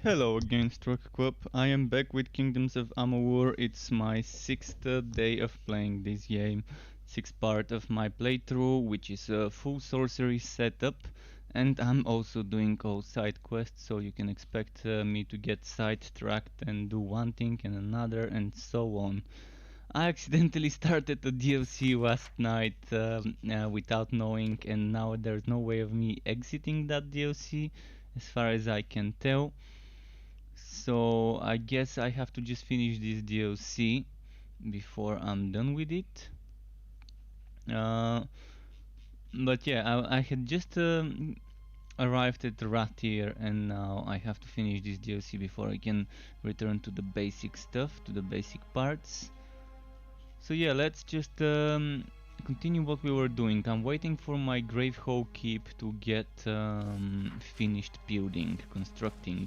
Hello again, Struck Club. I am back with Kingdoms of Amalur. It's my 6th day of playing this game. 6th part of my playthrough, which is a full sorcery setup. And I'm also doing all side quests, so you can expect me to get sidetracked and do one thing and another and so on. I accidentally started the DLC last night without knowing, and now there's no way of me exiting that DLC as far as I can tell. So I guess I have to just finish this DLC before I'm done with it. But yeah, I had just arrived at Rathir, and now I have to finish this DLC before I can return to the basic stuff, to the basic parts. So yeah, let's just continue what we were doing. I'm waiting for my Grave Hall Keep to get finished building, constructing,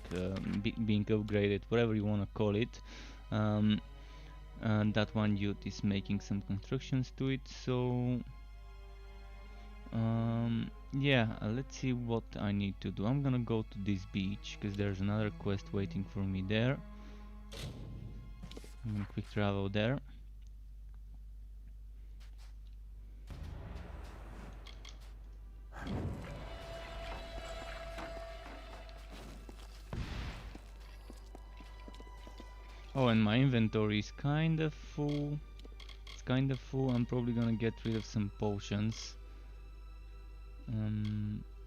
being upgraded, whatever you want to call it. And that one youth is making some constructions to it, so yeah, let's see what I need to do. I'm gonna go to this beach because there's another quest waiting for me there. I'm gonna quick travel there. Oh, and my inventory is kind of full. It's kind of full. I'm probably gonna get rid of some potions.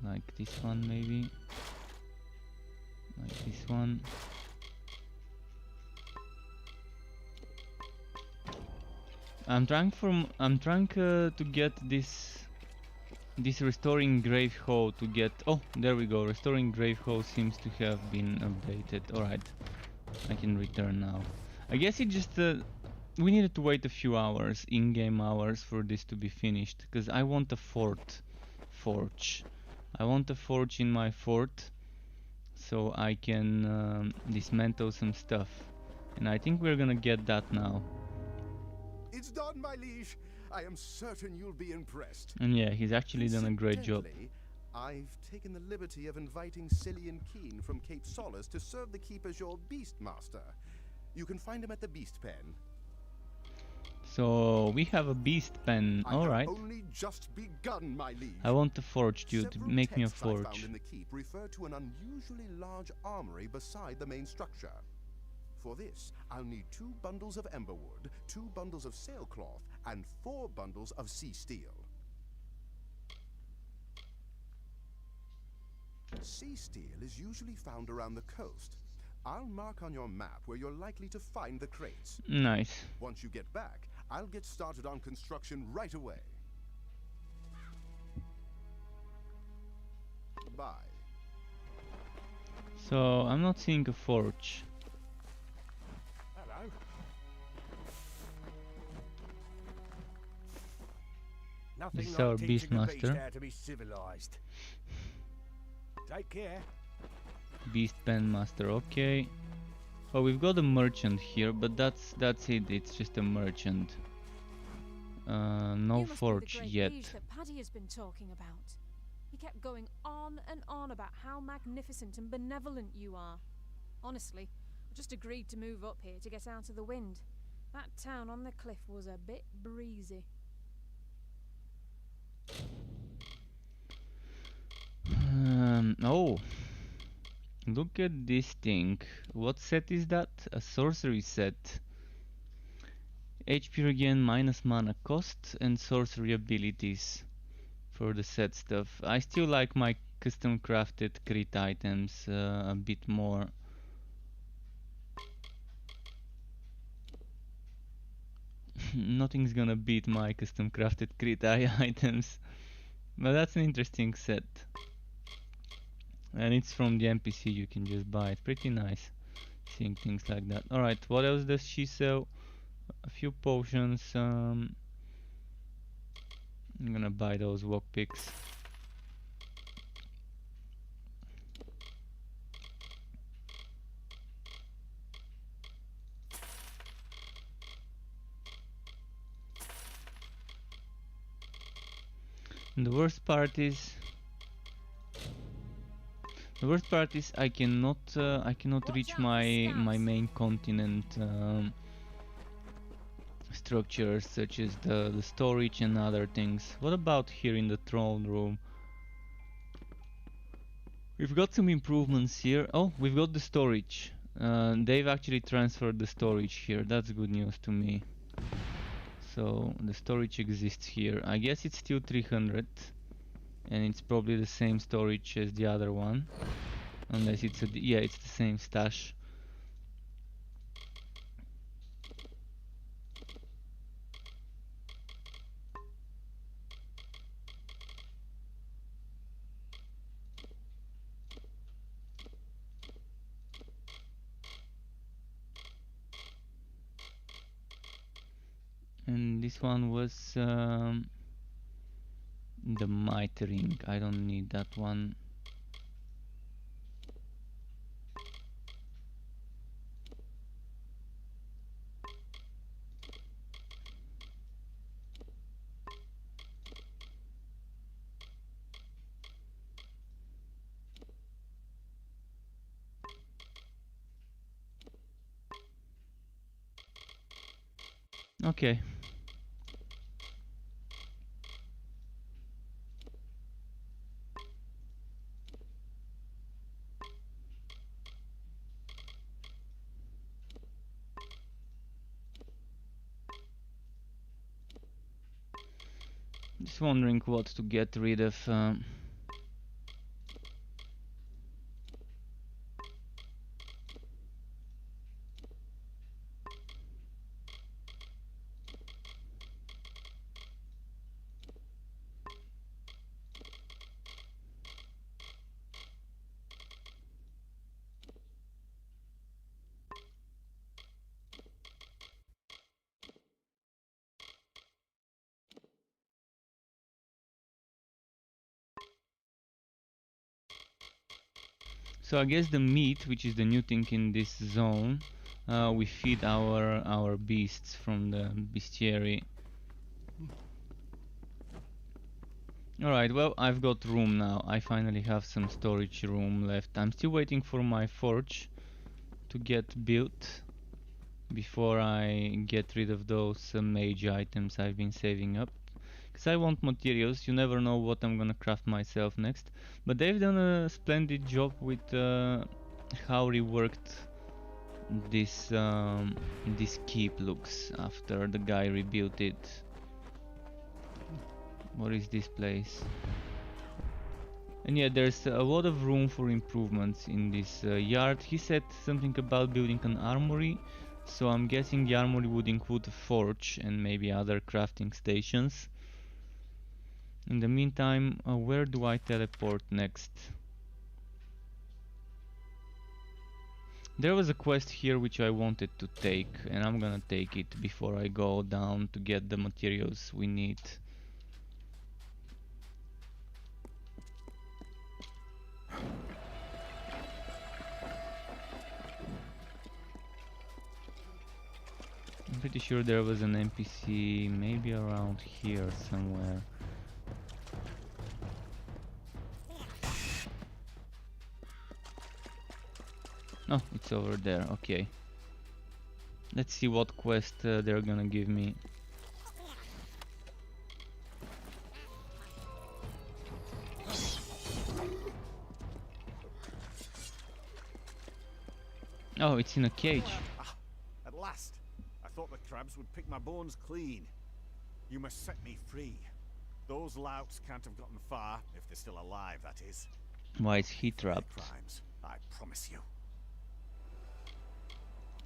Like this one maybe. Like this one. I'm trying to get this restoring grave hole to get. Oh, there we go. Restoring grave hole seems to have been updated. All right. I can return now. I guess it just we needed to wait a few hours, in-game hours, for this to be finished, because I want a forge. I want a forge in my fort, so I can dismantle some stuff, and I think we're gonna get that now. It's done, my liege. I am certain you'll be impressed. And yeah, he's actually done a great job. I've taken the liberty of inviting Cillian Keen from Cape Solace to serve the keep as your beast master. You can find him at the beast pen. So we have a beast pen. All right. Only just begun, my liege. I want a forge, dude. Several Make me a texts I found forge. in the keep refer to an unusually large armory beside the main structure. For this, I'll need 2 bundles of emberwood, 2 bundles of sailcloth, and 4 bundles of sea steel. Sea steel is usually found around the coast. I'll mark on your map where you're likely to find the crates. Nice. Once you get back, I'll get started on construction right away. Bye. So I'm not seeing a forge. Hello. This Nothing is our like teaching a beast Beastmaster. how to be civilized. Take care. Beast pen master, okay. Oh, we've got a merchant here, but that's it. It's just a merchant. No forge yet. Liege that Paddy has been talking about. He kept going on and on about how magnificent and benevolent you are. Honestly, I just agreed to move up here to get out of the wind. That town on the cliff was a bit breezy. Oh, look at this thing. What set is that? A sorcery set. HP regain minus mana cost and sorcery abilities for the set stuff. I still like my custom crafted crit items a bit more. Nothing's gonna beat my custom crafted crit items, but that's an interesting set. And it's from the NPC, you can just buy it. Pretty nice seeing things like that. Alright, what else does she sell? A few potions. I'm gonna buy those lockpicks. And the worst part is The worst part is I cannot reach my main continent structures such as the storage and other things. What about here in the throne room? We've got some improvements here. Oh, we've got the storage. They've actually transferred the storage here. That's good news to me. So the storage exists here. I guess it's still 300, and it's probably the same storage as the other one, unless it's yeah, it's the same stash. And this one was the might ring. I don't need that one. Okay. Just wondering what to get rid of. So I guess the meat, which is the new thing in this zone, we feed our beasts from the bestiary. Alright, well, I've got room now. I finally have some storage room left. I'm still waiting for my forge to get built before I get rid of those mage items I've been saving up. Because I want materials, you never know what I'm gonna craft myself next. But they've done a splendid job with how reworked this keep looks after the guy rebuilt it. What is this place? And yeah, there's a lot of room for improvements in this yard. He said something about building an armory, so I'm guessing the armory would include a forge and maybe other crafting stations. In the meantime, where do I teleport next? There was a quest here which I wanted to take, and I'm gonna take it before I go down to get the materials we need. I'm pretty sure there was an NPC maybe around here somewhere. Oh, it's over there, okay. Let's see what quest they're gonna give me. Oh, it's in a cage. Ah, at last! I thought the crabs would pick my bones clean. You must set me free. Those louts can't have gotten far, if they're still alive, that is. Why is he trapped? Crimes, I promise you.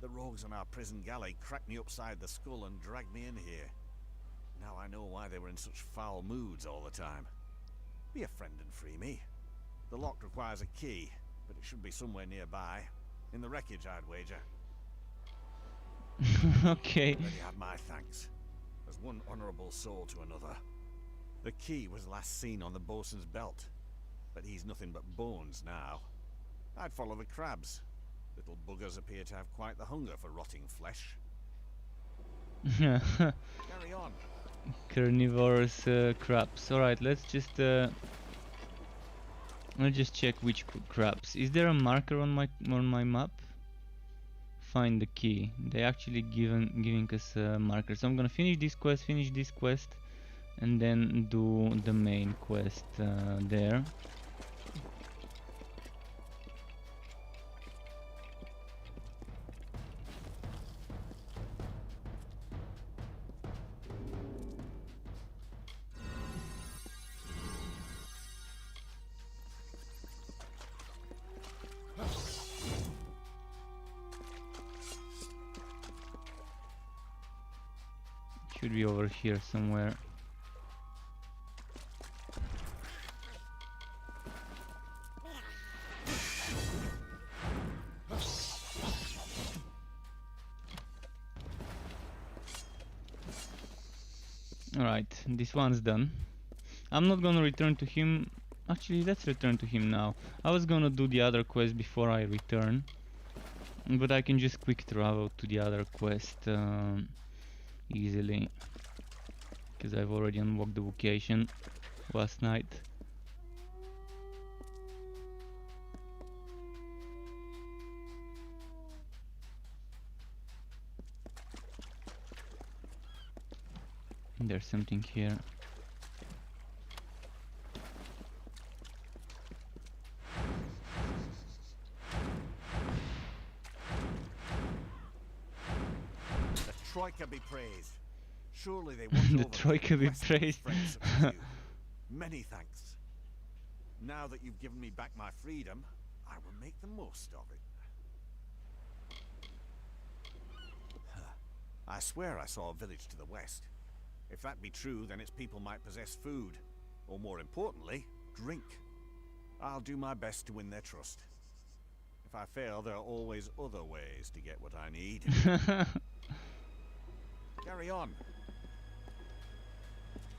The rogues on our prison galley cracked me upside the skull and dragged me in here. Now I know why they were in such foul moods all the time. Be a friend and free me. The lock requires a key, but it should be somewhere nearby. In the wreckage, I'd wager. Okay. Then you have my thanks. As one honourable soul to another. The key was last seen on the bosun's belt, but he's nothing but bones now. I'd follow the crabs. Little buggers appear to have quite the hunger for rotting flesh. Carry on. Carnivorous crabs. Alright, let's just I'll just check which crabs. Is there a marker on my map? Find the key. They actually giving us a marker. So I'm gonna finish this quest, and then do the main quest there. Should be over here somewhere. Alright, this one's done. I'm not gonna return to him. Actually, let's return to him now. I was gonna do the other quest before I return, but I can just quick travel to the other quest easily, because I've already unlocked the vocation last night. There's something here. The Troika be praised. Surely they watch The over Troika be request of praised. friends such as you. Many thanks. Now that you've given me back my freedom, I will make the most of it. I swear I saw a village to the west. If that be true, then its people might possess food, or more importantly, drink. I'll do my best to win their trust. If I fail, there are always other ways to get what I need. Carry on.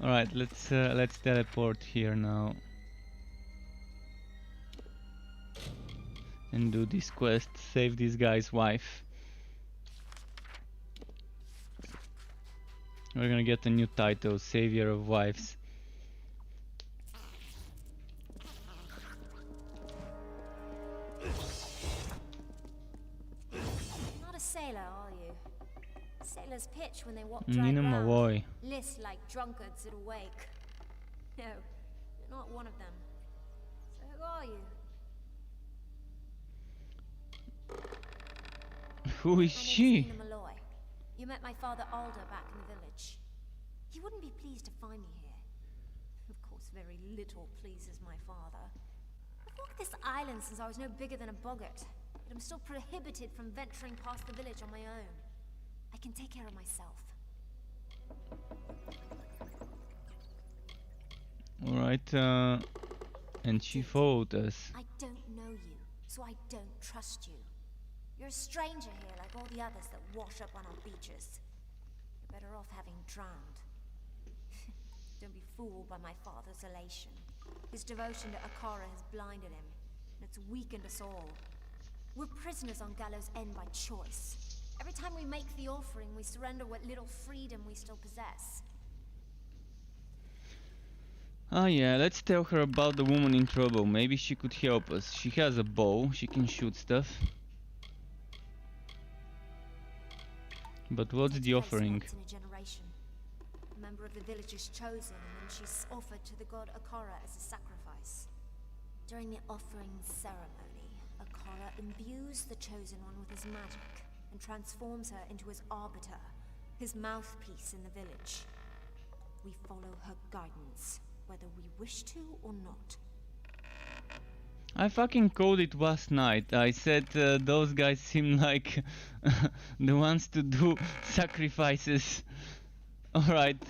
Alright, let's teleport here now and do this quest, save this guy's wife. We're gonna get a new title, Savior of Wives. Not a sailor, are you? Sailors pitch when they walk dry Nina ground. Malloy. List like drunkards at a wake. No, you're not one of them. So who are you? Who is My she? name's Nina Malloy. You met my father Alder back in the village. He wouldn't be pleased to find me here. Of course, very little pleases my father. I've walked this island since I was no bigger than a boggart, but I'm still prohibited from venturing past the village on my own. I can take care of myself. Alright, and she followed us. I don't know you, so I don't trust you. You're a stranger here like all the others that wash up on our beaches. You're better off having drowned. Don't be fooled by my father's elation. His devotion to Akara has blinded him, and it's weakened us all. We're prisoners on Gallows End by choice. Every time we make the offering, we surrender what little freedom we still possess. Ah yeah, let's tell her about the woman in trouble. Maybe she could help us. She has a bow, she can shoot stuff. But what's the offering? Once in a generation. A member of the village is chosen, and then she's offered to the god Akara as a sacrifice. During the offering ceremony, Akara imbues the chosen one with his magic and transforms her into his arbiter, his mouthpiece in the village. We follow her guidance, whether we wish to or not. I fucking called it last night. I said those guys seem like the ones to do sacrifices. Alright,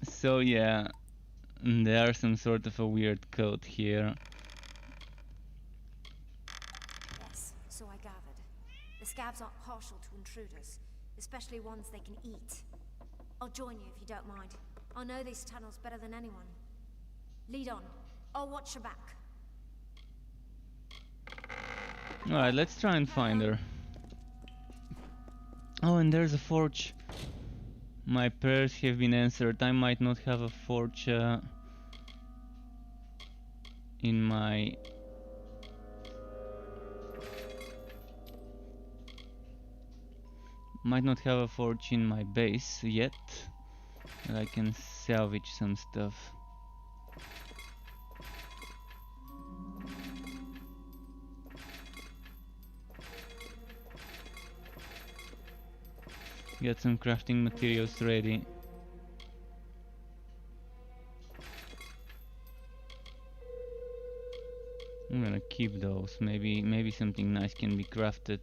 so yeah, there's some sort of a weird cult here. Yes, so I gathered. The scabs aren't partial to intruders, especially ones they can eat. I'll join you if you don't mind. I know these tunnels better than anyone. Lead on. I'll watch your back. Alright, let's try and find her. Oh, and there's a forge. My prayers have been answered. I might not have a forge in my Might not have a forge in my base yet, but I can salvage some stuff. Get some crafting materials ready. I'm gonna keep those. Maybe something nice can be crafted.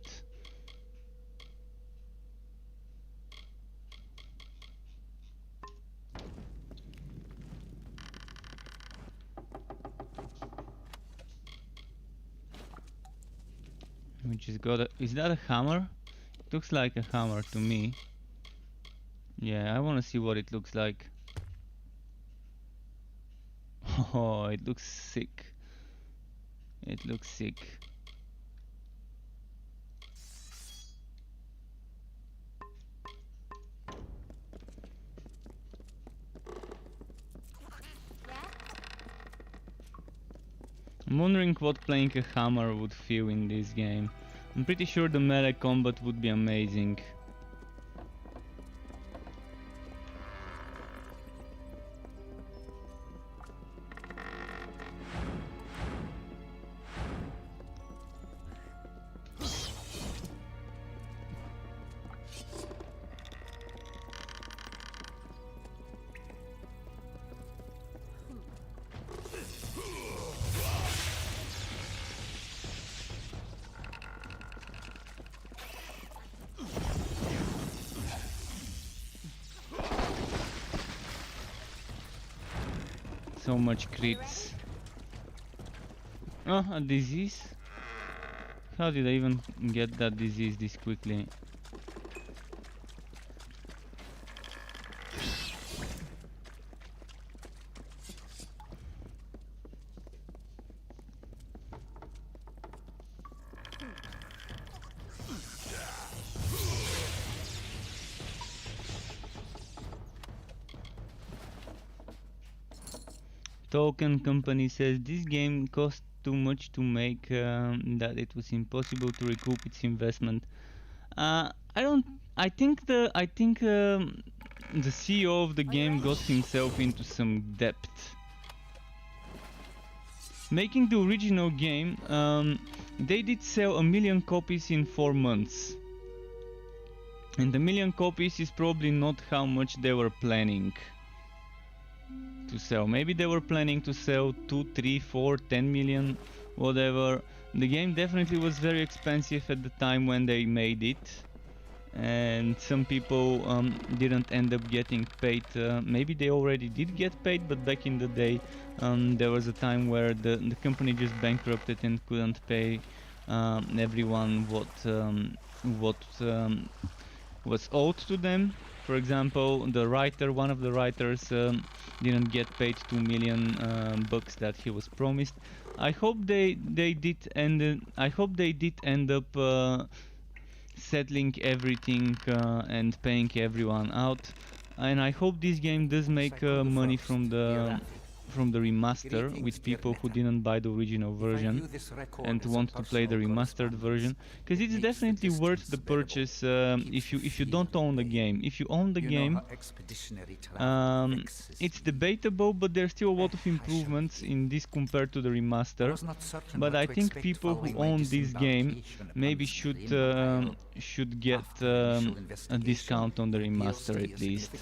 We just got a... Is that a hammer? It looks like a hammer to me. Yeah, I wanna see what it looks like. Oh, it looks sick. It looks sick. I'm wondering what playing a hammer would feel in this game. I'm pretty sure the melee combat would be amazing. So much crits. Oh, a disease? How did I even get that disease this quickly? Token Company says this game cost too much to make, that it was impossible to recoup its investment. I think the CEO of the game got himself into some debt. Making the original game, they did sell 1 million copies in 4 months. And 1 million copies is probably not how much they were planning to sell. Maybe they were planning to sell 2, 3, 4, 10 million, whatever. The game definitely was very expensive at the time when they made it, and some people didn't end up getting paid. Maybe they already did get paid, but back in the day there was a time where the company just bankrupted and couldn't pay everyone what was owed to them. For example, one of the writers didn't get paid 2 million bucks that he was promised. I hope they did end up settling everything and paying everyone out. And I hope this game does make money from the remaster with people who didn't buy the original version and want to play the remastered version, because it's definitely worth the purchase if you don't own the game. If you own the game, it's debatable, but there's still a lot of improvements in this compared to the remaster. But I think people who own this game maybe should get a discount on the remaster at least.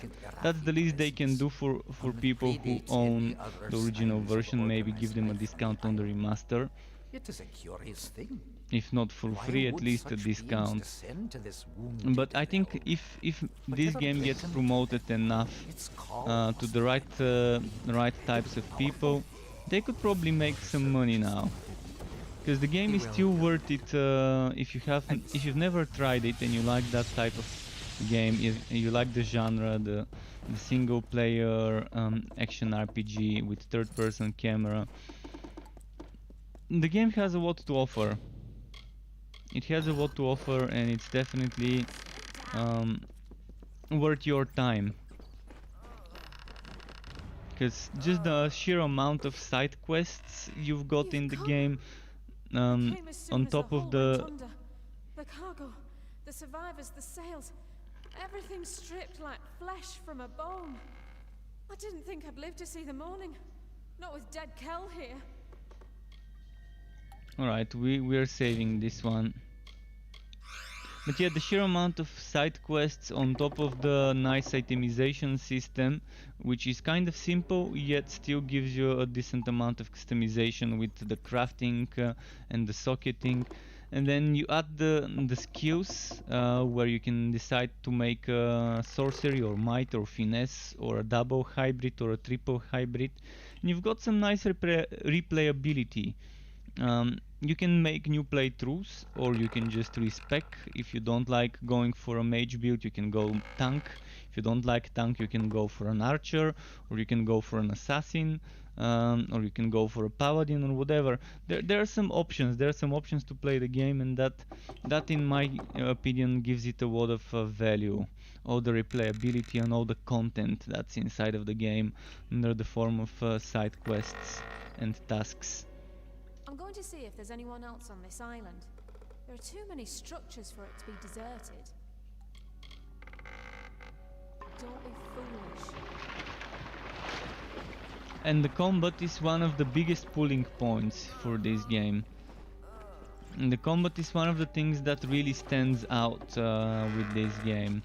That's the least they can do for people who own the original version. Maybe give them a discount on the remaster. It is a curious thing. If not for free, at least a discount. But I think if this game gets promoted enough to the right types of people, they could probably make some money now. Because the game is still worth it if you've never tried it and you like that type of game, you like the genre, the single player action RPG with third-person camera. The game has a lot to offer. It has a lot to offer, and it's definitely worth your time. Because just the sheer amount of side quests you've got in the game, on top of the cargo, the survivors, the sails, Everything's stripped like flesh from a bone. I didn't think I'd live to see the morning. Not with dead Kel here. Alright, we are saving this one. But yeah, the sheer amount of side quests on top of the nice itemization system, which is kind of simple, yet still gives you a decent amount of customization with the crafting and the socketing. And then you add the skills where you can decide to make a sorcery or might or finesse or a double hybrid or a triple hybrid. And you've got some nice replayability. You can make new playthroughs, or you can just respec. If you don't like going for a mage build, you can go tank. If you don't like tank, you can go for an archer, or you can go for an assassin, or you can go for a paladin or whatever. There are some options. There are some options to play the game, and that in my opinion gives it a lot of value. All the replayability and all the content that's inside of the game under the form of side quests and tasks. I'm going to see if there's anyone else on this island. There are too many structures for it to be deserted. Don't be foolish. And the combat is one of the biggest pulling points for this game. And the combat is one of the things that really stands out with this game.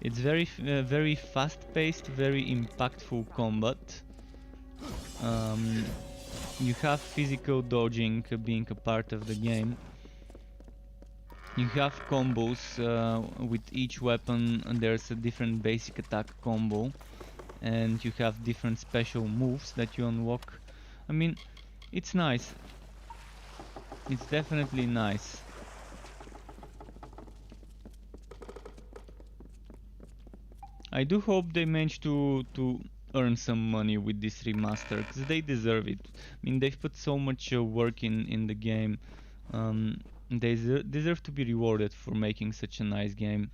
It's very fast-paced, very impactful combat. You have physical dodging being a part of the game. You have combos with each weapon, and there's a different basic attack combo, and you have different special moves that you unlock. I mean, it's nice. It's definitely nice. I do hope they manage to earn some money with this remaster, because they deserve it. I mean, they've put so much work in the game. They deserve to be rewarded for making such a nice game.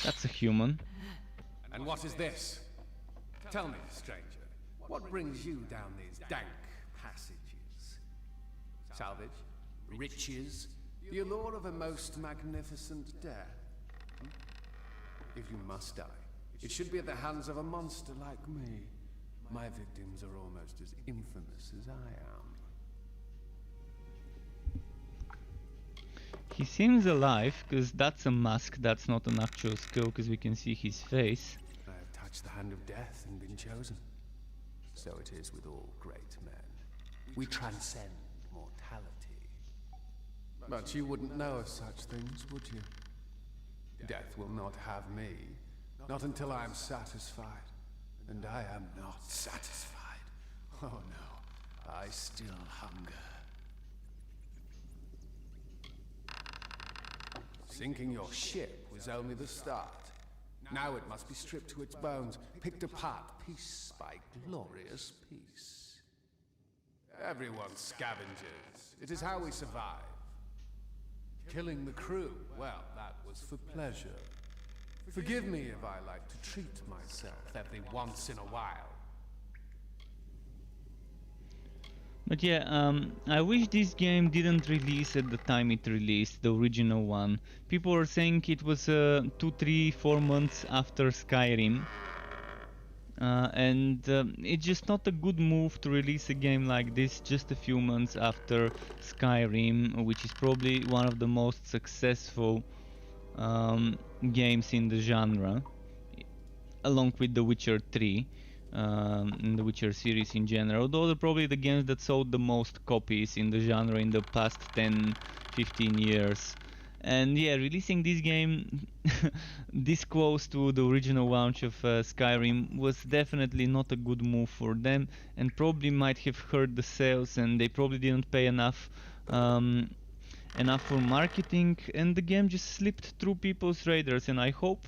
That's a human. And what is this? Tell me, stranger, what brings you down these dank passages? Salvage? Riches? The allure of a most magnificent death? If you must die, it should be at the hands of a monster like me. My victims are almost as infamous as I am. He seems alive, because that's a mask, that's not an actual skull, because we can see his face. I have touched the hand of death and been chosen. So it is with all great men. We transcend mortality. But you wouldn't know of such things, would you? Death will not have me, not until I am satisfied. And I am not satisfied. Oh no, I still hunger. Sinking your ship was only the start. Now it must be stripped to its bones, picked apart piece by glorious piece. Everyone scavengers. It is how we survive. Killing the crew, well, that was for pleasure. Forgive me if I like to treat myself every once in a while. But yeah, I wish this game didn't release at the time it released, the original one. People were saying it was 2, 3, 4 months after Skyrim. And it's just not a good move to release a game like this just a few months after Skyrim, which is probably one of the most successful games in the genre, along with The Witcher 3 and The Witcher series in general. Those are probably the games that sold the most copies in the genre in the past 10-15 years. And yeah, releasing this game this close to the original launch of Skyrim was definitely not a good move for them, and probably might have hurt the sales, and they probably didn't pay enough for marketing, and the game just slipped through people's radars. And I hope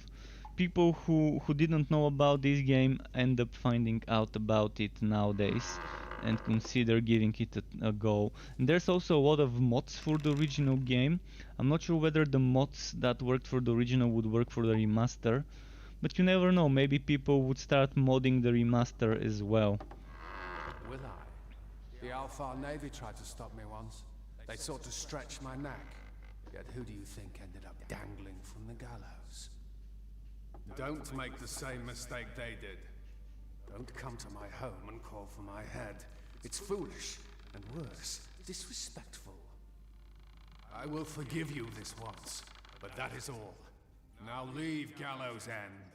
people who didn't know about this game end up finding out about it nowadays and consider giving it a go. And there's also a lot of mods for the original game. I'm not sure whether the mods that worked for the original would work for the remaster, but you never know, maybe people would start modding the remaster as well. Will I? The Alpha Navy tried to stop me once. They sought to stretch my neck. Yet who do you think ended up dangling from the gallows? Don't make the same mistake they did. Don't come to my home and call for my head. It's foolish, and worse, disrespectful. I will forgive you this once, but that is all. Now leave Gallows End.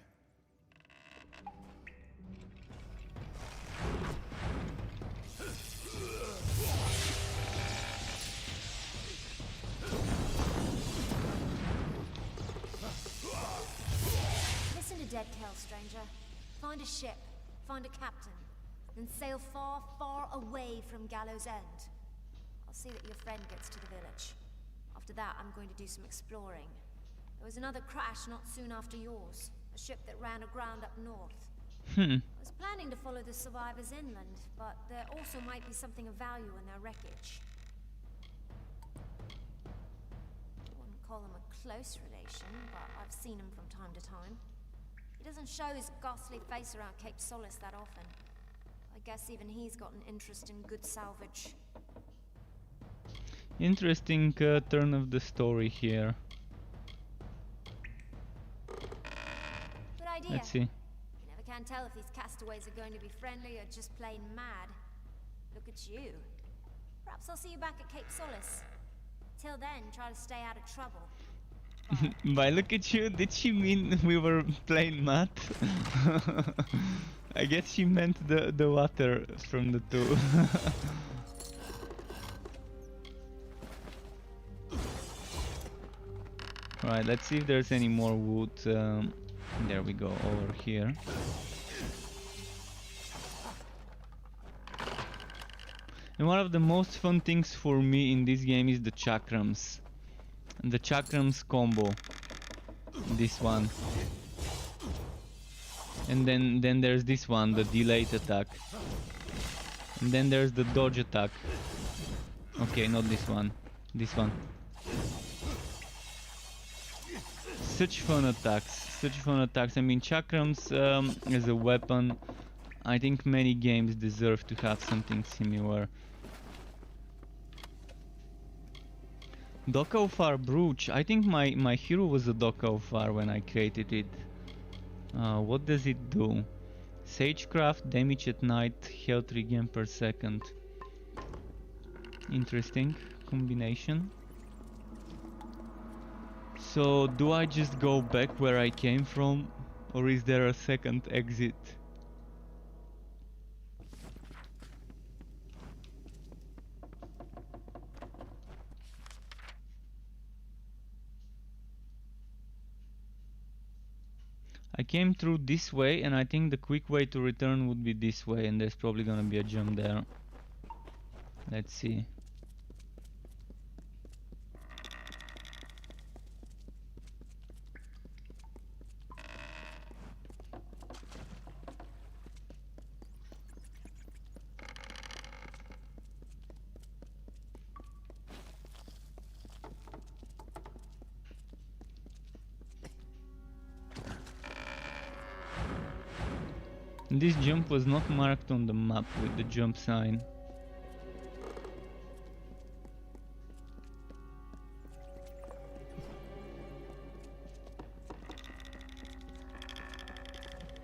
Listen to Deadtail, stranger. Find a ship, find a captain, then sail far, far away from Gallows End. I'll see that your friend gets to the village. After that, I'm going to do some exploring. There was another crash not soon after yours. A ship that ran aground up north. I was planning to follow the survivors inland, but there also might be something of value in their wreckage. I wouldn't call him a close relation, but I've seen him from time to time. He doesn't show his ghastly face around Cape Solace that often. I guess even he's got an interest in good salvage. Interesting turn of the story here. Good idea. Let's see. You never can tell if these castaways are going to be friendly or just plain mad. Look at you. Perhaps I'll see you back at Cape Solace. Till then, try to stay out of trouble. By look at you, did she mean we were playing mad? I guess she meant the water from the two. Right, let's see if there's any more wood. There we go, over here. And one of the most fun things for me in this game is the chakrams. The chakrams combo. This one. And then there's this one, the delayed attack. And then there's the dodge attack. Okay, not this one. This one. Such fun attacks. Such fun attacks. I mean, chakrams as a weapon, I think many games deserve to have something similar. Dokkaufar brooch. I think my hero was a Dokkaufar when I created it. What does it do? Sagecraft, damage at night, health regain per second. Interesting combination. So do I just go back where I came from, or is there a second exit? I came through this way, and I think the quick way to return would be this way, and there's probably gonna be a jump there. Let's see. This jump was not marked on the map with the jump sign.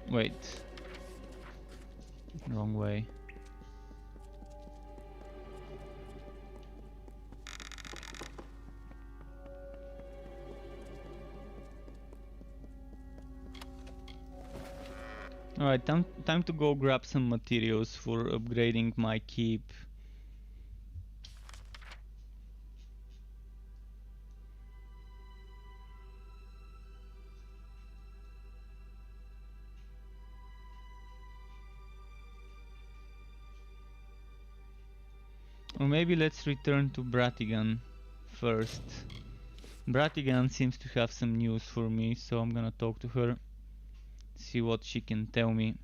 Wait. Wrong way. Alright, time to go grab some materials for upgrading my keep. Or maybe let's return to Bratigan first. Bratigan seems to have some news for me, so I'm gonna talk to her. See what she can tell me.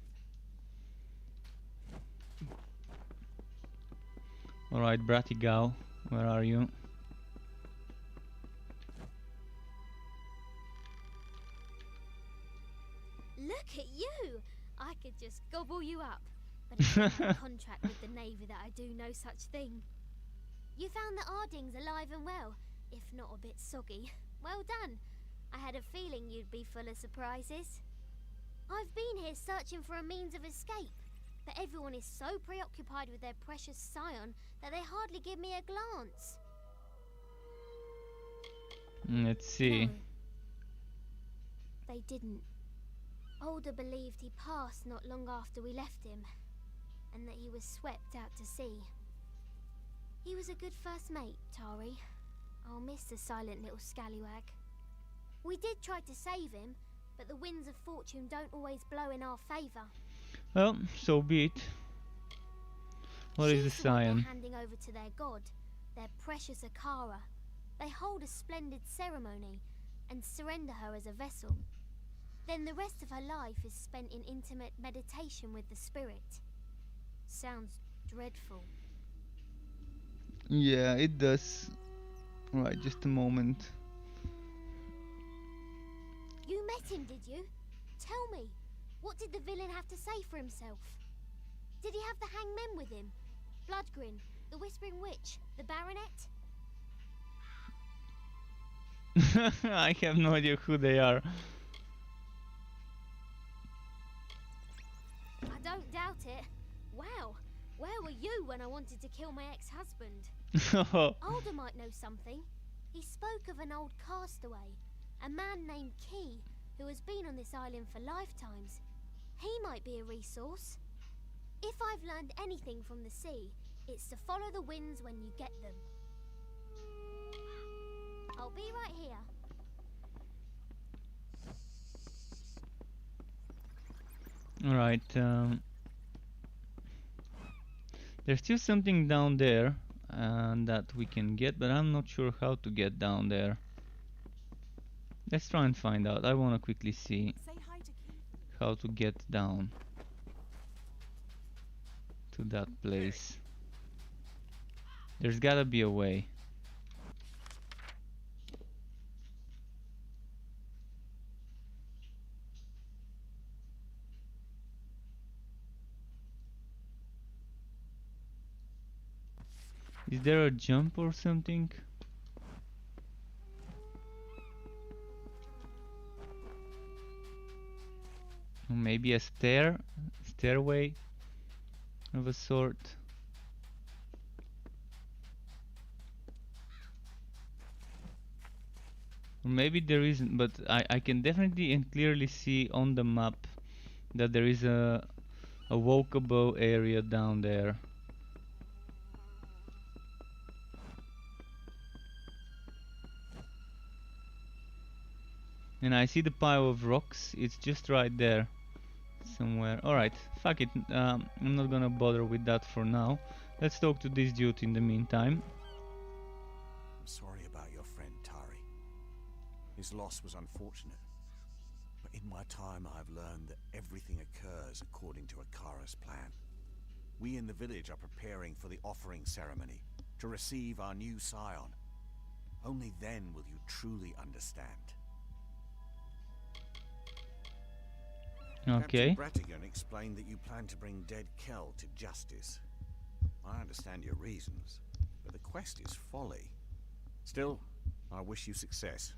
Alright, Bratigal, where are you? Look at you! I could just gobble you up. But it's in my contract with the Navy that I do no such thing. You found the Ardings alive and well, if not a bit soggy. Well done. I had a feeling you'd be full of surprises. I've been here searching for a means of escape, but everyone is so preoccupied with their precious scion that they hardly give me a glance. Let's see. No, they didn't. Older believed he passed not long after we left him, and that he was swept out to sea. He was a good first mate, Tari. I'll miss the silent little scallywag. We did try to save him, but the winds of fortune don't always blow in our favour. Well, so be it. What is the She's the one they're scion? handing over to their god, their precious Akara. They hold a splendid ceremony and surrender her as a vessel. Then the rest of her life is spent in intimate meditation with the spirit. Sounds dreadful. Yeah, it does. Right, just a moment. You met him, did you? Tell me, what did the villain have to say for himself? Did he have the hangmen with him? Bloodgrin, the Whispering Witch, the Baronet? I have no idea who they are. I don't doubt it. Wow, where were you when I wanted to kill my ex-husband? Alder might know something. He spoke of an old castaway, a man named Key, who has been on this island for lifetimes. He might be a resource. If I've learned anything from the sea, it's to follow the winds when you get them. I'll be right here. Alright, there's still something down there that we can get, but I'm not sure how to get down there. Let's try and find out. I want to quickly see how to get down to that place. There's gotta be a way. Is there a jump or something? Or maybe a stairway of a sort. Or maybe there isn't, but I can definitely and clearly see on the map that there is a walkable area down there. And I see the pile of rocks. It's just right there somewhere. Alright, fuck it. I'm not gonna bother with that for now. Let's talk to this dude in the meantime. I'm sorry about your friend, Tari. His loss was unfortunate. But in my time, I've learned that everything occurs according to Akara's plan. We in the village are preparing for the offering ceremony to receive our new scion. Only then will you truly understand. Okay. Captain Bratigan explained that you plan to bring dead Kel to justice. I understand your reasons, but the quest is folly. Still, I wish you success.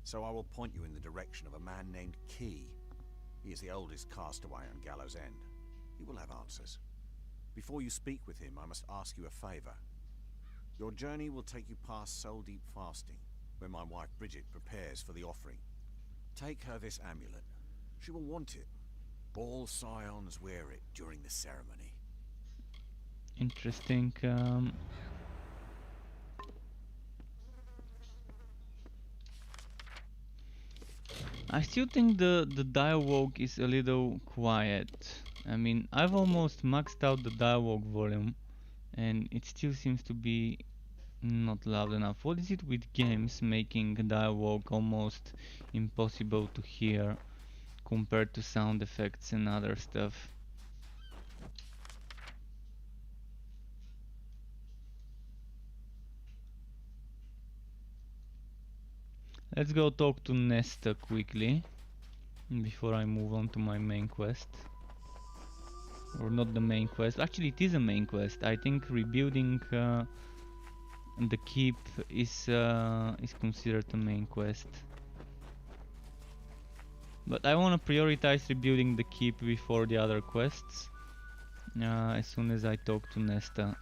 So I will point you in the direction of a man named Key. He is the oldest castaway on Gallows End. He will have answers. Before you speak with him, I must ask you a favor. Your journey will take you past Soul Deep Fasting, where my wife Bridget prepares for the offering. Take her this amulet. She will want it. All scions wear it during the ceremony. Interesting. I still think the dialogue is a little quiet. I mean, I've almost maxed out the dialogue volume and it still seems to be not loud enough. What is it with games making dialogue almost impossible to hear compared to sound effects and other stuff? Let's go talk to Nesta quickly before I move on to my main quest. Or not the main quest. Actually, it is a main quest. I think rebuilding the keep is considered a main quest. But I want to prioritize rebuilding the keep before the other quests. As soon as I talk to Nesta.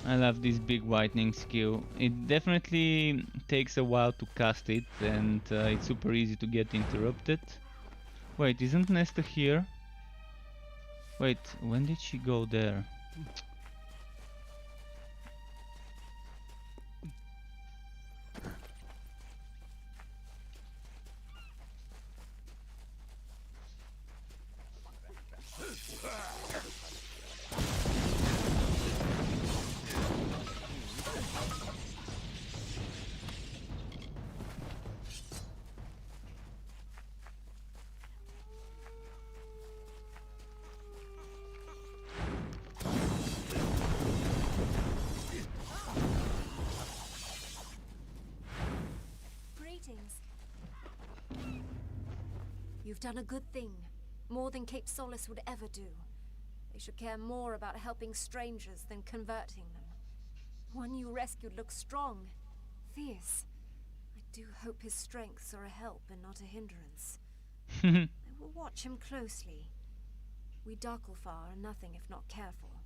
I love this big whitening skill. It definitely takes a while to cast it, and it's super easy to get interrupted. Wait, isn't Nesta here? Wait, when did she go there? You've done a good thing, more than Cape Solace would ever do. They should care more about helping strangers than converting them. The one you rescued looks strong, fierce. I do hope his strengths are a help and not a hindrance. I will watch him closely. We Darklfar are nothing if not careful.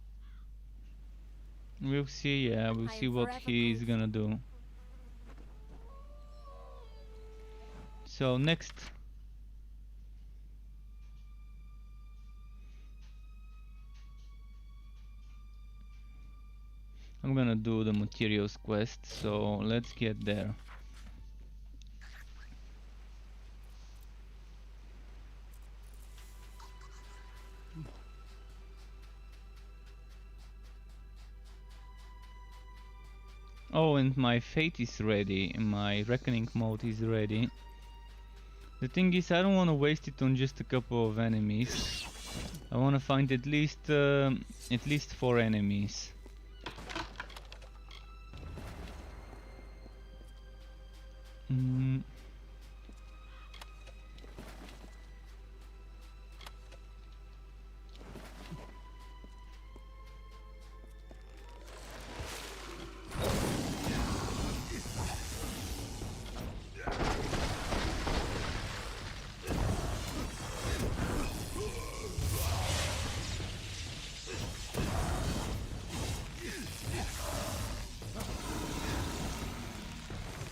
We'll see, yeah, we'll see what he's gonna do. So next. I'm gonna do the materials quest, so let's get there. Oh, and my fate is ready, my reckoning mode is ready. The thing is, I don't want to waste it on just a couple of enemies. I want to find at least 4 enemies.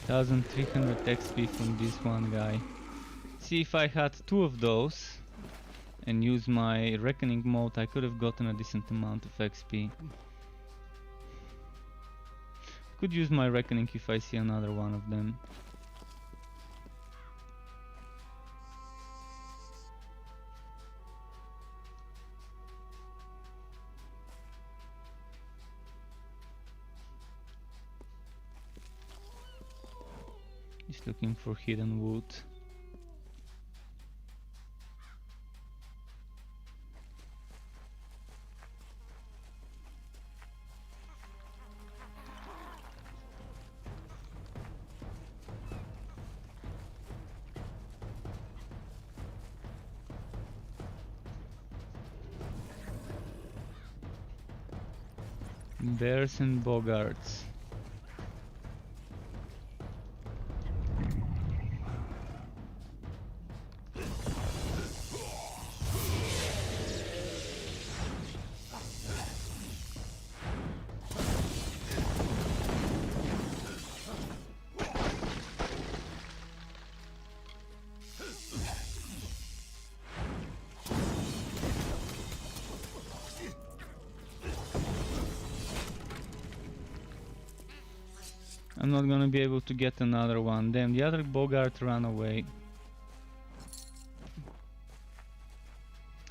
$1,300 XP from this one guy. See, if I had 2 of those and used my reckoning mode, I could have gotten a decent amount of XP. Could use my reckoning if I see another one of them. Just looking for hidden wood. Bears and boggarts. I'm not gonna be able to get another one. Damn, the other Bogart ran away.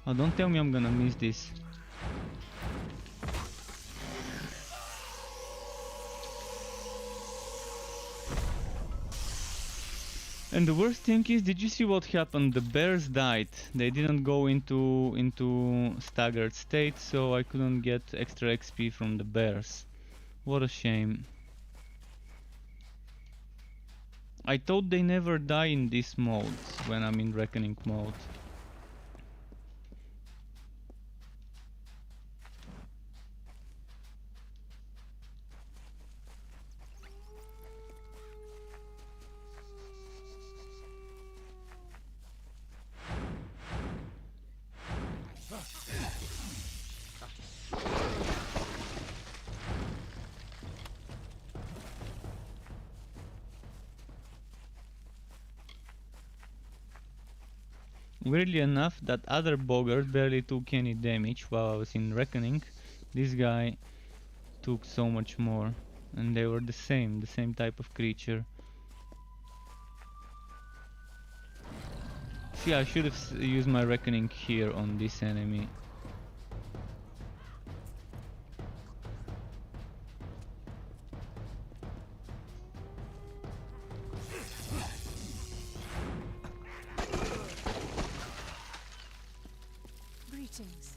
Oh, don't tell me I'm gonna miss this. And the worst thing is, did you see what happened? The bears died. They didn't go into staggered state, so I couldn't get extra XP from the bears. What a shame. I thought they never die in this mode, when I'm in Reckoning mode. Weirdly enough, that other boggart barely took any damage while I was in Reckoning. This guy took so much more, and they were the same type of creature. See, I should have used my Reckoning here on this enemy. Greetings.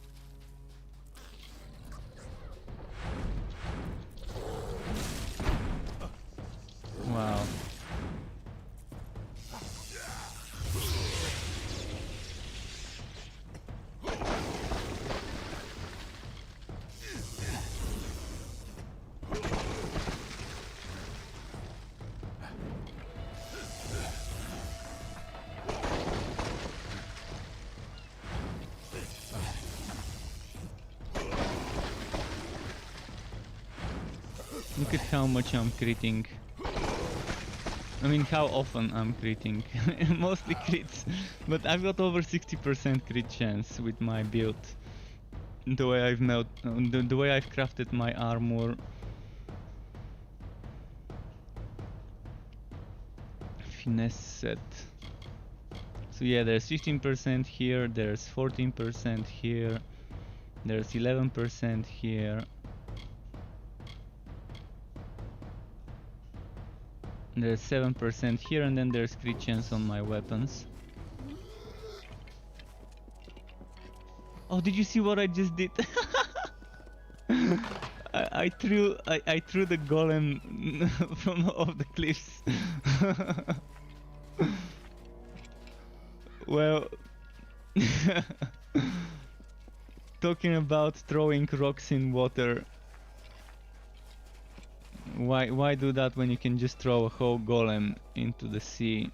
Wow. Look at how much I'm critting. I mean, how often I'm critting. Mostly crits, but I've got over 60% crit chance with my build. The way I've the way I've crafted my armor. Finesse set. So yeah, there's 15% here, there's 14% here, there's 11% here. There's 7% here, and then there's crit chance on my weapons. Oh, did you see what I just did? I threw the golem from off the cliffs. Well, talking about throwing rocks in water. Why do that when you can just throw a whole golem into the sea?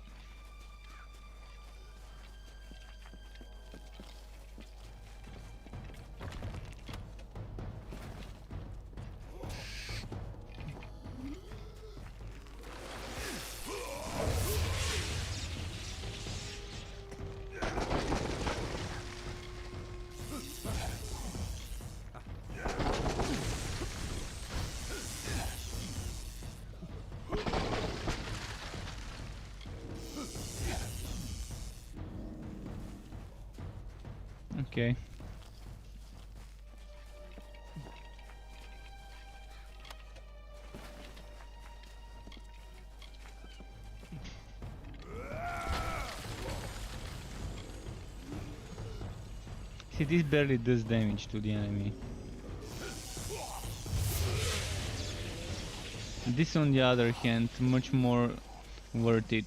Okay. See, this barely does damage to the enemy. This, on the other hand, much more worth it.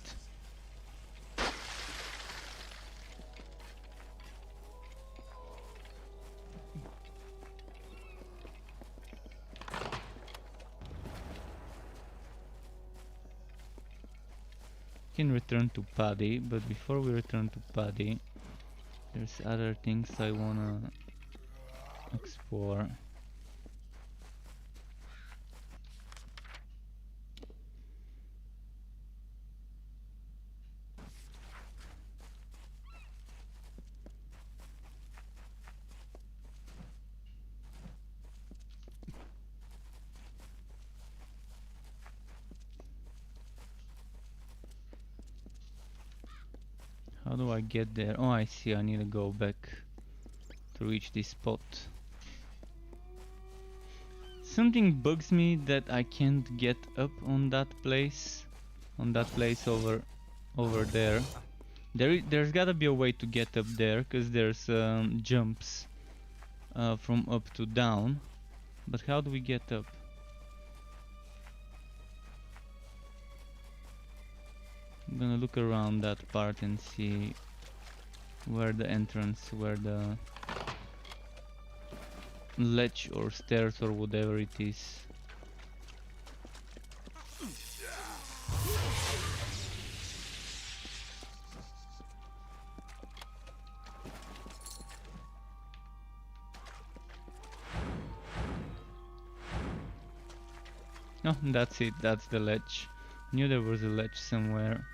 Can return to Paddy, but before we return to Paddy, there's other things I wanna explore. How do I get there? Oh, I see, I need to go back to reach this spot. Something bugs me that I can't get up on that place over over there. There's gotta be a way to get up there, cause there's jumps from up to down. But how do we get up? I'm gonna look around that part and see where the entrance, where the ledge or stairs or whatever it is. No, that's it, that's the ledge. Knew there was a ledge somewhere.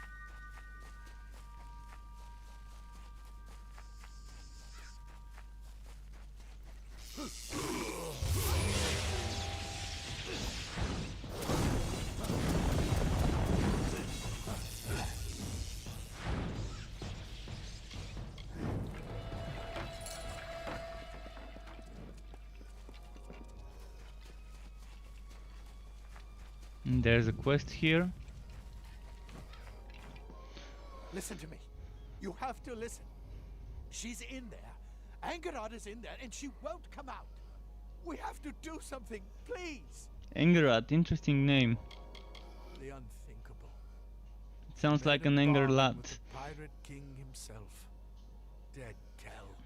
There's a quest here. Listen to me. You have to listen. She's in there. Angerad is in there and she won't come out. We have to do something, please. Angerad, interesting name. The unthinkable. It sounds like an Made a Anger bargain lad. with the pirate king himself. Dead Kel.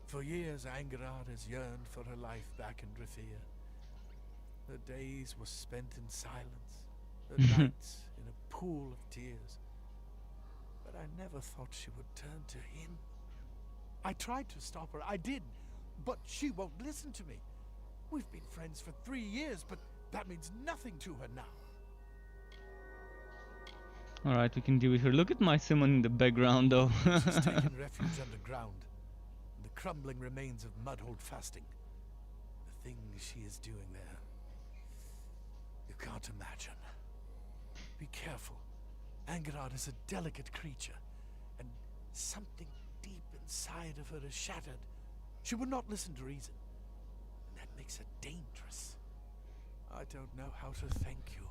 For years Angerad has yearned for her life back in Rathir. Her days were spent in silence, her nights in a pool of tears. But I never thought she would turn to him. I tried to stop her, I did, but she won't listen to me. We've been friends for 3 years, but that means nothing to her now. Alright, we can deal with her. Look at my summon in the background though. She's taken refuge underground, in the crumbling remains of mud hold fasting. The things she is doing there. You can't imagine. Be careful. Angerad is a delicate creature, and something deep inside of her is shattered. She would not listen to reason, and that makes her dangerous. I don't know how to thank you.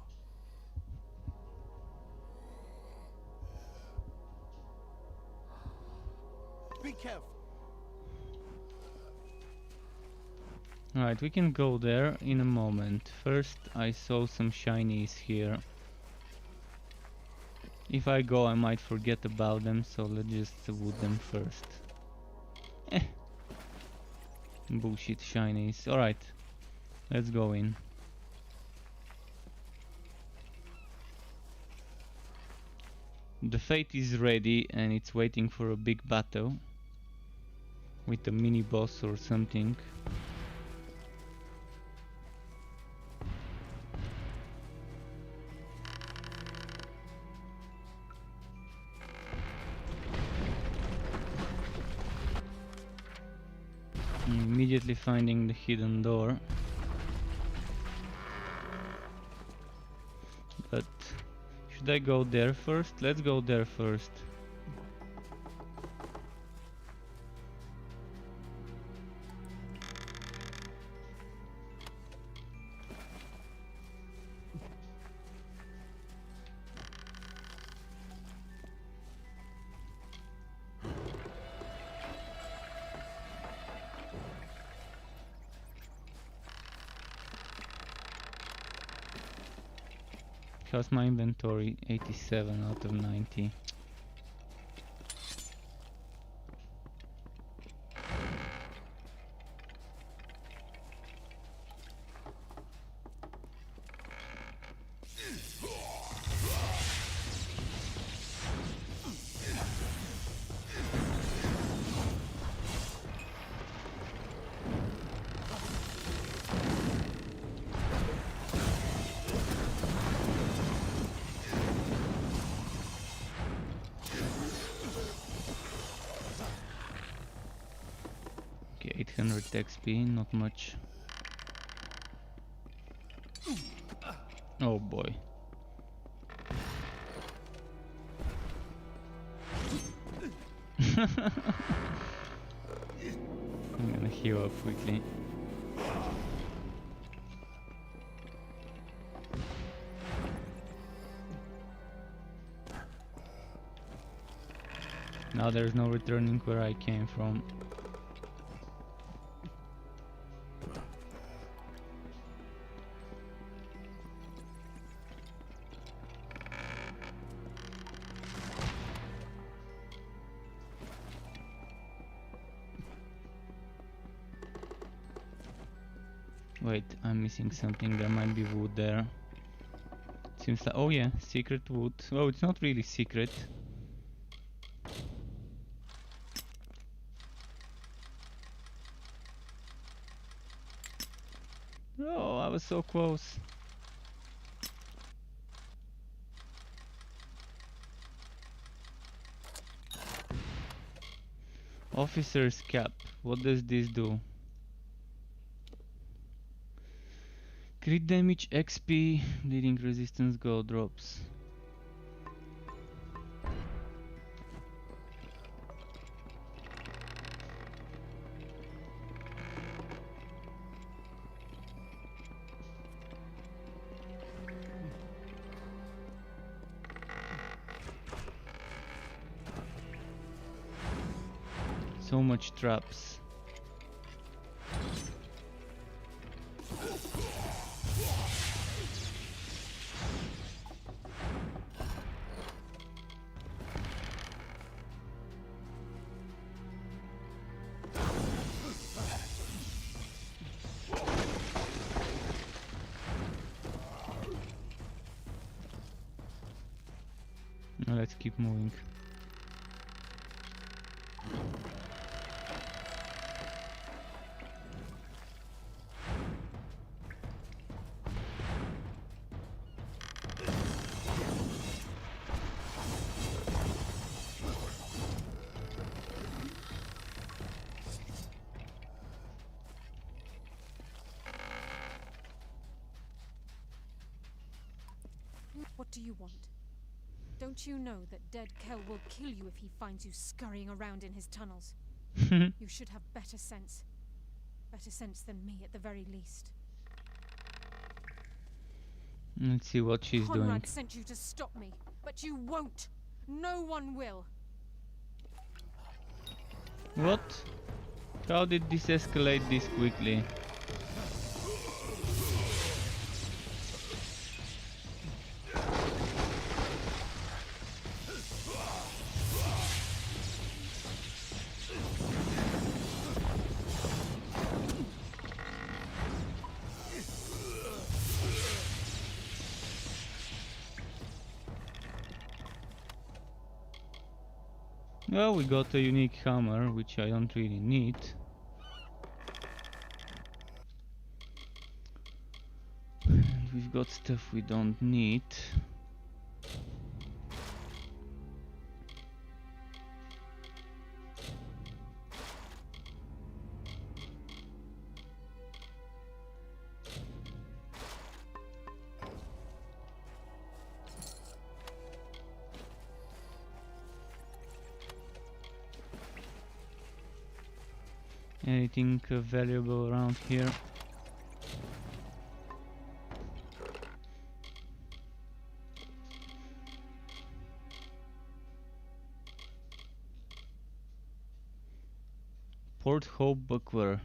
Be careful. Alright, we can go there in a moment. First, I saw some shinies here. If I go, I might forget about them, so let's just wood them first. Bullshit shinies. Alright, let's go in. The fate is ready and it's waiting for a big battle with a mini boss or something. Immediately finding the hidden door, but should I go there first? Let's go there first. How's my inventory? 87 out of 90. Okay, 800 XP, not much. Oh boy. I'm gonna heal up quickly. Now there's no returning where I came from. Wait, I'm missing something. There might be wood there. Seems like, oh yeah, secret wood. Oh, it's not really secret. Oh, I was so close. Officer's cap. What does this do? Crit damage, XP, bleeding resistance, gold drops. So much traps. Now let's keep moving. What do you want? Don't you know that Dead Kel will kill you if he finds you scurrying around in his tunnels? You should have better sense. Better sense than me, at the very least. Let's see what she's doing. Conrad sent you to stop me, but you won't. No one will. What? How did this escalate this quickly? Well, we got a unique hammer, which I don't really need. And we've got stuff we don't need. Anything valuable around here? Port Hope buckler.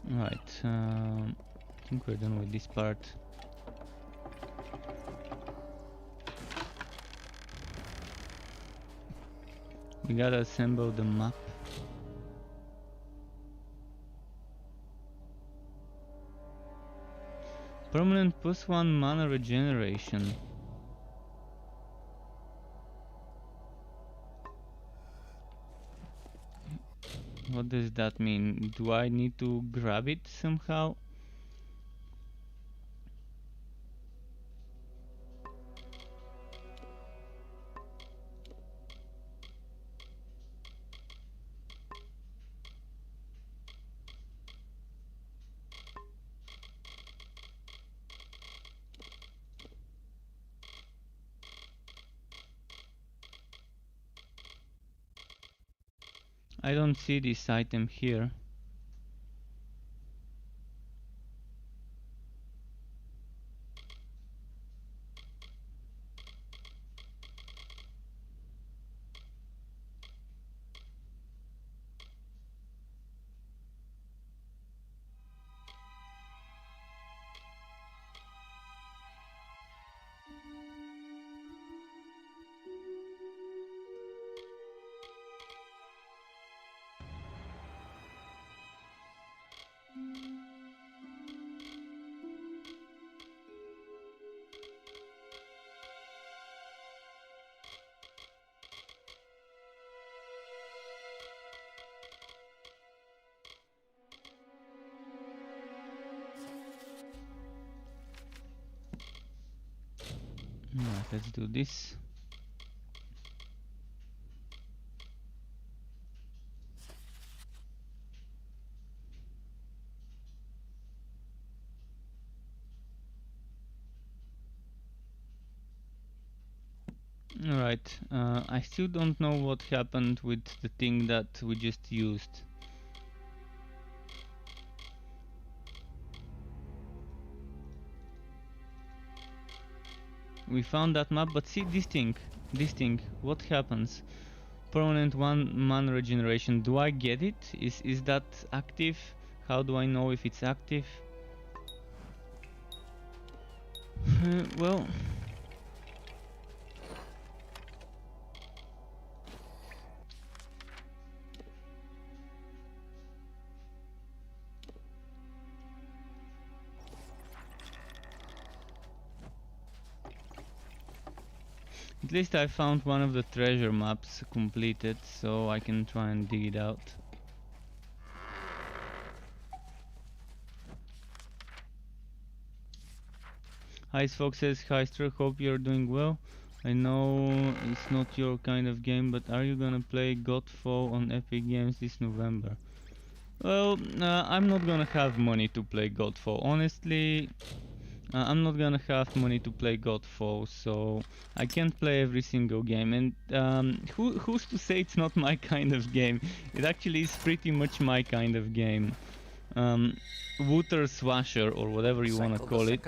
Right, I think we're done with this part. We gotta assemble the map. Permanent +1 mana regeneration. What does that mean? Do I need to grab it somehow? I don't see this item here. Right, let's do this. Alright, I still don't know what happened with the thing that we just used. We found that map, but see this thing, what happens? Permanent 1 mana regeneration, do I get it? Is that active? How do I know if it's active? Well... At least I found one of the treasure maps completed, so I can try and dig it out. Hi Fox says, hi Stro, hope you're doing well. I know it's not your kind of game, but are you gonna play Godfall on Epic Games this November? Well, I'm not gonna have money to play Godfall. Honestly, I'm not gonna have money to play Godfall, so I can't play every single game. And who's to say it's not my kind of game? It actually is pretty much my kind of game. Wooter Swasher, or whatever you wanna call it.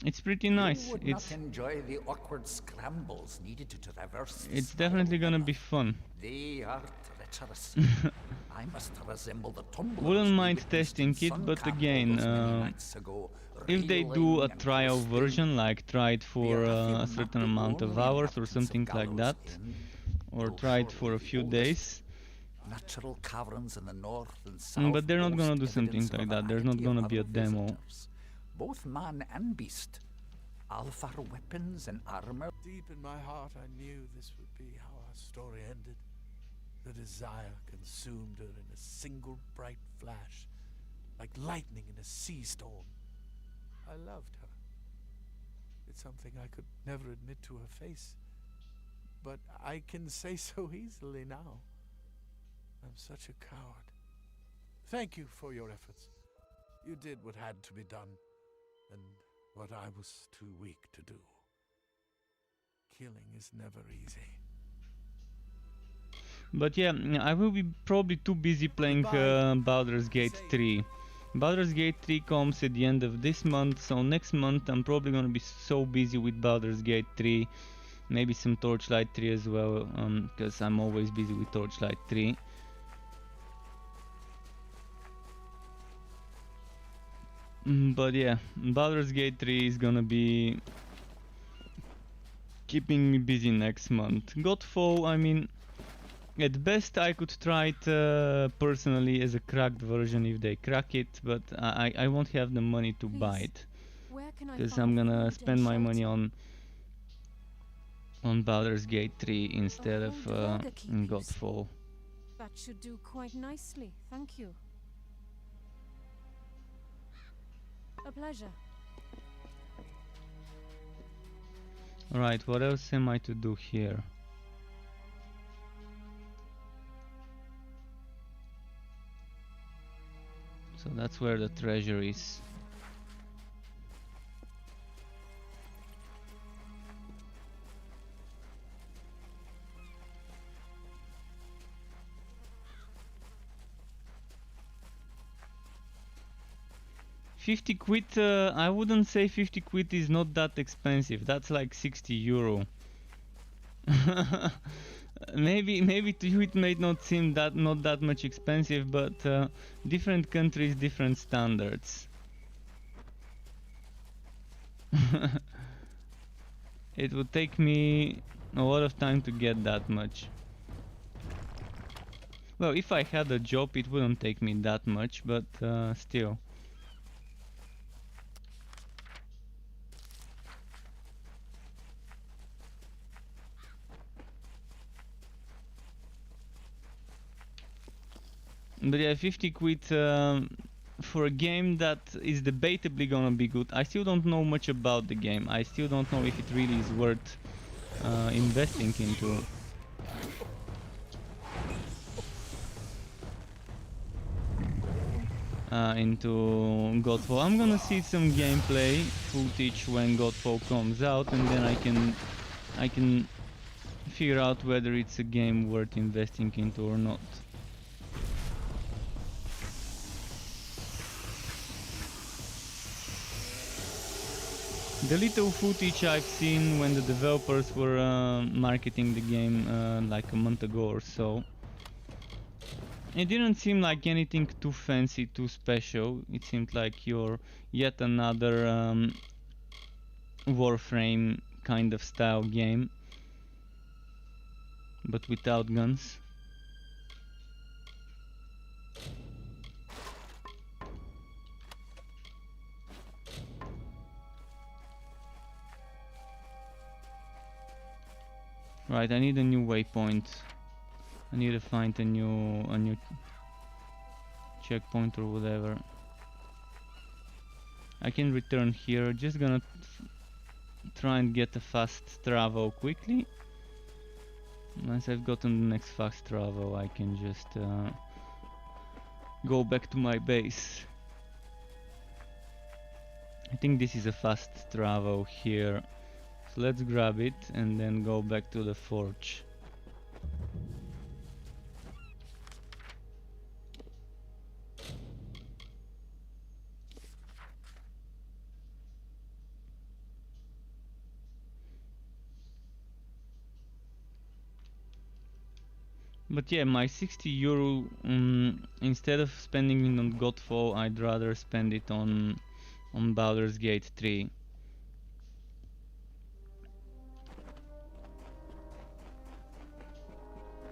It's pretty nice. It's enjoy the awkward scrambles needed to traverse. It's definitely gonna be fun. They are treacherous. I must resemble the tumblers. Wouldn't mind testing it, but again, if they do a trial version, like try it for a certain amount of hours or something like that, or try it for a few days. Natural caverns in the north and south. But they're not gonna do something like that. There's not gonna be a demo. Both man and beast. Alpha weapons and armor. Deep in my heart, I knew this would be how our story ended. The desire consumed her in a single bright flash, like lightning in a sea storm. I loved her. It's something I could never admit to her face, but I can say so easily now. I'm such a coward. Thank you for your efforts. You did what had to be done, and what I was too weak to do. Killing is never easy. But yeah, I will be probably too busy playing Baldur's Gate 3. Baldur's Gate 3 comes at the end of this month, so next month I'm probably gonna be so busy with Baldur's Gate 3. Maybe some Torchlight 3 as well, because I'm always busy with Torchlight 3. But yeah, Baldur's Gate 3 is gonna be keeping me busy next month. Godfall, I mean, at best I could try it personally as a cracked version if they crack it, but I won't have the money to buy it. Because I'm gonna spend my money on Baldur's Gate 3 instead of Godfall. That should do quite nicely, thank you. A pleasure. Alright, what else am I to do here? So that's where the treasure is. 50 quid, I wouldn't say 50 quid is not that expensive. That's like 60 euro. Maybe to you it may not seem not that much expensive, but different countries, different standards. It would take me a lot of time to get that much. Well, if I had a job it wouldn't take me that much, but still. But yeah, 50 quid for a game that is debatably gonna be good. I still don't know much about the game. I still don't know if it really is worth investing into. Into Godfall. I'm gonna see some gameplay footage when Godfall comes out, and then I can figure out whether it's a game worth investing into or not. The little footage I've seen when the developers were marketing the game like a month ago or so, it didn't seem like anything too fancy, too special. It seemed like you're yet another Warframe kind of style game, but without guns. Right, I need a new waypoint. I need to find a new checkpoint or whatever. I can return here. Just gonna try and get a fast travel quickly. Once I've gotten the next fast travel, I can just go back to my base. I think this is a fast travel here. So let's grab it and then go back to the forge. But yeah, my 60 euro, instead of spending it on Godfall, I'd rather spend it on Baldur's Gate 3.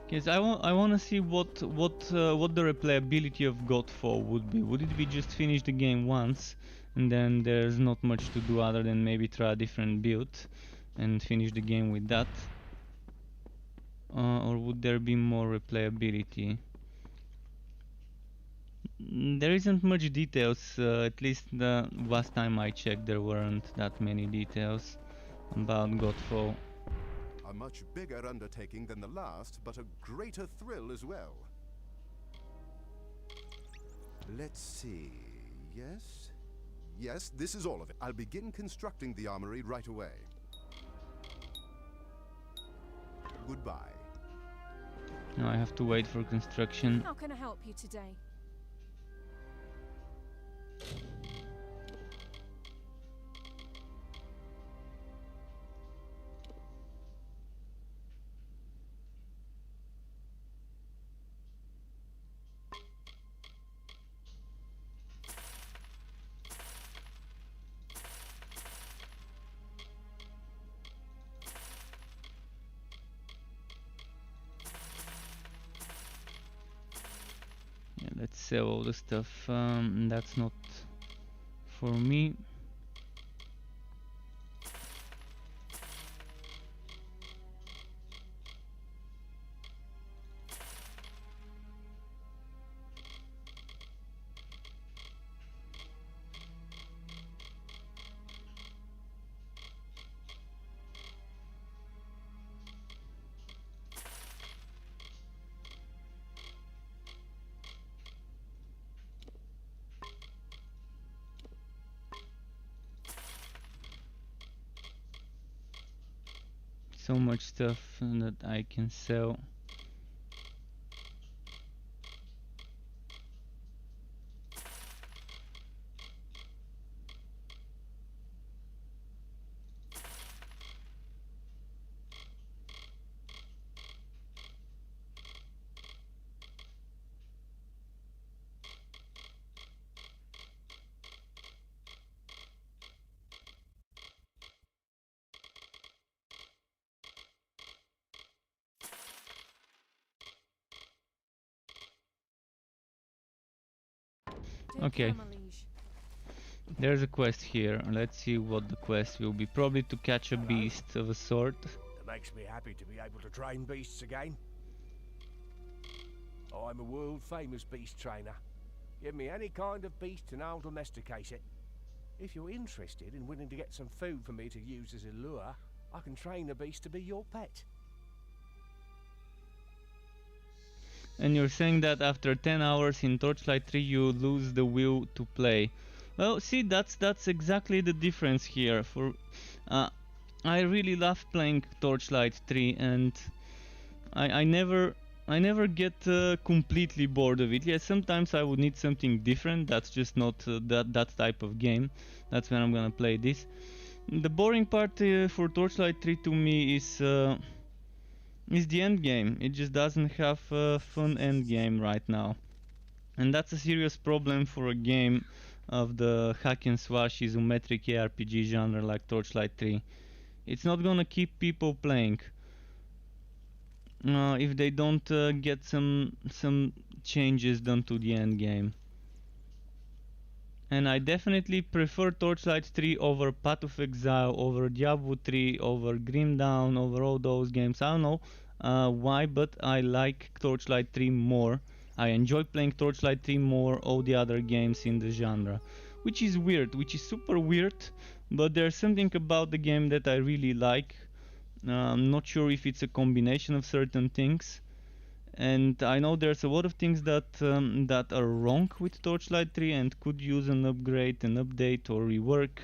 Because I want to see what the replayability of Godfall would be. Would it be just finish the game once and then there's not much to do other than maybe try a different build and finish the game with that? Or would there be more replayability? There isn't much details, at least the last time I checked there weren't that many details about Godfall. A much bigger undertaking than the last, but a greater thrill as well. Let's see. Yes? Yes, this is all of it. I'll begin constructing the armory right away. Goodbye. Now I have to wait for construction. How can I help you today? Let's sell all the stuff. That's not for me. So much stuff that I can sell. Okay. There's a quest here. Let's see what the quest will be. Probably to catch a beast of a sort. It makes me happy to be able to train beasts again. I'm a world-famous beast trainer. Give me any kind of beast and I'll domesticate it. If you're interested and willing to get some food for me to use as a lure, I can train a beast to be your pet. And you're saying that after 10 hours in Torchlight 3 you lose the will to play. Well, see, that's exactly the difference here. For I really love playing Torchlight 3, and I never get completely bored of it. Yeah, sometimes I would need something different. That's just not that type of game. That's when I'm gonna play this. The boring part for Torchlight 3 to me is the end game. It just doesn't have a fun end game right now, and that's a serious problem for a game of the hack and slash isometric ARPG genre like Torchlight 3. It's not gonna keep people playing if they don't get some changes done to the end game. And I definitely prefer Torchlight 3 over Path of Exile, over Diablo 3, over Grim Dawn, over all those games. I don't know why, but I like Torchlight 3 more. I enjoy playing Torchlight 3 more all the other games in the genre. Which is weird, which is super weird, but there's something about the game that I really like. I'm not sure if it's a combination of certain things. And I know there's a lot of things that that are wrong with Torchlight 3 and could use an upgrade, an update or rework.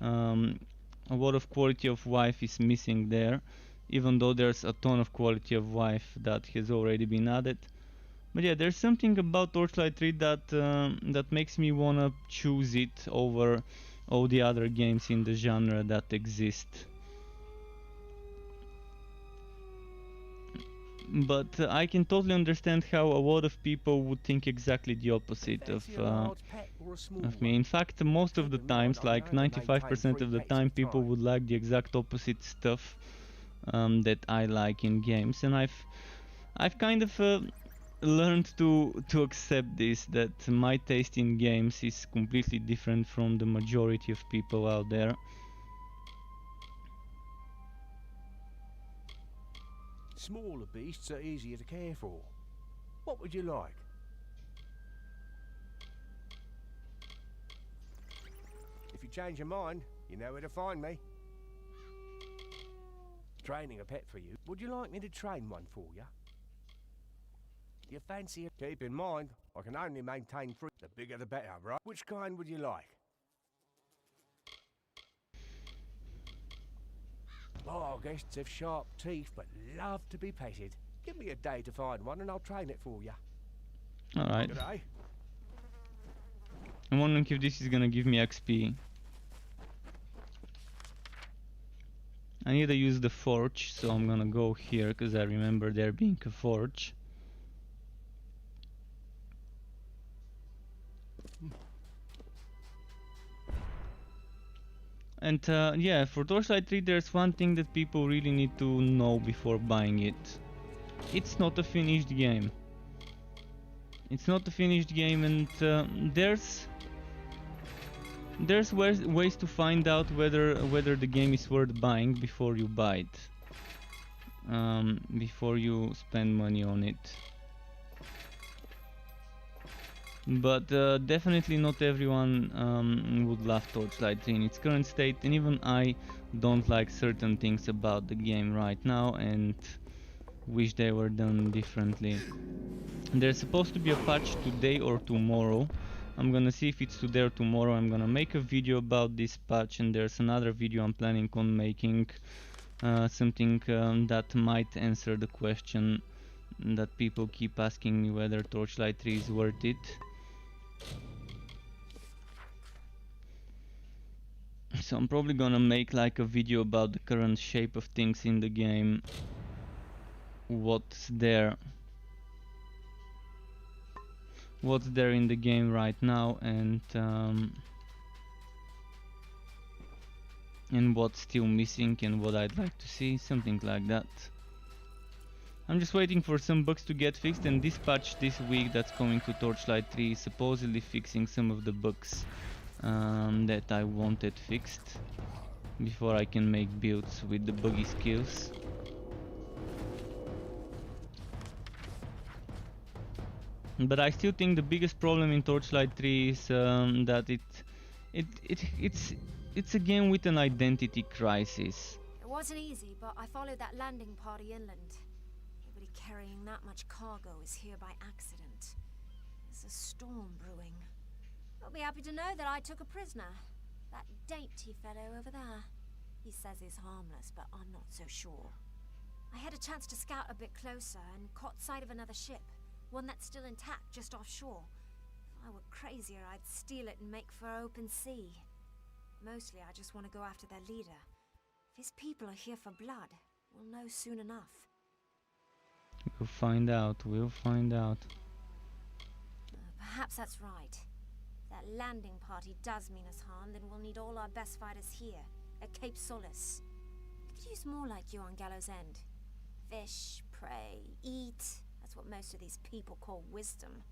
A lot of quality of life is missing there, even though there's a ton of quality of life that has already been added. But yeah, there's something about Torchlight 3 that that makes me wanna choose it over all the other games in the genre that exist. But I can totally understand how a lot of people would think exactly the opposite of me. In fact, most of the times, like 95% of the time, people would like the exact opposite stuff that I like in games, and I've kind of learned to accept this, that my taste in games is completely different from the majority of people out there. Smaller beasts are easier to care for. What would you like? If you change your mind, you know where to find me. Training a pet for you. Would you like me to train one for you? You fancy it? Keep in mind, I can only maintain 3. The bigger the better, right? Which kind would you like? Our guests have sharp teeth but love to be petted. Give me a day to find one and I'll train it for you. Alright. I'm wondering if this is gonna give me XP. I need to use the forge, so I'm gonna go here because I remember there being a forge. And yeah, for Torchlight 3 there's one thing that people really need to know before buying it. It's not a finished game. It's not a finished game, and there's ways to find out whether the game is worth buying before you buy it. Before you spend money on it. But definitely not everyone would love Torchlight 3 in its current state, and even I don't like certain things about the game right now and wish they were done differently. There's supposed to be a patch today or tomorrow. I'm gonna see if it's today or tomorrow. I'm gonna make a video about this patch, and there's another video I'm planning on making, something that might answer the question that people keep asking me, whether Torchlight 3 is worth it. So I'm probably gonna make like a video about the current shape of things in the game, what's there in the game right now, and what's still missing and what I'd like to see, something like that. I'm just waiting for some bugs to get fixed, and this patch this week that's coming to Torchlight 3 is supposedly fixing some of the bugs that I wanted fixed before I can make builds with the buggy skills. But I still think the biggest problem in Torchlight 3 is that it's a game with an identity crisis. It wasn't easy, but I followed that landing party inland. Nobody carrying that much cargo is here by accident. There's a storm brewing. You'll be happy to know that I took a prisoner. That dainty fellow over there. He says he's harmless, but I'm not so sure. I had a chance to scout a bit closer and caught sight of another ship. One that's still intact just offshore. If I were crazier, I'd steal it and make for open sea. Mostly, I just want to go after their leader. If his people are here for blood, we'll know soon enough. We'll find out, we'll find out. Perhaps that's right. If that landing party does mean us harm, then we'll need all our best fighters here, at Cape Solace. We could use more like you on Gallows End. Fish, prey, eat. That's what most of these people call wisdom.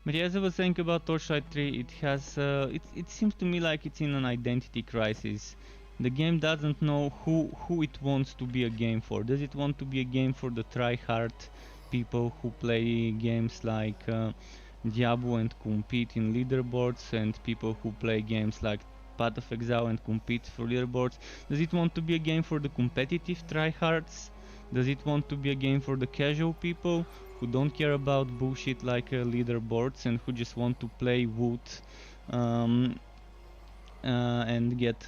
But yeah, as I was saying about Torchlight 3, it has it seems to me like it's in an identity crisis. The game doesn't know who it wants to be a game for. Does it want to be a game for the try-hard people who play games like Diablo and compete in leaderboards, and people who play games like Path of Exile and compete for leaderboards? Does it want to be a game for the competitive tryhards? Does it want to be a game for the casual people who don't care about bullshit like leaderboards and who just want to play wood and get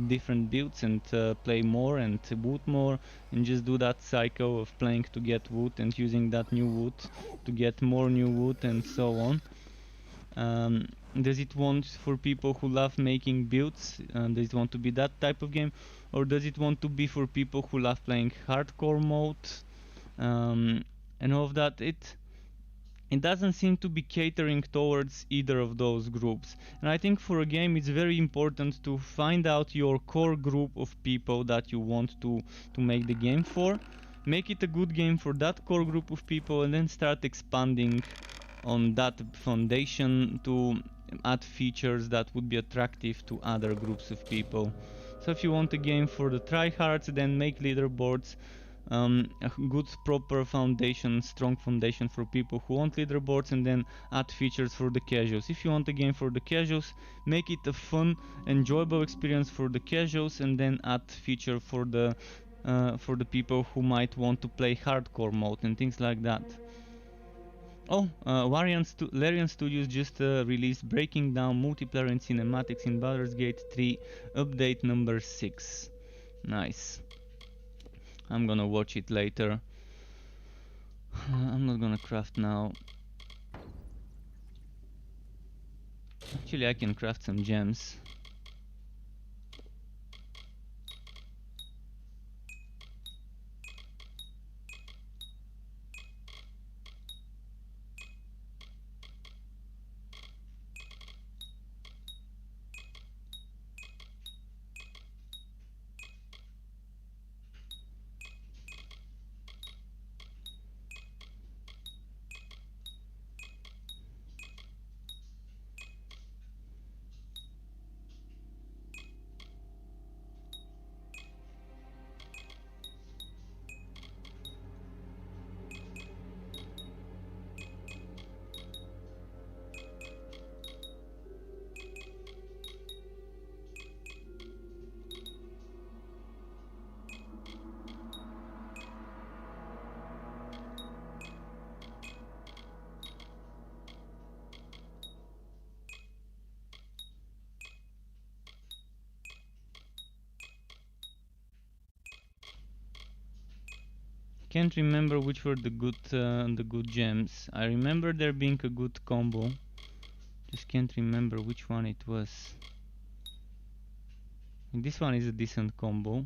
different builds and play more and wood more and just do that cycle of playing to get wood and using that new wood to get more new wood and so on? Does it want for people who love making builds? Does it want to be that type of game? Or does it want to be for people who love playing hardcore mode and all of that? It doesn't seem to be catering towards either of those groups. And I think for a game it's very important to find out your core group of people that you want to make the game for. Make it a good game for that core group of people, and then start expanding on that foundation to add features that would be attractive to other groups of people. So if you want a game for the tryhards, then make leaderboards a good proper foundation, strong foundation for people who want leaderboards, and then add features for the casuals. If you want a game for the casuals, make it a fun, enjoyable experience for the casuals, and then add feature for the people who might want to play hardcore mode and things like that. Oh, Larian Studios just released Breaking Down Multiplayer and Cinematics in Baldur's Gate 3 update number 6. Nice. I'm gonna watch it later. I'm not gonna craft now. Actually, I can craft some gems. Can't remember which were the good gems. I remember there being a good combo. Just can't remember which one it was. This one is a decent combo.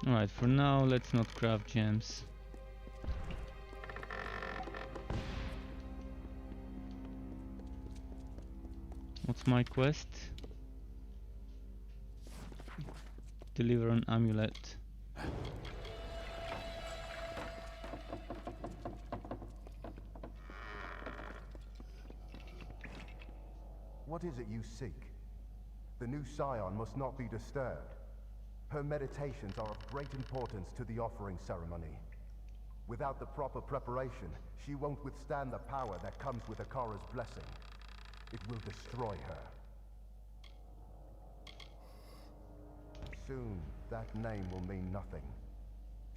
Alright, for now let's not craft gems. What's my quest? Deliver an amulet. What is it you seek? The new scion must not be disturbed. Her meditations are of great importance to the offering ceremony. Without the proper preparation, she won't withstand the power that comes with Akara's blessing. It will destroy her. Soon, that name will mean nothing.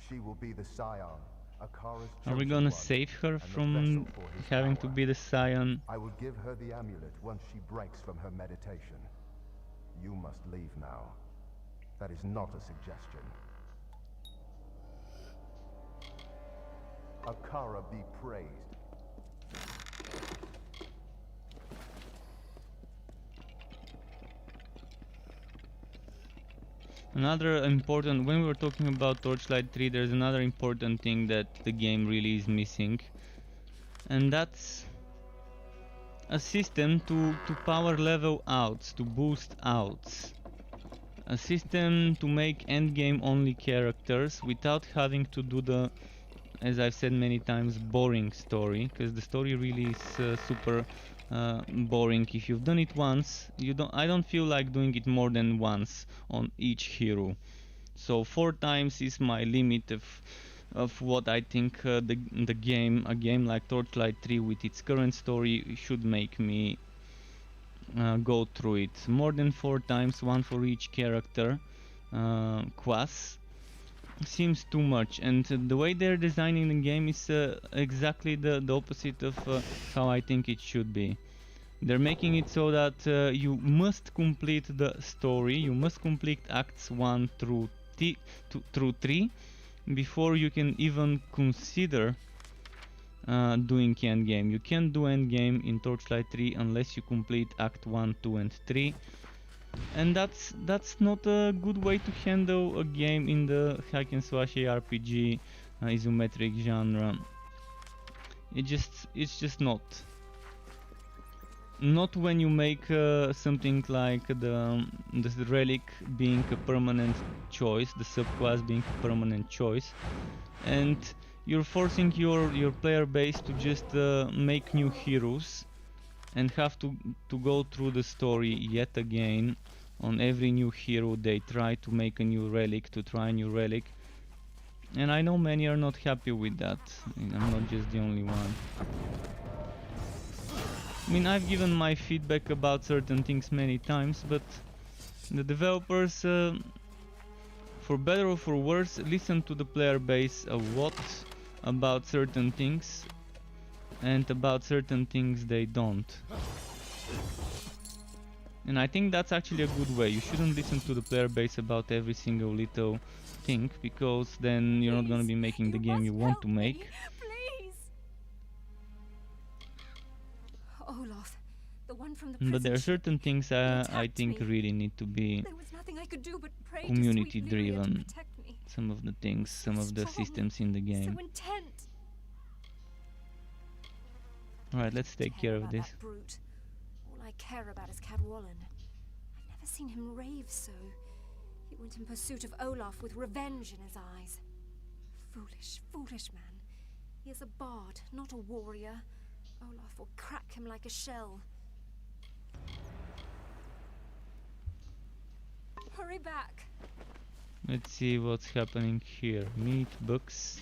She will be the scion, Akara's chosen Are we gonna one, save her and the from vessel for his having power. to be the scion? I will give her the amulet once she breaks from her meditation. You must leave now. That is not a suggestion. Akara be praised. Another important, when we were talking about Torchlight 3, there's another important thing that the game really is missing, and that's a system to power level outs, to boost outs. A system to make endgame only characters without having to do the, as I've said many times, boring story, because the story really is super boring. If you've done it once, I don't feel like doing it more than once on each hero. So 4 times is my limit of what I think a game like Torchlight 3 with its current story should make me go through it. More than 4 times, one for each character class, seems too much, and the way they're designing the game is exactly the opposite of how I think it should be. They're making it so that you must complete the story, you must complete acts 1 through 3 before you can even consider doing endgame. You can't do endgame in Torchlight 3 unless you complete act 1, 2 and 3. And that's not a good way to handle a game in the hack and slash ARPG isometric genre. It's just not. Not when you make something like the relic being a permanent choice, the subclass being a permanent choice, and you're forcing your player base to just make new heroes and have to go through the story yet again. On every new hero they try to make a new relic, to try a new relic, and I know many are not happy with that. I'm not just the only one. I mean, I've given my feedback about certain things many times, but the developers, for better or for worse, listen to the player base a lot about certain things, and about certain things they don't. And I think that's actually a good way. You shouldn't listen to the player base about every single little thing, because then you're not gonna be making the game you want to make. Please. Olaf, the one from the prison But there are ship. certain things He I attacked think me. really need to be There was nothing I could do but pray to community sweet Lyria to driven. protect me. Some of the things, some of the Strong, systems in the game. So intent. Alright, let's take care of this. That brute. All I care about is Cadwallon. I've never seen him rave so. He went in pursuit of Olaf with revenge in his eyes. Foolish, foolish man. He is a bard, not a warrior. Olaf will crack him like a shell. Hurry back. Let's see what's happening here. Meat, books.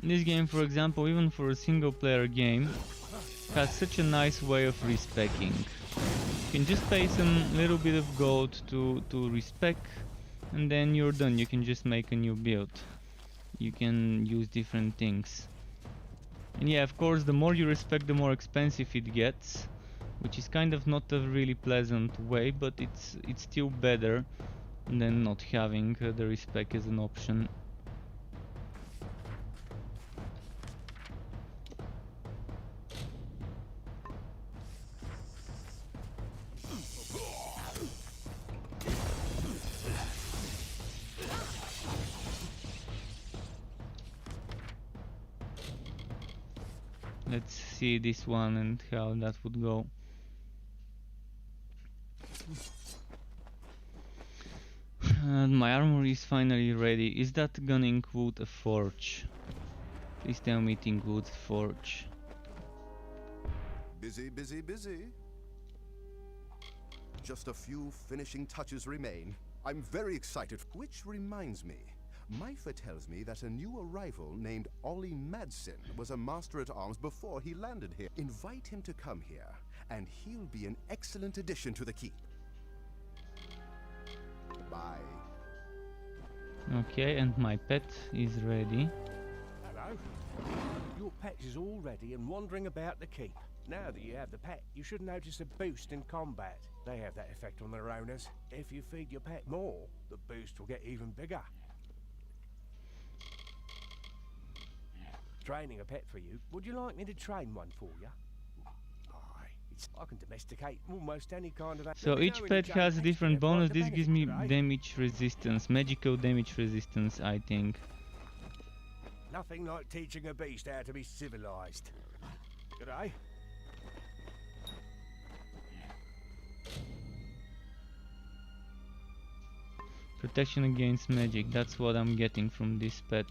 This game, for example, even for a single player game, has such a nice way of respecking. You can just pay some little bit of gold to respec, and then you're done. You can just make a new build. You can use different things. And yeah, of course, the more you respect, the more expensive it gets, which is kind of not a really pleasant way, but it's still better than not having the respect as an option. Let's see this one and how that would go. And my armor is finally ready. Is that gonna include a forge? Please tell me it includes forge. Busy, busy, busy. Just a few finishing touches remain. I'm very excited. Which reminds me, Myfa tells me that a new arrival named Ollie Madsen was a master-at-arms before he landed here. Invite him to come here, and he'll be an excellent addition to the keep. Bye. Okay, and my pet is ready. Hello. Your pet is all ready and wandering about the keep. Now that you have the pet, you should notice a boost in combat. They have that effect on their owners. If you feed your pet more, the boost will get even bigger. Training a pet for you. Would you like me to train one for you? I can domesticate almost any kind of... So each pet has a different bonus. This gives me damage resistance, magical damage resistance, I think. Nothing like teaching a beast how to be civilized. G'day. Protection against magic, that's what I'm getting from this pet.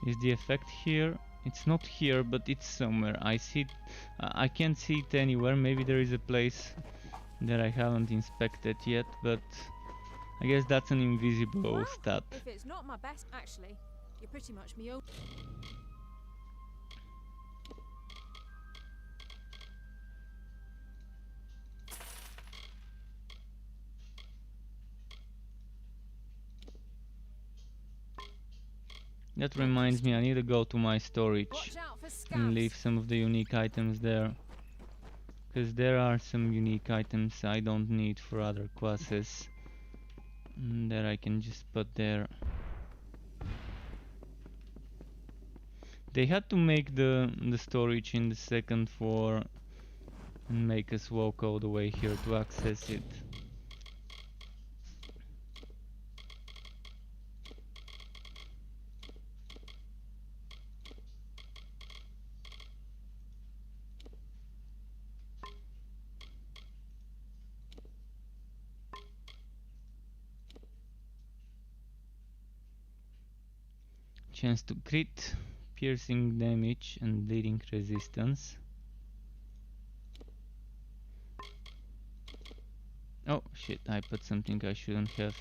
Is the effect here? It's not here, but it's somewhere. I see it. I can't see it anywhere. Maybe there is a place that I haven't inspected yet, but I guess that's an invisible stat. If it's not my best, actually, you're pretty much me own. That reminds me, I need to go to my storage and leave some of the unique items there. Because there are some unique items I don't need for other classes that I can just put there. They had to make the storage in the second floor and make us walk all the way here to access it. Chance to crit, piercing damage and bleeding resistance. Oh shit, I put something I shouldn't have.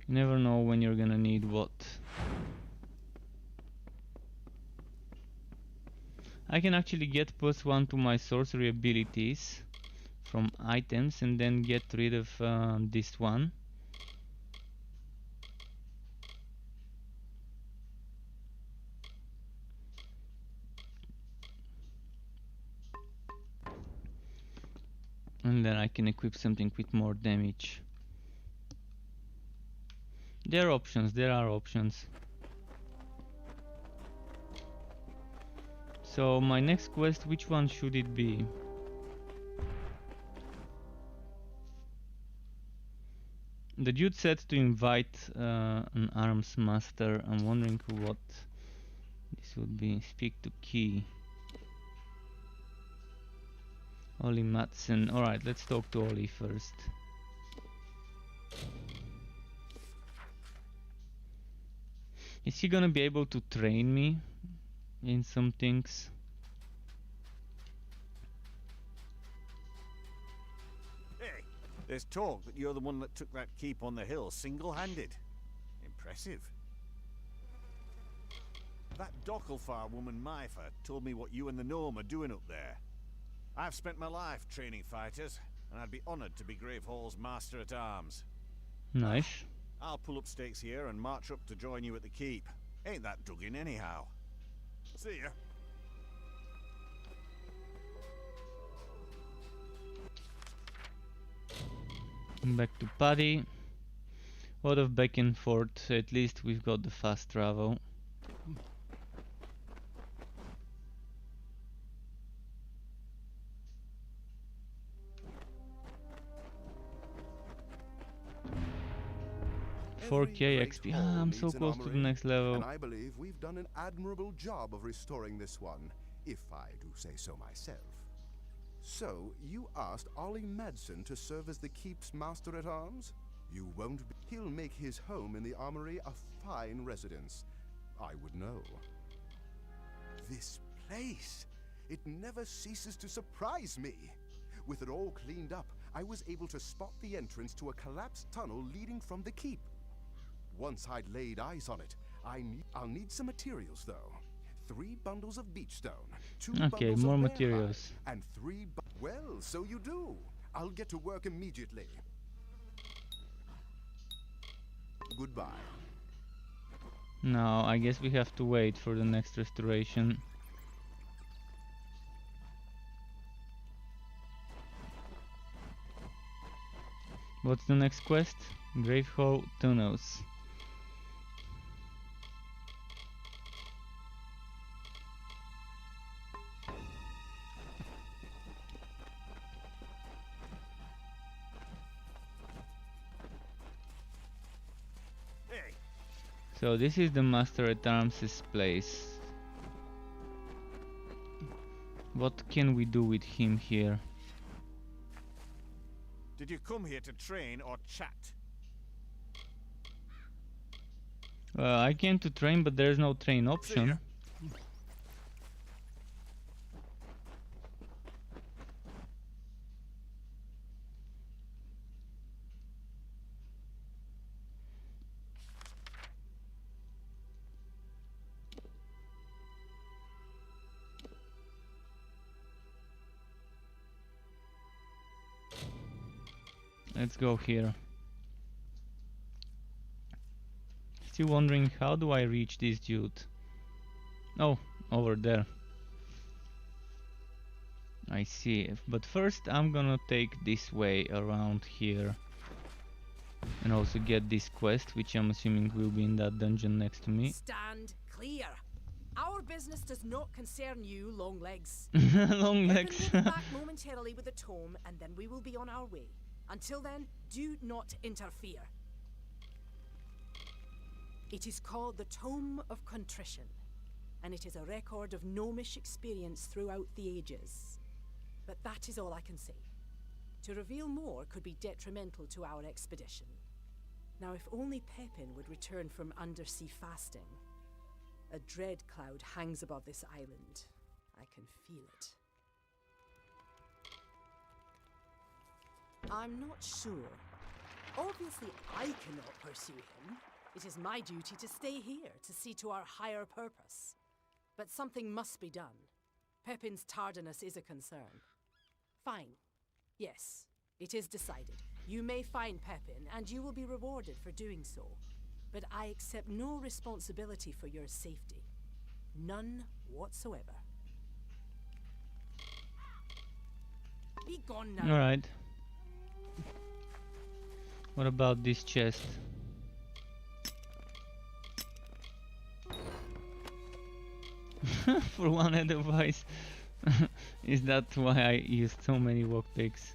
You never know when you're gonna need what. I can actually get +1 to my sorcery abilities from items and then get rid of this one. And then I can equip something with more damage. There are options. So my next quest, which one should it be? The dude said to invite an arms master. I'm wondering what this would be. Speak to Key. Ollie Madsen. Alright, let's talk to Ollie first. Is he gonna be able to train me in some things? Hey, there's talk that you're the one that took that keep on the hill single-handed. Impressive. That Docklefar woman Myfa told me what you and the gnome are doing up there. I've spent my life training fighters, and I'd be honored to be Grave Hall's Master at Arms. Nice. I'll pull up stakes here and march up to join you at the keep. Ain't that dug in anyhow. See ya. Back to Paddy. What of back and forth? At least we've got the fast travel. Every 4K great XP. hall I'm so needs an close to the armory, next level. And I believe we've done an admirable job of restoring this one, if I do say so myself. So, you asked Ollie Madsen to serve as the keep's master at arms? You won't be. He'll make his home in the armory a fine residence. I would know. This place! It never ceases to surprise me. With it all cleaned up, I was able to spot the entrance to a collapsed tunnel leading from the keep. Once I'd laid eyes on it, I'll need some materials though. 3 bundles of beach stone, 2 Okay, bundles more of materials. bear hide, and 3 well, so you do. I'll get to work immediately. Goodbye. Now, I guess we have to wait for the next restoration. What's the next quest? Grave Hall Tunnels. Hey, So this is the Master at Arms' place. What can we do with him here? did you come here to train or chat? I came to train, but there's no train See option. ya. Let's go here. Still wondering, how do I reach this dude? Oh, over there. I see. But first I'm gonna take this way around here. And also get this quest, which I'm assuming will be in that dungeon next to me. Stand clear. Our business does not concern you, Longlegs. Long legs. We'll be back momentarily with the tome, and then we will be on our way. Until then, do not interfere. It is called the Tome of Contrition, and it is a record of gnomish experience throughout the ages. But that is all I can say. To reveal more could be detrimental to our expedition. Now, if only Pepin would return from undersea fasting. A dread cloud hangs above this island. I can feel it. I'm not sure. Obviously, I cannot pursue him. It is my duty to stay here to see to our higher purpose. But something must be done. Pepin's tardiness is a concern. Fine. Yes, it is decided. You may find Pepin, and you will be rewarded for doing so. But I accept no responsibility for your safety. None whatsoever. Be gone now. Alright. What about this chest? For one advice. Is that why I used so many lockpicks?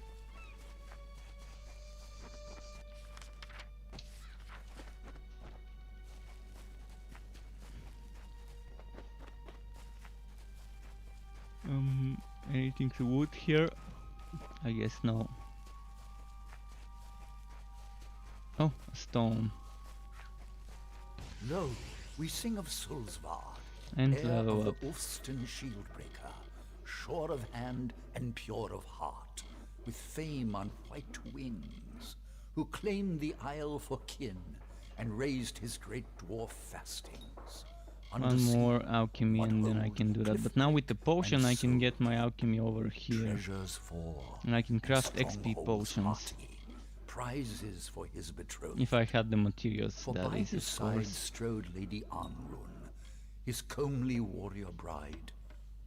Anything to wood here? I guess no. Oh, a stone. Lo, we sing of Sulzvar, And heir level of up. the Ulfston Shieldbreaker, sure of hand and pure of heart, with fame on white wings, who claimed the isle for kin and raised his great dwarf fastings. One more alchemy and then I can do that. But now with the potion I can get my alchemy over here. And I can craft XP potions. Prizes for his betrothed. If I had the materials, For that by is, his of side course. strode Lady Anrun, his comely warrior bride,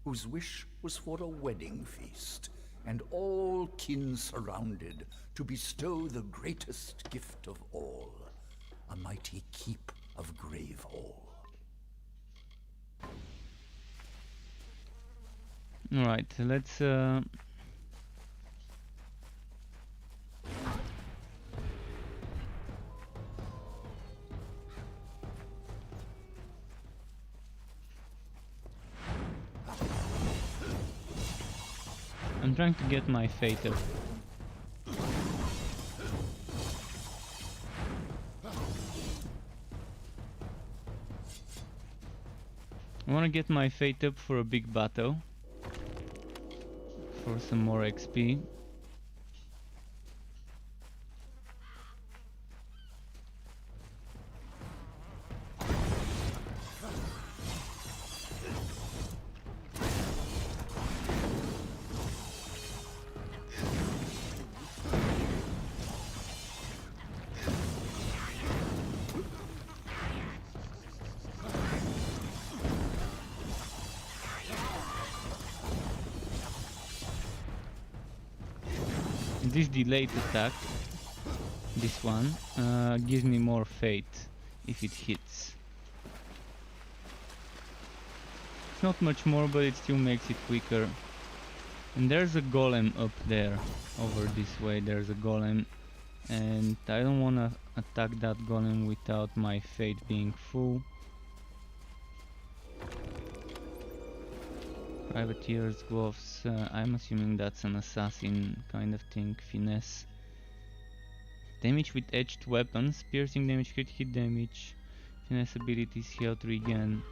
whose wish was for a wedding feast, and all kin surrounded to bestow the greatest gift of all, a mighty keep of Grave Hall. Alright, let's I'm trying to get my fate up. I wanna get my fate up for a big battle. For some more XP. This delayed attack, this one, gives me more fate if it hits. It's not much more, but it still makes it quicker. And there's a golem up there, over this way there's a golem. And I don't wanna attack that golem without my fate being full. Privateer's gloves, I'm assuming that's an assassin kind of thing, finesse. Damage with edged weapons, piercing damage, crit hit damage, finesse abilities, health regen.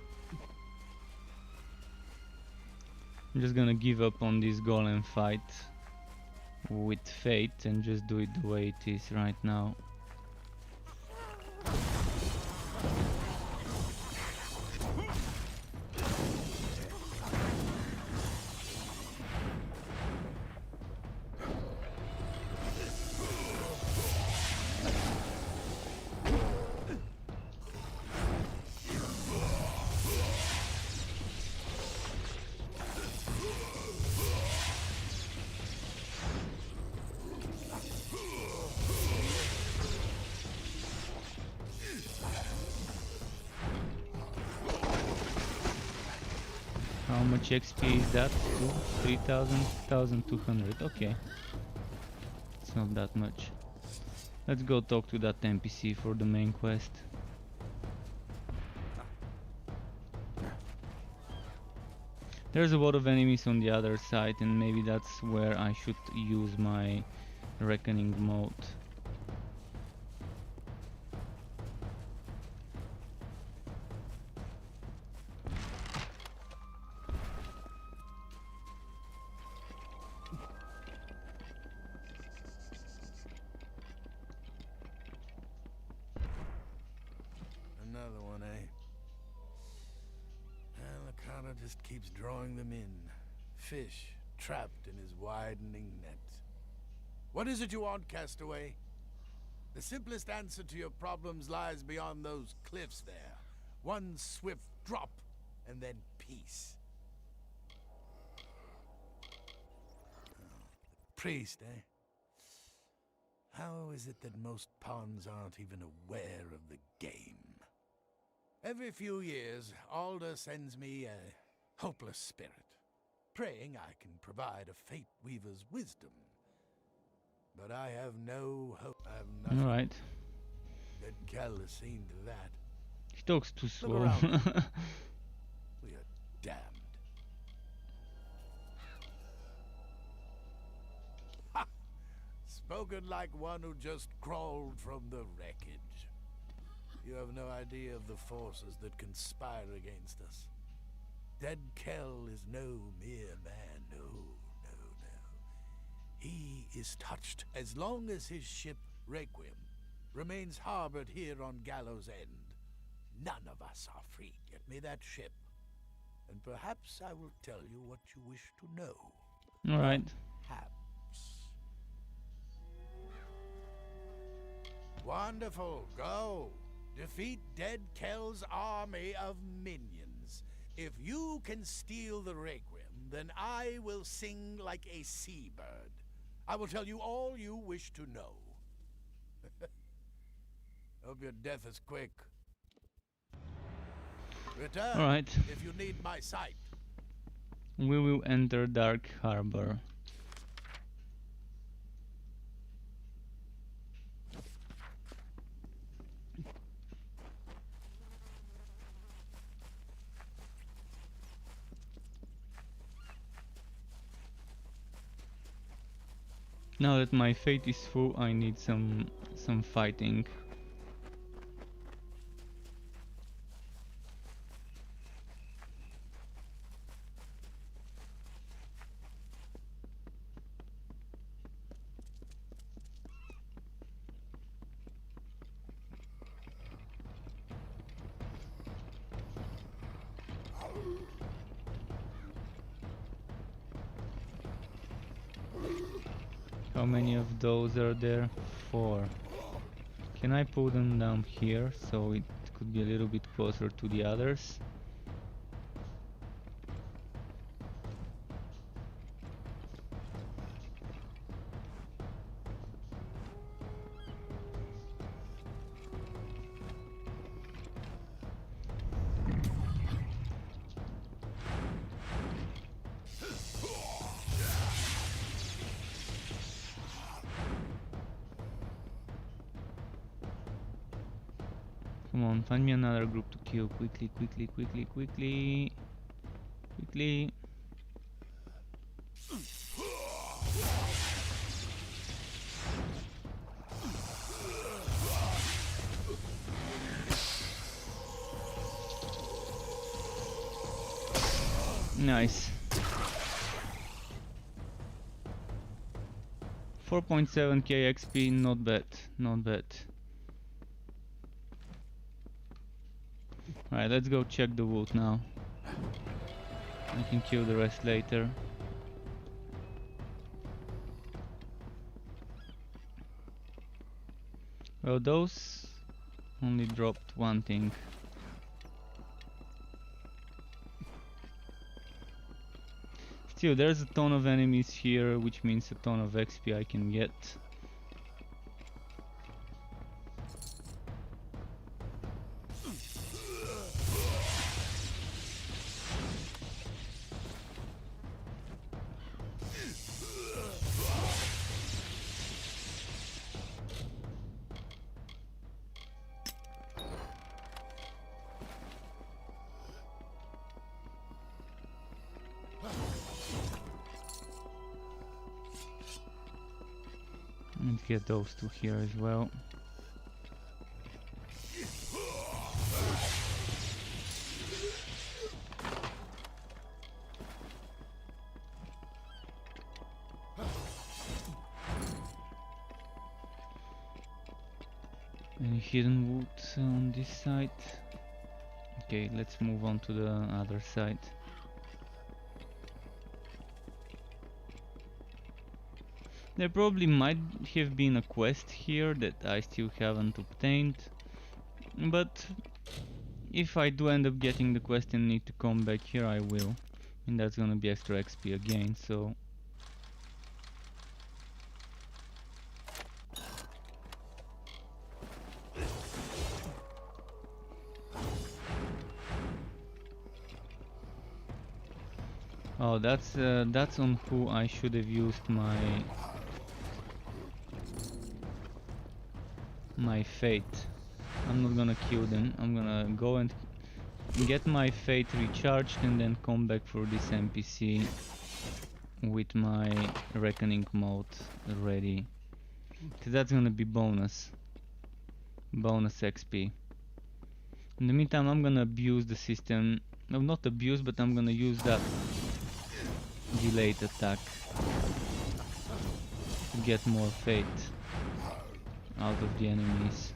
I'm just gonna give up on this golem fight with fate and just do it the way it is right now. How much XP is that? 3,000, 1,200. Okay. It's not that much. Let's go talk to that NPC for the main quest. There's a lot of enemies on the other side, and maybe that's where I should use my reckoning mode. Another one, eh? Well, the Carter just keeps drawing them in. Fish trapped in his widening net. What is it you want, Castaway? The simplest answer to your problems lies beyond those cliffs there. One swift drop, and then peace. Priest, eh? How is it that most pawns aren't even aware of the game? Every few years, Alder sends me a hopeless spirit, praying I can provide a Fate Weaver's wisdom. But I have no hope. I have nothing. Alright. That Kel has seen to that. He talks too Look slow. around. We are damned. Ha! Spoken like one who just crawled from the wreckage. You have no idea of the forces that conspire against us. Dead Kel is no mere man, no, no, no. He is touched as long as his ship, Requiem, remains harbored here on Gallows End. none of us are free. Get me that ship, and perhaps I will tell you what you wish to know. All right. Perhaps. Wonderful. Go. Defeat Dead Kel's army of minions. If you can steal the Requiem, then I will sing like a seabird. I will tell you all you wish to know. Hope your death is quick. Return All right. if you need my sight. We will enter Dark Harbor. Now that my fate is full, I need some fighting. How many of those are there? 4. Can I put them down here so it could be a little bit closer to the others? Come on, find me another group to kill. Quickly, quickly, quickly, quickly. Quickly. Nice. 4.7k XP, not bad, not bad. Alright, let's go check the wood now. I can kill the rest later. Well, those only dropped one thing. Still, there's a ton of enemies here, which means a ton of XP I can get. Let's get those two here as well. Any hidden wood on this side? Okay, let's move on to the other side. There probably might have been a quest here that I still haven't obtained, but if I do end up getting the quest and need to come back here, I will, and that's gonna be extra XP again, so... Oh, that's on who I should have used my fate. I'm not gonna kill them. I'm gonna go and get my fate recharged and then come back for this NPC with my reckoning mode ready. So that's gonna be bonus XP. In the meantime, I'm gonna abuse the system. No, not abuse, but I'm gonna use that delayed attack to get more fate out of the enemies.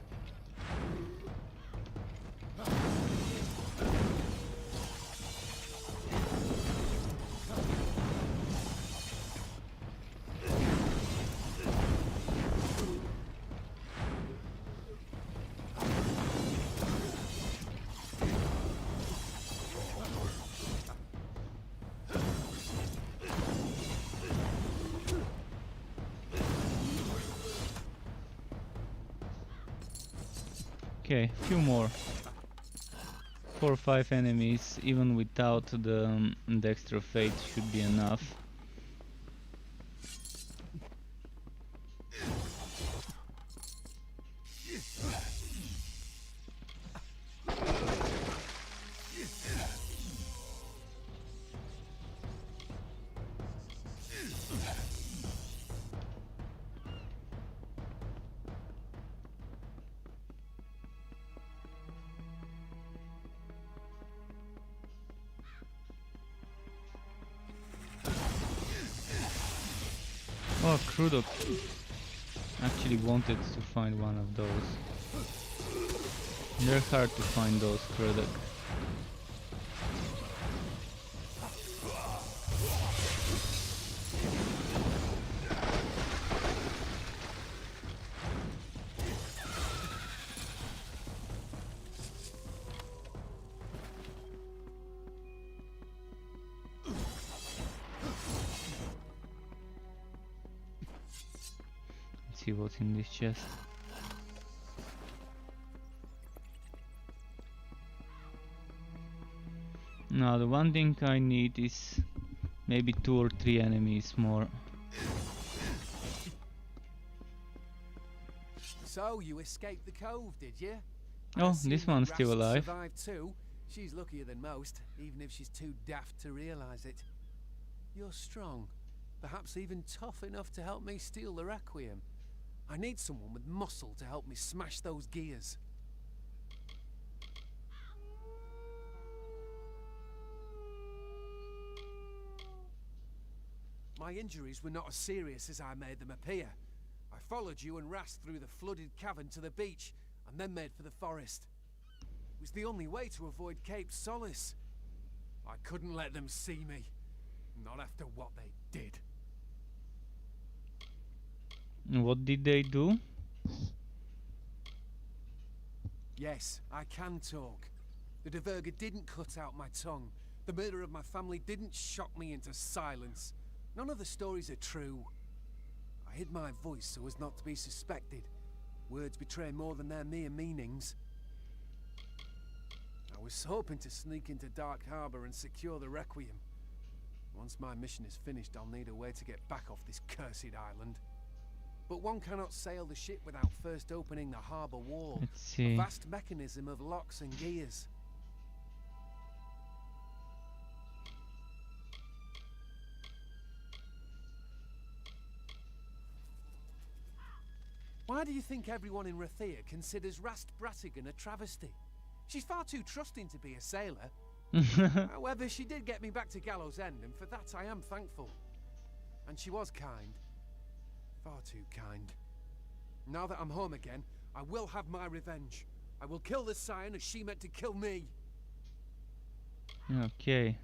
Okay, few more. 4 or 5 enemies, even without the extra fate, should be enough. Oh, Crudo actually wanted to find one of those. They're hard to find, those Crudo. See what's in this chest. Now the one thing I need is maybe 2 or 3 enemies more. So you escaped the cove, did you? Oh, this one's still alive. Survived too. She's luckier than most, even if she's too daft to realize it. You're strong, perhaps even tough enough to help me steal the Requiem. I need someone with muscle to help me smash those gears. My injuries were not as serious as I made them appear. I followed you and Rast through the flooded cavern to the beach, and then made for the forest. It was the only way to avoid Cape Solace. I couldn't let them see me. Not after what they did. What did they do? Yes, I can talk. The Diverger didn't cut out my tongue. The murder of my family didn't shock me into silence. None of the stories are true. I hid my voice so as not to be suspected. Words betray more than their mere meanings. I was hoping to sneak into Dark Harbor and secure the Requiem. Once my mission is finished, I'll need a way to get back off this cursed island. But one cannot sail the ship without first opening the harbor wall. Let's see. A vast mechanism of locks and gears. Why do you think everyone in Rathir considers Rast Bratigan a travesty? She's far too trusting to be a sailor. However, she did get me back to Gallows End, and for that I am thankful. And she was kind. Far too kind. Now that I'm home again, I will have my revenge. I will kill the Scion as she meant to kill me. Okay.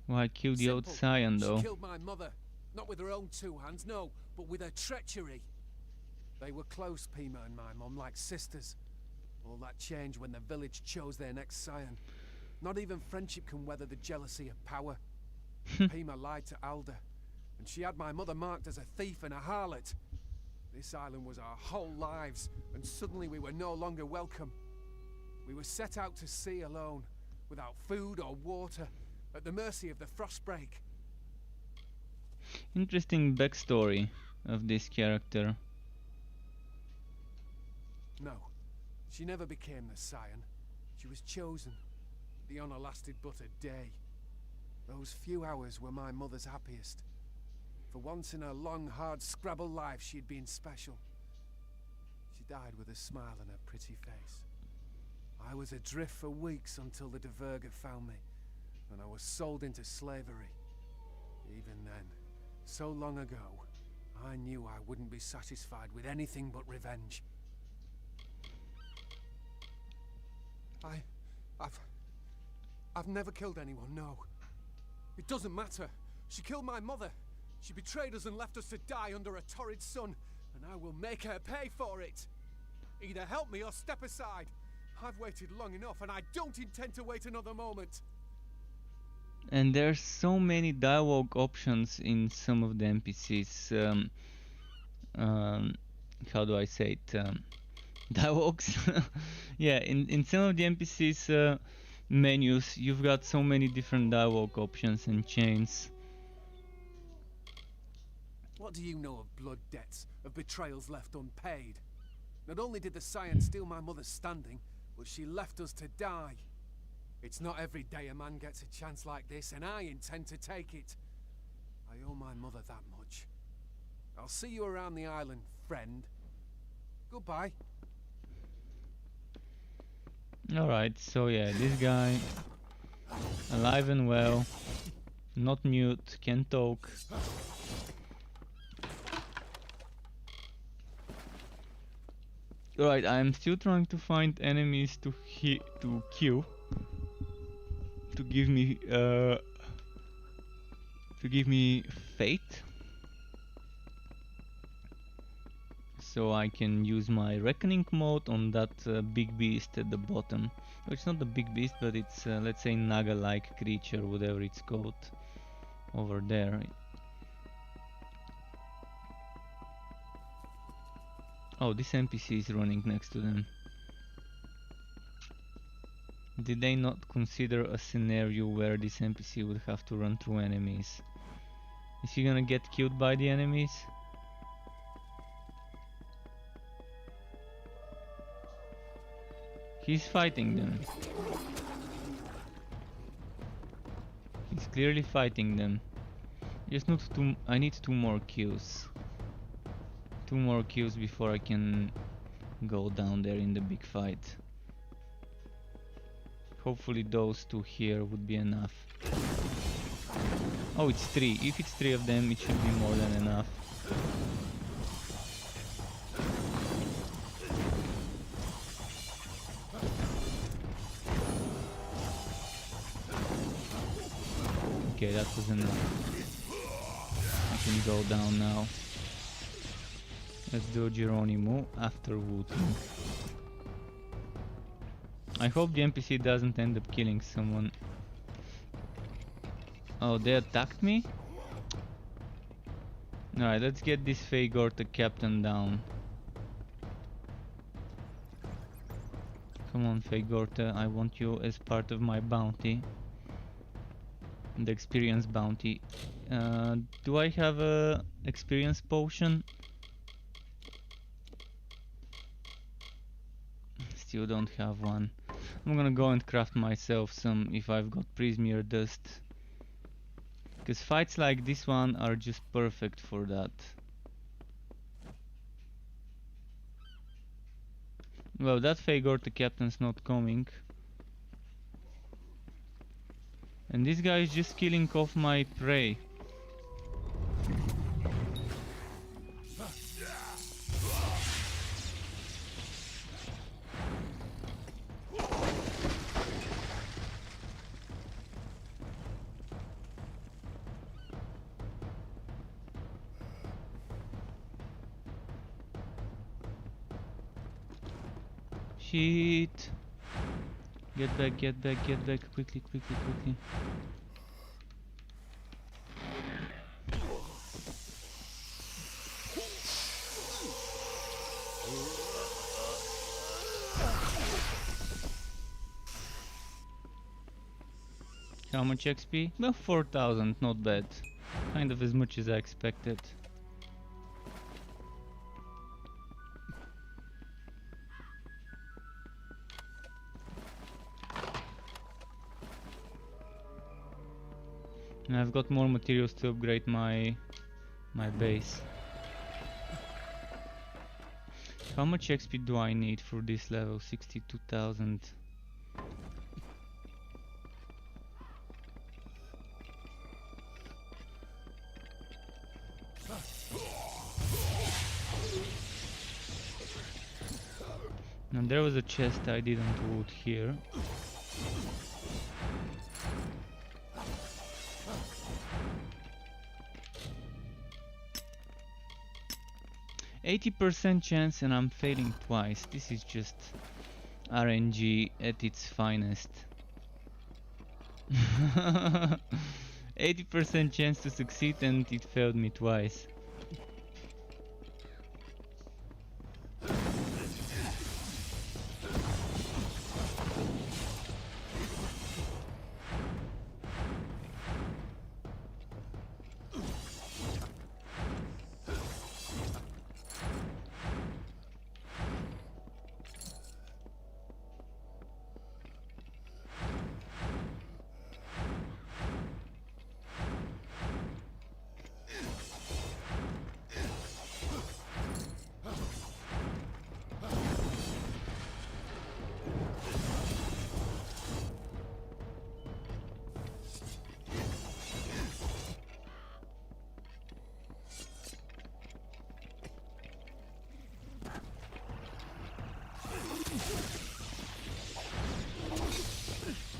Why kill the old Scion though? She killed my mother. Not with her own 2 hands, no, but with her treachery. They were close, Pima and my mum, like sisters. All that changed when the village chose their next Scion. Not even friendship can weather the jealousy of power. Pima lied to Alda, and she had my mother marked as a thief and a harlot. This island was our whole lives, and suddenly we were no longer welcome. We were set out to sea alone, without food or water, at the mercy of the frostbreak. Interesting backstory of this character. No, she never became the Scion. She was chosen. The honor lasted but a day. Those few hours were my mother's happiest. For once in her long, hard Scrabble life, she had been special. She died with a smile on her pretty face. I was adrift for weeks until the Diverger found me, and I was sold into slavery. Even then, so long ago, I knew I wouldn't be satisfied with anything but revenge. I've never killed anyone, no. It doesn't matter. She killed my mother. She betrayed us and left us to die under a torrid sun, and I will make her pay for it. Either help me or step aside. I've waited long enough, and I don't intend to wait another moment. And there's so many dialogue options in some of the NPCs. how do I say it, dialogues. Yeah, in some of the NPCs menus you've got so many different dialogue options and chains. What do you know of blood debts, of betrayals left unpaid? Not only did the Scion steal my mother's standing, but she left us to die. It's not every day a man gets a chance like this, and I intend to take it. I owe my mother that much. I'll see you around the island, friend. Goodbye. Alright, so yeah, this guy, alive and well, not mute, can talk. Alright, I'm still trying to find enemies to kill, to give me fate, so I can use my reckoning mode on that big beast at the bottom. Oh, it's not the big beast, but it's let's say Naga-like creature, whatever it's called, over there. Oh, this NPC is running next to them. Did they not consider a scenario where this NPC would have to run through enemies? Is he gonna get killed by the enemies? He's fighting them. He's clearly fighting them. Just not two. I need 2 more kills. 2 more kills before I can go down there in the big fight. Hopefully those 2 here would be enough. Oh, it's 3. If it's 3 of them, it should be more than enough. Okay, that was enough. I can go down now. Let's do Geronimo after Wooting. I hope the NPC doesn't end up killing someone. Oh, they attacked me? Alright, let's get this Fagor, the captain, down. Come on, Fagorta, I want you as part of my bounty. The experience bounty. Do I have a experience potion? Still don't have one. I'm gonna go and craft myself some if I've got Prismeer dust. Because fights like this one are just perfect for that. Well, that Fagor, the captain's not coming. And this guy is just killing off my prey. Shit. Get back, get back, get back. Quickly, quickly, quickly. How much XP? Well, 4,000, not bad. Kind of as much as I expected. And I've got more materials to upgrade my base. How much XP do I need for this level? 62,000. And there was a chest I didn't loot here. %80 chance and I'm failing twice. This is just RNG at its finest. 80% chance to succeed and it failed me twice.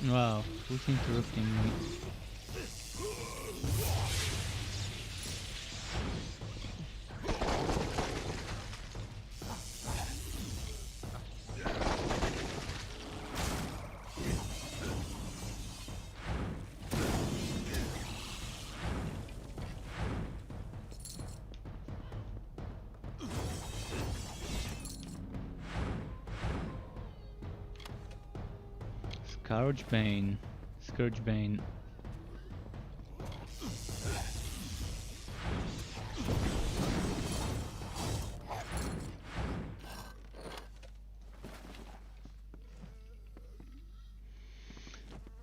Wow, who's interrupting me? Scourgebane. Scourgebane.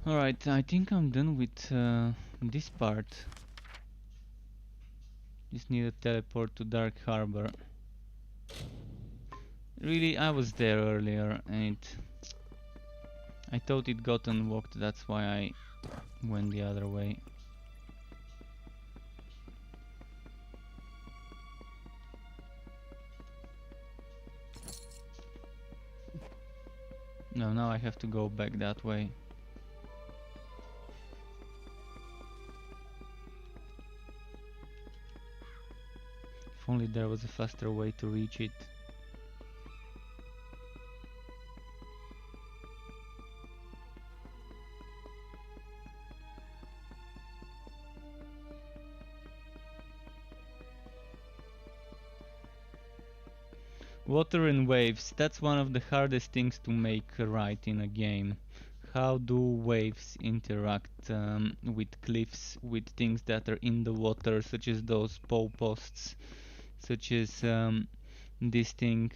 Alright, I think I'm done with this part. Just need a teleport to Dark Harbor. Really, I was there earlier and I thought it got unlocked, that's why I went the other way. No, now I have to go back that way. If only there was a faster way to reach it. Water and waves, that's one of the hardest things to make right in a game. How do waves interact with cliffs, with things that are in the water, such as those pole posts, such as this thing.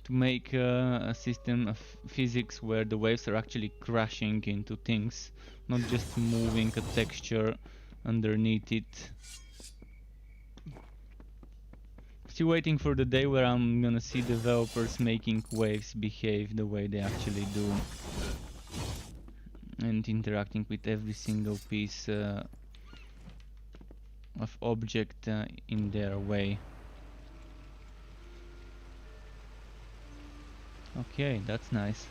To make a system of physics where the waves are actually crashing into things, not just moving a texture underneath it. Still waiting for the day where I'm gonna see developers making waves behave the way they actually do. And interacting with every single piece of object in their way. Okay, that's nice.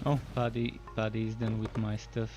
Oh, Paddy is done with my stuff.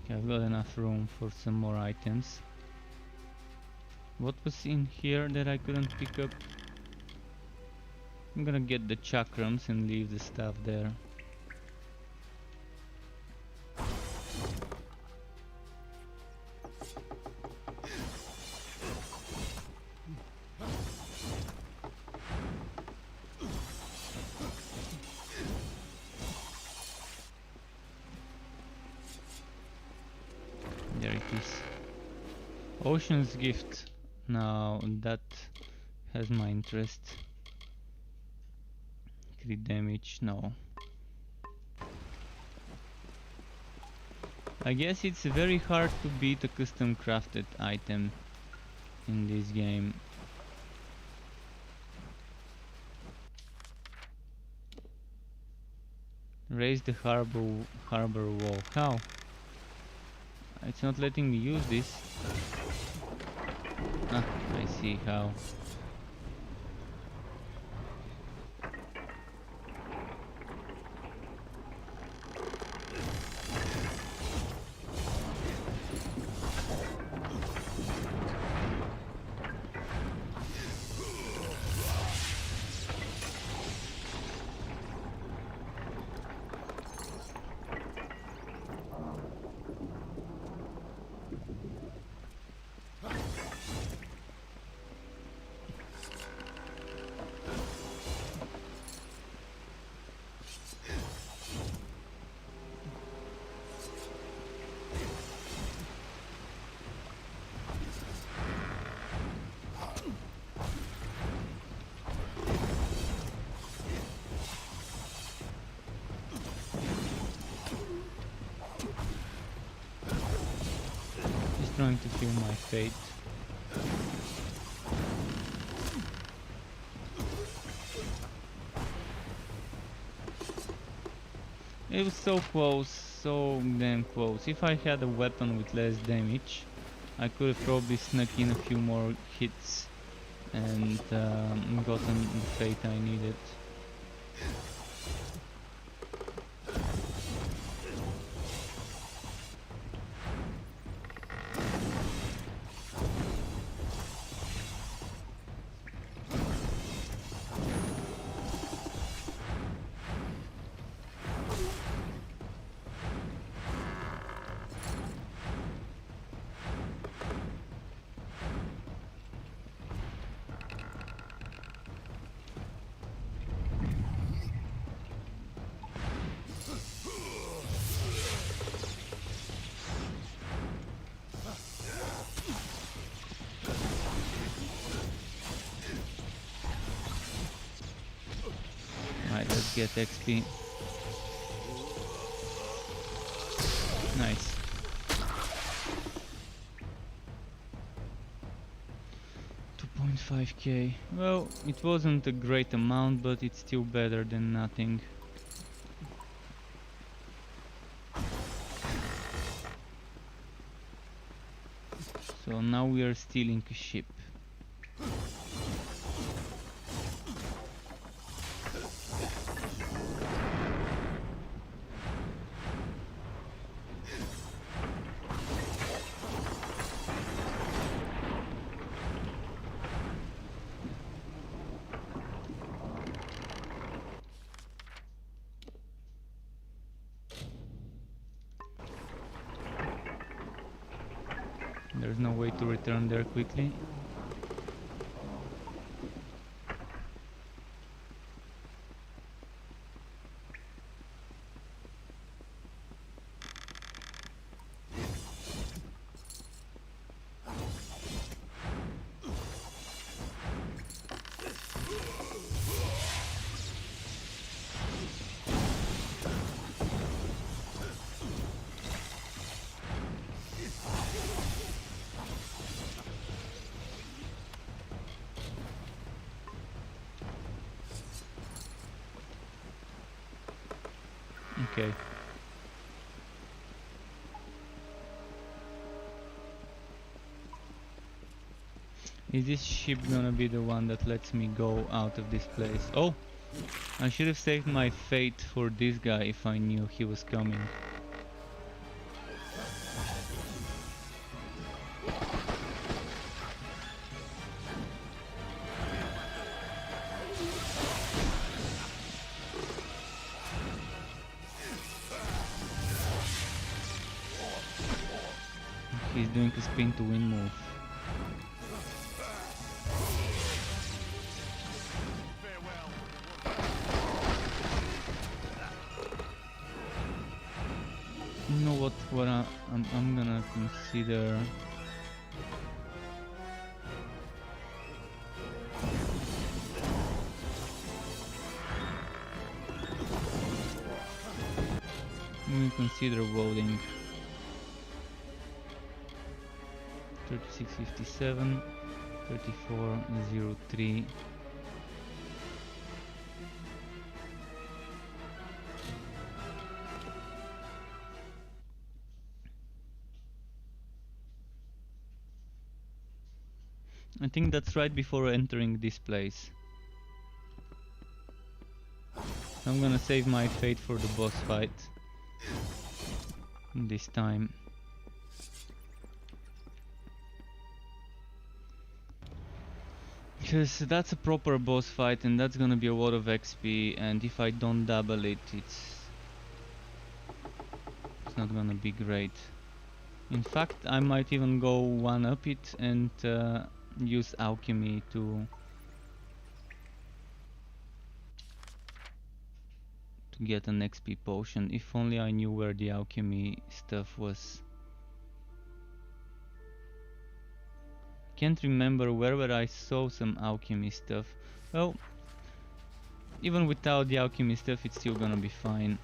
Okay, I've got enough room for some more items. What was in here that I couldn't pick up? I'm gonna get the chakrams and leave the stuff there. There it is. Ocean's Gift. Now that has my interest. Crit damage, no. I guess it's very hard to beat a custom crafted item in this game. Raise the harbor wall. How? It's not letting me use this. Ah, I see how. Trying to feel my fate. It was so close, so damn close. If I had a weapon with less damage, I could have probably snuck in a few more hits and gotten the fate I needed. Let's get XP. Nice. $2.5k. Well, it wasn't a great amount, but it's still better than nothing. So now we are stealing a ship. There's no way to return there quickly. Okay. Is this ship gonna be the one that lets me go out of this place? Oh! I should have saved my fate for this guy if I knew he was coming. He's doing a spin to win move. You know what I'm gonna consider. I'm gonna consider voting. 3657, 3403. I think that's right before entering this place. I'm gonna save my fate for the boss fight this time. Because that's a proper boss fight and that's gonna be a lot of XP, and if I don't double it, it's not gonna be great. In fact, I might even go one up it and use alchemy to get an XP potion. If only I knew where the alchemy stuff was. Can't remember where I saw some alchemy stuff. Well, even without the alchemy stuff, it's still gonna be fine.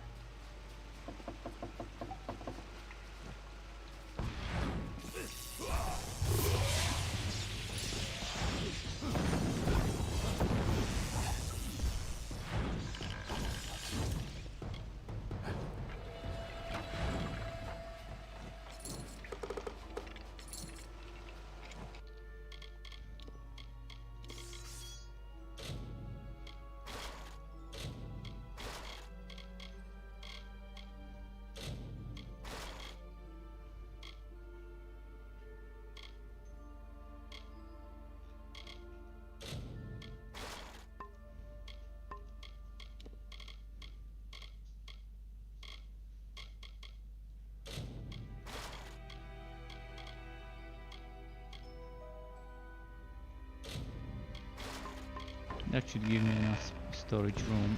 That should give me enough storage room.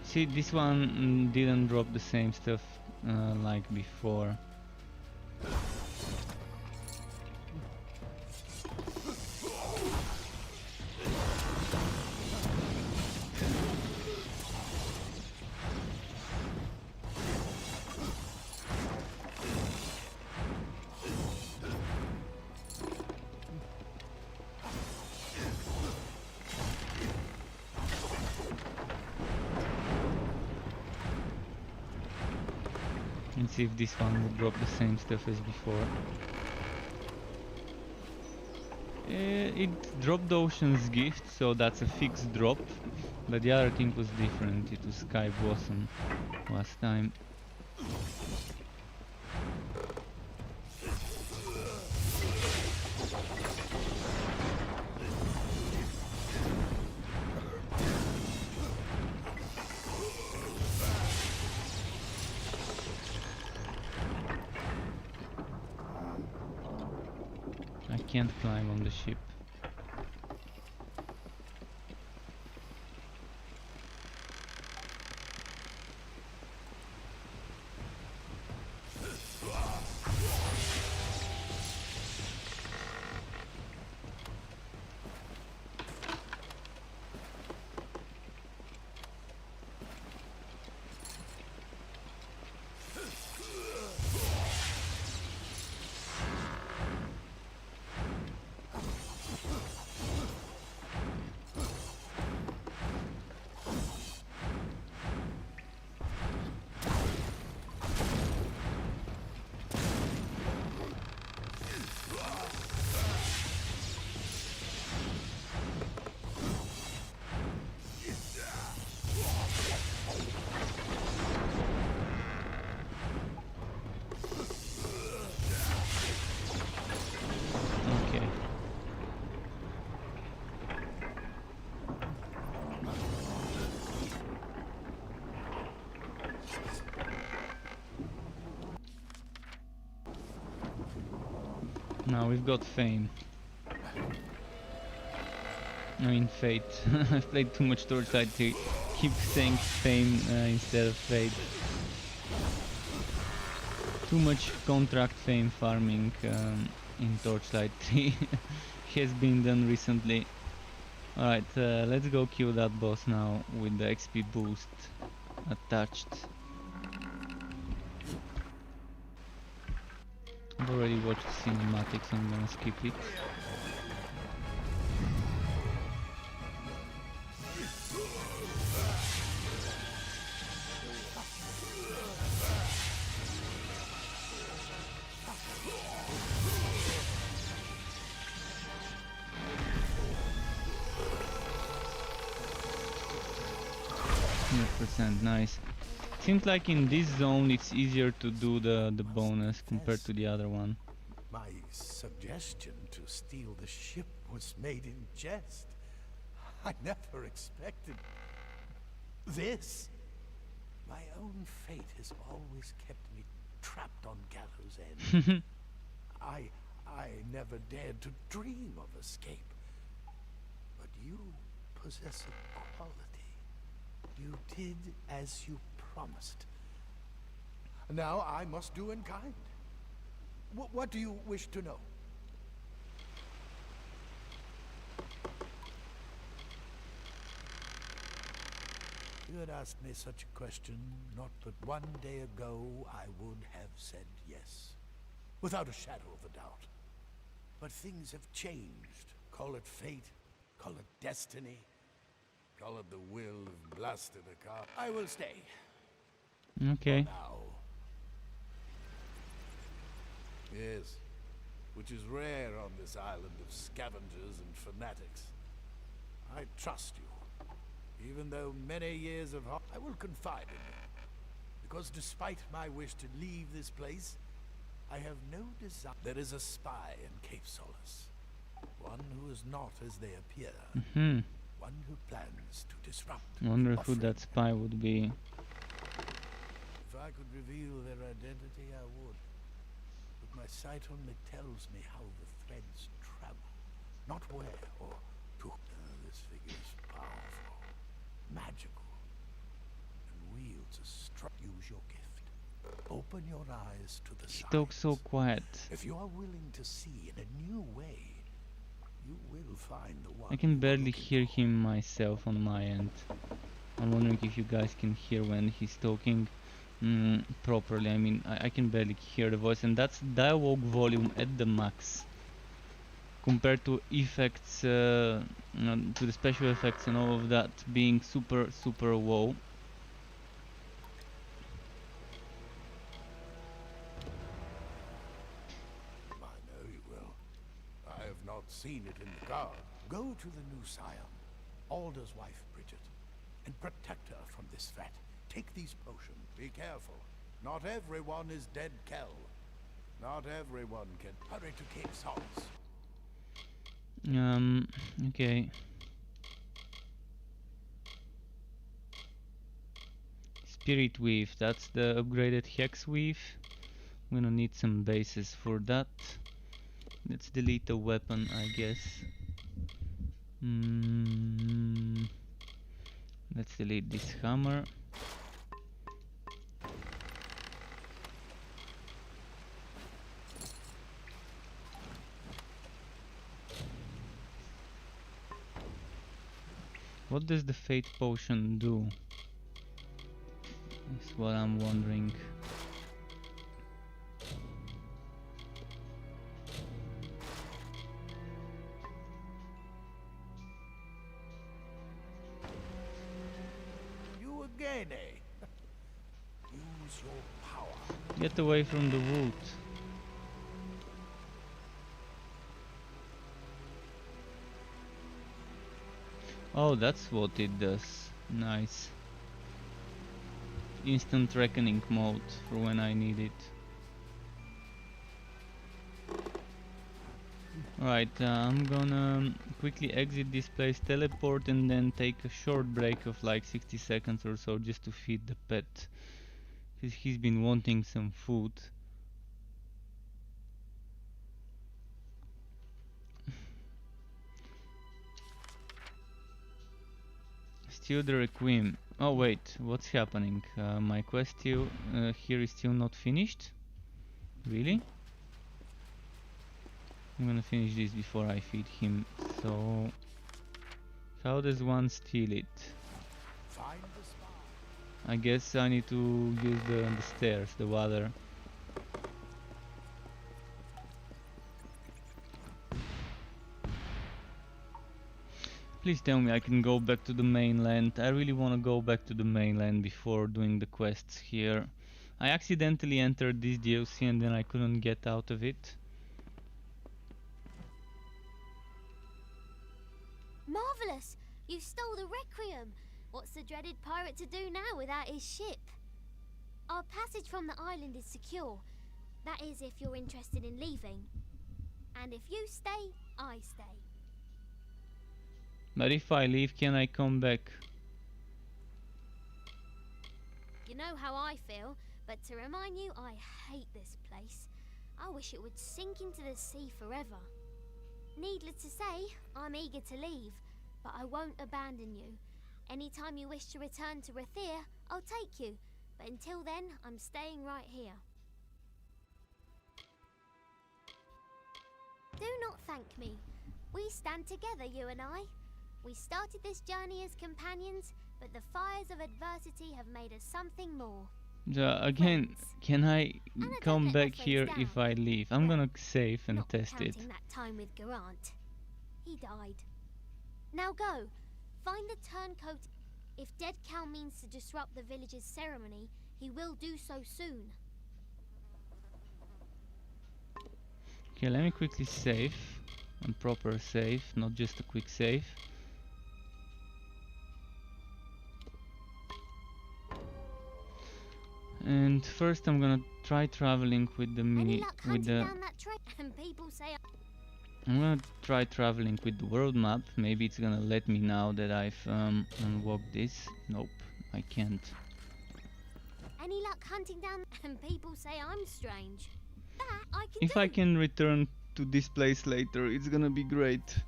See, this one didn't drop the same stuff like before. Let's see if this one will drop the same stuff as before. It dropped the Ocean's Gift, so that's a fixed drop, but the other thing was different. It was Sky Blossom last time. Can't climb on the ship. Now we've got Fame. I mean Fate. I've played too much Torchlight to keep saying Fame instead of Fate. Too much contract Fame farming in Torchlight 3 has been done recently. Alright, let's go kill that boss now with the XP boost attached. I've already watched the cinematics, so I'm gonna skip it. 100%, nice. Seems like in this zone it's easier to do the bonus compared to the other one. My suggestion to steal the ship was made in jest. I never expected this. My own fate has always kept me trapped on gallows end. I never dared to dream of escape. But you possess a quality. You did as you promised. Now I must do in kind. What do you wish to know? You had asked me such a question not but one day ago, I would have said yes. Without a shadow of a doubt. But things have changed. Call it fate, call it destiny, call it the will of blasted Akar. I will stay. Okay. For now. Yes, which is rare on this island of scavengers and fanatics. I trust you, even though many years of I will confide in you, because despite my wish to leave this place, I have no desire. There is a spy in Cape Solace, one who is not as they appear, one who plans to disrupt. Wonder who that spy would be. If I could reveal their identity, I would. But my sight only tells me how the threads travel, not where or to. This figure is powerful, magical, and wields a strong. Use your gift. Open your eyes to the He signs. talks so quiet. If you are willing to see in a new way, you will find the one. I can barely hear him myself on my end. I'm wondering if you guys can hear when he's talking properly. I mean, I can barely hear the voice, and that's dialogue volume at the max. Compared to effects, to the special effects and all of that being super low. I know you will. I have not seen it in the guard. Go to the new scion, Alder's wife, Bridget, and protect her from this threat. Take these potions. Be careful. Not everyone is dead Kell. Not everyone can hurry to Cape Solace. Okay. Spirit Weave, that's the upgraded Hex Weave. I'm gonna need some bases for that. Let's delete a weapon, I guess. Let's delete this hammer. What does the Fate Potion do? That's what I'm wondering. You again, eh? Use your power. Get away from the wood. Oh, that's what it does. Nice. Instant reckoning mode for when I need it. Alright, I'm gonna quickly exit this place, teleport, and then take a short break of like 60 seconds or so just to feed the pet. Because he's been wanting some food. Still the Requiem. Oh wait, what's happening? My quest here is still not finished? Really? I'm gonna finish this before I feed him. So, how does one steal it? Find the spy. I guess I need to use the stairs, the water. Please tell me I can go back to the mainland. I really want to go back to the mainland before doing the quests here. I accidentally entered this DLC and then I couldn't get out of it. Marvelous! You stole the Requiem. What's the dreaded pirate to do now without his ship? Our passage from the island is secure. That is, if you're interested in leaving. And if you stay, I stay. But if I leave, can I come back? You know how I feel, but to remind you, I hate this place. I wish it would sink into the sea forever. Needless to say, I'm eager to leave, but I won't abandon you. Anytime you wish to return to Rathir, I'll take you. But until then, I'm staying right here. Do not thank me. We stand together, you and I. We started this journey as companions, but the fires of adversity have made us something more. Again, can I come let back my here friends if down. I leave? I'm gonna save and Not test it. counting that time with Garant. He died. Now go. Find the turncoat. If dead Cal means to disrupt the village's ceremony, he will do so soon. Okay, let me quickly save. A proper save, not just a quick save. And first I'm gonna try traveling with the Any luck hunting down that trail? And people say I'm gonna try traveling with the world map. Maybe it's gonna let me now that I've unlocked this. Nope, I can't. any luck hunting down and people say I'm strange. That I can If do. I can return to this place later, it's gonna be great.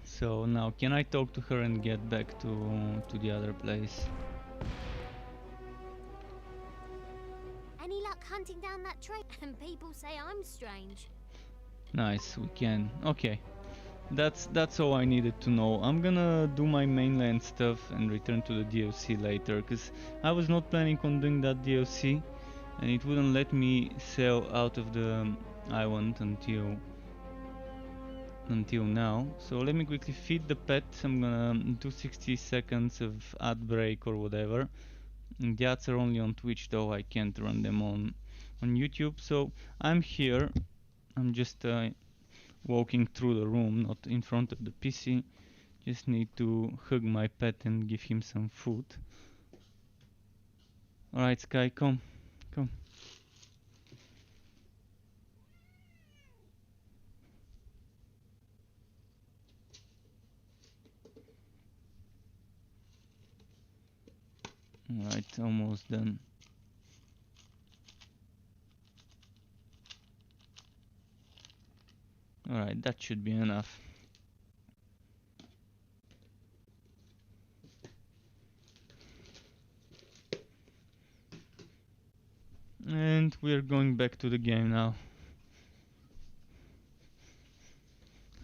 So now, can I talk to her and get back to the other place? Any luck hunting down that trail and people say I'm strange. Nice, we can. Okay, that's all I needed to know. I'm gonna do my mainland stuff and return to the DLC later, cause I was not planning on doing that DLC, and it wouldn't let me sail out of the island until now. So let me quickly feed the pet. I'm gonna do 60 seconds of ad break or whatever. And the ads are only on Twitch though, I can't run them on YouTube. So I'm here, I'm just walking through the room, not in front of the PC. Just need to hug my pet and give him some food. Alright Sky, come. Alright, almost done. Alright, that should be enough. And we're going back to the game now.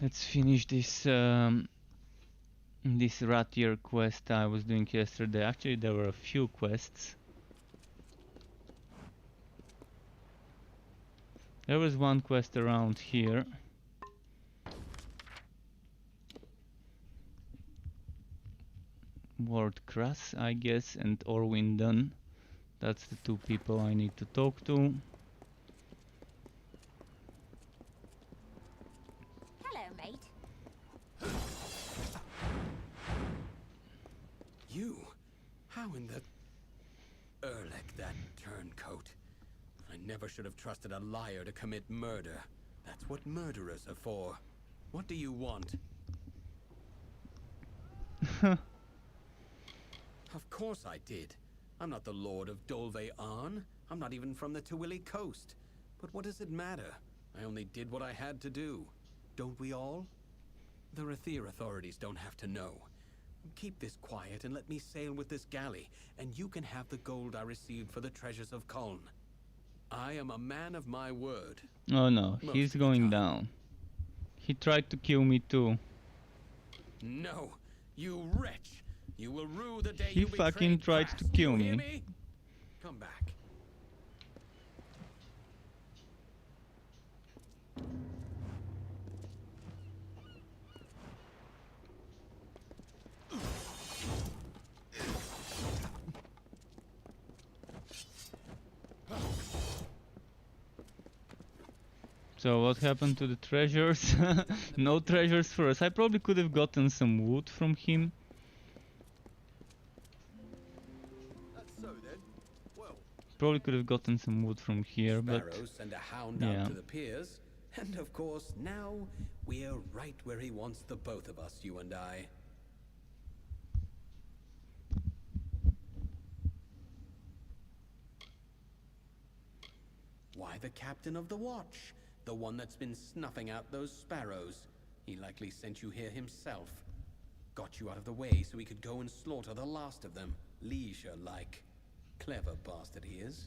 Let's finish this this Rathir quest I was doing yesterday. Actually, there were a few quests. There was one quest around here. Ward Kras, I guess, and Orwin Dunn. That's the two people I need to talk to. Hello, mate. You? How in the... Erlek, that turncoat. I never should have trusted a liar to commit murder. That's what murderers are for. What do you want? Of course I did. I'm not the Lord of Dolve Arn. I'm not even from the Tawili coast. But what does it matter? I only did what I had to do. Don't we all? The Rathir authorities don't have to know. Keep this quiet and let me sail with this galley, and you can have the gold I received for the treasures of Kuln. I am a man of my word. Oh no, Most he's of the going time. down. He tried to kill me too. No, you wretch! You will rue the day He you fucking betrayed tried Kras. to kill You hear me. me? Come back. So what happened to the treasures? No treasures for us. I probably could have gotten some wood from him. That's so then. Well, Probably could have gotten some wood from here, but Sparrows send a hound yeah. out to the piers, and of course now we're right where he wants the both of us, you and I. Why, the captain of the watch, the one that's been snuffing out those sparrows. He likely sent you here himself. Got you out of the way so he could go and slaughter the last of them, leisure-like. Clever bastard he is.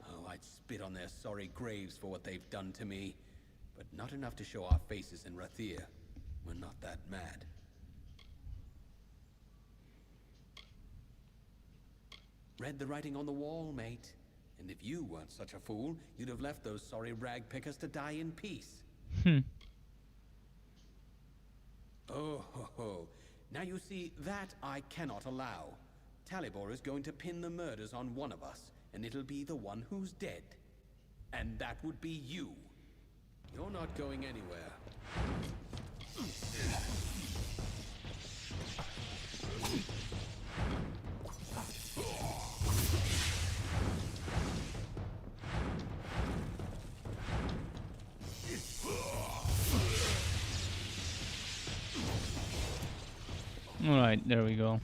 Oh, I'd spit on their sorry graves for what they've done to me, but not enough to show our faces in Rathir. We're not that mad. Read the writing on the wall, mate. And if you weren't such a fool, you'd have left those sorry rag pickers to die in peace. Oh ho ho. Now you see, that I cannot allow. Talibor is going to pin the murders on one of us, and it'll be the one who's dead. And that would be you. You're not going anywhere. Alright, there we go.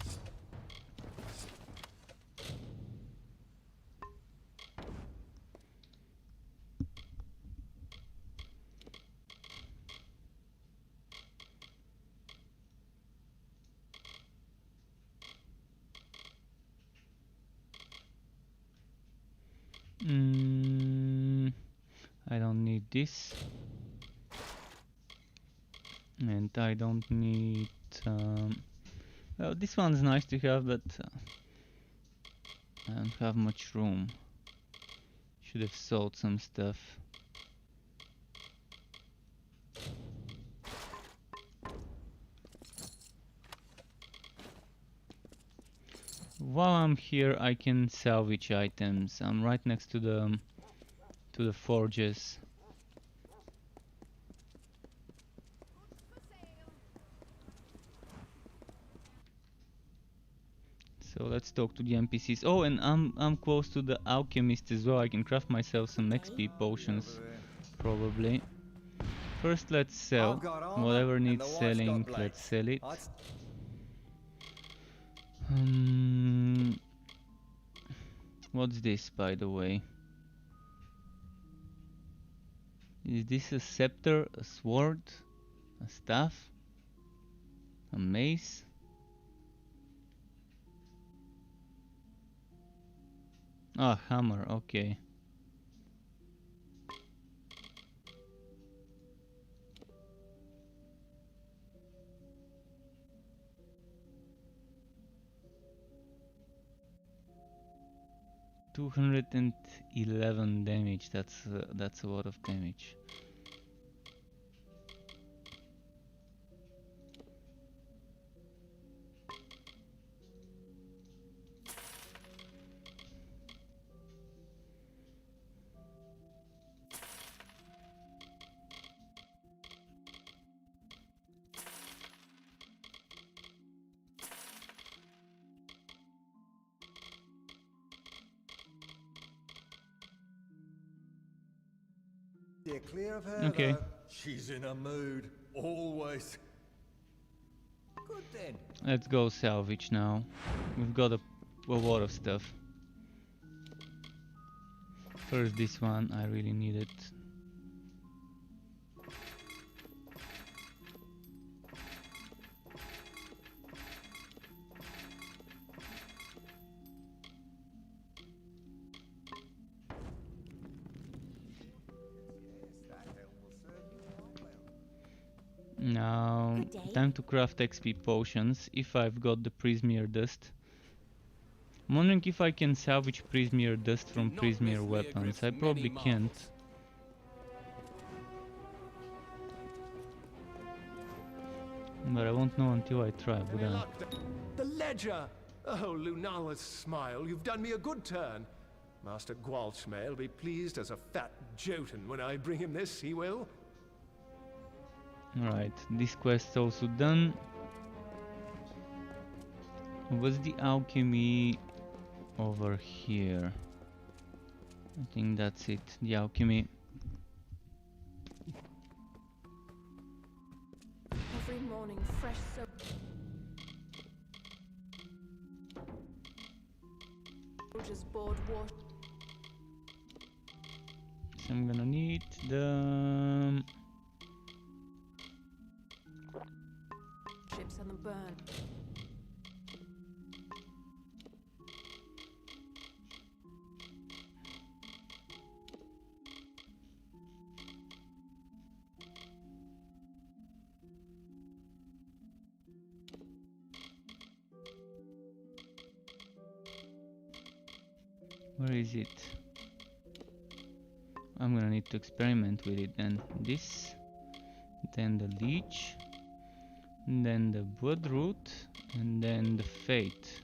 I don't need this. And I don't need... well, this one's nice to have, but I don't have much room. Should have sold some stuff. While I'm here, I can salvage items. I'm right next to the forges. So let's talk to the NPCs. Oh, and I'm close to the alchemist as well. I can craft myself some XP potions, probably. First, let's sell whatever needs selling. Let's sell it. What's this, by the way? Is this a scepter, a sword, a staff, a mace? Ah, hammer, okay. $211 damage. That's a lot of damage. Steer clear of her. Okay. Though. She's in a mood, always. Good then. Let's go salvage now. We've got a lot of stuff. First this one, I really need it. Now, time to craft XP potions, if I've got the Prismeer dust. I'm wondering if I can salvage Prismeer dust from Prismeer weapons. I probably can't. But I won't know until I try, would I? The ledger! Oh, Lunala's smile, you've done me a good turn. Master Gwalchmay'll be pleased as a fat Jotun when I bring him this, he will. Alright, this quest's also done. Was the alchemy over here? I think that's it, the alchemy. Every morning, fresh soap. Soldiers board water. So I'm gonna need the Ships and the burn. Where is it? I'm gonna need to experiment with it then. This, then the leech, then the bloodroot, and then the fate.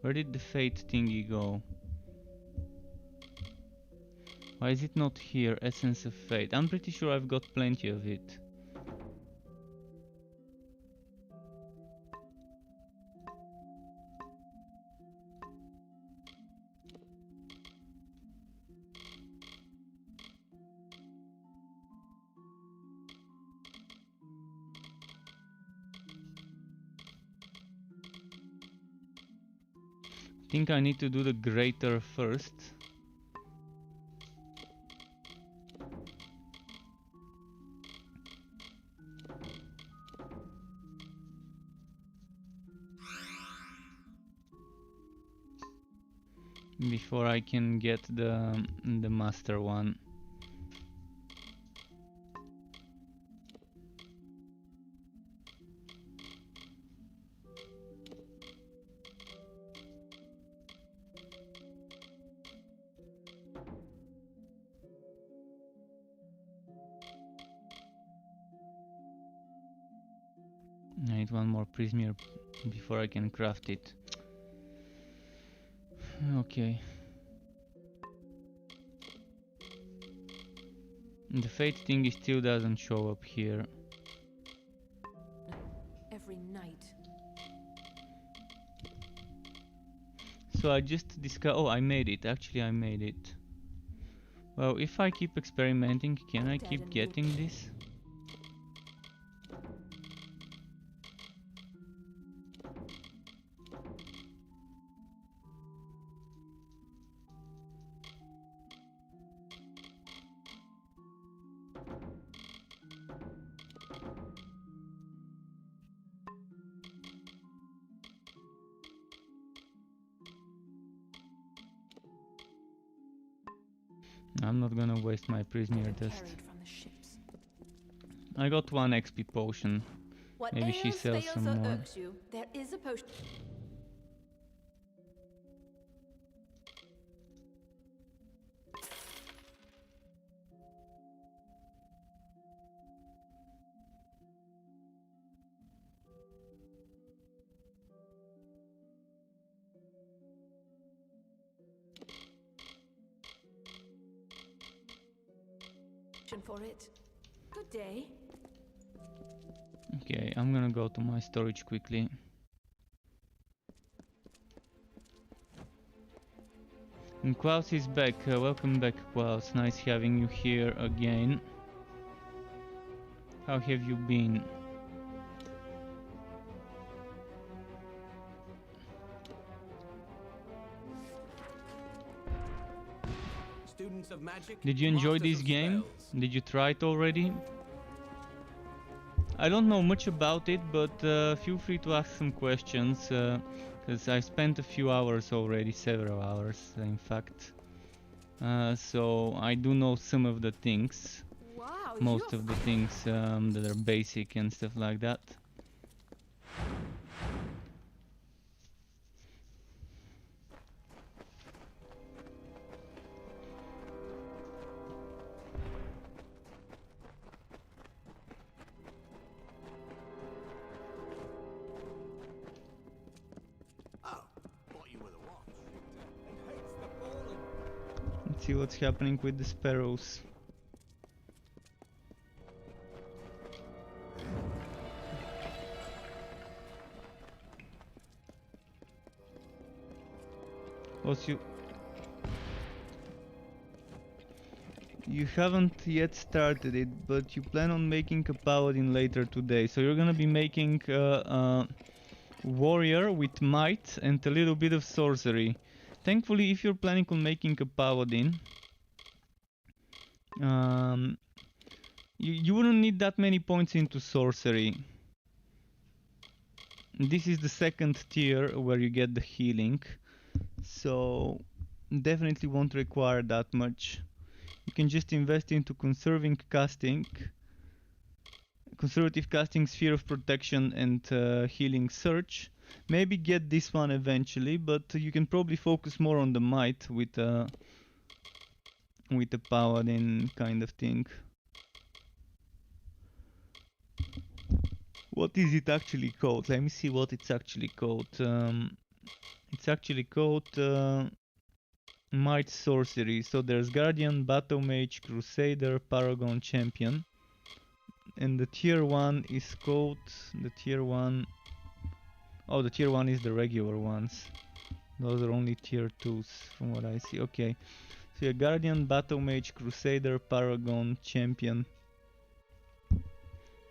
Where did the fate thingy go? Why is it not here? Essence of fate. I'm pretty sure I've got plenty of it. I think I need to do the greater first. Before I can get the master one. I need one more prismer before I can craft it. Okay. The fate thing still doesn't show up here. Every night. So I just discovered. Oh, I made it. Actually, I made it. Well, if I keep experimenting, can I keep getting this? I'm not gonna waste my prisoner dust. I got one XP potion. Maybe she sells some more. There is a potion. For it. Good day. Okay, I'm gonna go to my storage quickly. And Klaus is back. Welcome back, Klaus. Nice having you here again. How have you been? Of magic, did you enjoy this game? Did you try it already? I don't know much about it, but feel free to ask some questions, because I spent a few hours already, several hours in fact. So I do know some of the things, wow, most of the things that are basic and stuff like that. see what's happening with the sparrows. Also, you haven't yet started it, but you plan on making a paladin later today. So you're gonna be making a warrior with might and a little bit of sorcery. Thankfully, if you're planning on making a paladin, you wouldn't need that many points into sorcery. This is the second tier where you get the healing, so definitely won't require that much. You can just invest into conservative casting, sphere of protection, and healing search. Maybe get this one eventually, but you can probably focus more on the might with a paladin kind of thing. What is it actually called? Let me see what it's actually called. It's actually called Might Sorcery. So there's Guardian, Battle Mage, Crusader, Paragon, Champion. And the tier 1 is called... the tier 1... oh, the tier 1 is the regular ones. Those are only tier 2s from what I see. Okay. So yeah, Guardian, Battle Mage, Crusader, Paragon, Champion.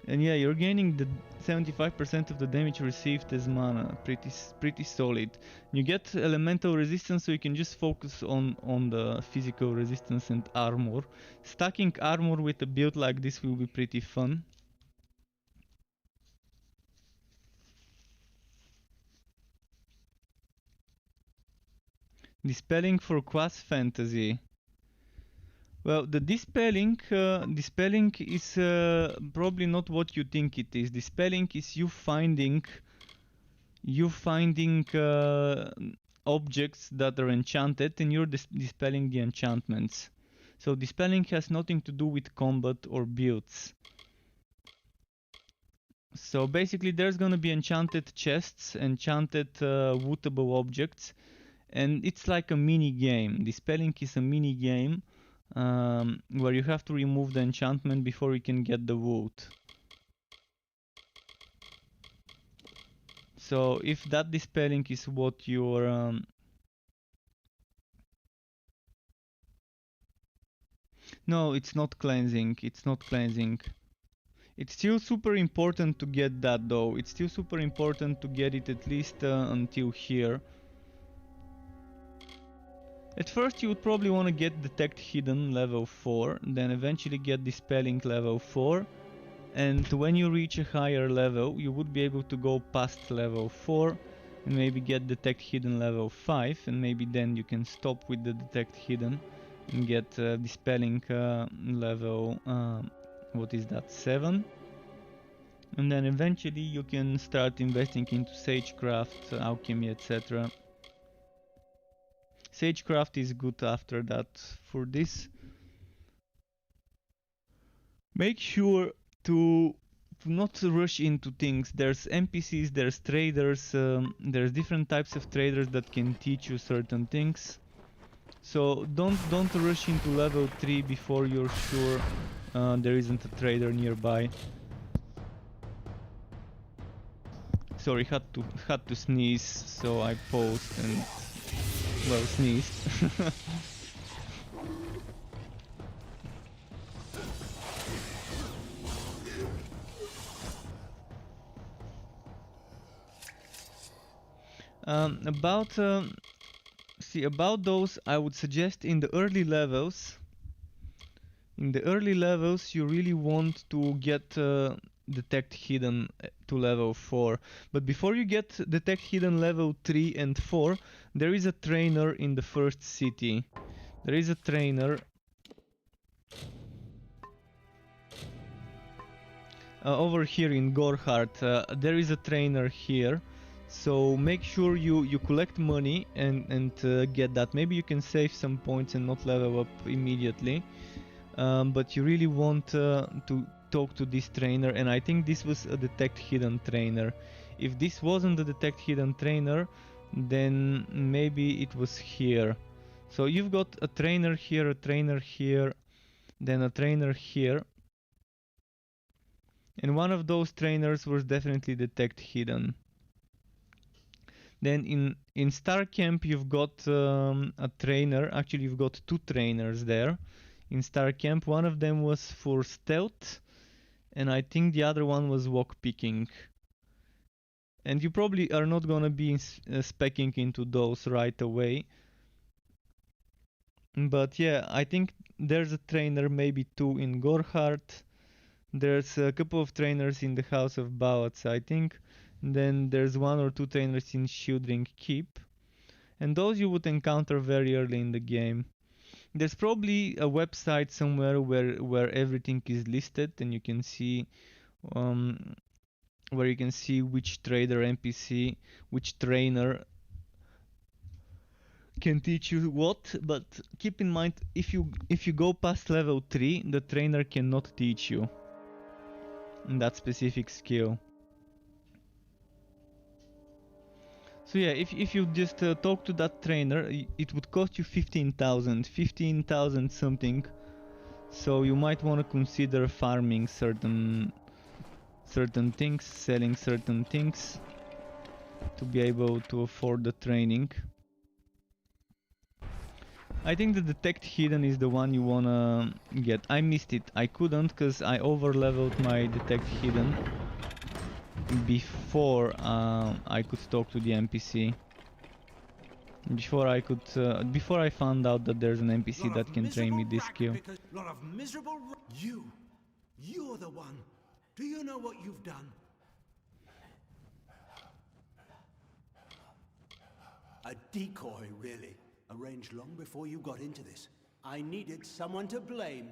And yeah, you're gaining the 75% of the damage received as mana. Pretty solid. You get elemental resistance, so you can just focus on the physical resistance and armor. Stacking armor with a build like this will be pretty fun. Dispelling for quasi fantasy. Well, the dispelling is probably not what you think it is. Dispelling is you finding objects that are enchanted, and you're dispelling the enchantments. So dispelling has nothing to do with combat or builds. So basically, there's gonna be enchanted chests, enchanted wootable objects, and it's like a mini game. Dispelling is a mini game. Where you have to remove the enchantment before you can get the wood. So if that dispelling is what you're... no, it's not cleansing, it's not cleansing. It's still super important to get that though. It's still super important to get it at least until here. At first you would probably want to get Detect Hidden level 4, then eventually get Dispelling level 4, and when you reach a higher level you would be able to go past level 4 and maybe get Detect Hidden level 5, and maybe then you can stop with the Detect Hidden and get Dispelling level, what is that, 7? And then eventually you can start investing into Sagecraft, Alchemy, etc. Sagecraft is good after that. For this, make sure to not rush into things. There's NPCs, there's traders, there's different types of traders that can teach you certain things. So don't rush into level 3 before you're sure there isn't a trader nearby. Sorry, had to sneeze, so I paused and, well, sneezed. About those, I would suggest in the early levels. In the early levels, you really want to get Detect Hidden to level 4. But before you get Detect Hidden level 3 and 4, there is a trainer in the first city. There is a trainer. Over here in Gorhart, there is a trainer here. So make sure you collect money and get that. Maybe you can save some points and not level up immediately. But you really want to talk to this trainer, and I think this was a Detect Hidden trainer. If this wasn't a Detect Hidden trainer, then maybe it was here. So you've got a trainer here, then a trainer here. And one of those trainers was definitely detect hidden. Then in Star Camp you've got a trainer, actually you've got two trainers there. In Star Camp, one of them was for stealth, and I think the other one was walk picking. And you probably are not gonna be speccing into those right away. But yeah, I think there's a trainer, maybe two in Gorhart. There's a couple of trainers in the House of Bauats, I think. Then there's one or two trainers in Shieldring Keep. And those you would encounter very early in the game. There's probably a website somewhere where everything is listed, and you can see where you can see which trader NPC, which trainer can teach you what. But keep in mind, if you go past level 3, the trainer cannot teach you that specific skill. So yeah, if you just talk to that trainer, it would cost you 15,000 something. So you might want to consider farming certain things, selling certain things to be able to afford the training. I think the detect hidden is the one you wanna get. I missed it. I couldn't because I overleveled my detect hidden before I could talk to the NPC. Before I found out that there's an NPC that can train me this skill. Lot of miserable. You're the one. Do you know what you've done? A decoy, really. Arranged long before you got into this. I needed someone to blame.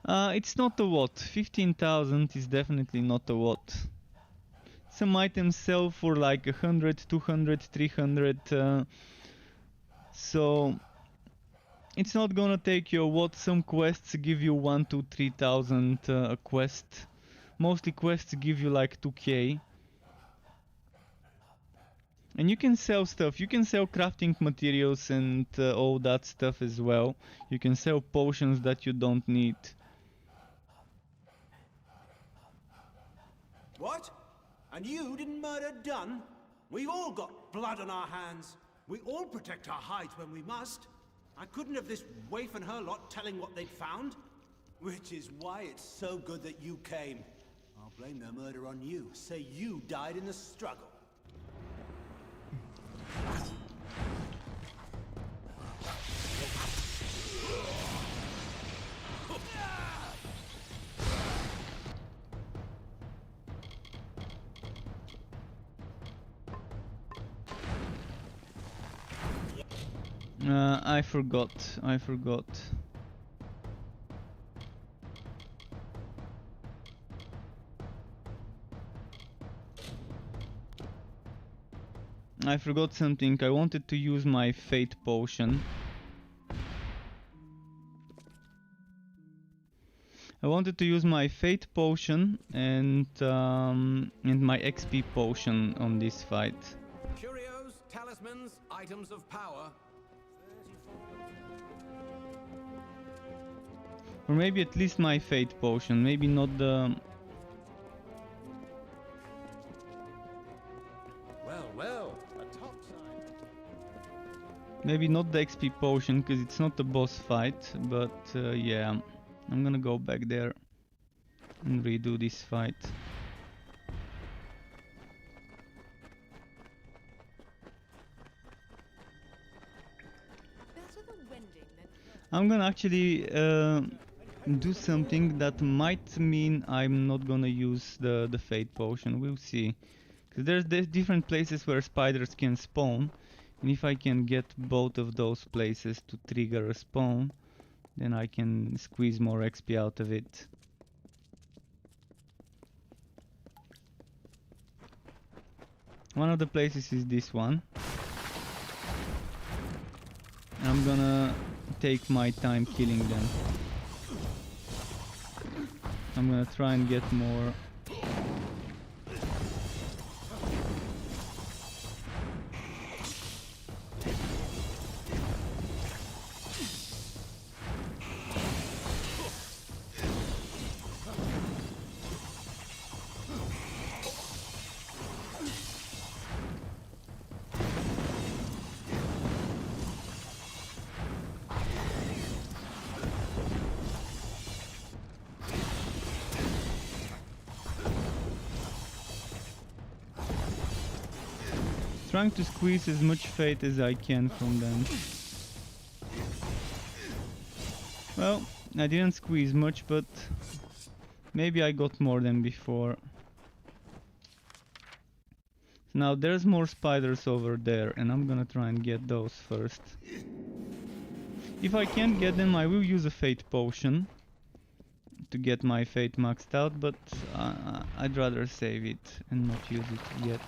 It's not a lot. 15,000 is definitely not a lot. Some items sell for like 100, 200, 300. So it's not gonna take you a lot. Some quests give you 1 to 3,000 a quest. Mostly quests give you like 2k. And you can sell stuff. You can sell crafting materials and all that stuff as well. You can sell potions that you don't need. What? And you didn't murder Dunn? We've all got blood on our hands. We all protect our hides when we must. I couldn't have this waif and her lot telling what they'd found. Which is why it's so good that you came. I'll blame their murder on you. Say you died in the struggle. I forgot. I forgot something. I wanted to use my fate potion. And my XP potion on this fight. Curios, talismans, items of power. Or maybe at least my fate potion, maybe not the... Well, a top sign. Maybe not the XP potion, because it's not a boss fight, but yeah, I'm gonna go back there and redo this fight. I'm gonna actually do something that might mean I'm not gonna use the fate potion. We'll see. Cause there's different places where spiders can spawn, and if I can get both of those places to trigger a spawn, then I can squeeze more XP out of it. One of the places is this one. I'm gonna take my time killing them. I'm gonna try and get more. Trying to squeeze as much fate as I can from them. Well, I didn't squeeze much, but maybe I got more than before. Now there's more spiders over there, and I'm gonna try and get those first. If I can't get them, I will use a fate potion to get my fate maxed out, but I'd rather save it and not use it yet.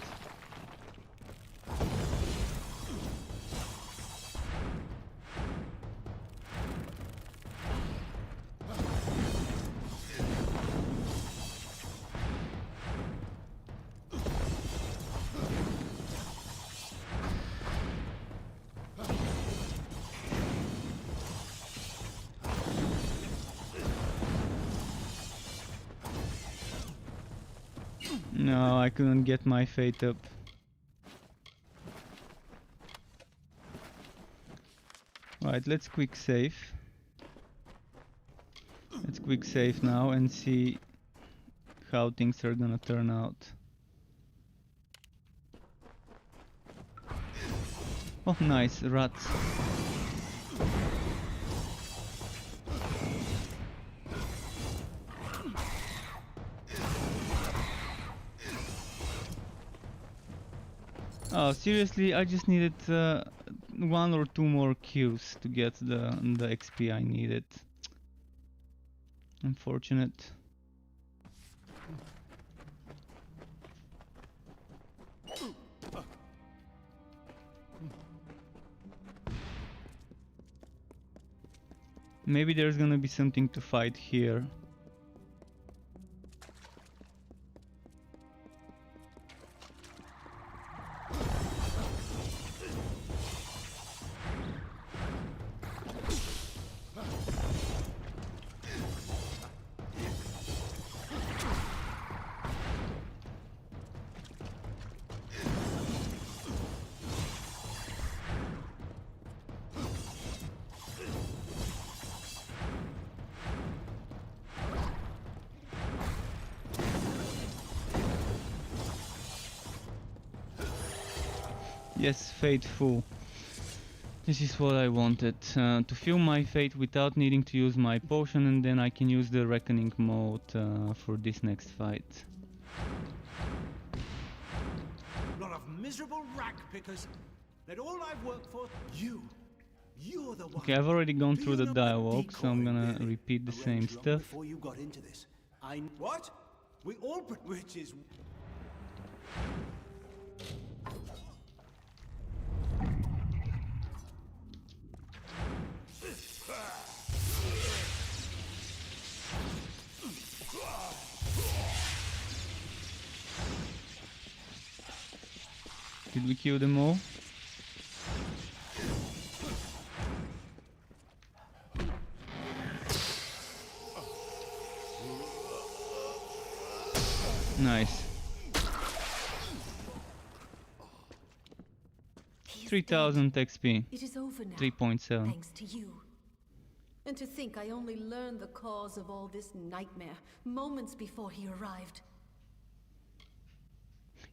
No, I couldn't get my fate up. Right, let's quick save. Let's quick save now and see how things are gonna turn out. Oh, nice, rats. Oh, seriously, I just needed 1 or 2 more kills to get the XP I needed. Unfortunate. Maybe there's gonna be something to fight here. Yes, Fateful. This is what I wanted. To fill my fate without needing to use my potion, and then I can use the Reckoning mode for this next fight. Lot of miserable rack pickers. That all I've worked for. You're the one. Okay, I've already gone through the dialogue, so I'm gonna repeat the same stuff. Before you got into this, what? We all which is. Did we kill them all? Nice. 3000 XP. It is over now. 3.7. Thanks to you. And to think I only learned the cause of all this nightmare moments before he arrived.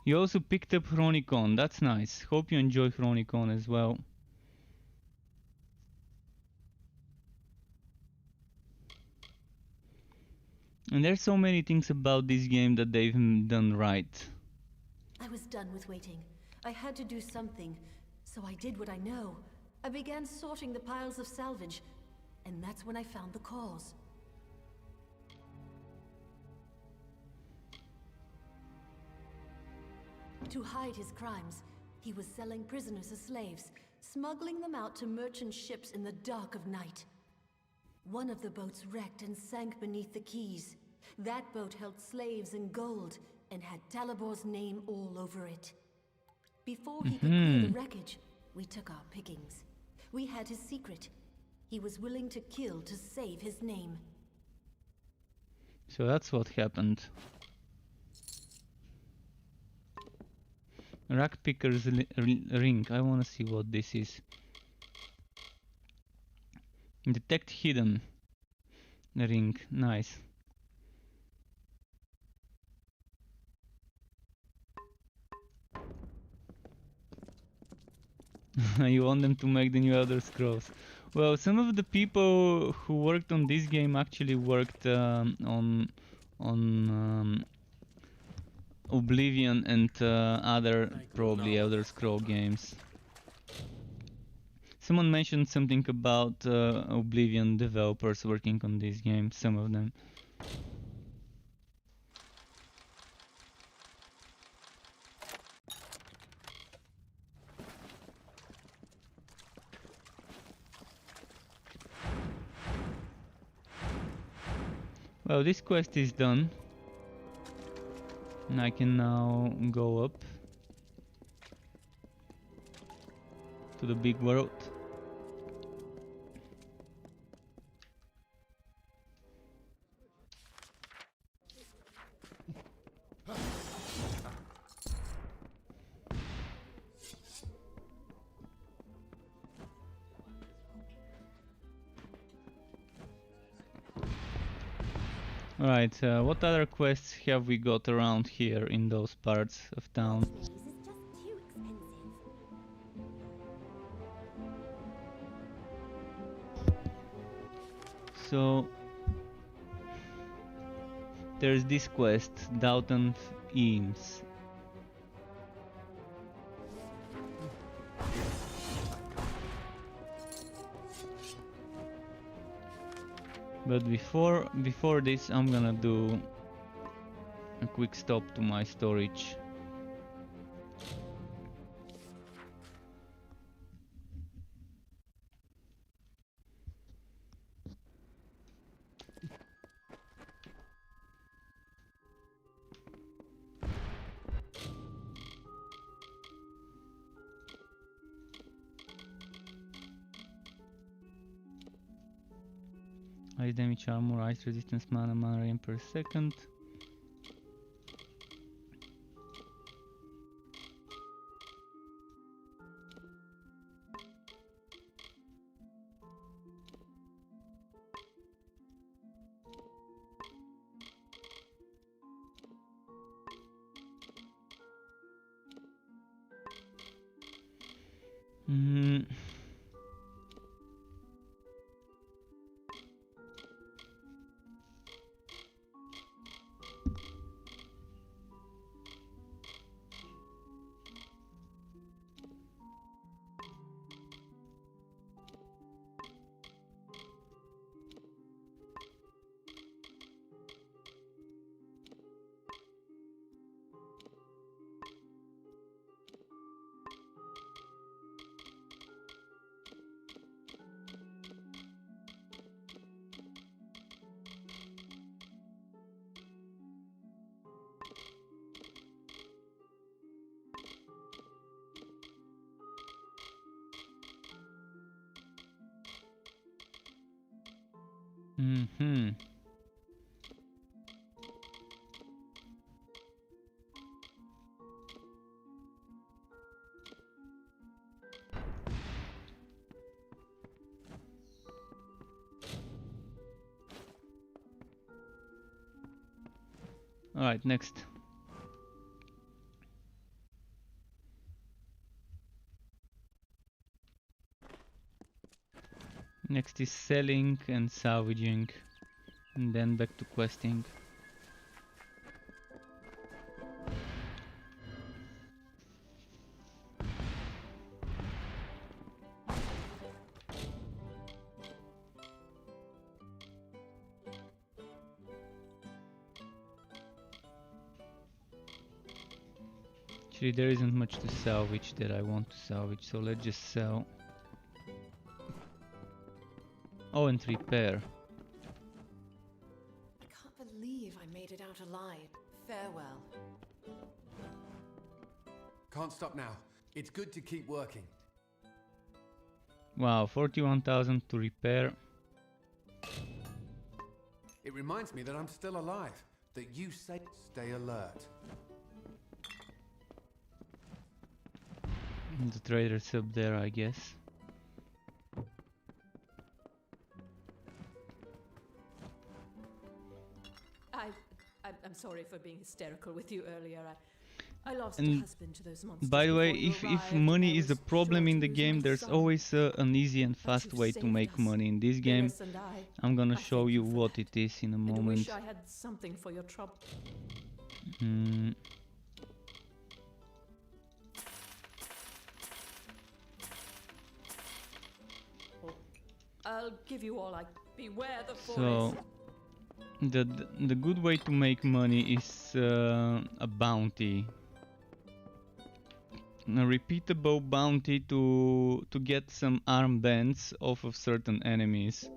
You also picked up Chronicon, that's nice. Hope you enjoy Chronicon as well. And there's so many things about this game that they've done right. I was done with waiting. I had to do something, so I did what I know. I began sorting the piles of salvage, and that's when I found the cause. To hide his crimes, he was selling prisoners as slaves, smuggling them out to merchant ships in the dark of night. One of the boats wrecked and sank beneath the quays. That boat held slaves and gold, and had Talibor's name all over it. Before he could clear the wreckage, we took our pickings. We had his secret. He was willing to kill to save his name. So that's what happened. Rack Picker's ring. I wanna see what this is. Detect hidden ring. Nice. You want them to make the new Elder Scrolls. Well, some of the people who worked on this game actually worked on Oblivion and other probably Elder Scroll games. Someone mentioned something about Oblivion developers working on this game, some of them. Well, this quest is done. And I can now go up to the big world. Alright, what other quests have we got around here in those parts of town? So there's this quest, Dalentarth Eames. But before this, I'm gonna do a quick stop to my storage. Ice damage, armor, ice resistance, mana rain per second. Alright, next. Next is selling and salvaging, and then back to questing. Actually, there isn't much to salvage that I want to salvage, so let's just sell. Oh, and repair. I can't believe I made it out alive. Farewell. Can't stop now. It's good to keep working. Wow, 41,000 to repair. It reminds me that I'm still alive. That you say stay alert. The trader's up there, I guess. I'm sorry for being hysterical with you earlier. I lost a And husband to those monsters by the way, before you if arrived, money and I is a was problem sure in to the lose game, my there's son. always an easy and But fast you've way to saved make us. money in this game. Phyllis and I'm gonna I show thank you for what that. it is in a And moment. wish I had something for your trouble. Hmm. I'll give you all I beware the So forest. the good way to make money is a bounty. A repeatable bounty to get some armbands off of certain enemies.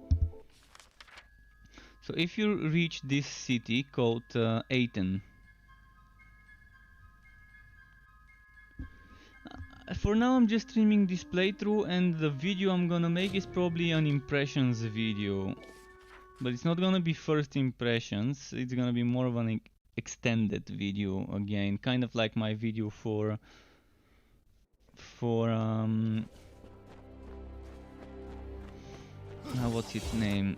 So if you reach this city called Aten, for now I'm just streaming this playthrough, and the video I'm gonna make is probably an impressions video. But it's not gonna be first impressions, it's gonna be more of an extended video again, kind of like my video for what's its name?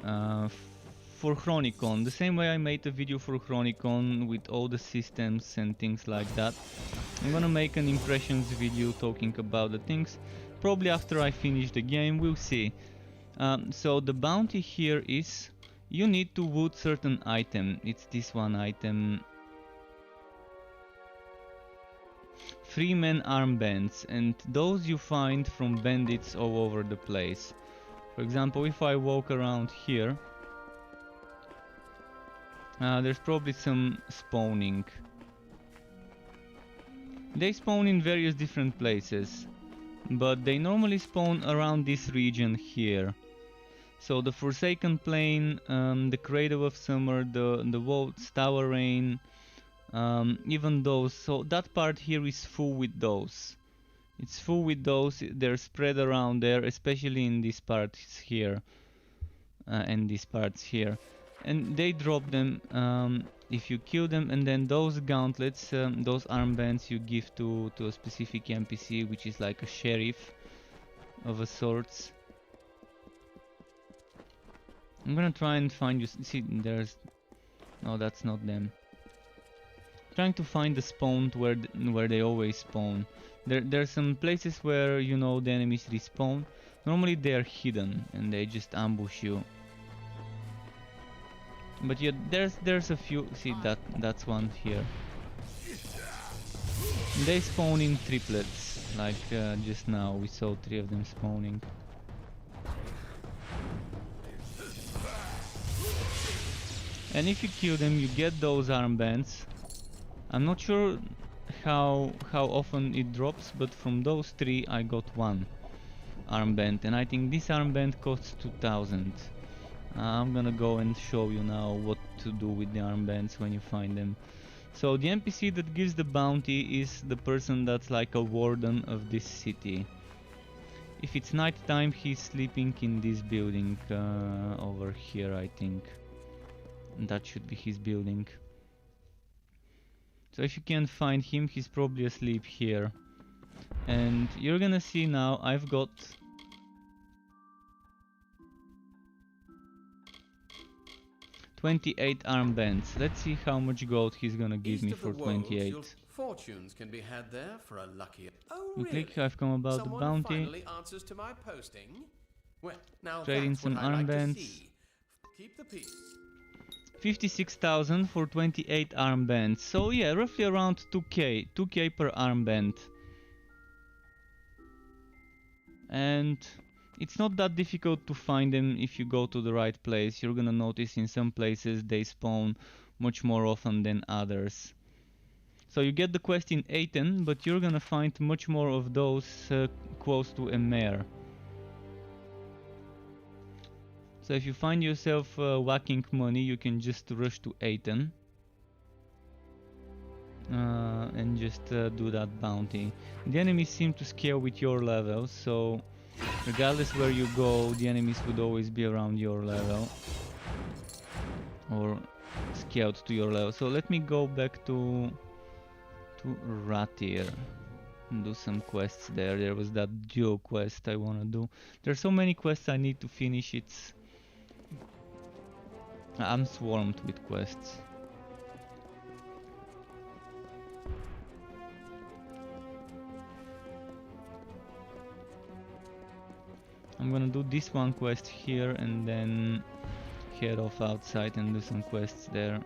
For Chronicon, the same way I made a video for Chronicon with all the systems and things like that. I'm gonna make an impressions video talking about the things, probably after I finish the game, we'll see. So the bounty here is, you need to wood certain item, it's this one item. 3 men armbands, and those you find from bandits all over the place. For example, if I walk around here, there's probably some spawning. They spawn in various different places, but they normally spawn around this region here. So the Forsaken Plain, the Cradle of Summer, the Waltz, Tower Rain, even those. So that part here is full with those. It's full with those, they're spread around there, especially in these parts here. And these parts here. And they drop them if you kill them, and then those gauntlets, those armbands you give to a specific NPC, which is like a sheriff of a sorts. I'm gonna try and find you. See, there's... No, that's not them. Trying to find the spawn where they always spawn. There's some places where, you know, the enemies respawn. Normally they are hidden and they just ambush you. But yeah, there's a few. See, that's one here. They spawn in triplets, like just now we saw 3 of them spawning. And if you kill them, you get those armbands. I'm not sure how often it drops, but from those 3 I got 1 armband, and I think this armband costs 2000. I'm gonna go and show you now what to do with the armbands when you find them. So the NPC that gives the bounty is the person that's like a warden of this city. If it's night time, he's sleeping in this building over here, I think. And that should be his building. So if you can't find him, he's probably asleep here. And you're gonna see now I've got 28 armbands. Let's see how much gold he's gonna give me for 28. Fortunes can be had there for a luckier. Oh, really? Click, I've come about the bounty. Finally answers to my posting. Well, now trading that's some what I like to armbands. see. Keep the peace. 56,000 for 28 armbands. So yeah, roughly around 2k per armband. And it's not that difficult to find them if you go to the right place. You're gonna notice in some places they spawn much more often than others. So you get the quest in Aten, but you're gonna find much more of those close to Emer. So if you find yourself whacking money, you can just rush to Aten and just do that bounty. The enemies seem to scale with your level, so regardless where you go, the enemies would always be around your level or scaled to your level. So let me go back to Rathir and do some quests there. There was that duo quest I wanna do. There's so many quests I need to finish. I'm swarmed with quests. I'm gonna do this one quest here and then head off outside and do some quests there.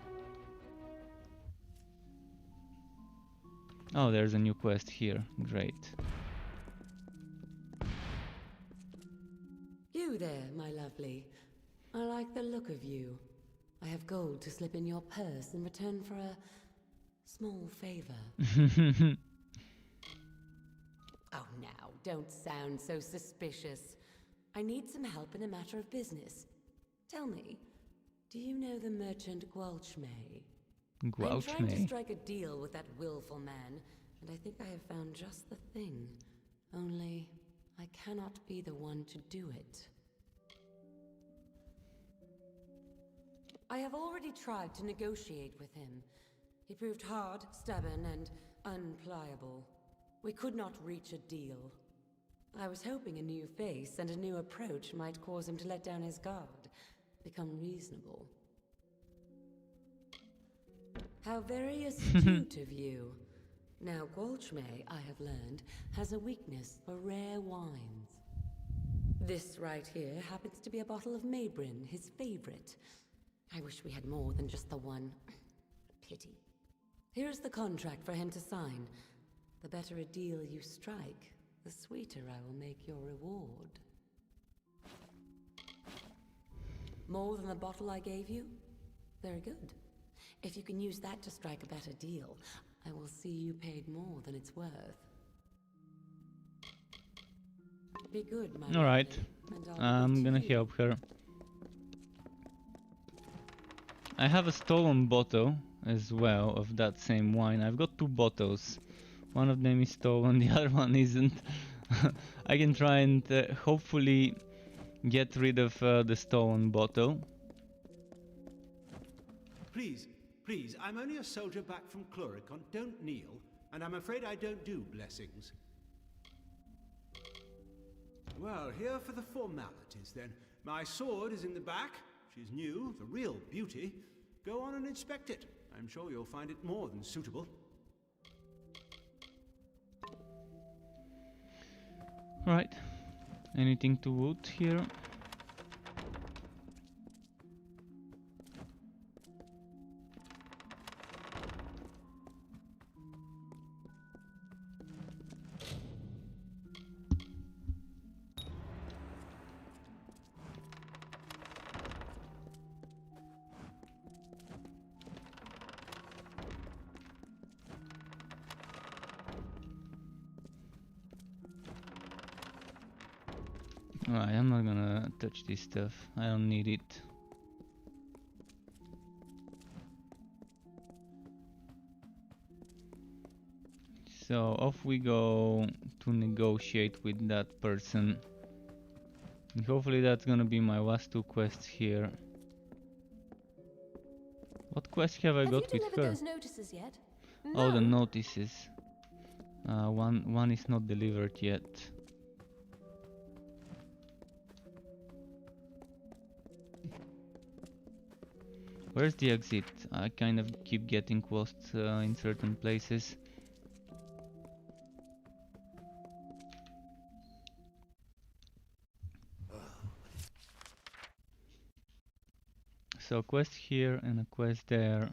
Oh, there's a new quest here. Great. You there, my lovely. I like the look of you. I have gold to slip in your purse in return for a small favor. Oh, now, don't sound so suspicious. I need some help in a matter of business. Tell me, do you know the merchant Gwalchmay? I'm trying to strike a deal with that willful man, and I think I have found just the thing. Only, I cannot be the one to do it. I have already tried to negotiate with him. He proved hard, stubborn, and unpliable. We could not reach a deal. I was hoping a new face and a new approach might cause him to let down his guard, become reasonable. How very astute of you. Now, Gwalchmay, I have learned, has a weakness for rare wines. This right here happens to be a bottle of Maybrin, his favorite. I wish we had more than just the one. Pity. Here's the contract for him to sign. The better a deal you strike, the sweeter I will make your reward. More than the bottle I gave you? Very good. If you can use that to strike a better deal, I will see you paid more than it's worth. Be good, my Alright. I'm gonna help her. I have a stolen bottle as well of that same wine. I've got 2 bottles. One of them is stolen, the other one isn't. I can try and hopefully get rid of the stolen bottle. Please, please, I'm only a soldier back from Chloricon. Don't kneel, and I'm afraid I don't do blessings. Well, here for the formalities then. My sword is in the back. She's new, the real beauty. Go on and inspect it. I'm sure you'll find it more than suitable. Right. Anything to loot here? Alright, I'm not gonna touch this stuff. I don't need it. So off we go to negotiate with that person. And hopefully that's gonna be my last 2 quests here. What quest have I got with her? Those notices yet? Oh, the notices. One is not delivered yet. Where's the exit? I kind of keep getting lost in certain places. So a quest here and a quest there.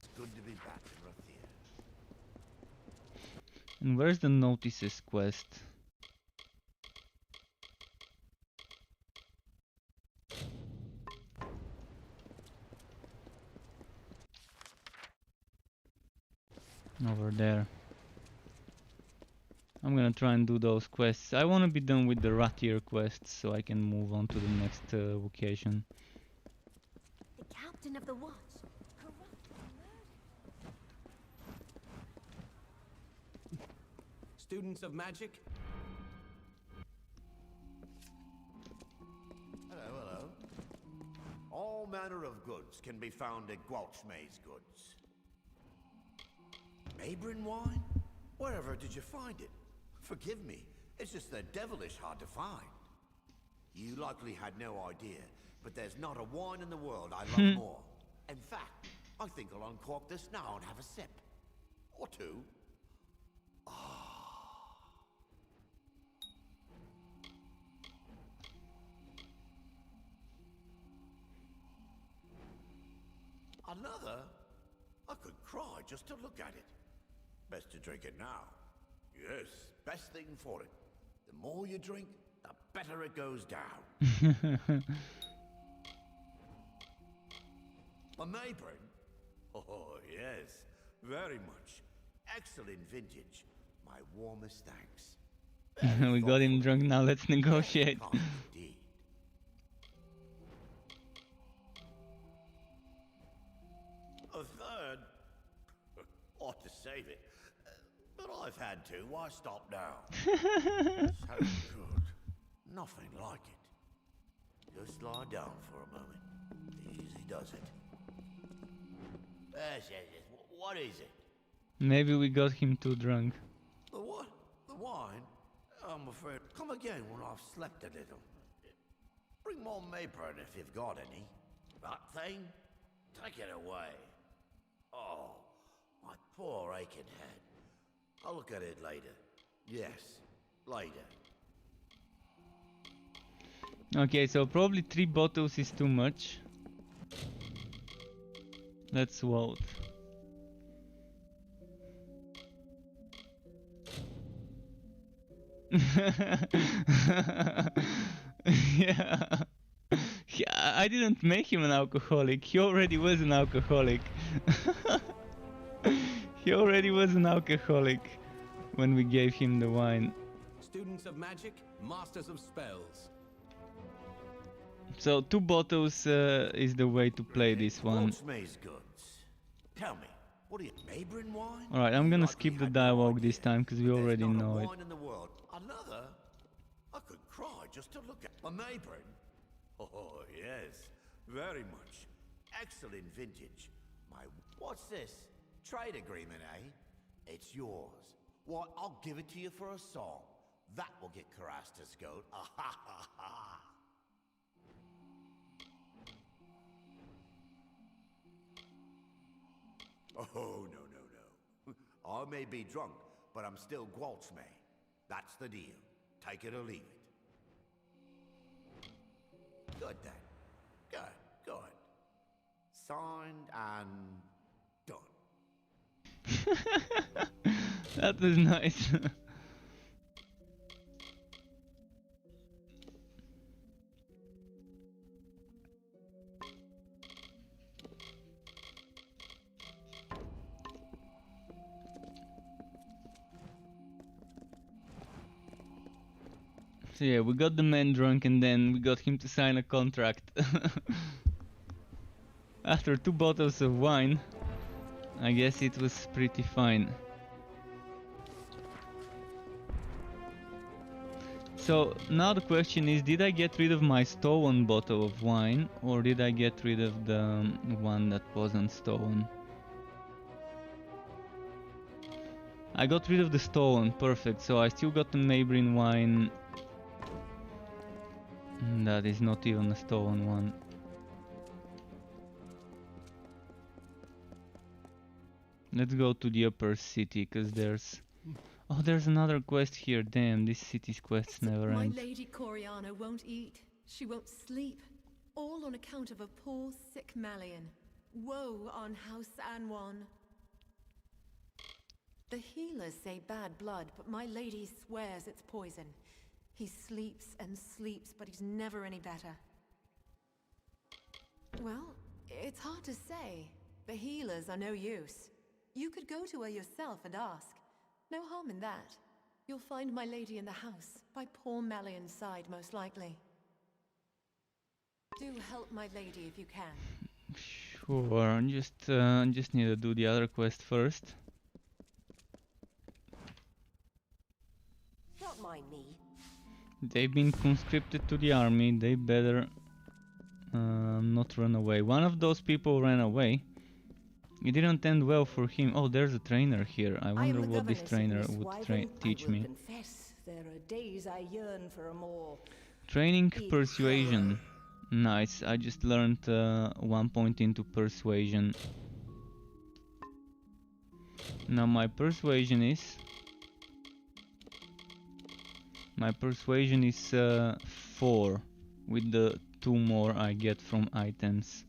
It's good to be back in Rathir. And where's the notices quest? Over there. I'm gonna try and do those quests. I wanna be done with the Rathir quests so I can move on to the next location. The captain of the watch. Students of magic? Hello, hello. All manner of goods can be found at Gwalchmay's goods. Maybrin wine? Wherever did you find it? Forgive me, it's just they're devilish hard to find. You likely had no idea, but there's not a wine in the world I love more. In fact, I think I'll uncork this now and have a sip. Or 2. Another? I could cry just to look at it. Best to drink it now. Yes, best thing for it. The more you drink, the better it goes down. A Mayburn? Oh, yes, very much. Excellent vintage. My warmest thanks. We got him drunk, now let's negotiate. Indeed. A third? Ought to save it. But I've had to. Why stop now? So good. Nothing like it. Just lie down for a moment. Easy does it. Yes, yes, yes. What is it? Maybe we got him too drunk. The what? The wine? I'm afraid. Come again when I've slept a little. Bring more Mayburn if you've got any. That thing? Take it away. Oh, my poor aching head. I'll look at it later. Yes, later. Okay, so probably 3 bottles is too much. Let's vote. Yeah. I didn't make him an alcoholic. He already was an alcoholic. He already was an alcoholic when we gave him the wine. Students of magic, masters of spells. So 2 bottles is the way to play this one. May goods. Tell me, what are you, Mayburn wine? Alright, I'm gonna skip the dialogue this time because we already know it. Wine in the world. Another? I could cry just to look at a Mayburn. Oh yes, very much. Excellent vintage. What's this? Trade agreement, eh? It's yours. Why, I'll give it to you for a song. That will get Carastus goat. Ah ha ha ha. Oh, no, no, no. I may be drunk, but I'm still Gwalchmay. That's the deal. Take it or leave it. Good then. Good, good. Signed and done. That was nice. So yeah, we got the man drunk and then we got him to sign a contract. After 2 bottles of wine, I guess it was pretty fine. So now the question is, did I get rid of my stolen bottle of wine or did I get rid of the one that wasn't stolen? I got rid of the stolen, perfect, so I still got the Mayburn wine. That is not even a stolen one. Let's go to the upper city, cause there's... Oh, there's another quest here, damn, this city's quests never end. My lady Coriana won't eat, she won't sleep, all on account of a poor sick Malian. Woe on House Anwan. The healers say bad blood, but my lady swears it's poison. He sleeps and sleeps, but he's never any better. Well, it's hard to say. The healers are no use. You could go to her yourself and ask. No harm in that. You'll find my lady in the house, by poor Malian's side most likely. Do help my lady if you can. Sure, just need to do the other quest first. Don't mind me. They've been conscripted to the army, they better not run away. One of those people ran away. It didn't end well for him. Oh, there's a trainer here. I wonder what this trainer would teach me. Confess, there are days I yearn for a more Training persuasion. Nice, I just learned 1 point into persuasion. Now my persuasion is... My persuasion is 4, with the 2 more I get from items.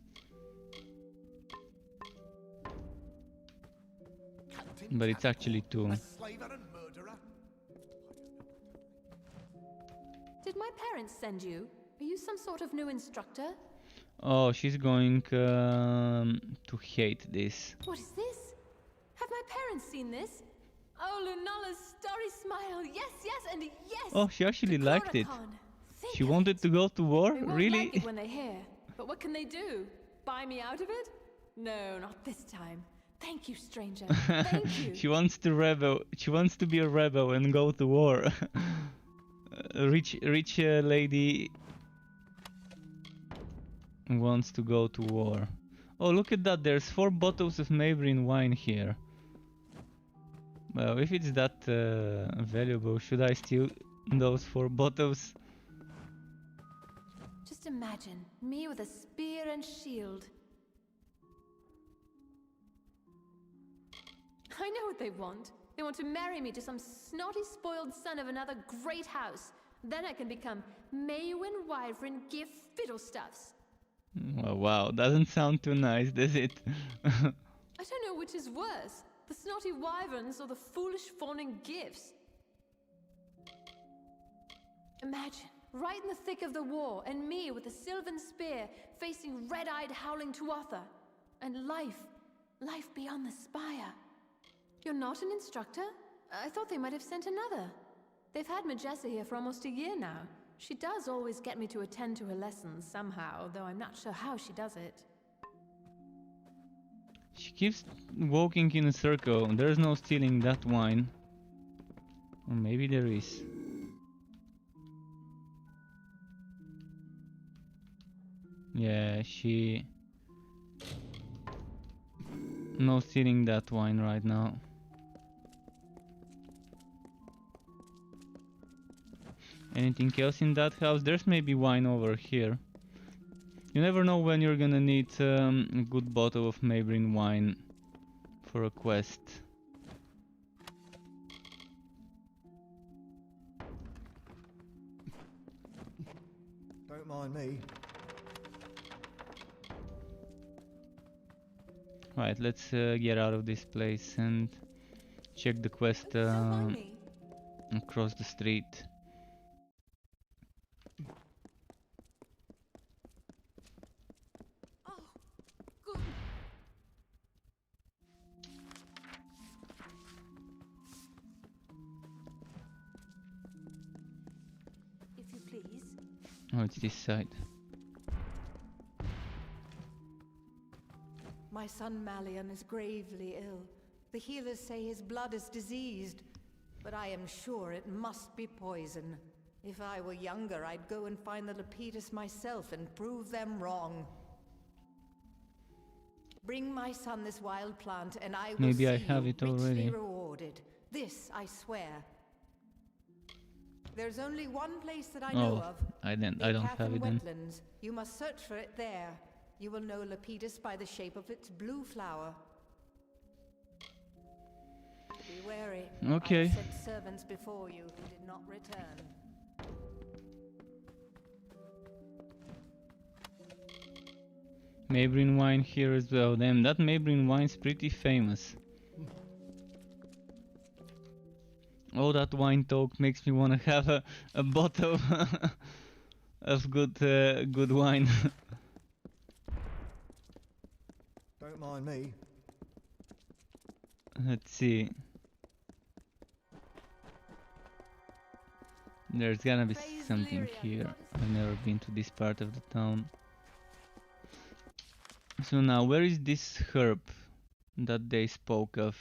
but it's actually 2. A slaver and murderer? Did my parents send you? Are you some sort of new instructor? Oh, she's going to hate this. What is this? Have my parents seen this? Oh, Lunala's starry smile. Yes, yes, and yes! Oh, she actually liked it. Korrakon. Think She of wanted it. to go to war? They won't Really? like it when they hear. But what can they do? Buy me out of it? No, not this time. Thank you, stranger. Thank you. She wants to rebel. She wants to be a rebel and go to war. Rich lady wants to go to war. Oh, look at that. There's 4 bottles of Maybrin wine here. Well, if it's that valuable, should I steal those 4 bottles? Just imagine me with a spear and shield. I know what they want. They want to marry me to some snotty, spoiled son of another great house. Then I can become Maywin Wyvern Gif Fiddlestuffs. Oh, wow, doesn't sound too nice, does it? I don't know which is worse, the snotty wyverns or the foolish fawning gifts. Imagine, right in the thick of the war, and me with a sylvan spear, facing red-eyed howling Tuatha. And life beyond the spire. You're not an instructor? I thought they might have sent another. They've had Majessa here for almost a year now. She does always get me to attend to her lessons somehow, though I'm not sure how she does it. She keeps walking in a circle. There's no stealing that wine. Or maybe there is. Yeah, she... No stealing that wine right now. Anything else in that house? There's maybe wine over here. You never know when you're gonna need a good bottle of Maybrin wine for a quest. Don't mind me. Right, let's get out of this place and check the quest across the street. If you please. Oh, it's this side. My son Malian is gravely ill. The healers say his blood is diseased, but I am sure it must be poison. If I were younger, I'd go and find the Lepidus myself and prove them wrong. Bring my son this wild plant, and I will Maybe see I have you it richly already. rewarded. This I swear. There's only one place that I know Oh, of. I don't The have Catherine it then. Wetlands. You must search for it there. You will know Lepidus by the shape of its blue flower. Be wary. Okay. I sent servants before you who did not return. Maybrin wine here as well. Damn, that Maybrin wine's pretty famous. All that wine talk makes me wanna have a bottle of good wine. Don't mind me. Let's see. There's gonna be something here. I've never been to this part of the town. So now, where is this herb that they spoke of?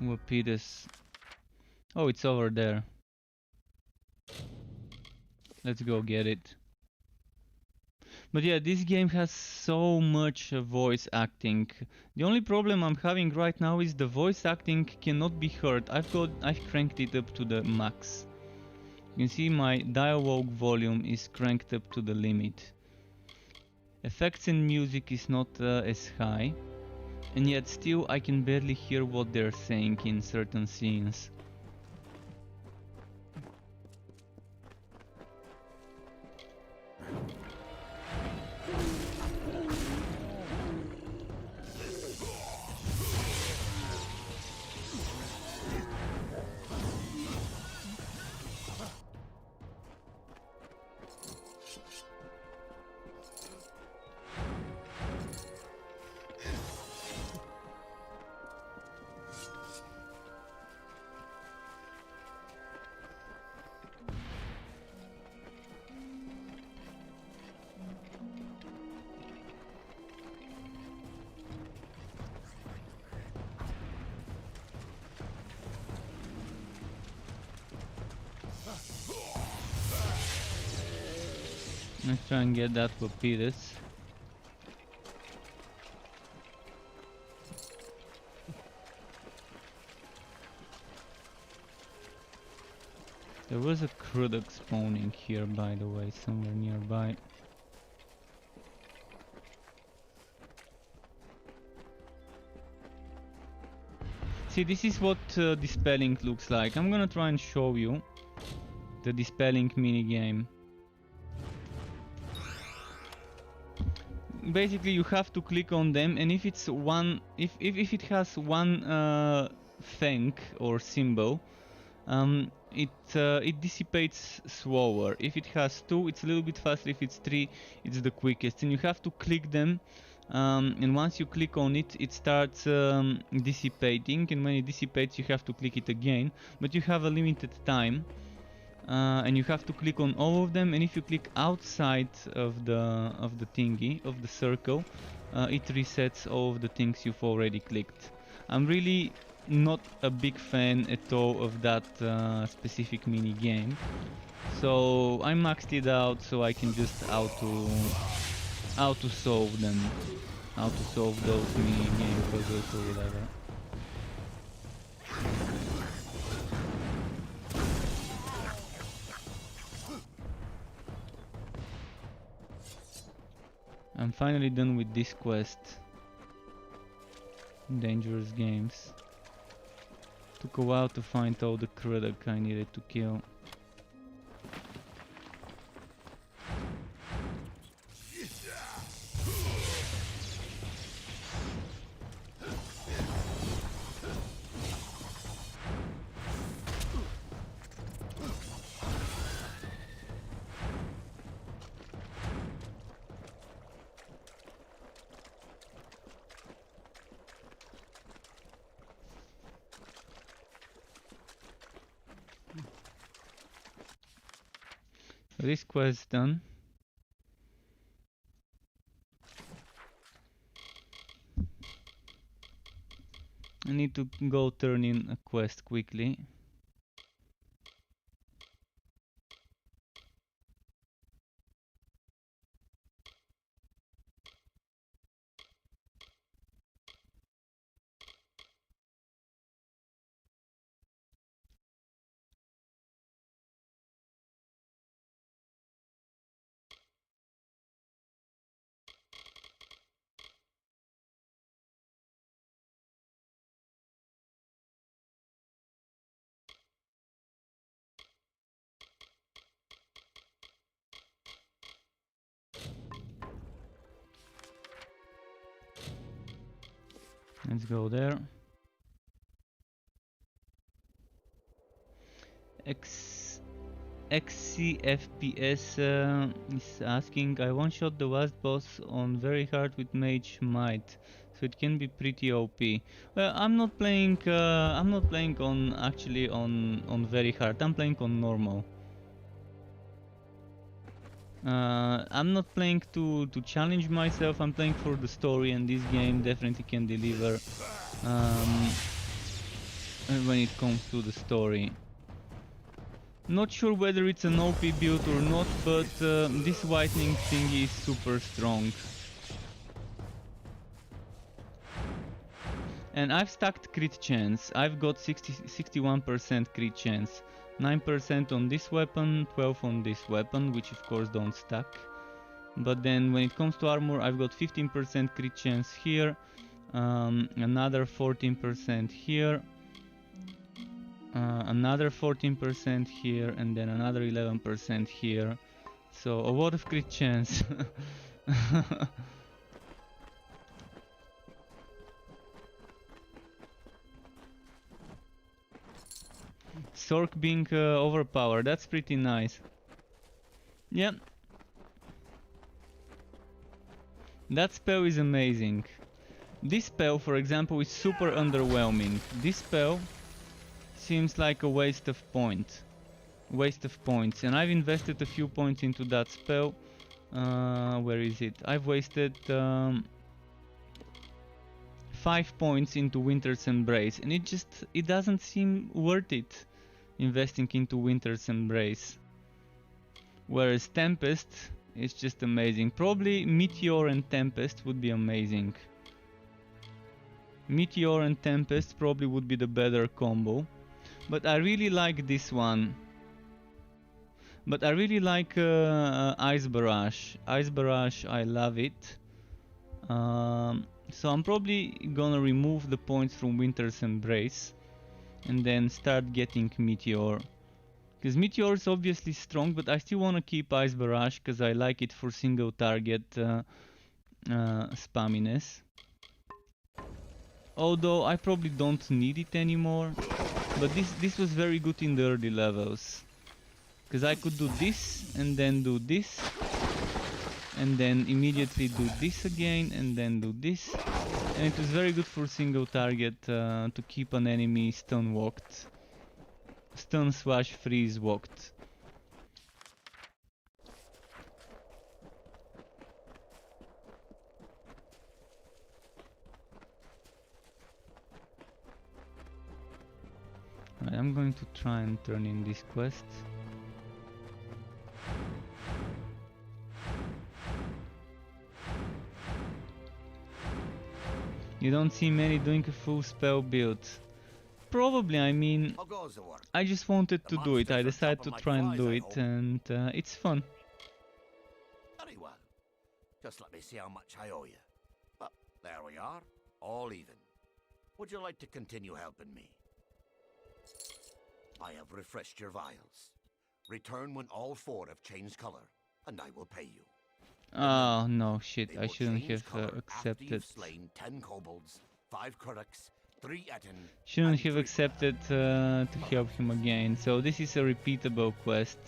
Lepidus. Oh, it's over there. Let's go get it. But yeah, this game has so much voice acting. The only problem I'm having right now is the voice acting cannot be heard. I've cranked it up to the max. You can see my dialogue volume is cranked up to the limit. Effects and music is not as high, and yet still I can barely hear what they're saying in certain scenes. Let's try and get that papyrus. There was a Krudok spawning here, by the way, somewhere nearby. See, this is what dispelling looks like. I'm gonna try and show you the dispelling minigame. Basically, you have to click on them, and if it's one, if it has one fang or symbol, it dissipates slower. If it has two, it's a little bit faster. If it's three, it's the quickest. And you have to click them, and once you click on it, it starts dissipating. And when it dissipates, you have to click it again. But you have a limited time. And you have to click on all of them, and if you click outside of the thingy, of the circle, it resets all of the things you've already clicked. I'm really not a big fan at all of that specific mini game, so I maxed it out so I can just auto solve them, auto solve those mini game puzzles or whatever. I'm finally done with this quest. Dangerous games. Took a while to find all the Krudok I needed to kill. This quest done. I need to go turn in a quest quickly. Let's go there. XCFPS is asking, I one-shot the last boss on very hard with Mage Might, so it can be pretty OP. Well, I'm not playing on actually on very hard. I'm playing on normal. I'm not playing to challenge myself. I'm playing for the story, and this game definitely can deliver when it comes to the story. Not sure whether it's an OP build or not, but this whitening thingy is super strong. And I've stacked crit chance. I've got 61% crit chance. 9% on this weapon, 12 on this weapon, which of course don't stack. But then when it comes to armor, I've got 15% crit chance here, another 14% here, another 14% here, and then another 11% here. So a lot of crit chance. Sork being overpowered, that's pretty nice. Yeah, That spell is amazing. This spell, for example, is super underwhelming. This spell seems like a waste of points, and I've invested a few points into that spell. Where is it? I've wasted 5 points into Winter's Embrace, and it doesn't seem worth it investing into Winter's Embrace. Whereas Tempest is just amazing. Probably Meteor and Tempest would be amazing. Meteor and Tempest probably would be the better combo. But I really like this one. But I really like Ice Barrage. Ice Barrage, I love it. So I'm probably gonna remove the points from Winter's Embrace and then start getting Meteor. Because Meteor is obviously strong, but I still wanna keep Ice Barrage because I like it for single target spamminess. Although I probably don't need it anymore. But this was very good in the early levels. Because I could do this and then do this. And then immediately do this again and then do this. And it was very good for single target to keep an enemy stun walked. Stun slash freeze walked. Right, I'm going to try and turn in this quest. You don't see many doing a full spell build. Probably, I mean, I just wanted to do it. I decided to try and do it, and it's fun. Very well. Just let me see how much I owe you. Well, there we are, all even. Would you like to continue helping me? I have refreshed your vials. Return when all 4 have changed color, and I will pay you. Oh no, shit! I shouldn't have accepted. Slain 10 kobolds, 5 Kuraks, 3 Etten. Shouldn't have accepted to help him again. So this is a repeatable quest.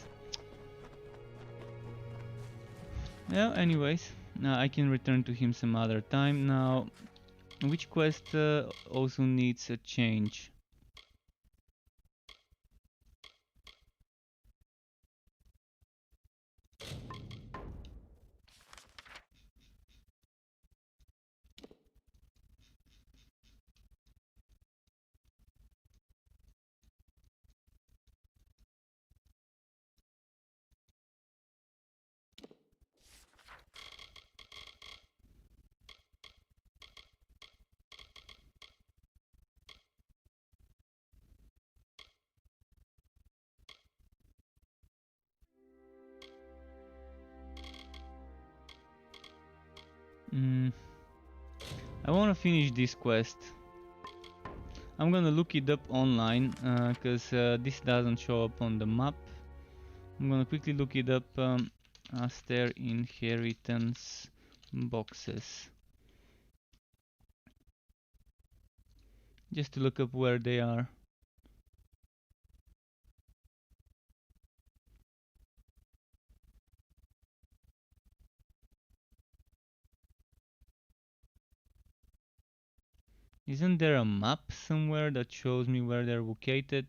Well, anyways, I can return to him some other time. Now, which quest also needs a change? I want to finish this quest. I'm gonna look it up online because this doesn't show up on the map. I'm gonna quickly look it up. Aster inheritance boxes. Just to look up where they are. Isn't there a map somewhere that shows me where they're located?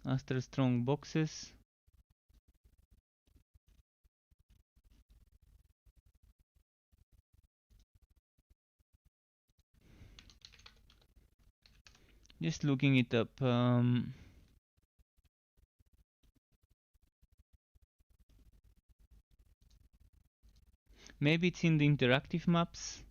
Aster strong boxes. Just looking it up. Maybe it's in the interactive maps.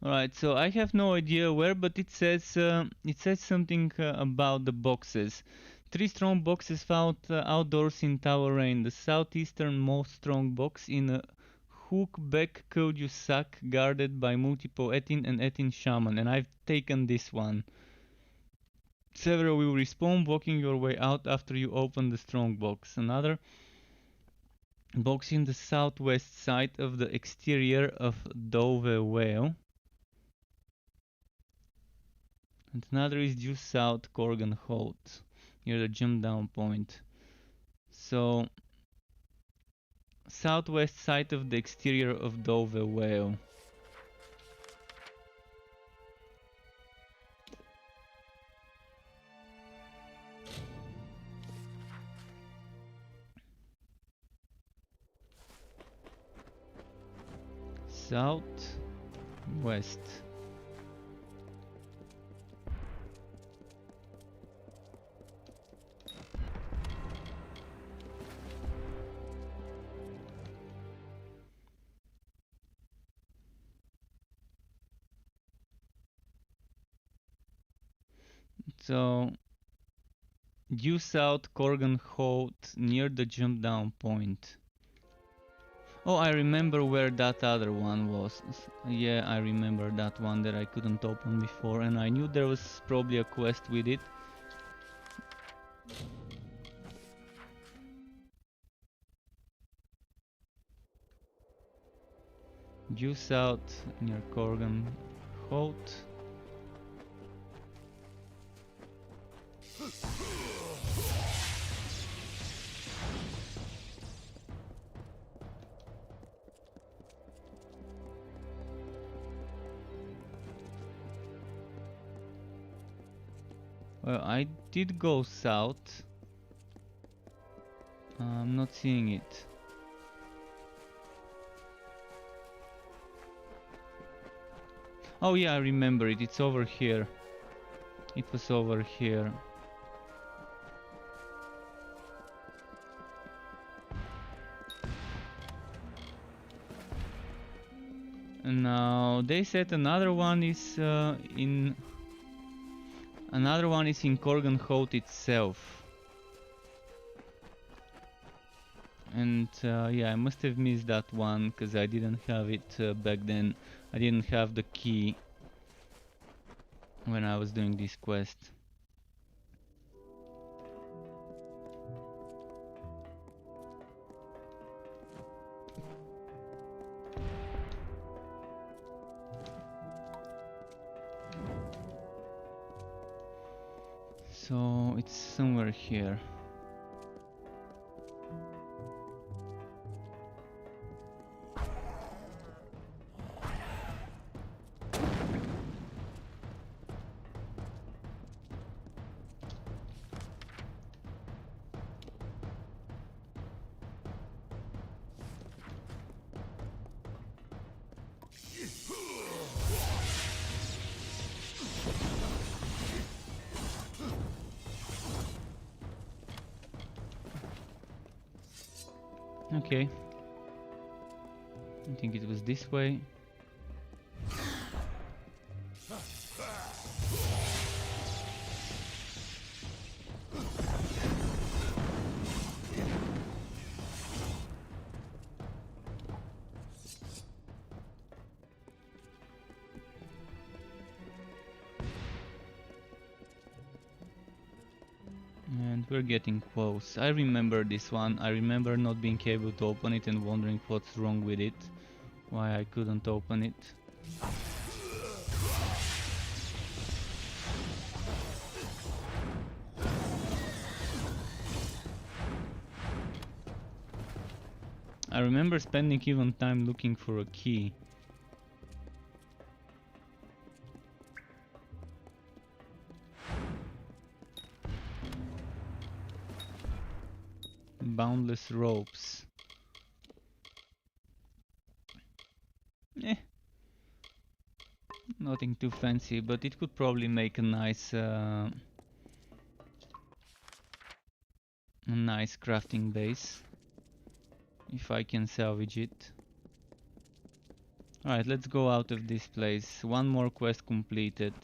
Alright, so I have no idea where, but it says something about the boxes. 3 strong boxes found outdoors in Tower Rain. The southeasternmost strong box in a hook-back Koju sack guarded by multiple Etin and Etin shaman, and I've taken this one. Several will respawn, walking your way out after you open the strong box. Another box in the southwest side of the exterior of Dove Whale. And another is due south Corgan Holt, near the jump down point. So, southwest side of the exterior of Dove Whale. South, west. So, due south Corgan Holt, near the jump down point. Oh, I remember where that other one was. Yeah, I remember that one that I couldn't open before, and I knew there was probably a quest with it. Due south near Corgan Holt. Well, I did go south. I'm not seeing it. Oh yeah, I remember it. It's over here. It was over here. And now they said another one is in Corgan Holt itself. And yeah, I must have missed that one because I didn't have it back then. I didn't have the key when I was doing this quest. So it's somewhere here. Okay. I think it was this way. And we're getting close. I remember this one. I remember not being able to open it and wondering what's wrong with it. Why I couldn't open it. I remember spending even time looking for a key. Boundless ropes. Nothing too fancy, but it could probably make a nice crafting base if I can salvage it. Alright, let's go out of this place. One more quest completed.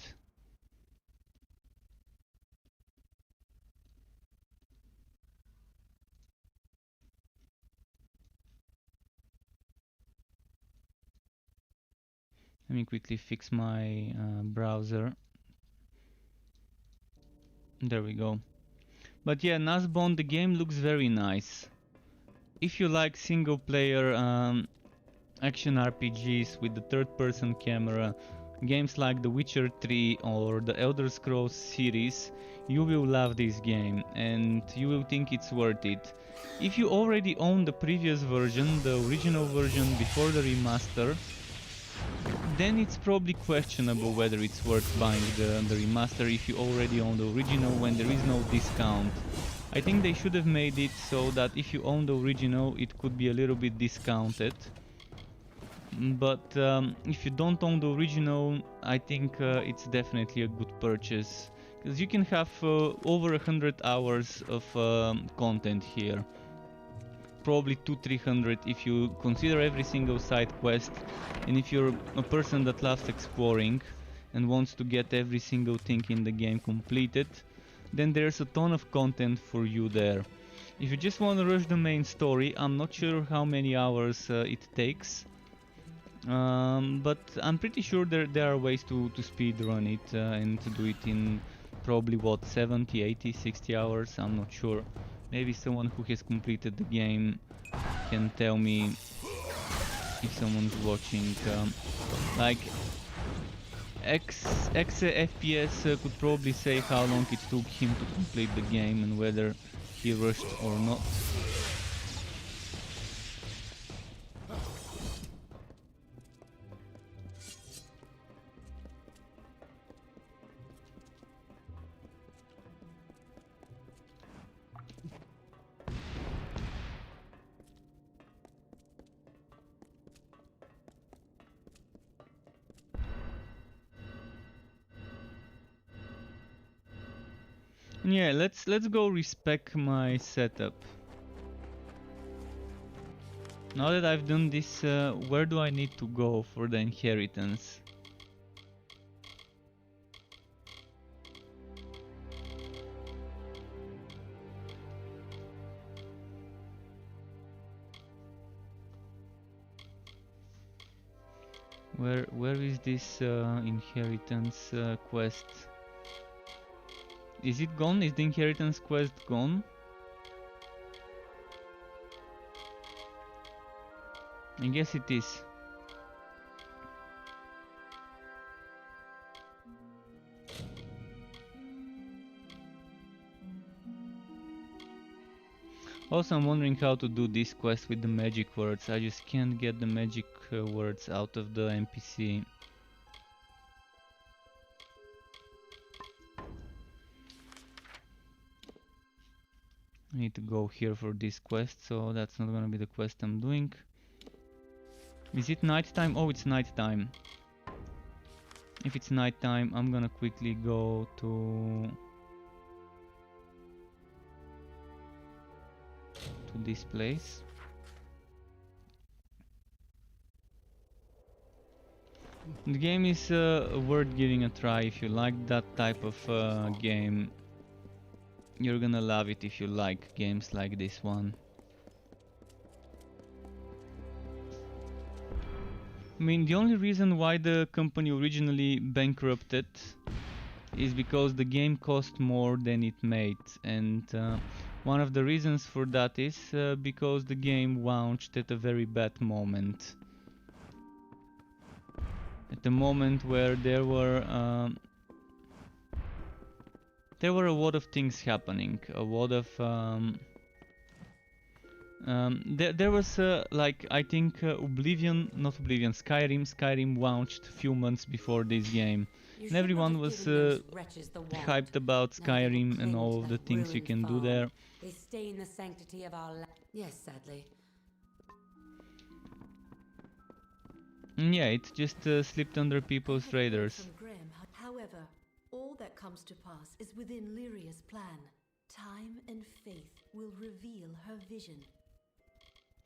Let me quickly fix my browser. There we go. But yeah, Nazbond, the game looks very nice. If you like single player action RPGs with the third-person camera, games like The Witcher 3 or the Elder Scrolls series, you will love this game and you will think it's worth it. If you already own the previous version, the original version before the remaster, then it's probably questionable whether it's worth buying the remaster if you already own the original when there is no discount. I think they should have made it so that if you own the original it could be a little bit discounted. But if you don't own the original, I think it's definitely a good purchase, because you can have over 100 hours of content here. Probably 200-300 if you consider every single side quest, and if you're a person that loves exploring and wants to get every single thing in the game completed, then there's a ton of content for you there. If you just want to rush the main story, I'm not sure how many hours it takes. But I'm pretty sure there are ways to speedrun it and to do it in probably what, 70, 80, 60 hours, I'm not sure. Maybe someone who has completed the game can tell me if someone's watching. Like FPS could probably say how long it took him to complete the game and whether he rushed or not. Yeah, let's go respec my setup. Now that I've done this, where do I need to go for the inheritance? Where is this inheritance quest? Is it gone? Is the inheritance quest gone? I guess it is. Also, I'm wondering how to do this quest with the magic words. I just can't get the magic words out of the NPC. I need to go here for this quest, so that's not gonna be the quest I'm doing. Is it nighttime? Oh, it's nighttime. If it's nighttime, I'm gonna quickly go to this place. The game is worth giving a try if you like that type of game. You're gonna love it if you like games like this one. I mean, the only reason why the company originally bankrupted is because the game cost more than it made, and one of the reasons for that is because the game launched at a very bad moment. At the moment where there were a lot of things happening, a lot of there was like, I think Skyrim launched a few months before this game, and everyone was hyped about Skyrim and all of the things you can do there. They stain the sanctity of our land. Yes, sadly. Yeah, it just slipped under people's radars. However, all that comes to pass is within Lyria's plan. Time and faith will reveal her vision.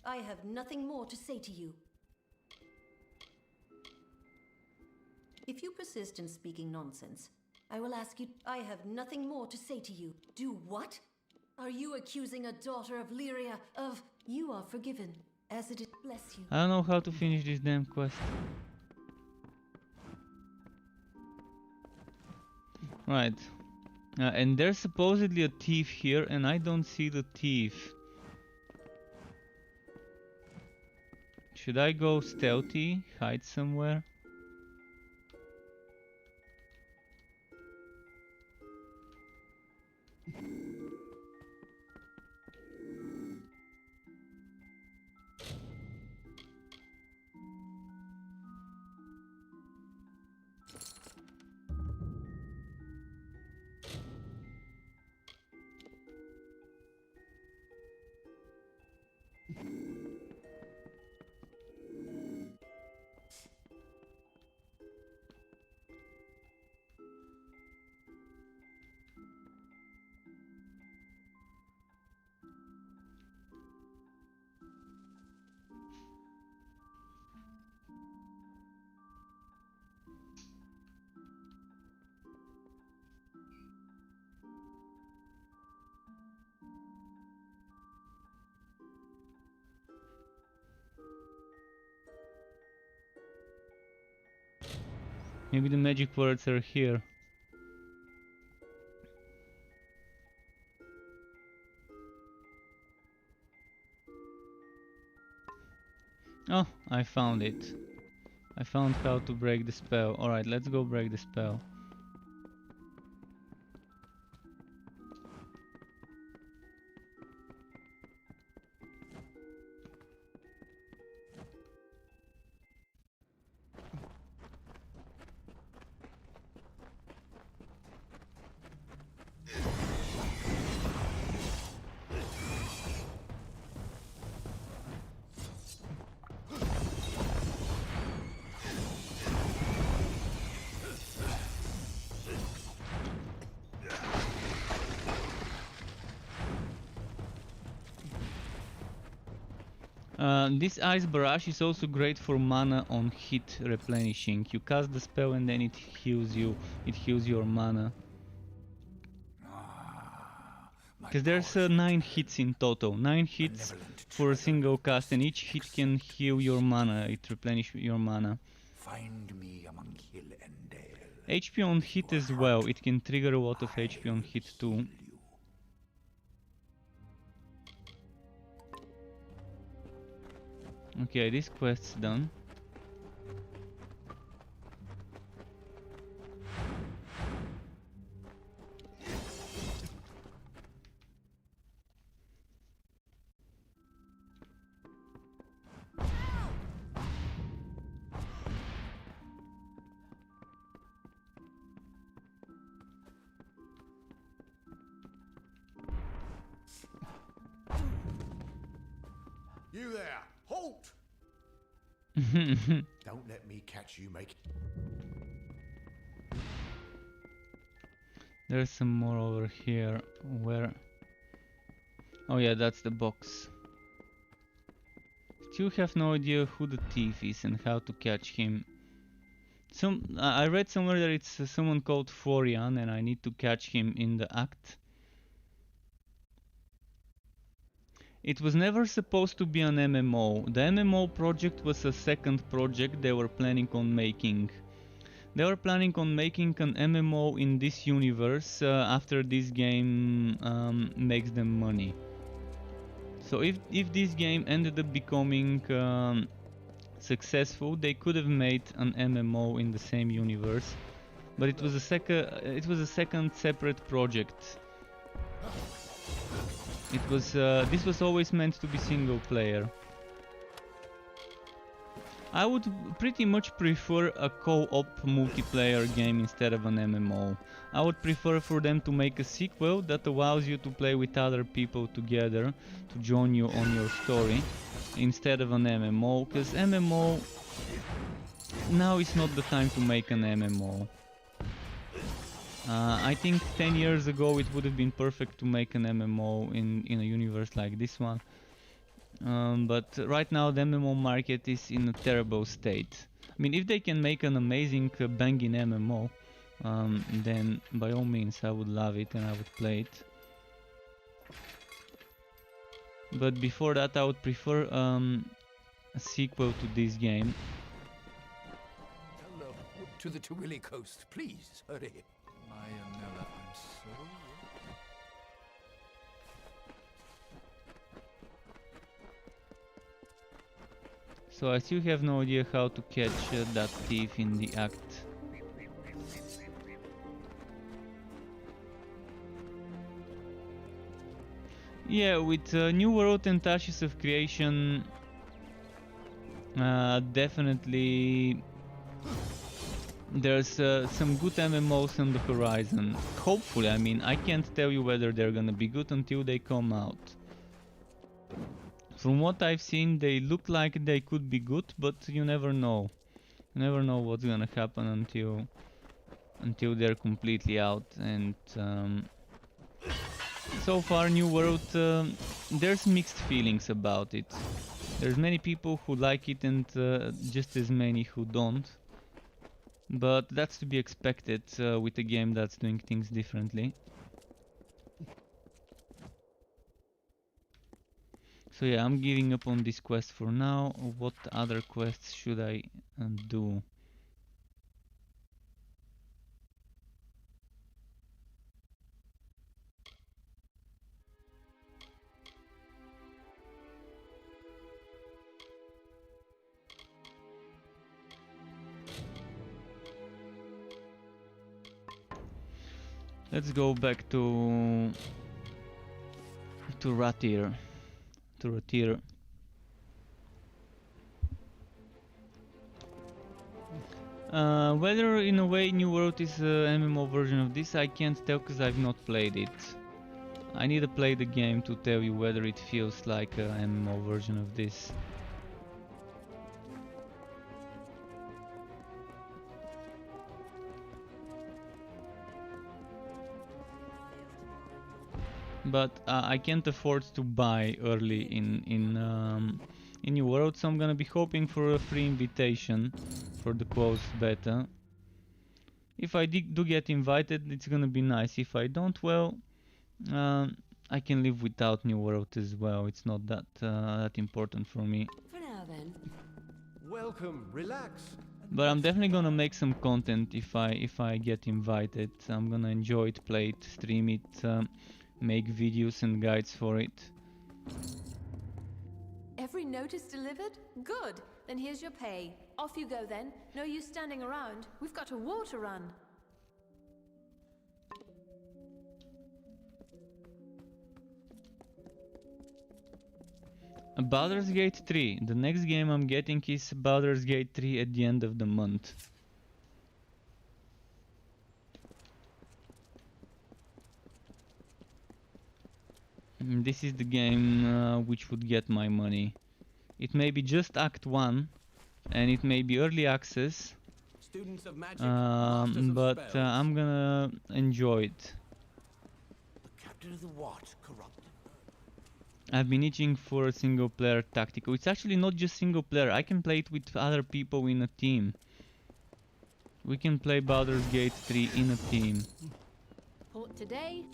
I have nothing more to say to you. If you persist in speaking nonsense, I will ask you. I have nothing more to say to you. Do what? Are you accusing a daughter of Lyria of... You are forgiven, as it is. Bless you. I don't know how to finish this damn quest. Right. And there's supposedly a thief here, and I don't see the thief. Should I go stealthy, hide somewhere? Maybe the magic words are here. Oh, I found it. I found how to break the spell. Alright, let's go break the spell. This ice barrage is also great for mana on hit replenishing. You cast the spell and then it heals you. It heals your mana. Because there's 9 hits in total. 9 hits for a single cast, and each hit can heal your mana. It replenishes your mana. Find me among hill and dale. HP on hit as well. It can trigger a lot of HP on hit too. Okay, this quest's done. You there! Halt! Don't let me catch you making... There's some more over here. Where? Oh yeah, that's the box. Still have no idea who the thief is and how to catch him. I read somewhere that it's someone called Florian and I need to catch him in the act. It was never supposed to be an MMO. The MMO project was a second project they were planning on making. They were planning on making an MMO in this universe after this game makes them money. So if this game ended up becoming successful, they could have made an MMO in the same universe, but it was a second separate project. This was always meant to be single player. I would pretty much prefer a co-op multiplayer game instead of an MMO. I would prefer for them to make a sequel that allows you to play with other people together to join you on your story instead of an MMO, because MMO, now is not the time to make an MMO. I think 10 years ago it would have been perfect to make an MMO in a universe like this one. But right now the MMO market is in a terrible state. I mean, if they can make an amazing banging MMO, then by all means I would love it and I would play it. But before that I would prefer a sequel to this game. Hello, to the Tawili coast, please, hurry. Mayamela, I'm sorry. So I still have no idea how to catch that thief in the act. Yeah, with New World and Ashes of Creation, definitely there's some good MMOs on the horizon. Hopefully, I mean, I can't tell you whether they're gonna be good until they come out. From what I've seen, they look like they could be good, but you never know. You never know what's gonna happen until they're completely out. And so far, New World, there's mixed feelings about it. There's many people who like it and just as many who don't. But that's to be expected with a game that's doing things differently. So yeah, I'm giving up on this quest for now. What other quests should I do? Let's go back to Rathir. Whether in a way New World is an MMO version of this, I can't tell because I've not played it. I need to play the game to tell you whether it feels like an MMO version of this. But I can't afford to buy early in New World, so I'm gonna be hoping for a free invitation for the closed beta. If I do get invited, it's gonna be nice. If I don't, well, I can live without New World as well. It's not that important for me. For now, then. Welcome, relax. But I'm definitely gonna make some content if I get invited. I'm gonna enjoy it, play it, stream it, make videos and guides for it. Every notice delivered? Good. Then here's your pay. Off you go then. No use standing around. We've got a war to run. Baldur's Gate 3. The next game I'm getting is Baldur's Gate 3 at the end of the month. This is the game which would get my money. It may be just Act 1 and it may be early access, but I'm gonna enjoy it. The captain of the what? Corrupted. I've been itching for a single player tactical. It's actually not just single player, I can play it with other people in a team. We can play Baldur's Gate 3 in a team. Port today.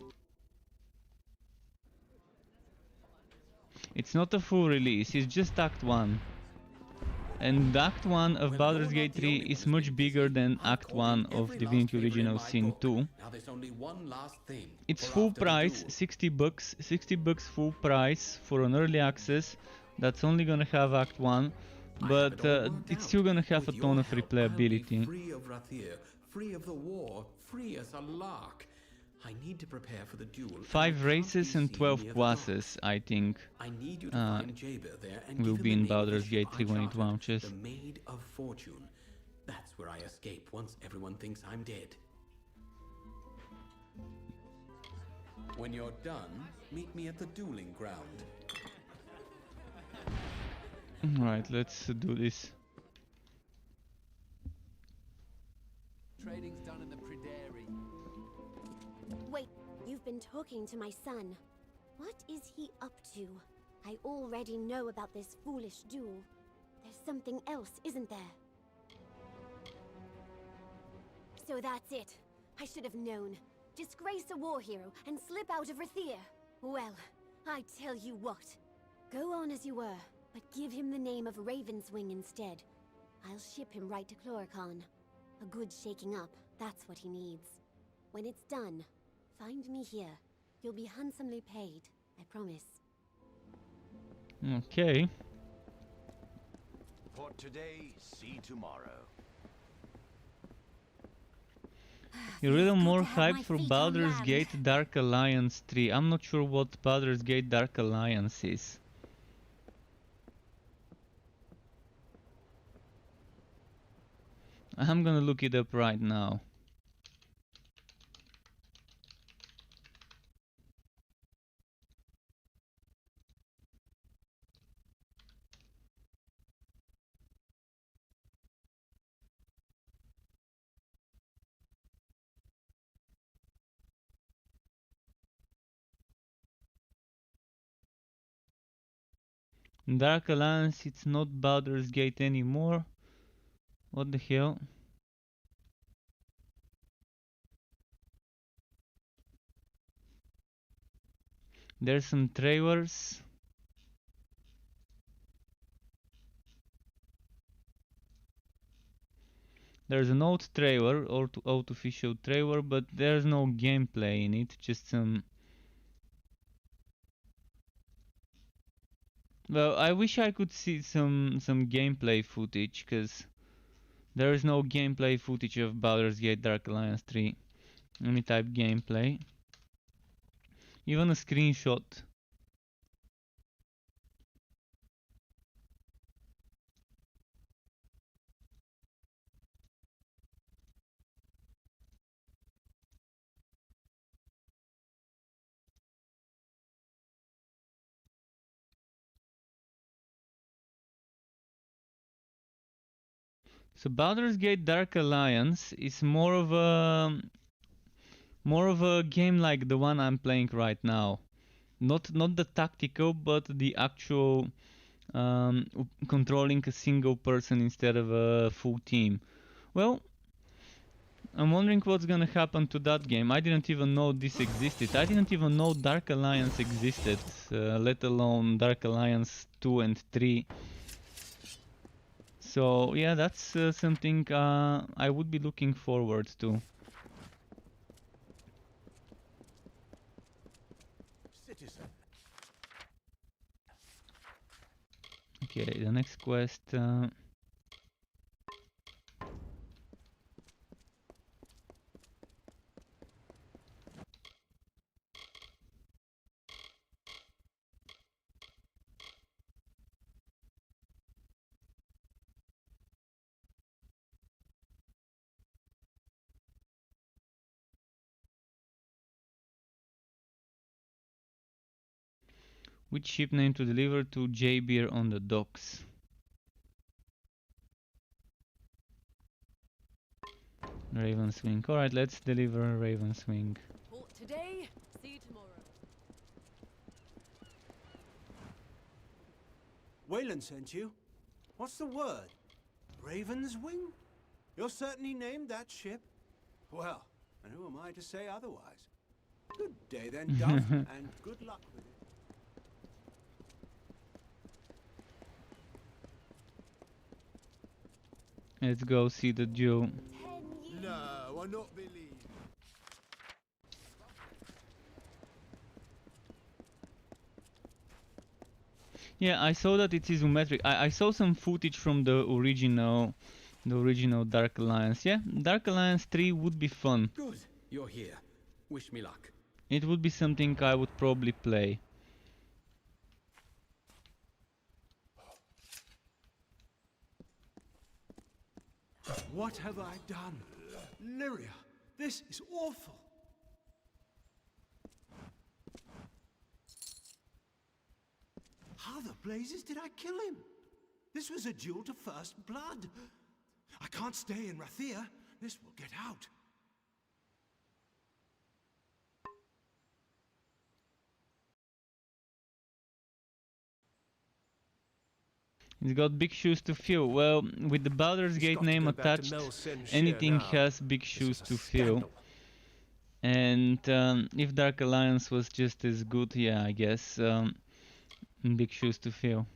It's not a full release, it's just Act 1. And Act 1 of Baldur's Gate 3 is much bigger than Act 1 of Divinity Original Sin 2. It's full price, $60, $60 full price for an early access. That's only gonna have Act 1, but it's still gonna have a ton of replayability. Free of Rathir, free of the war, free as a lark. I need to prepare for the duel. 5 races and 12 classes, I think, will be in Baldur's Gate 3 when it launches. The Maid of Fortune. That's where I escape once everyone thinks I'm dead. When you're done, meet me at the dueling ground. Right, let's do this. Trading's done in the Prairie. Wait, you've been talking to my son. What is he up to? I already know about this foolish duel. There's something else, isn't there? So that's it. I should have known. Disgrace a war hero and slip out of Rathir. Well, I tell you what. Go on as you were, but give him the name of Ravenswing instead. I'll ship him right to Chloricon. A good shaking up, that's what he needs. When it's done, find me here. You'll be handsomely paid, I promise. Okay. For today, see tomorrow. You're a little more hyped for Baldur's Gate Dark Alliance 3. I'm not sure what Baldur's Gate Dark Alliance is. I'm gonna look it up right now. Dark Alliance, it's not Baldur's Gate anymore. What the hell? There's some trailers. There's an old trailer, old official trailer, but there's no gameplay in it, just some... Well, I wish I could see some gameplay footage, cause there is no gameplay footage of Baldur's Gate Dark Alliance 3. Let me type gameplay. Even a screenshot. So Baldur's Gate Dark Alliance is more of a game like the one I'm playing right now. Not the tactical, but the actual controlling a single person instead of a full team. Well, I'm wondering what's gonna happen to that game. I didn't even know this existed. I didn't even know Dark Alliance existed, let alone Dark Alliance 2 and 3. So yeah, that's something I would be looking forward to. Citizen. Okay, the next quest. Which ship name to deliver to J-Beer on the docks? Ravenswing. Alright, let's deliver Ravenswing. Port today, see you tomorrow. Wayland sent you. What's the word? Raven's Wing? You're certainly named that ship. Well, and who am I to say otherwise? Good day then, Duff, and good luck with it. Let's go see the Jew. No, I not believe. Yeah, I saw that it's isometric. I saw some footage from the original Dark Alliance. Yeah, Dark Alliance 3 would be fun. Good, you're here. Wish me luck. It would be something I would probably play. What have I done? Lyria, this is awful. How the blazes did I kill him? This was a duel to first blood. I can't stay in Rathir. This will get out. It's got big shoes to fill. Well, with the Baldur's Gate name attached, anything has big shoes to fill. And if Dark Alliance was just as good, yeah, I guess big shoes to fill.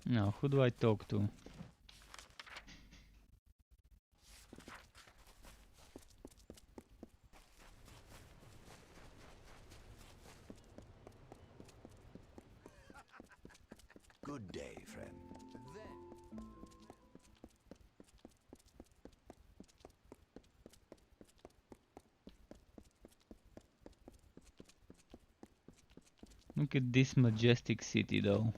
Now, who do I talk to? Good day, friend. Look at this majestic city, though.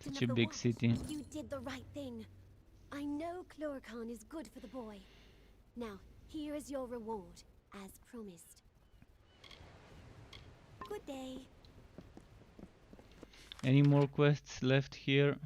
Such a big city. You did the right thing. I know Chlorocan is good for the boy. Now, here is your reward, as promised. Good day. Any more quests left here?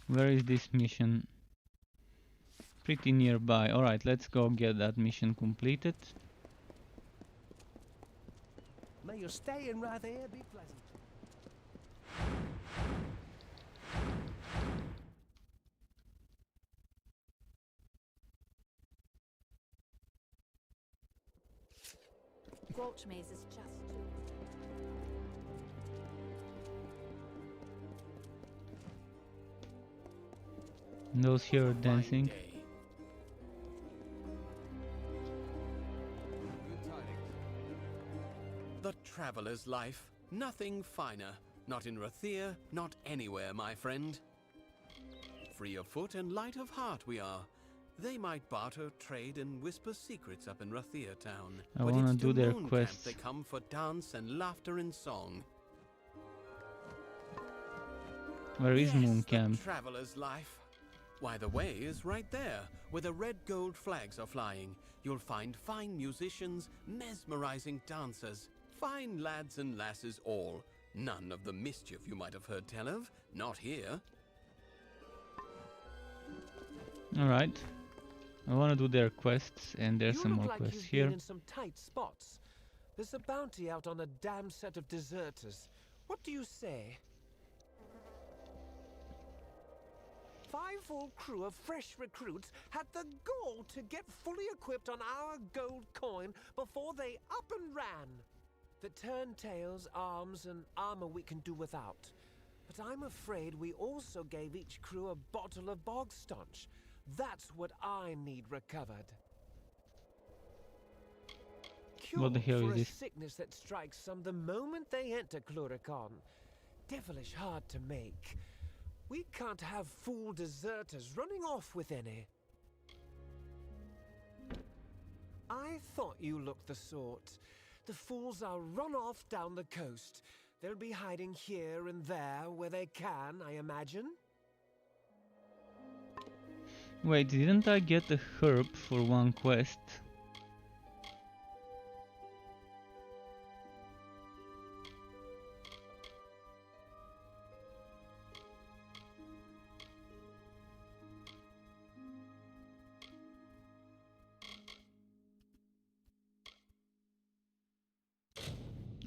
Where is this mission? Pretty nearby. Alright, let's go get that mission completed. May your stay in Rathir be pleasant. Gwalch Maze is just too... Those here are dancing. The traveler's life. Nothing finer. Not in Rathir, not anywhere, my friend. Free of foot and light of heart we are. They might barter, trade, and whisper secrets up in Rathir town. I but wanna it's do to their Moon quests. Camp they come for dance and laughter and song. Where is Moon The Camp? traveler's life. Why, the way is right there, where the red gold flags are flying. You'll find fine musicians, mesmerizing dancers, fine lads and lasses all. None of the mischief you might have heard tell of, not here. Alright. I wanna do their quests, and there's some You more look like quests you've here. been in some tight spots. There's a bounty out on a damn set of deserters. What do you say? 5 full crew of fresh recruits had the gall to get fully equipped on our gold coin before they up and ran. The turntails, arms, and armor we can do without. But I'm afraid we also gave each crew a bottle of bog staunch. That's what I need recovered. What the hell For is a this? sickness that strikes some the moment they enter Chlorocan. Devilish hard to make. We can't have fool deserters running off with any. I thought you looked the sort. The fools are run off down the coast. They'll be hiding here and there where they can, I imagine. Wait, didn't I get a herb for one quest?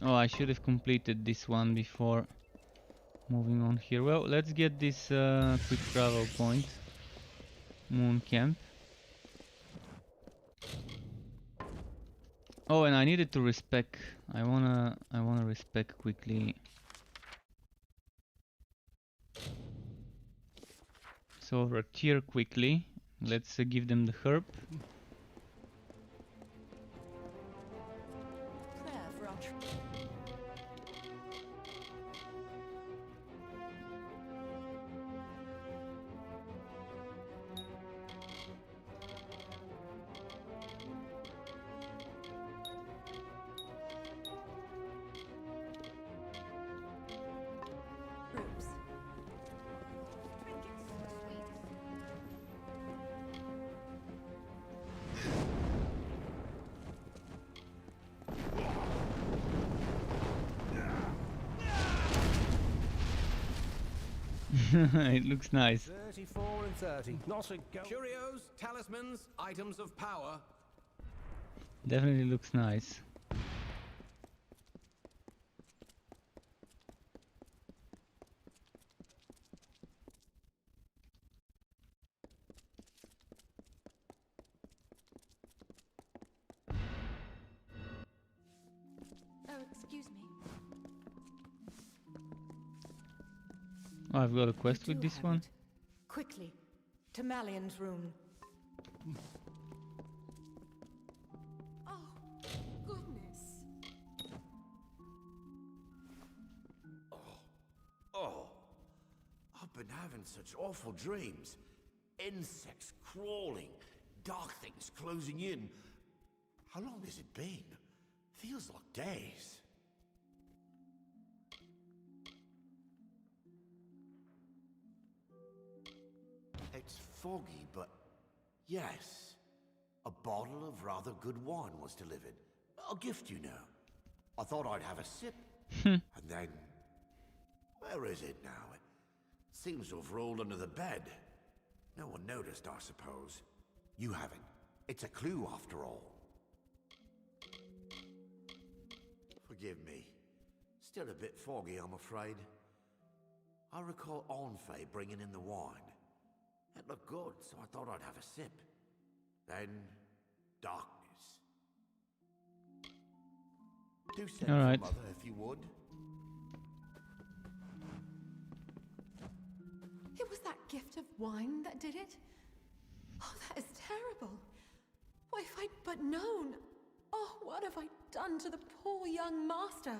Oh, I should have completed this one before moving on here. Well, let's get this quick travel point. Moon Camp. Oh, and I needed to respec. I wanna respec quickly. So Rathir quickly. Let's give them the herb. It looks nice. 34 and 30. Not a go. Curios, talismans, items of power. Definitely looks nice. Oh, excuse me. Oh, I've got a quest with this one. Quickly, to Malian's room. Oh, goodness. Oh, I've been having such awful dreams. Insects crawling, dark things closing in. How long has it been? Feels like days. It's foggy, but yes. A bottle of rather good wine was delivered. A gift, you know. I thought I'd have a sip. And then... where is it now? It seems to have rolled under the bed. No one noticed, I suppose. You haven't. It's a clue, after all. Forgive me. Still a bit foggy, I'm afraid. I recall Onfay bringing in the wine. It looked good, so I thought I'd have a sip. Then, darkness. Do send for Alright. Mother if you would. It was that gift of wine that did it? Oh, that is terrible. Why, if I'd but known. Oh, what have I done to the poor young master?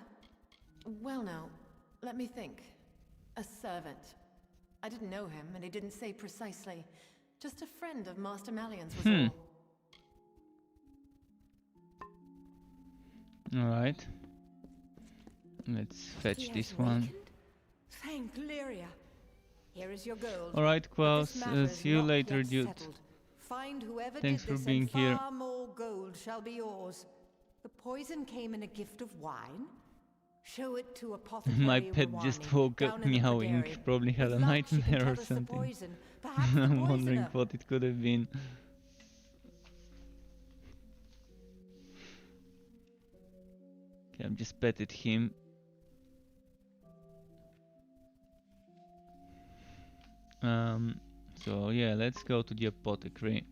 Well now, let me think. A servant. I didn't know him, and he didn't say precisely. Just a friend of Master Malian's was all. Alright. Let's fetch this one. Thank Lyria. Here is your gold. Alright, But Klaus, this matter is see you not later, yet dude. settled. Find whoever Thanks did for this, being and here. far more gold shall be yours. The poison came in a gift of wine. Show it to Apothecary My pet just Rwani, woke up down in the meowing. Brigade. Probably had With a luck, she can nightmare tell or us the something. poison. Perhaps the I'm wondering poisoner. what it could have been. Okay, I've just petted him. So yeah, let's go to the apothecary.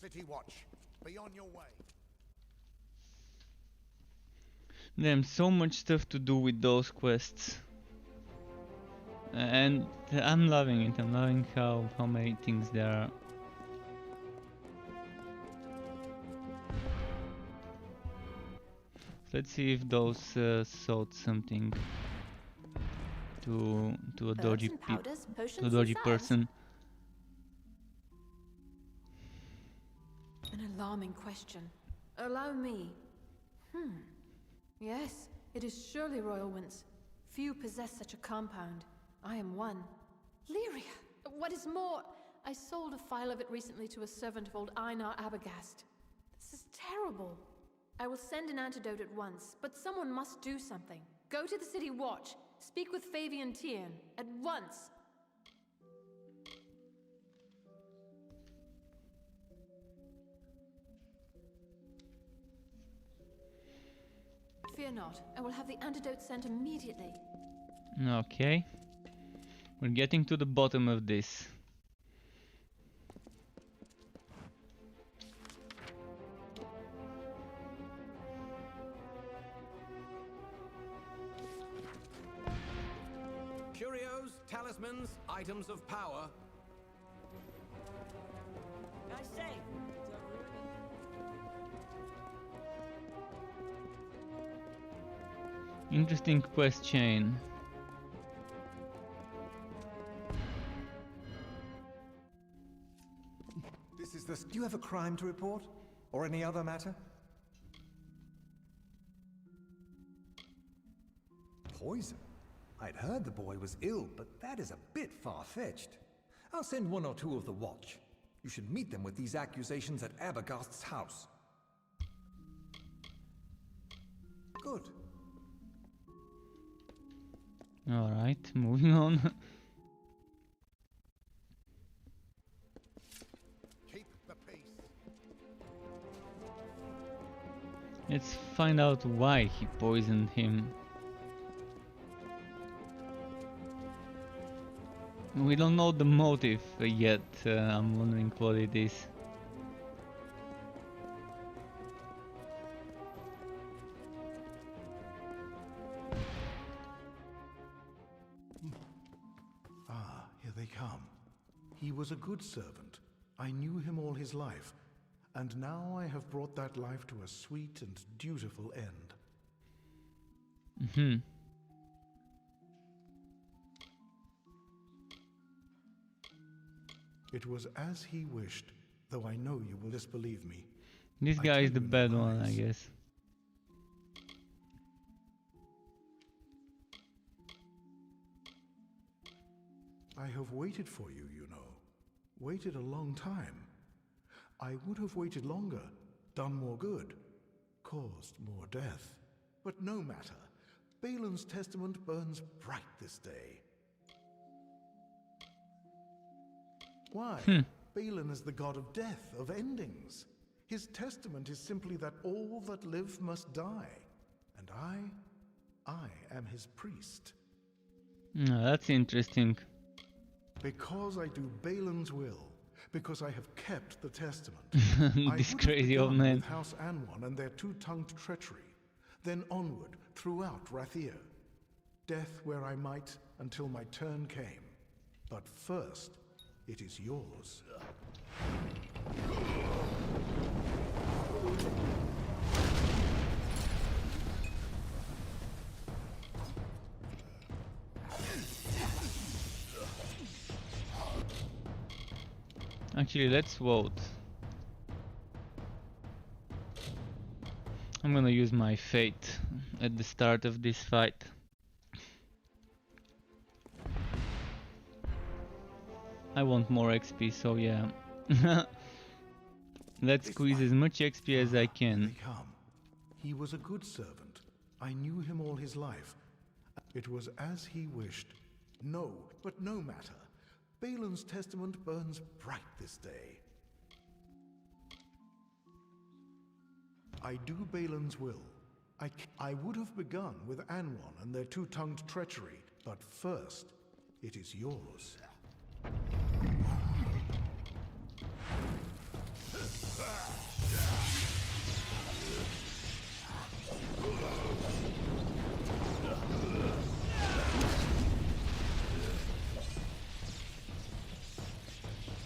City Watch, be on your way. Damn, so much stuff to do with those quests. And I'm loving it. I'm loving how many things there are. Let's see if those sold something to a dodgy person. An alarming question. Allow me. Yes, it is surely royal winds. Few possess such a compound. I am one. Lyria! What is more, I sold a phial of it recently to a servant of old Einar Abagast. This is terrible. I will send an antidote at once, but someone must do something. Go to the city watch. Speak with Fabian Tiern. At once! Fear not. I will have the antidote sent immediately. Okay. We're getting to the bottom of this. Curios, talismans, items of power. I say, Interesting quest chain. This is the... Do you have a crime to report? Or any other matter? Poison? I'd heard the boy was ill, but that is a bit far-fetched. I'll send one or two of the watch. You should meet them with these accusations at Abagast's house. Good. Alright, moving on. Keep the peace. Let's find out why he poisoned him. We don't know the motive yet. I'm wondering what it is. Ah, here they come. He was a good servant. I knew him all his life, and now I have brought that life to a sweet and dutiful end. Mm-hmm. It was as he wished, though I know you will disbelieve me. This guy is the bad one, I guess. I have waited for you, you know. Waited a long time. I would have waited longer, done more good, caused more death. But no matter. Balin's testament burns bright this day. Why? Balin is the god of death, of endings. His testament is simply that all that live must die. And I am his priest. That's interesting. Because I do Balin's will, because I have kept the testament. This crazy old man. With House Anwan and their two-tongued treachery, then onward throughout Rathir. Death where I might until my turn came. But first, it is yours. Actually, let's vote. I'm gonna use my fate at the start of this fight. I want more XP, so yeah. Let's squeeze as much XP as I can. He was a good servant. I knew him all his life. It was as he wished. No, but no matter. Balin's testament burns bright this day. I do Balin's will. I would have begun with Anwan and their two-tongued treachery, but first, it is yours.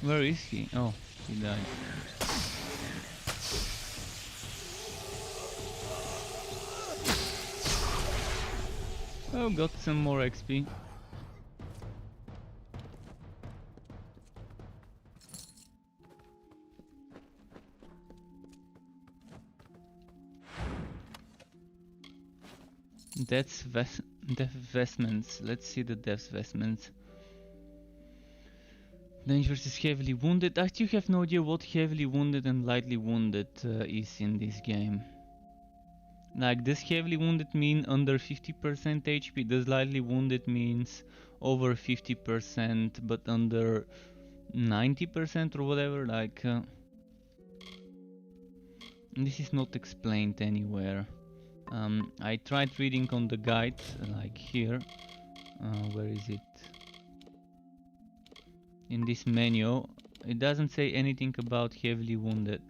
Where is he? Oh, he died. Oh, got some more XP. Death vestments. Let's see the death vestments. Dangerous is heavily wounded. I still have no idea what heavily wounded and lightly wounded is in this game. Like, does heavily wounded mean under 50% HP? Does lightly wounded means over 50% but under 90% or whatever? Like, this is not explained anywhere. I tried reading on the guide, like here. Where is it? In this menu, it doesn't say anything about heavily wounded.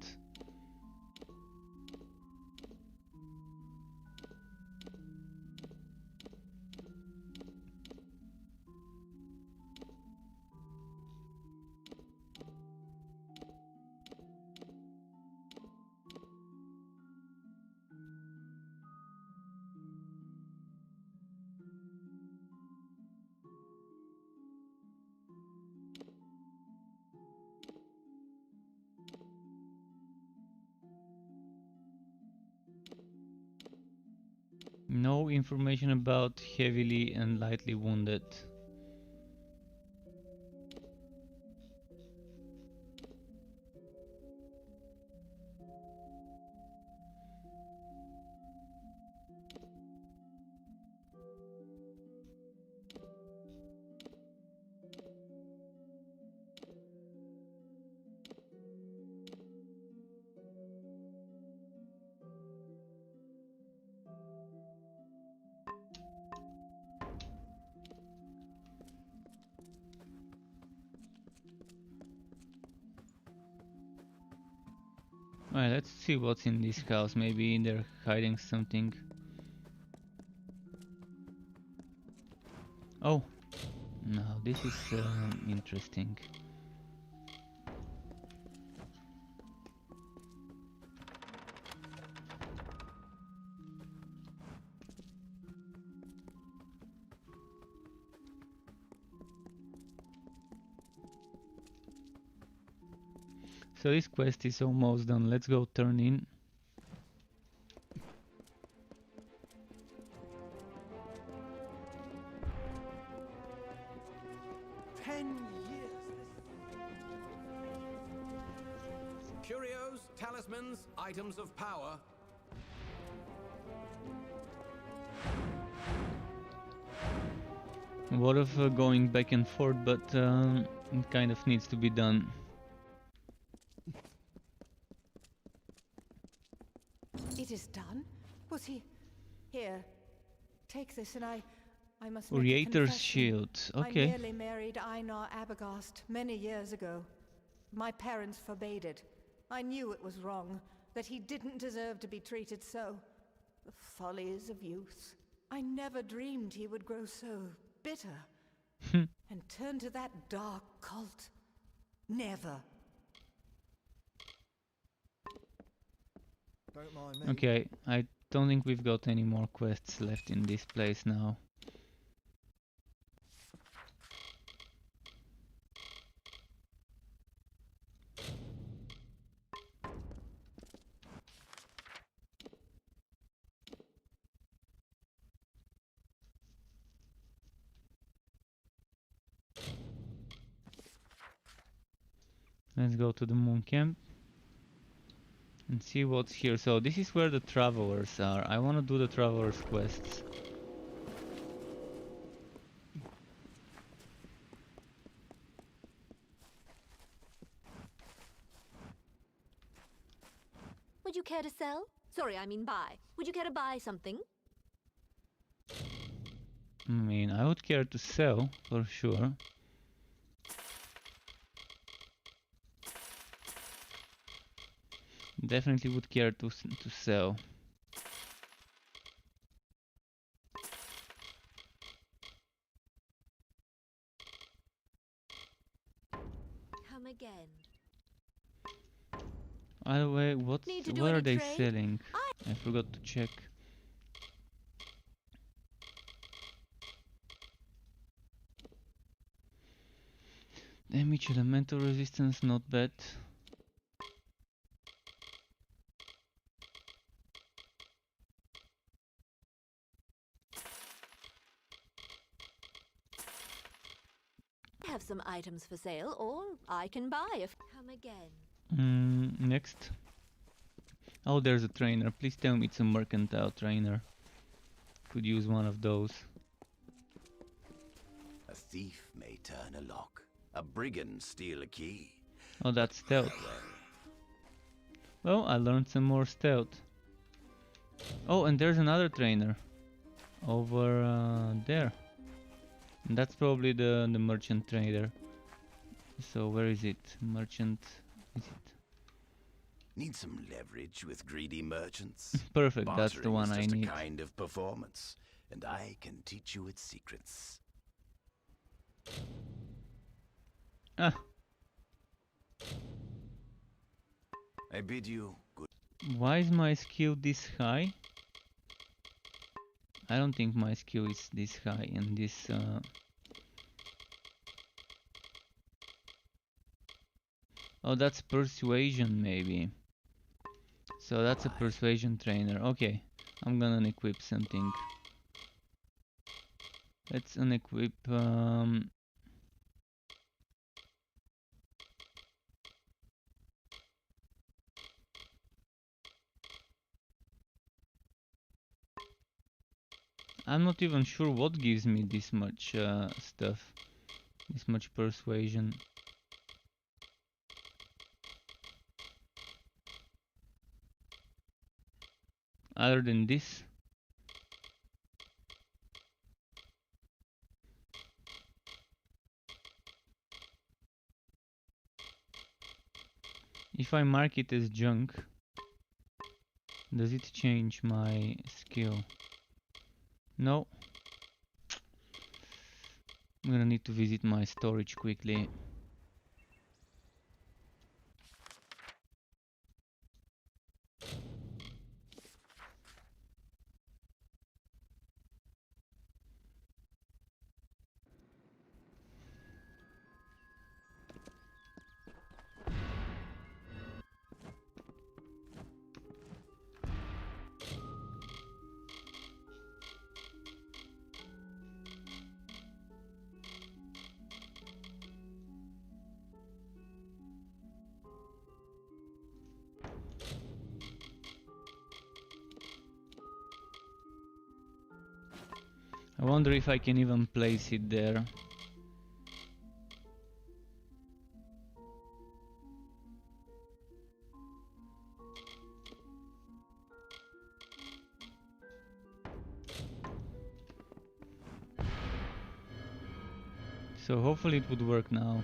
No information about heavily and lightly wounded. Alright, let's see what's in this house. Maybe they're hiding something. Oh, no, this is interesting. So this quest is almost done. Let's go turn in. Curios, talismans, items of power. A lot of going back and forth, but it kind of needs to be done. It is done? Was he... Here, take this and I must make a Creator's confession. shield, okay. I nearly married Einar Abagast many years ago. My parents forbade it. I knew it was wrong, that he didn't deserve to be treated so. The follies of youth. I never dreamed he would grow so bitter and turn to that dark cult. Never. Don't mind me. Okay, I don't think we've got any more quests left in this place now. Let's go to the moon camp and see what's here. So this is where the travelers are. I want to do the travelers quests. Would you care to sell? Sorry, I mean buy. Would you care to buy something? I mean, I would care to sell for sure. Definitely would care to sell. Come again. By the way, what are they trade? selling? I forgot to check. Damage, elemental resistance, not bad. I have some items for sale, or I can buy if... Come again. Next. Oh, there's a trainer. Please tell me it's a mercantile trainer. Could use one of those. A thief may turn a lock. A brigand steal a key. Oh, that's stealth. Well, I learned some more stealth. Oh, and there's another trainer. Over there. And that's probably the merchant trader. So where is it? Merchant... is it? Need some leverage with greedy merchants? Perfect, that's the Bartering one is I just need. a kind of performance, and I can teach you its secrets. Ah. I bid you good. Why is my skill this high? I don't think my skill is this high in this... Oh, that's persuasion maybe. So that's a persuasion trainer. Okay, I'm gonna unequip something. Let's unequip... I'm not even sure what gives me this much stuff. This much persuasion. Other than this. If I mark it as junk, Does it change my skill? No. I'm gonna need to visit my storage quickly. I wonder if I can even place it there. So hopefully it would work now.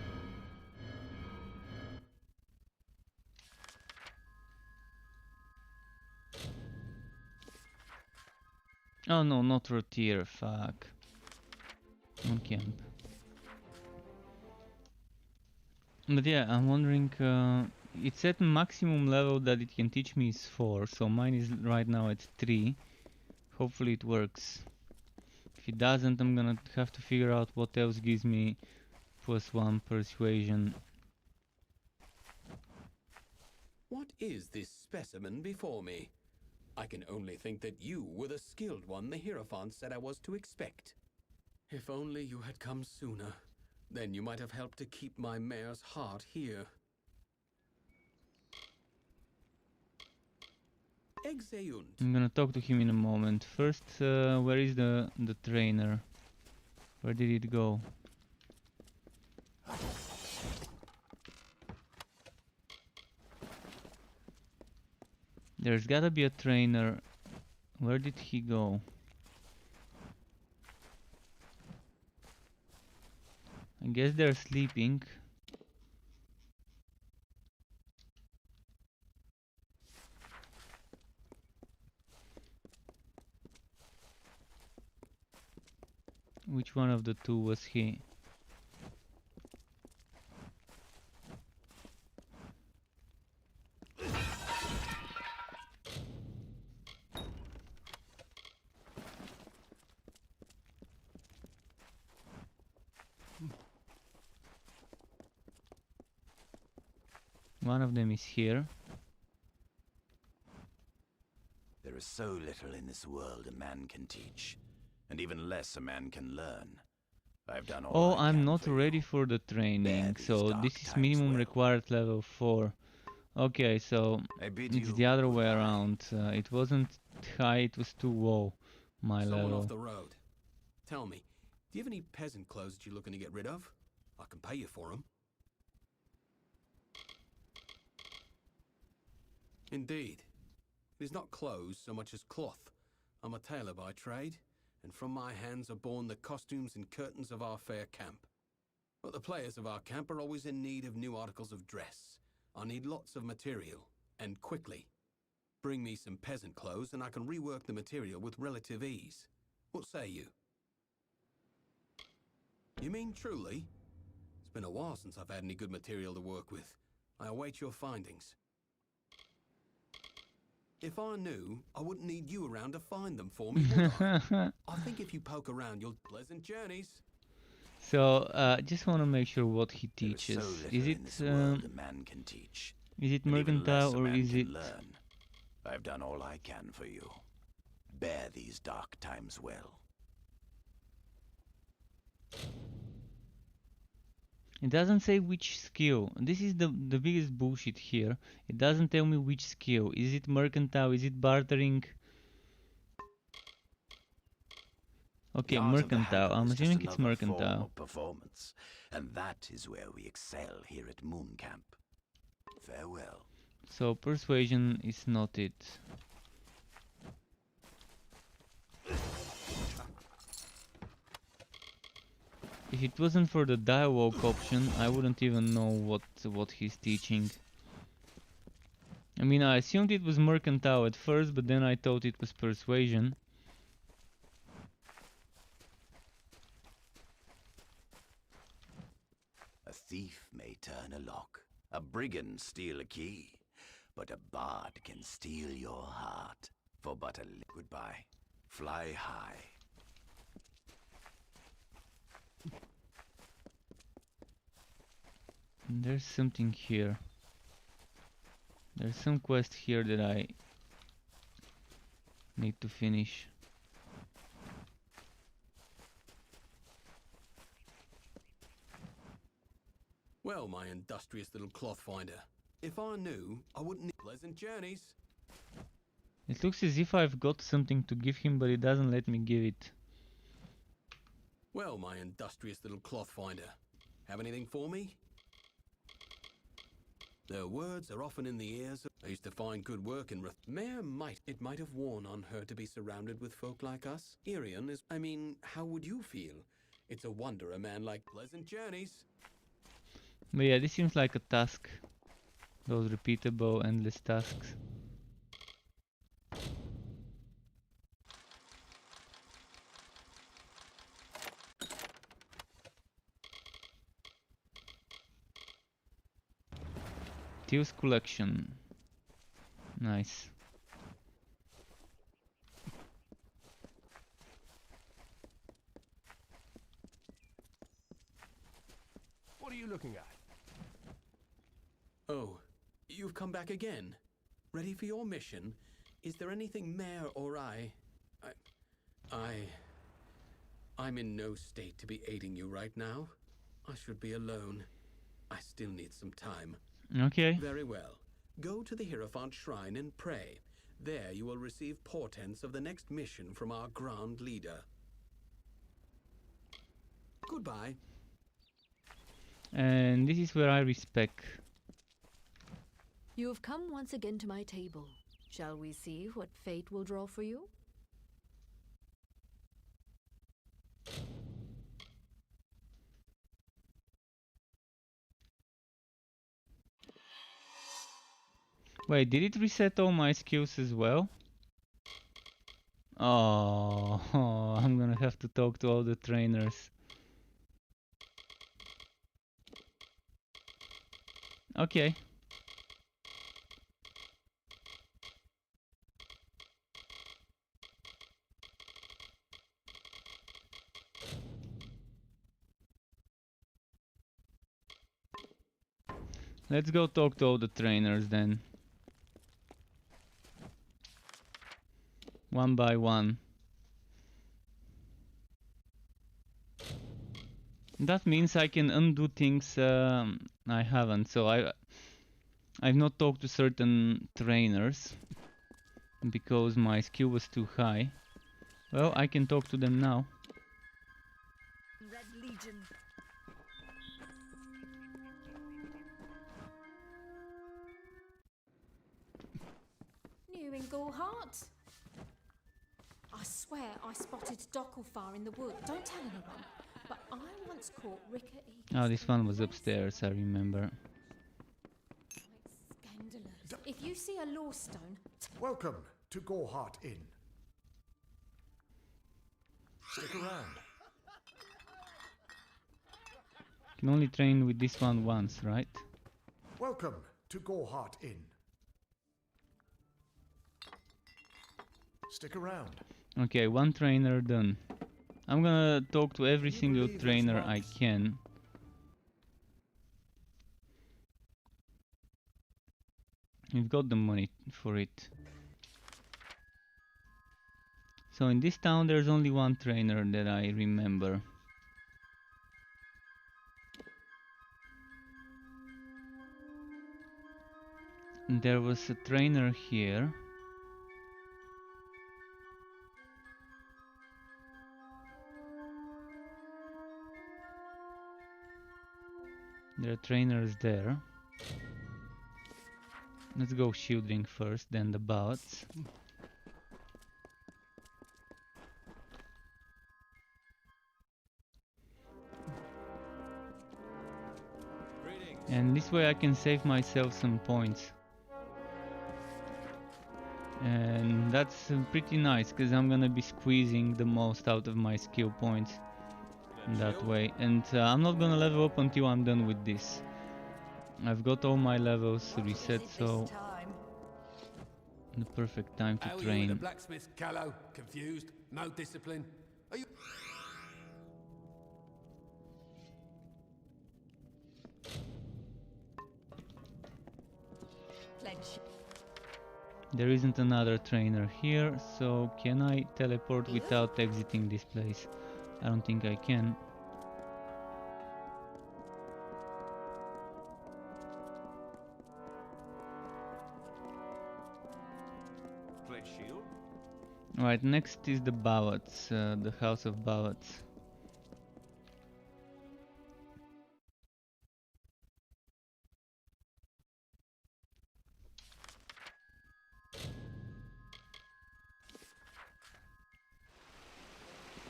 Oh no, not Rathir, fuck. On camp. But yeah, I'm wondering, it's at maximum level that it can teach me is 4, so mine is right now at 3. Hopefully it works. If it doesn't, I'm gonna have to figure out what else gives me +1 persuasion. What is this specimen before me? I can only think that you were the skilled one the Hierophant said I was to expect. If only you had come sooner, then you might have helped to keep my mare's heart here. Exeunt. I'm gonna talk to him in a moment. First, where is the trainer? Where did it go? There's gotta be a trainer. Where did he go? I guess they're sleeping. Which one of the two was he? One of them is here. There is so little in this world a man can teach, and even less a man can learn. I've done all Oh, I'm not ready for the training, so this is minimum required level 4. Okay, so it's the other way around. It wasn't high, it was too low, my Someone level. off the road. Tell me, do you have any peasant clothes that you're looking to get rid of? I can pay you for them. Indeed. It is not clothes so much as cloth. I'm a tailor by trade, and from my hands are born the costumes and curtains of our fair camp. But the players of our camp are always in need of new articles of dress. I need lots of material, and quickly. Bring me some peasant clothes and I can rework the material with relative ease. What say you? You mean truly? It's been a while since I've had any good material to work with. I await your findings. If I knew, I wouldn't need you around to find them for me, would I? I think if you poke around, you'll... Pleasant journeys. So, just want to make sure what he teaches. Is it is it mercantile or is it... Learn. I've done all I can for you. Bear these dark times well. It doesn't say which skill. This is the biggest bullshit here. It doesn't tell me which skill. Is it mercantile? Is it bartering? Okay, mercantile. I'm assuming it's mercantile. Performance, and that is where we excel here at Moon Camp. Farewell. So persuasion is not it. If it wasn't for the dialogue option, I wouldn't even know what he's teaching. mean, I assumed it was mercantile at first, but then I thought it was persuasion. A thief may turn a lock, a brigand steal a key, but a bard can steal your heart for but a goodbye. Fly high. There's something here. There's some quest here that I need to finish. Well, my industrious little cloth finder, if I knew, I wouldn't need pleasant journeys. It looks as if I've got something to give him, but it doesn't let me give it. Well, my industrious little cloth finder, have anything for me? Their words are often in the ears of... I used to find good work in Rathir. It might have worn on her to be surrounded with folk like us. Irion is... I mean, how would you feel? It's a wonder a man like pleasant journeys. But yeah, this seems like a task. Those repeatable, endless tasks. Teal's collection. Nice. What are you looking at? Oh, you've come back again? Ready for your mission? Is there anything Mare or I'm in no state to be aiding you right now. I should be alone. I still need some time. Okay. Very well. Go to the Hierophant Shrine and pray. There you will receive portents of the next mission from our Grand Leader. Goodbye. And this is where I respec. You have come once again to my table. Shall we see what fate will draw for you? Wait, did it reset all my skills as well? Oh, I'm gonna have to talk to all the trainers. Okay. Let's go talk to all the trainers then. One by one. That means I can undo things I haven't. So I've not talked to certain trainers because my skill was too high. Well, I can talk to them now. Red Legion. New in Gorhart? I swear I spotted Docklefar in the wood. Don't tell anyone. But I once caught Ricker E. Oh, this one was upstairs, I remember. Scandalous. If you see a lawstone... Welcome to Gorhart Inn. Stick around. Can only train with this one once, right? Welcome to Gorhart Inn. Stick around. Okay, one trainer done. I'm gonna talk to every single trainer I can. We've got the money for it. So in this town there's only one trainer that I remember. And there was a trainer here. There are trainers there. Let's go shielding first, then the bots. And this way I can save myself some points. And that's pretty nice, because I'm gonna be squeezing the most out of my skill points that way. And I'm not gonna level up until I'm done with this. I've got all my levels reset, so the perfect time to How are you train. at the blacksmith, Callow? Confused? No discipline? Are you... There isn't another trainer here, so can I teleport without exiting this place? I don't think I can. Right, next is the Ballads, the House of Ballads.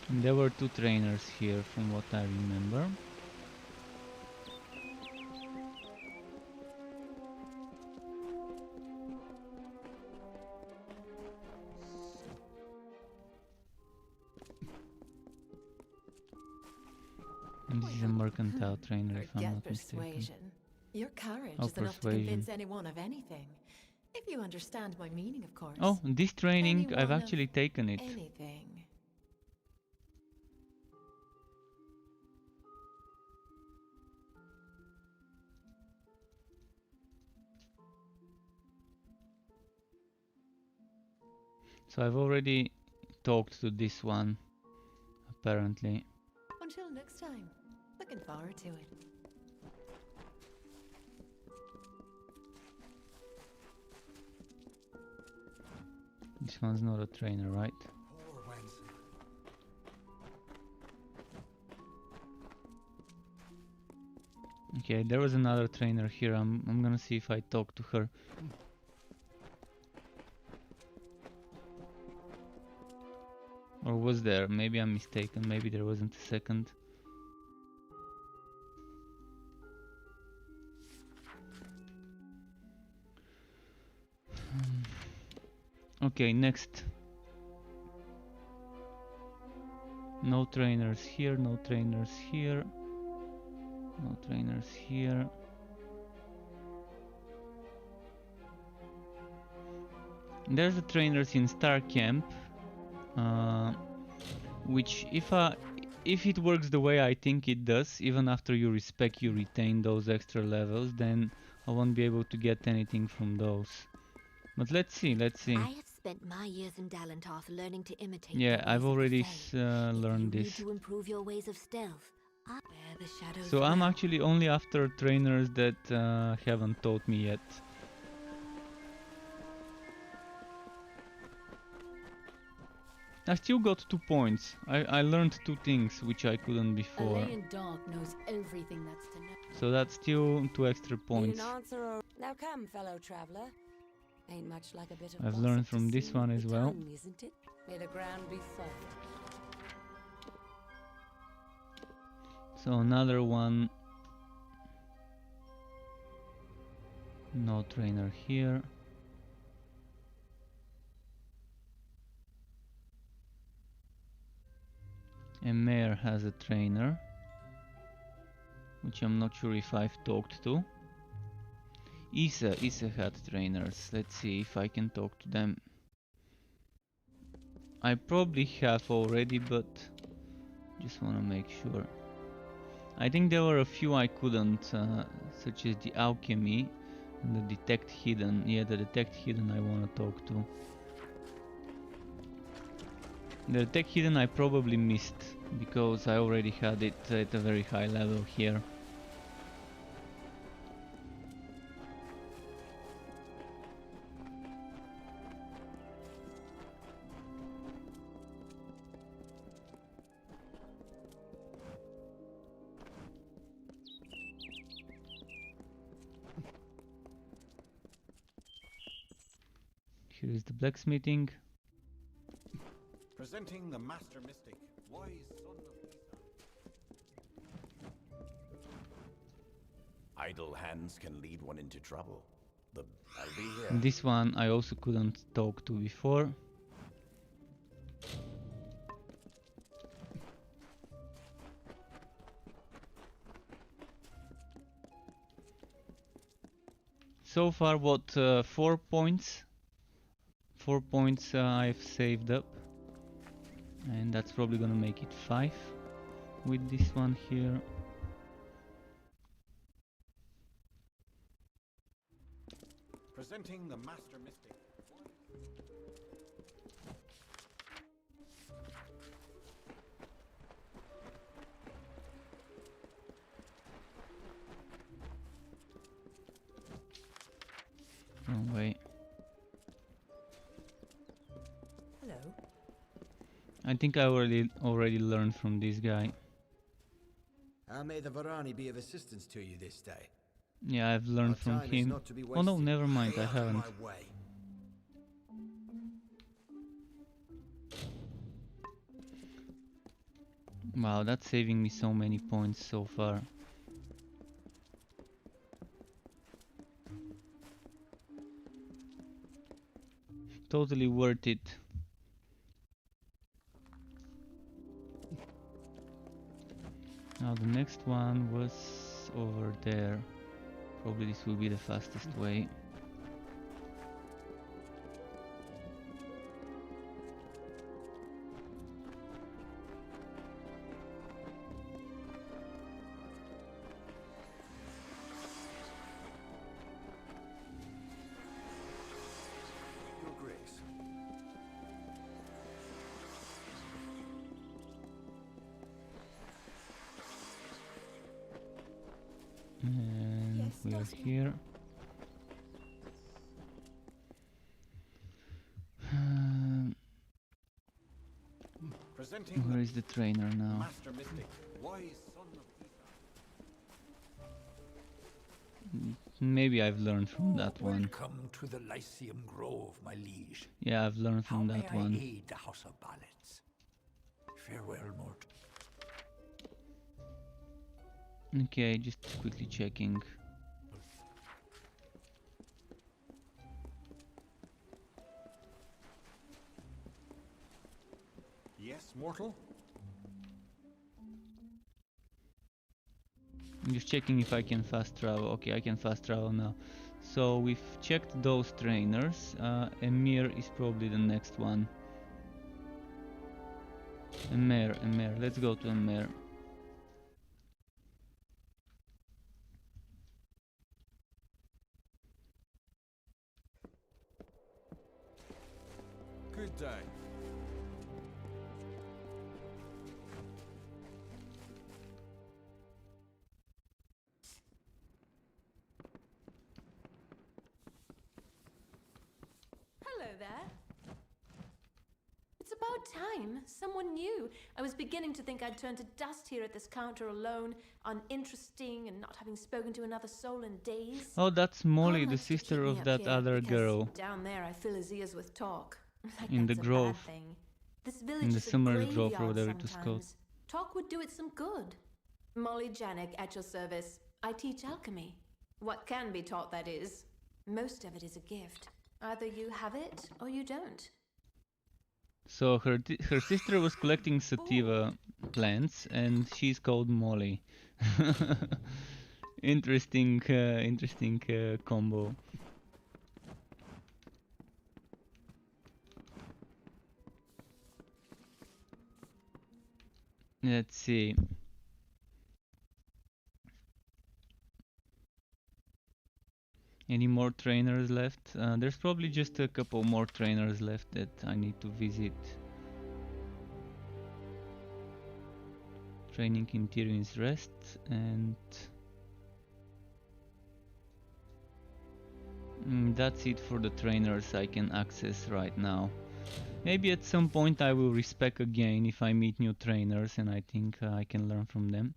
There were 2 trainers here from what I remember. And this is a mercantile trainer, if I'm Forget not mistaken. persuasion. Your courage Oh, is enough to persuasion. convince anyone of anything. If you understand my meaning, of course. Oh, this training, I've Anyone of actually taken it. Anything. So I've already talked to this one, apparently. Until next time. Looking forward to it. This one's not a trainer, right? Okay, there was another trainer here. I'm gonna see if I talk to her. Or was there? Maybe I'm mistaken. Maybe there wasn't a second. Okay, next. No trainers here, no trainers here. No trainers here. There's the trainers in Star Camp, which if it works the way I think it does, even after you respec you retain those extra levels, then I won't be able to get anything from those. But let's see, let's see. I have spent my years in Dalentarth learning to imitate. Yeah, the I've ways of the already Fae. learned You this. need to improve your ways of stealth. I bear the shadows. So I'm actually only after trainers that haven't taught me yet. I still got 2 points. I learned 2 things which I couldn't before. Alain Dark knows everything that's to know. So that's still 2 extra Need points. an answer or... Now come, fellow traveler. Ain't much like a bit of I've gossip learned to from this soothe one the as well. tongue, isn't it? May the ground be soft. So another one. No trainer here. And Mayor has a trainer, which I'm not sure if I've talked to. Isa had trainers. Let's see if I can talk to them. I probably have already, but just want to make sure. I think there were a few I couldn't, such as the alchemy and the detect hidden. Yeah, the detect hidden I want to talk to. The detect hidden I probably missed because I already had it at a very high level here. Here is the blacksmithing. Presenting the Master Mystic, wise son of Isa. Idle hands can lead one into trouble. I'll be here. This one I also couldn't talk to before. So far, what, 4 points? 4 points I've saved up. And that's probably gonna make it 5 with this one here. Presenting the Master Mystic. Wrong way. Hello. I think I already learned from this guy. How may the Varani be of assistance to you this day? Yeah, I've learned from him. Oh no, never mind, I haven't. Wow, that's saving me so many points so far. Totally worth it. Now the next one was over there. Probably this will be the fastest way. Your Grace. And we are here. Where is the trainer now? Master Mystic, wise son of Maybe I've learned from that one. Welcome to the Lyceum Grove, my liege. Yeah, I've learned from that How may one. I aid the House of Ballads? Farewell, Mort. Okay, just quickly checking. Yes, mortal? I'm just checking if I can fast travel. Okay, I can fast travel now. So we've checked those trainers. Emir is probably the next one. Emir. Let's go to Emir. Good day. Hello there. It's about time. Someone new. I was beginning to think I'd turned to dust here at this counter alone, uninteresting and not having spoken to another soul in days. Oh, that's Molly, Mom the likes to keep sister me of up that here other because girl. down there I fill his ears with talk. Like In the that's a grove. bad thing. This village In the is a summer grove, or graveyard whatever it was called. sometimes. Talk would do it some good. Molly Janik at your service. I teach alchemy. What can be taught, that is. Most of it is a gift. Either you have it or you don't. So her sister was collecting sativa plants, and she's called Molly. Interesting combo. Let's see. Any more trainers left? There's probably just a couple more trainers left that I need to visit. Training in Tyrion's Rest and... that's it for the trainers I can access right now. Maybe at some point I will respec again if I meet new trainers and I think I can learn from them.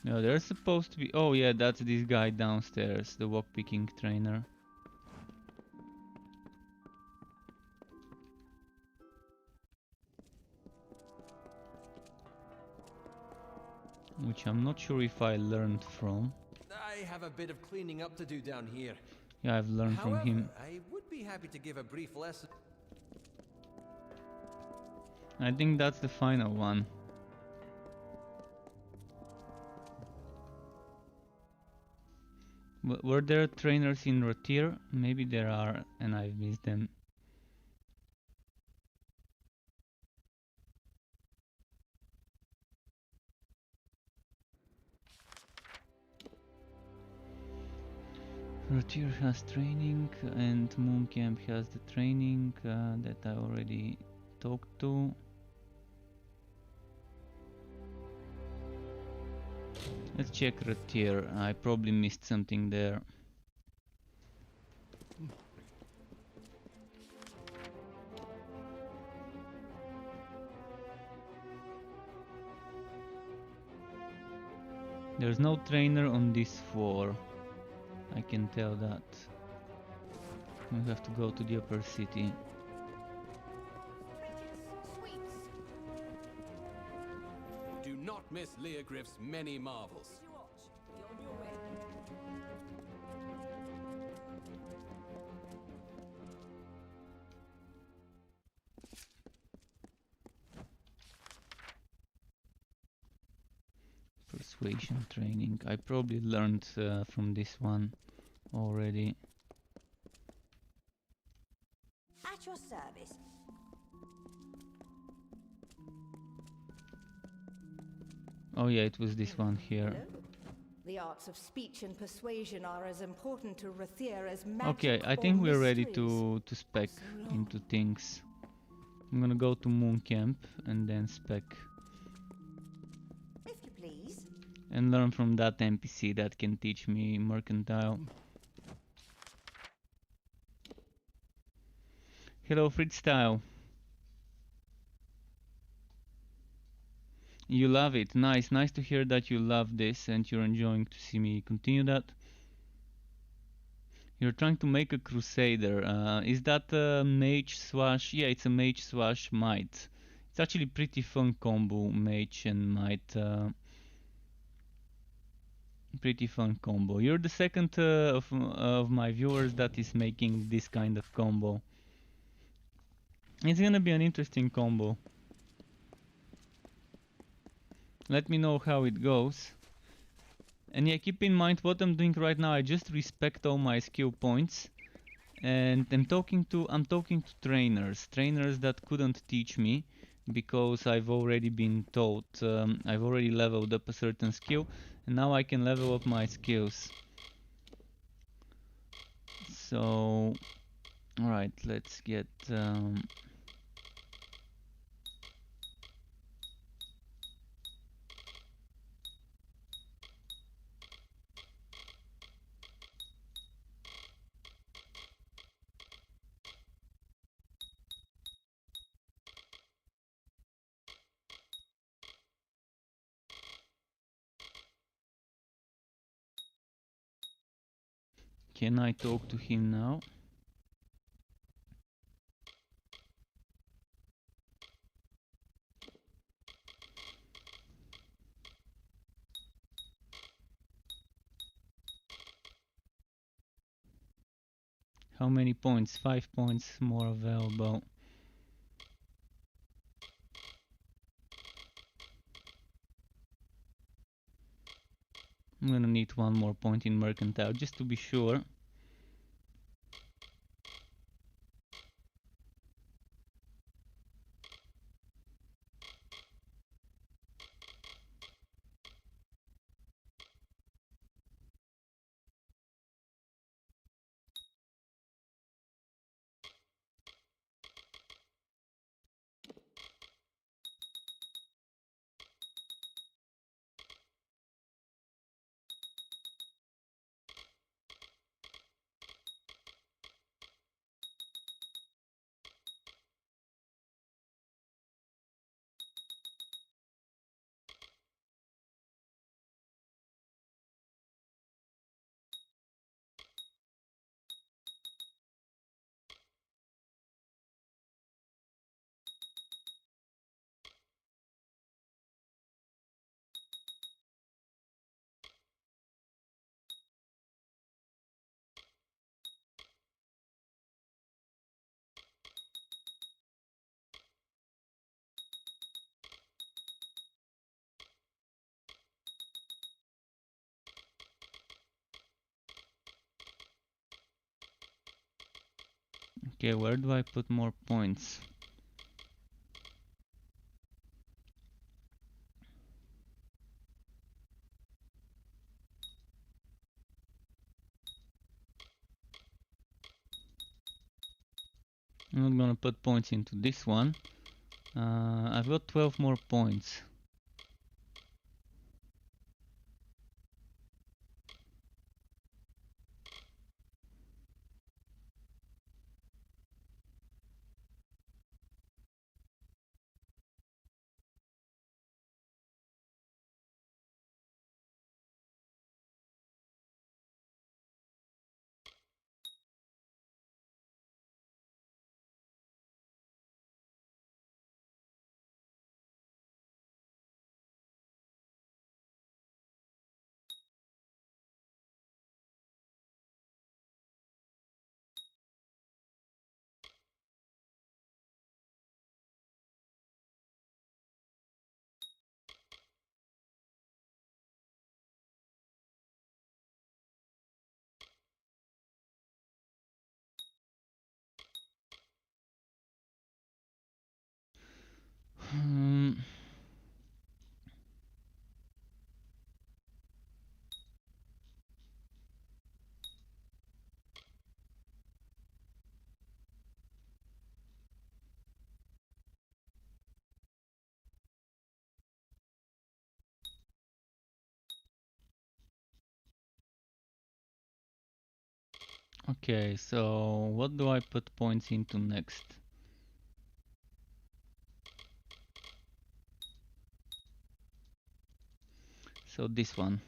No, there's supposed to be... Oh yeah, that's this guy downstairs, the walk-picking trainer. Which I'm not sure if I learned from. I have a bit of cleaning up to do down here. Yeah, I've learned However, from him. I would be happy to give a brief lesson. I think that's the final one. Were there trainers in Rathir? Maybe there are, and I've missed them. Rathir has training, and Mooncamp has the training that I already talked to. Let's check Rathir. I probably missed something there. There's no trainer on this floor. I can tell that. We have to go to the upper city. Do not miss Leogriff's many marvels. Persuasion training. I probably learned from this one already. At your service. Oh yeah, it was this one here. Hello? The arts of speech and persuasion are as important to Rathir as magic. Okay, I think we're ready to spec into things. I'm gonna go to Mooncamp and then spec. If you please. And learn from that NPC that can teach me mercantile. Hello, Freestyle. You love it. Nice to hear that you love this and you're enjoying to see me continue that. You're trying to make a crusader. Is that a mage slash... Yeah, it's a mage slash might. It's actually pretty fun combo, mage and might. Pretty fun combo. You're the second of my viewers that is making this kind of combo. It's gonna be an interesting combo. Let me know how it goes. And yeah, keep in mind what I'm doing right now. I just respect all my skill points, and I'm talking to trainers that couldn't teach me because I've already been taught. I've already leveled up a certain skill, and now I can level up my skills. So, all right, let's get. Can I talk to him now? How many points? 5 points more available. I'm gonna need one more point in mercantile just to be sure. Okay, where do I put more points? I'm not gonna put points into this one. I've got 12 more points. Okay, so what do I put points into next? So this one.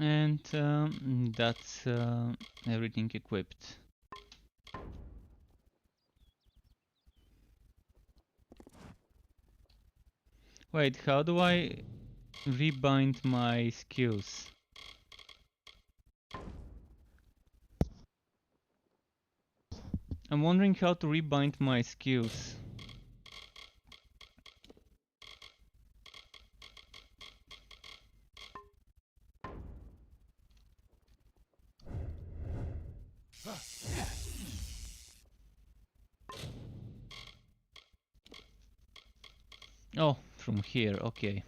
And that's everything equipped. Wait, how do I rebind my skills? I'm wondering how to rebind my skills. Oh, from here, okay.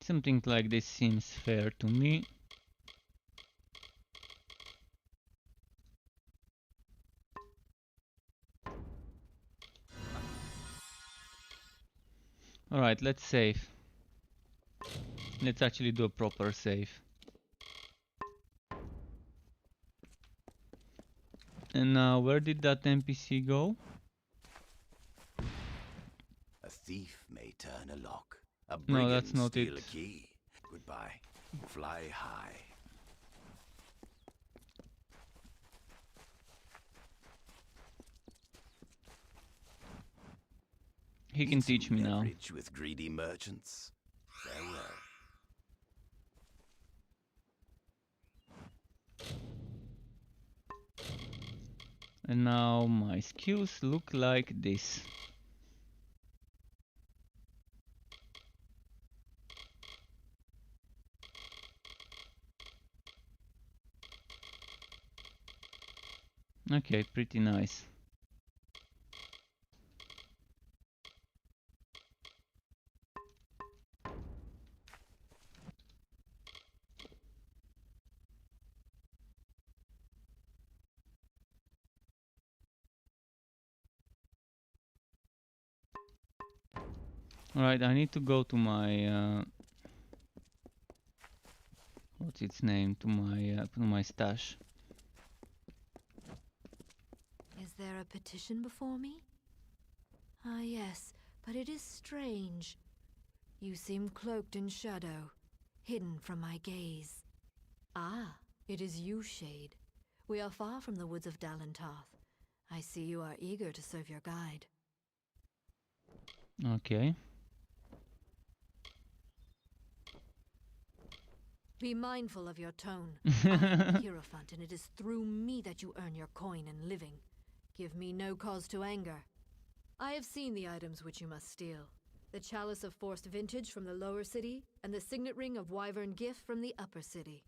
Something like this seems fair to me. Alright, let's save. Let's actually do a proper save. And now, where did that NPC go? A thief may turn a lock. A No, that's brigand not steal it. a key. Goodbye. Fly high. He can Need some teach me now. leverage with greedy merchants. Farewell. And now my skills look like this. Okay, pretty nice. Alright, I need to go to my what's its name? To my stash. Is there a petition before me? Ah, yes, but it is strange. You seem cloaked in shadow, hidden from my gaze. Ah, it is you, Shade. We are far from the woods of Dalentarth. I see you are eager to serve your guide. Okay. Be mindful of your tone. I am the Hierophant, and it is through me that you earn your coin and living. Give me no cause to anger. I have seen the items which you must steal. The Chalice of Forced Vintage from the lower city, and the Signet Ring of Wyvern Gift from the upper city.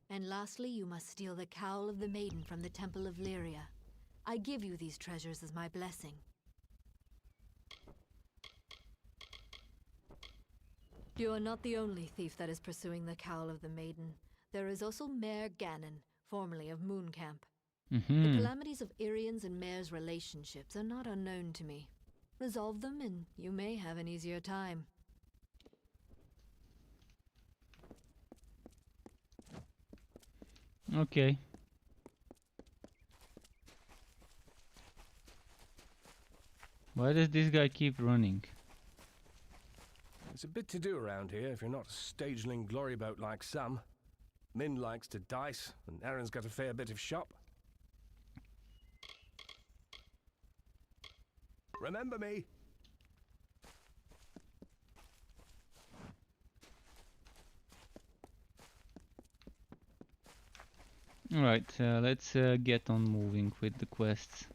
And lastly, you must steal the Cowl of the Maiden from the Temple of Lyria. I give you these treasures as my blessing. You are not the only thief that is pursuing the Cowl of the Maiden. There is also Mayor Ganon, formerly of Mooncamp. The calamities of Irians and Mayor's relationships are not unknown to me. Resolve them and you may have an easier time. Okay. Why does this guy keep running? There's a bit to do around here if you're not a stageling gloryboat like some. Min likes to dice, and Aaron's got a fair bit of shop. Remember me? Alright, let's get on moving with the quests.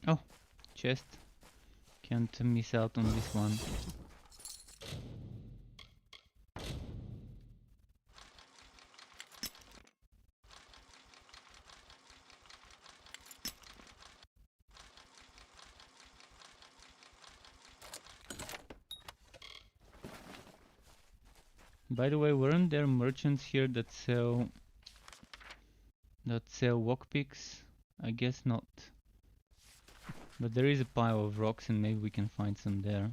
Oh, chest. Can't miss out on this one. By the way, weren't there merchants here that sell lockpicks? I guess not. But there is a pile of rocks and maybe we can find some there.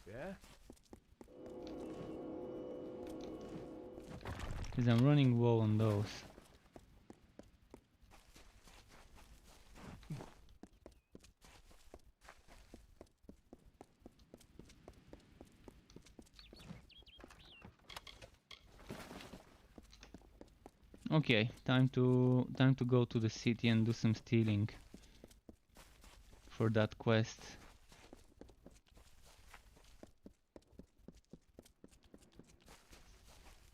Yeah? Because I'm running low on those. Okay, time to go to the city and do some stealing for that quest.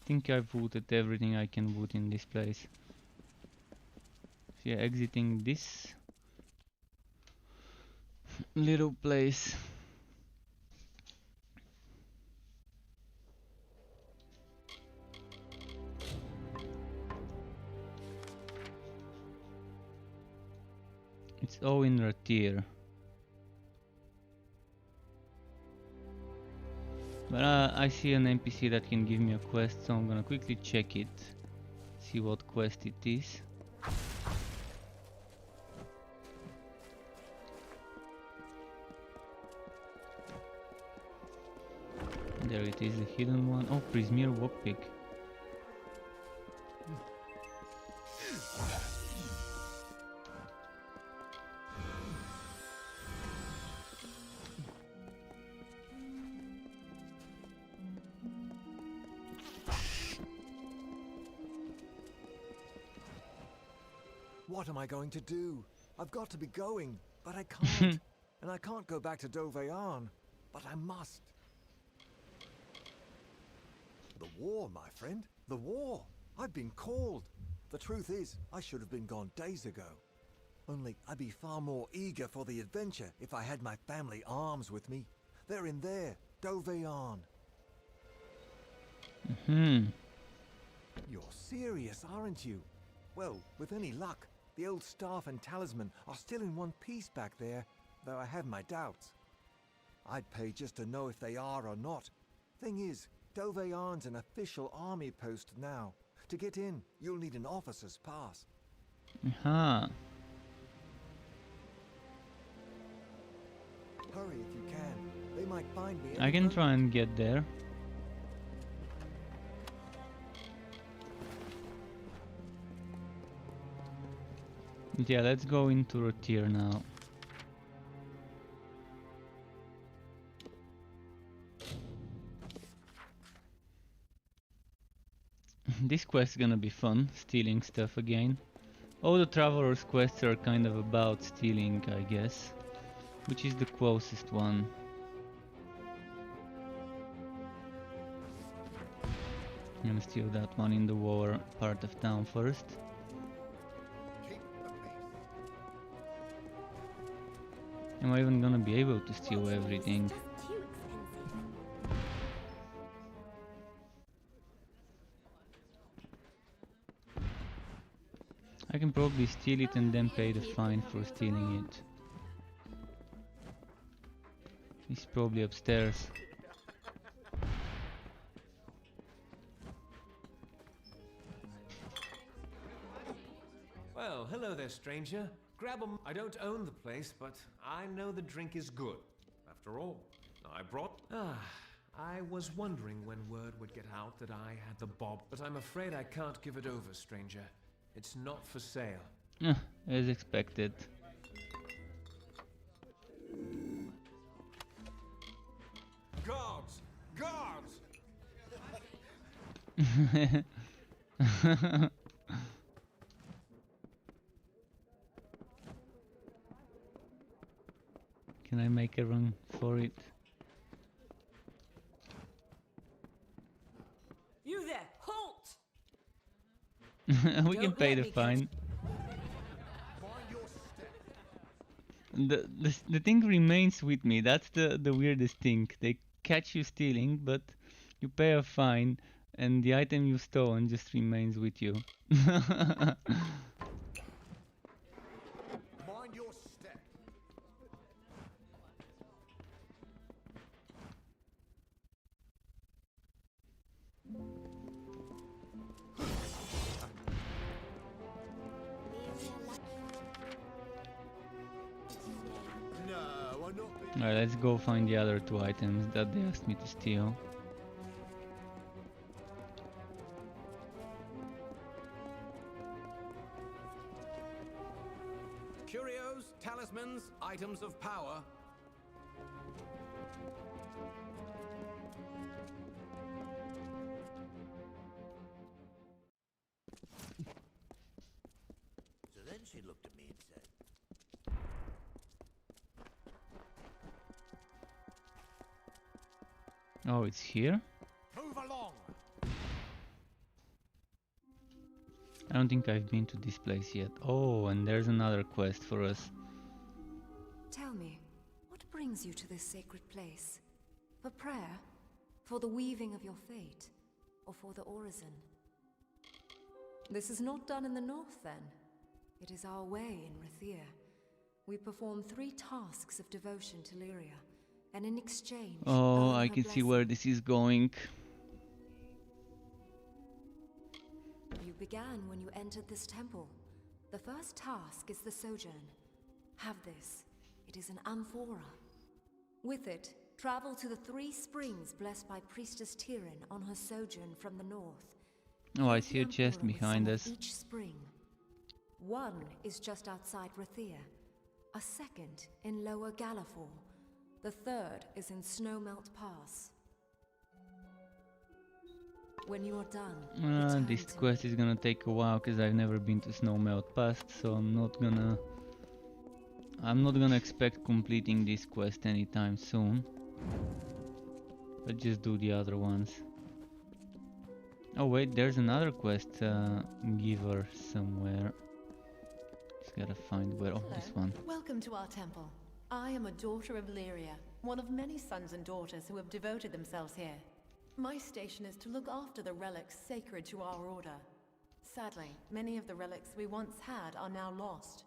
I think I've looted everything I can loot in this place. So yeah, exiting this little place. It's all in Rathir. But I see an NPC that can give me a quest, so I'm gonna quickly check it. See what quest it is. There it is, the hidden one. Oh, Prismere Walkpick. What am I going to do? I've got to be going. But I can't. And I can't go back to Dovearn. But I must. The war, my friend. The war. I've been called. The truth is, I should have been gone days ago. Only I'd be far more eager for the adventure if I had my family arms with me. They're in there, Dovearn. You're serious, aren't you? Well, with any luck, the old staff and talisman are still in one piece back there, though I have my doubts. I'd pay just to know if they are or not. Thing is, Dovearn's an official army post now. To get in, you'll need an officer's pass. Hurry if you can. They might find me. I can try and get there. But yeah, let's go into Rathir now. This quest is gonna be fun, stealing stuff again. All the Traveler's quests are kind of about stealing, I guess. Which is the closest one? I'm gonna steal that one in the war part of town first. Am I even gonna be able to steal everything? I can probably steal it and then pay the fine for stealing it. He's probably upstairs. Well, hello there, stranger. Grab 'em. I don't own the place, but I know the drink is good. After all, I brought... I was wondering when word would get out that I had the bob, but I'm afraid I can't give it over, stranger. It's not for sale. As expected. Guards! Guards! Can I make a run for it? You there! Halt! We can pay the fine. The thing remains with me. That's the weirdest thing. They catch you stealing, but you pay a fine, and the item you stolen just remains with you. Mind your step. Alright, let's go find the other two items that they asked me to steal. Curios, talismans, items of power. So then she looked at me and said, Oh, it's here? Move along. I don't think I've been to this place yet. Oh, and there's another quest for us. Tell me, what brings you to this sacred place? For prayer? For the weaving of your fate? Or for the orison? This is not done in the north, then. It is our way in Rathir. We perform 3 tasks of devotion to Lyria, and in exchange... Oh, I can see where this is going. You began when you entered this temple. The first task is the sojourn. Have this. It is an amphora. With it, travel to the 3 springs blessed by Priestess Tyrion on her sojourn from the north. Oh, I see a chest behind us. Each spring. One is just outside Rathir. A second in Lower Galafor. The third is in Snowmelt Pass. When you are done, This quest is gonna take a while because I've never been to Snowmelt Pass, so I'm not gonna I'm not gonna expect completing this quest anytime soon. Let's just do the other ones. Oh wait, there's another quest giver somewhere. Just gotta find where. Oh, this one. Welcome to our temple. I am a daughter of Lyria, one of many sons and daughters who have devoted themselves here. My station is to look after the relics sacred to our order. Sadly, many of the relics we once had are now lost.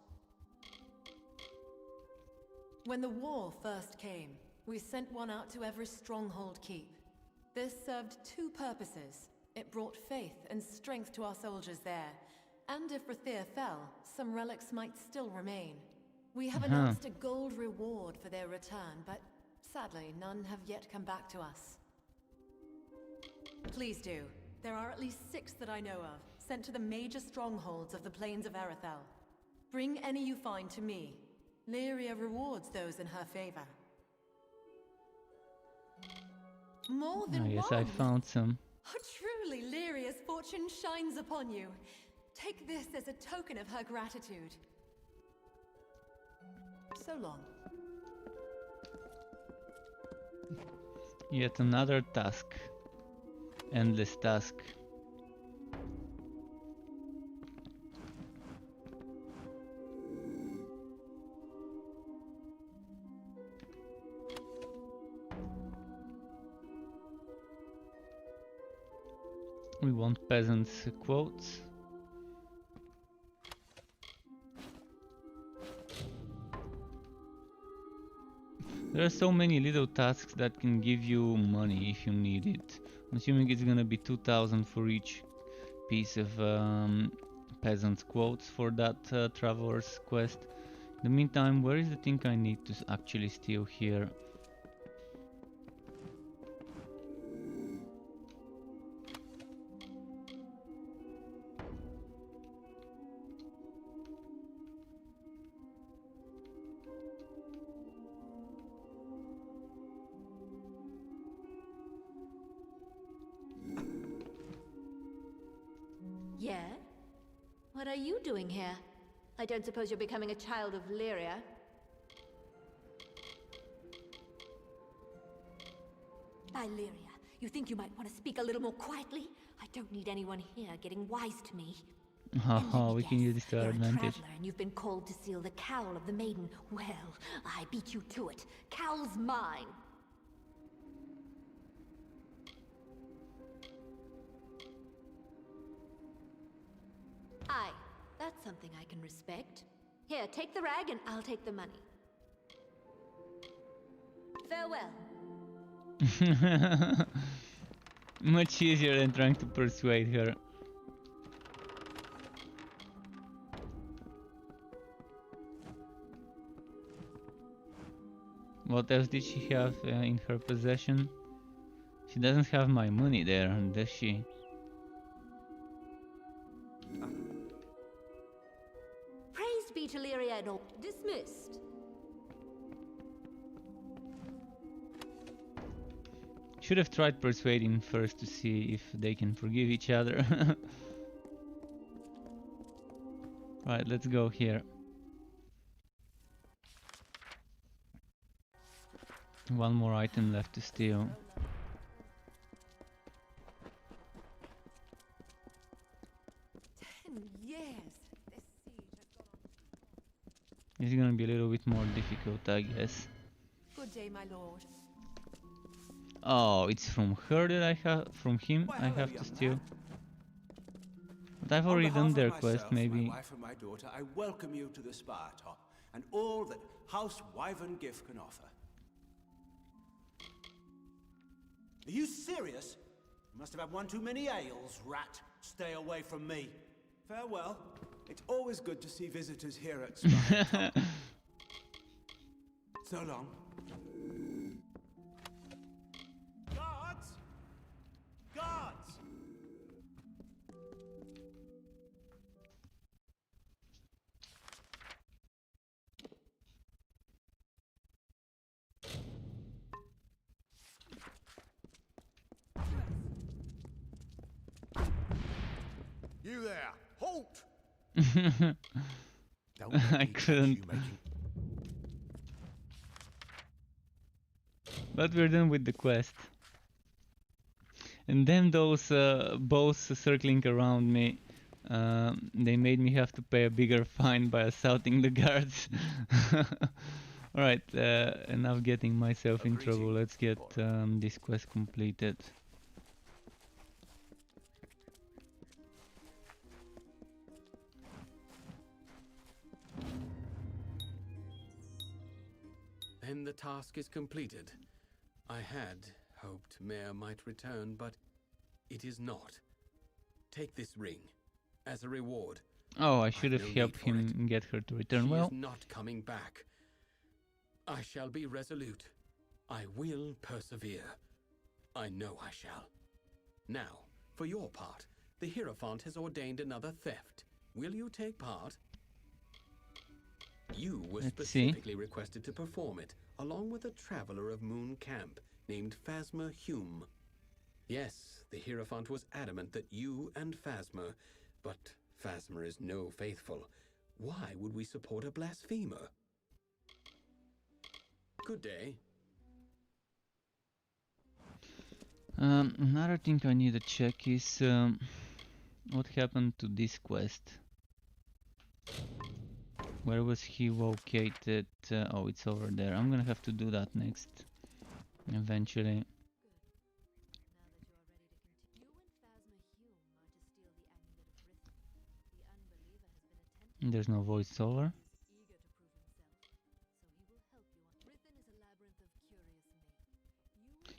When the war first came, we sent one out to every stronghold keep. This served two purposes. It brought faith and strength to our soldiers there, and if Rathir fell, some relics might still remain. We have announced a gold reward for their return, but sadly, none have yet come back to us. Please do. There are at least 6 that I know of, sent to the major strongholds of the plains of Arethel. Bring any you find to me. Lyria rewards those in her favor. More than one! Yes, I found some. Oh, truly, Lyria's fortune shines upon you. Take this as a token of her gratitude. So long. Yet another task. Endless task. We want peasants' quotes. There are so many little tasks that can give you money if you need it. I'm assuming it's gonna be 2000 for each piece of peasants' quotes for that traveler's quest. In the meantime, where is the thing I need to actually steal here? Yeah? What are you doing here? I don't suppose you're becoming a child of Lyria? By Lyria, you think you might want to speak a little more quietly? I don't need anyone here getting wise to me. Haha, we can use this to our You're a advantage. traveler and you've been called to seal the cowl of the maiden. Well, I beat you to it. Cowl's mine. Aye, that's something I can respect. Here, take the rag and I'll take the money. Farewell. Much easier than trying to persuade her. What else did she have in her possession? She doesn't have my money there, does she? Praise be to Lyria and all. Dismissed. Should have tried persuading first to see if they can forgive each other. Right, let's go here. One more item left to steal. It's gonna be a little bit more difficult, I guess. Good day, my lord. Oh, it's from her that I have, from him I have to steal. But I've already done their quest, maybe. My wife and my daughter, I welcome you to the spa top and all that House Wyvern Gift can offer. Are you serious? You must have had one too many ales, rat. Stay away from me. Farewell. It's always good to see visitors here at Spa Top. So long. Guards! Guards! You there! Halt! I couldn't. But we're done with the quest. And then those bows circling around me, they made me have to pay a bigger fine by assaulting the guards. Alright, enough getting myself in trouble. Let's get this quest completed. Then the task is completed. I had hoped Mare might return, but it is not. Take this ring as a reward. Oh, I should have no helped need for him get her to return. She Well, is not coming back. I shall be resolute. I will persevere. I know I shall. Now, for your part, the Hierophant has ordained another theft. Will you take part? You were Let's see. specifically requested to perform it, along with a traveler of Moon Camp named Phasma Hume. Yes, the Hierophant was adamant that you and Phasma, but Phasma is no faithful. Why would we support a blasphemer? Good day. Another thing I need to check is what happened to this quest. Where was he located? Oh, it's over there. I'm gonna have to do that next, eventually. There's no voiceover.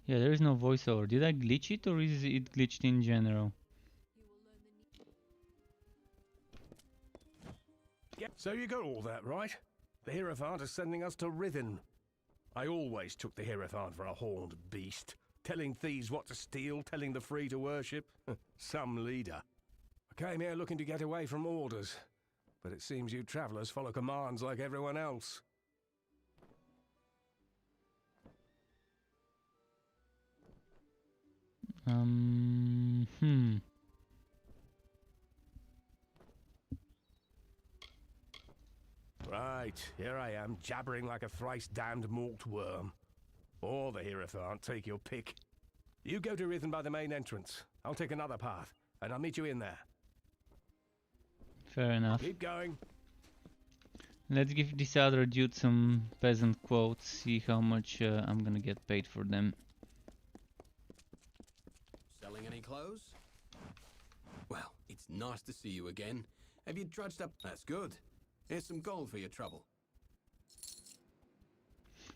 Yeah, there is no voiceover. Did I glitch it, or is it glitched in general? So you got all that right? The Hierophant is sending us to Rithin. I always took the Hierophant for a horned beast, telling thieves what to steal, telling the free to worship. Some leader. I came here looking to get away from orders, but it seems you travelers follow commands like everyone else. Right, here I am, jabbering like a thrice-damned malt worm. Or the Hierophant, take your pick. You go to Rithin by the main entrance. I'll take another path, and I'll meet you in there. Fair enough. Keep going. Let's give this other dude some peasant quotes, see how much I'm gonna get paid for them. Selling any clothes? Well, it's nice to see you again. Have you drudged up? That's good. Here's some gold for your trouble.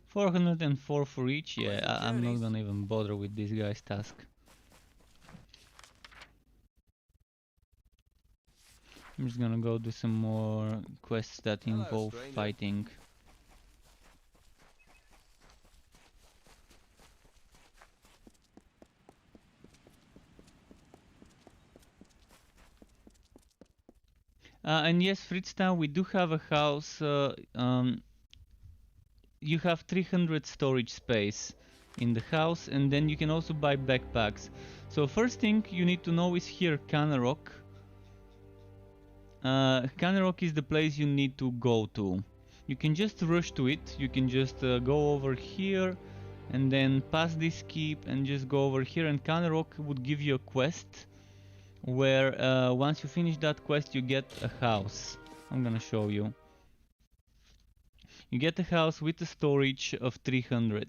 404 for each? Yeah, I'm not gonna even bother with this guy's task. I'm just gonna go do some more quests that involve fighting. And yes, Fritztown, we do have a house. You have 300 storage space in the house, and then you can also buy backpacks. So first thing you need to know is here Canarok. Canarok is the place you need to go to. You can just rush to it. You can just go over here and then pass this keep and just go over here, and Canarok would give you a quest where once you finish that quest you get a house. I'm gonna show you. You get a house with a storage of 300.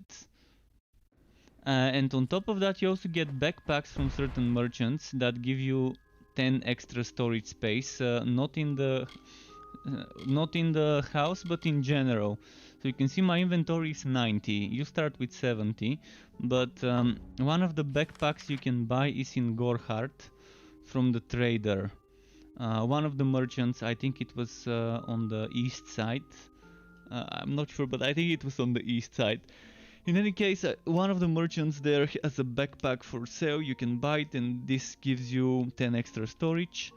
And on top of that you also get backpacks from certain merchants that give you 10 extra storage space, not in the house but in general. So you can see my inventory is 90, you start with 70, but one of the backpacks you can buy is in Gorhart from the trader. One of the merchants, I think it was on the east side. I'm not sure, but I think it was on the east side. In any case, one of the merchants there has a backpack for sale. You can buy it, and this gives you 10 extra storage.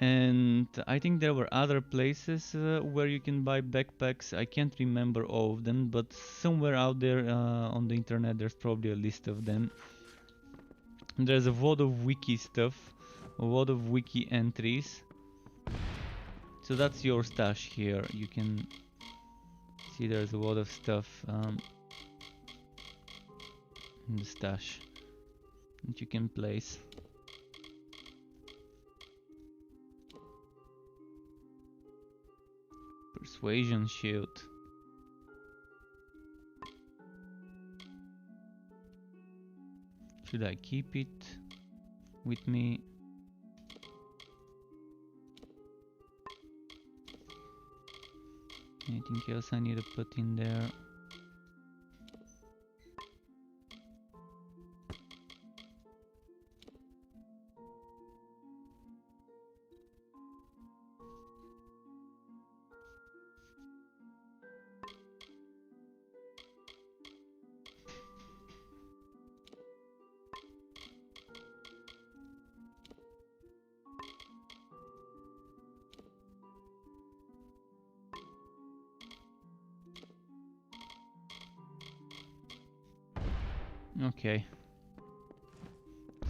And I think there were other places where you can buy backpacks. I can't remember all of them, but somewhere out there on the internet there's probably a list of them. And there's a lot of wiki stuff, a lot of wiki entries. So that's your stash here. You can see there's a lot of stuff. in the stash that you can place. Persuasion shield. Should I keep it with me? Anything else I need to put in there? Okay.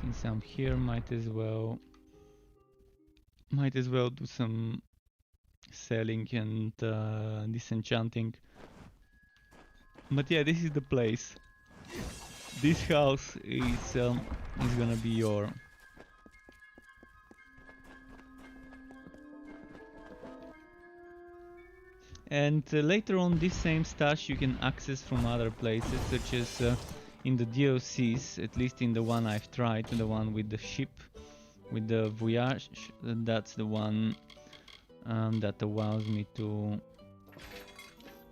Since I'm here, might as well do some selling and disenchanting. But yeah, this is the place. This house is gonna be your and later on this same stash you can access from other places, such as in the DLCs, at least in the one I've tried, the one with the ship, with the voyage. That's the one that allows me to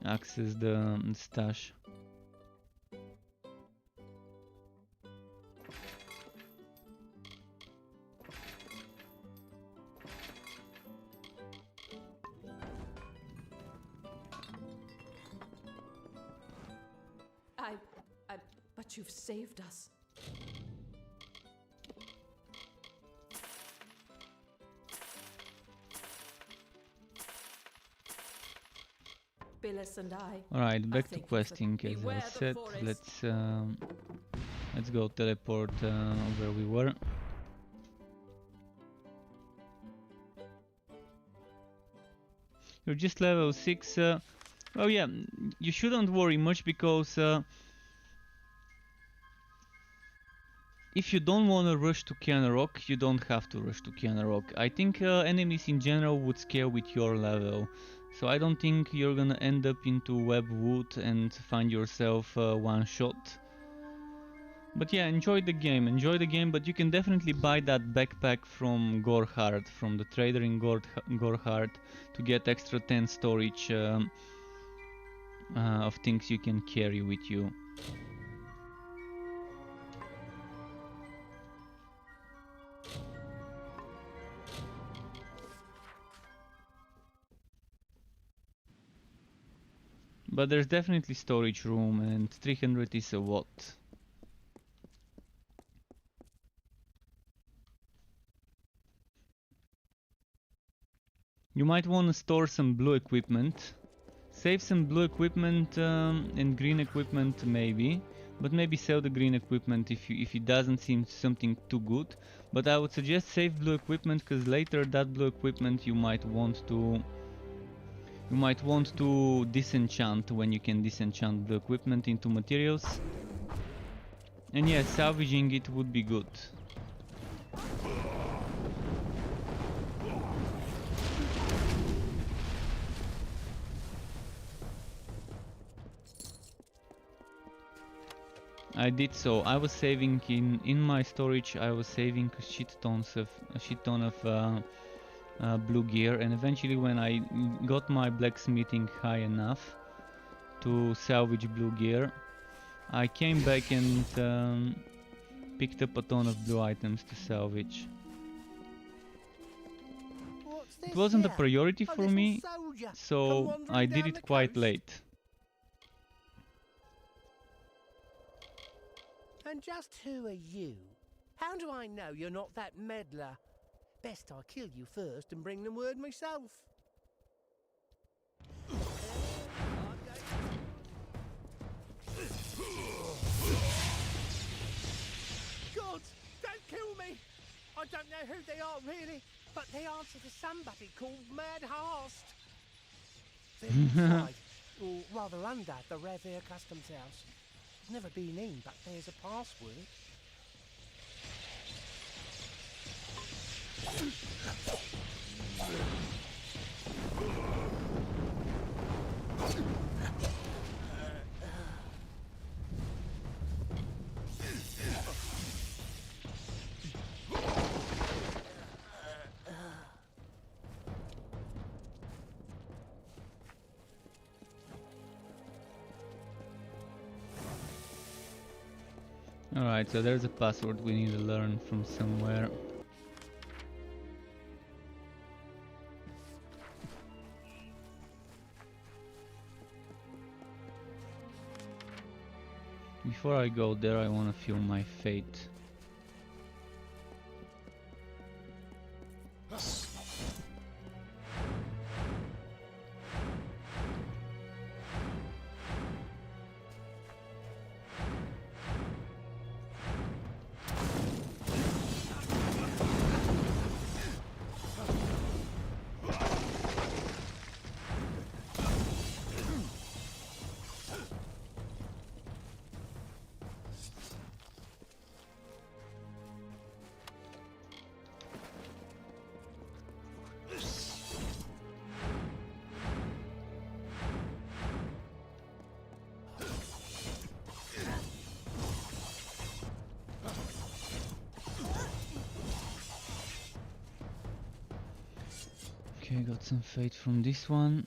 access the stash. But you've saved us. Billis and I. Alright, back to questing as I said. Let's go teleport where we were. You're just level 6. Oh yeah, you shouldn't worry much, because if you don't want to rush to Kenrock, you don't have to rush to Kenrock. I think enemies in general would scale with your level, so I don't think you're gonna end up into Webwood and find yourself one shot. But yeah, enjoy the game, but you can definitely buy that backpack from Gorhard, from the trader in Gorhard, to get extra 10 storage of things you can carry with you. But there's definitely storage room, and 300 is a lot. You might want to store some blue equipment. Save some blue equipment and green equipment maybe. But maybe sell the green equipment if it doesn't seem something too good. But I would suggest save blue equipment, because later that blue equipment you might want to disenchant when you can disenchant the equipment into materials. And yeah, salvaging it would be good. I did so. I was saving in my storage. I was saving a shit ton of blue gear, and eventually when I got my blacksmithing high enough to salvage blue gear, I came back and picked up a ton of blue items to salvage. It wasn't a priority for me, so I did it quite late. And just who are you? How do I know you're not that meddler? Best I kill you first and bring them word myself. God, don't kill me! I don't know who they are really, but they answer to somebody called Mad Hast. They're inside, or rather under, the Rathir Customs House. I've never been in, but there's a password. Alright, so there's a password we need to learn from somewhere. Before I go there, I want to feel my fate. Okay, got some fate from this one.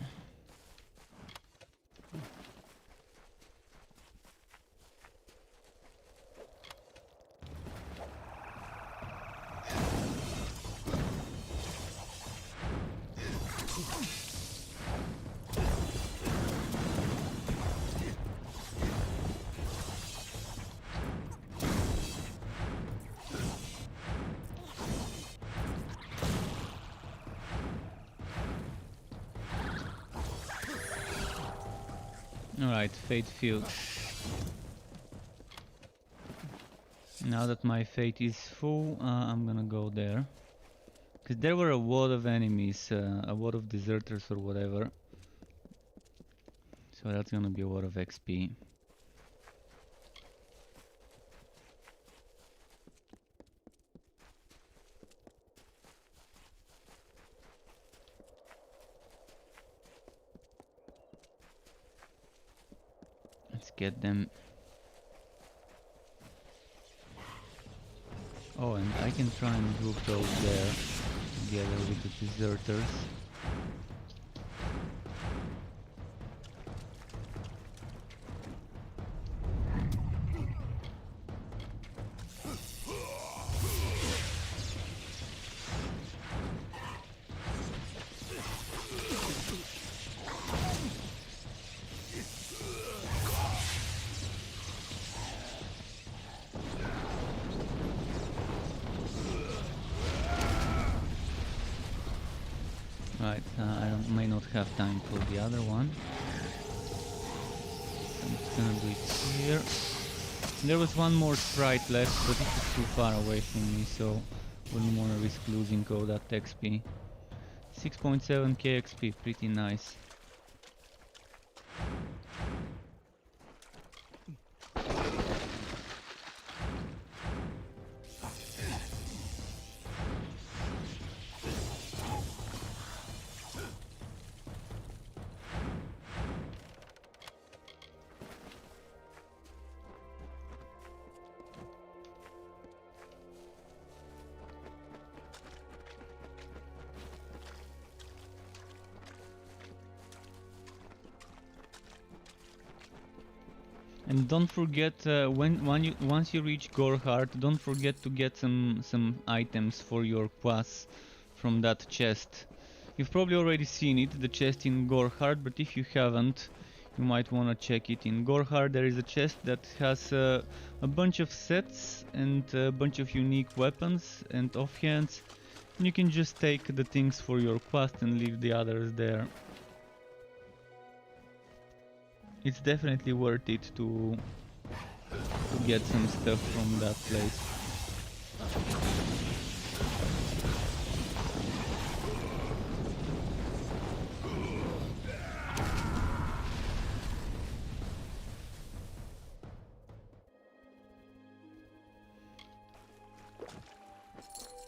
Alright, fate field. Now that my fate is full, I'm gonna go there. Because there were a lot of enemies, a lot of deserters or whatever. So that's gonna be a lot of XP. Let's get them. Oh, and I can try and group those there together with the deserters. Right, I may not have time for the other one. I'm just gonna do it here. There was one more sprite left, but it is too far away from me, so wouldn't want to risk losing all that XP. 6.7k XP, pretty nice. And don't forget, once you reach Gorhard, don't forget to get some items for your quest from that chest. You've probably already seen it, the chest in Gorhard, but if you haven't, you might want to check it. In Gorhard there is a chest that has a bunch of sets and a bunch of unique weapons and offhands. And you can just take the things for your quest and leave the others there. It's definitely worth it to get some stuff from that place.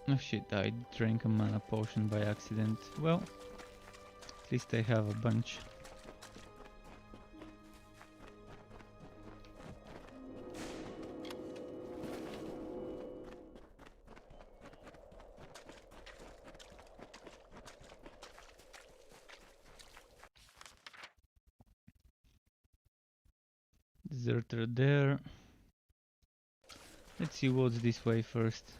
Oh shit, I drank a mana potion by accident. Well, at least I have a bunch. Deserter there. Let's see what's this way first.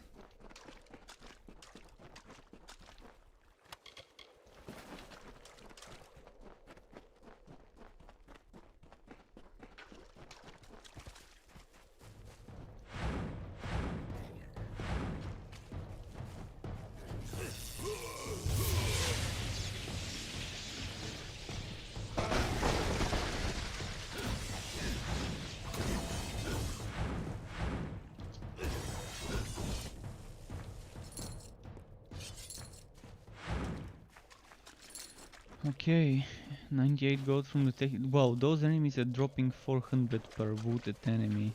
Okay, 98 gold from the tech. Wow, those enemies are dropping 400 per wounded enemy.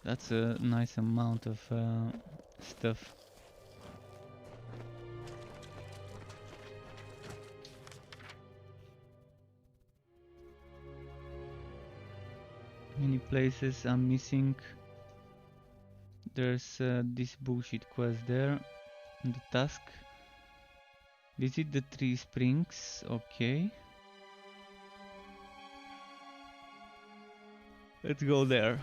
That's a nice amount of stuff. Many places I'm missing. There's this bullshit quest there. The task. Visit the 3 springs, okay. Let's go there.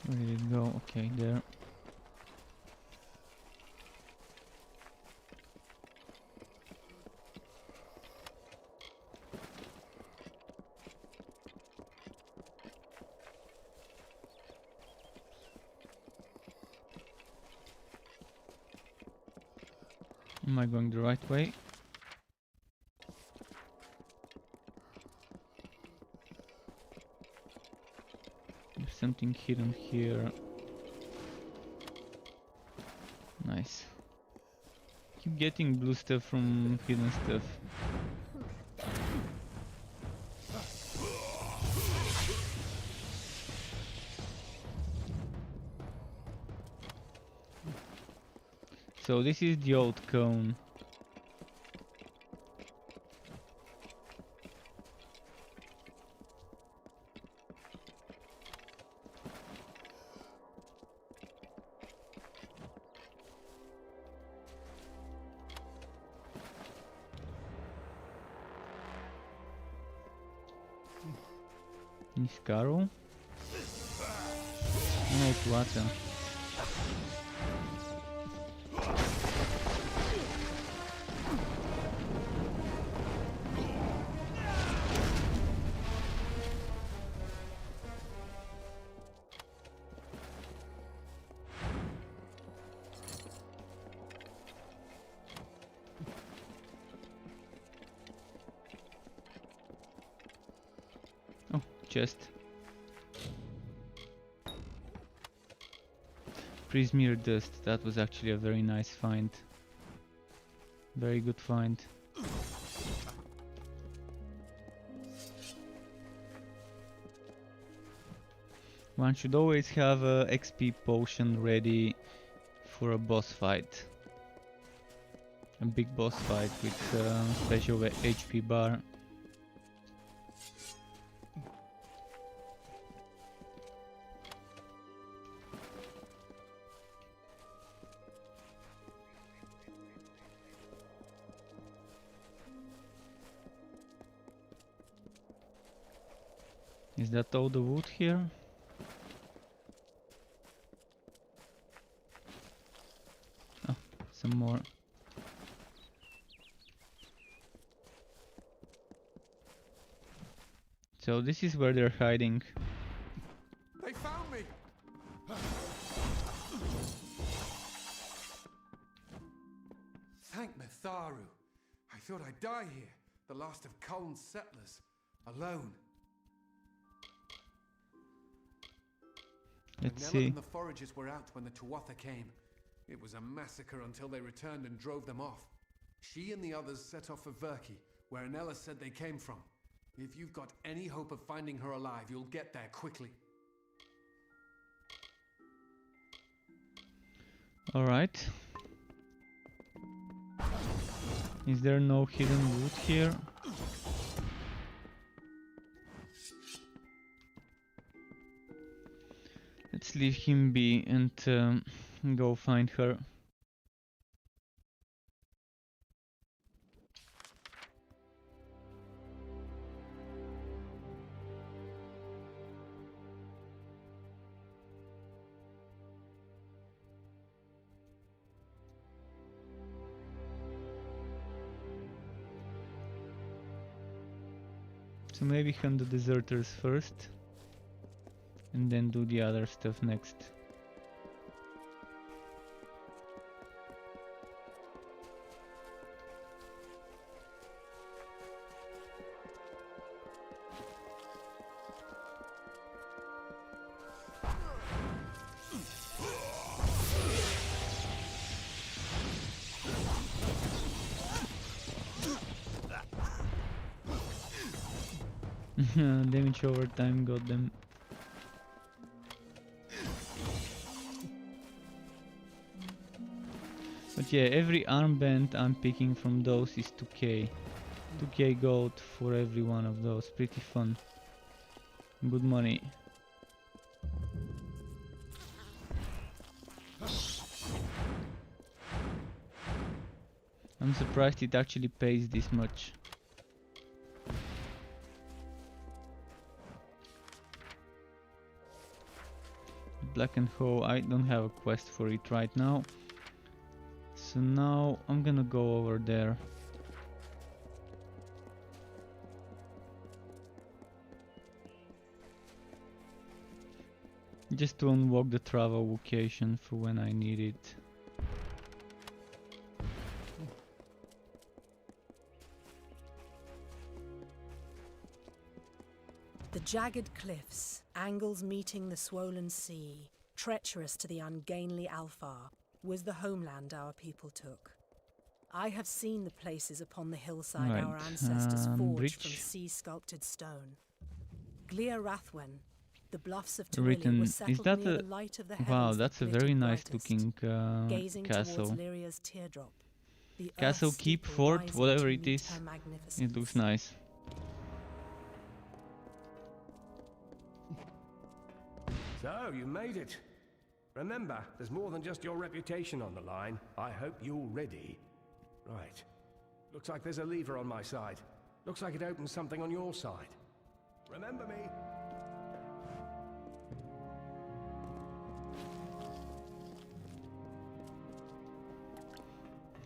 Where did it go? Okay, there. Am I going the right way? There's something hidden here. Nice. Keep getting blue stuff from hidden stuff. So this is the old cone. Niscaro? No, Tuata. Oh, chest. Prismere dust, that was actually a very nice find. Very good find. One should always have a XP potion ready for a boss fight. A big boss fight with special HP bar. Is that all the wood here? Oh, some more. So this is where they're hiding. They found me! Ratharu. I thought I'd die here, the last of Köln's settlers, alone. Let's Nella see. and the foragers were out when the Tuatha came. It was a massacre until they returned and drove them off. She and the others set off for Verki, where Nella said they came from. If you've got any hope of finding her alive, you'll get there quickly. Alright. Is there no hidden loot here? Let's leave him be and go find her. So maybe hunt the deserters first, and then do the other stuff next. Damage over time got them. But yeah, every armband I'm picking from those is 2k. 2k gold for every one of those. Pretty fun. Good money. I'm surprised it actually pays this much. Black and Hoe, I don't have a quest for it right now. So now I'm gonna go over there. Just to unlock the travel location for when I need it. The jagged cliffs, angles meeting the swollen sea, treacherous to the ungainly Alfar, was the homeland our people took. I have seen the places upon the hillside Right, our ancestors forged from bridge. sea-sculpted stone. Glir Rathwen, the bluffs of Written, Twilly, were is settled that near a... the light of the Wow, heavens that's a that very glittered nice brightest, looking gazing castle. towards Lyria's teardrop. The Castle, earth's keep, steeple fort, rising whatever to it meet is. her It magnificence. looks nice. So, you made it. Remember, there's more than just your reputation on the line. I hope you're ready. Right. Looks like there's a lever on my side. Looks like it opens something on your side. Remember me?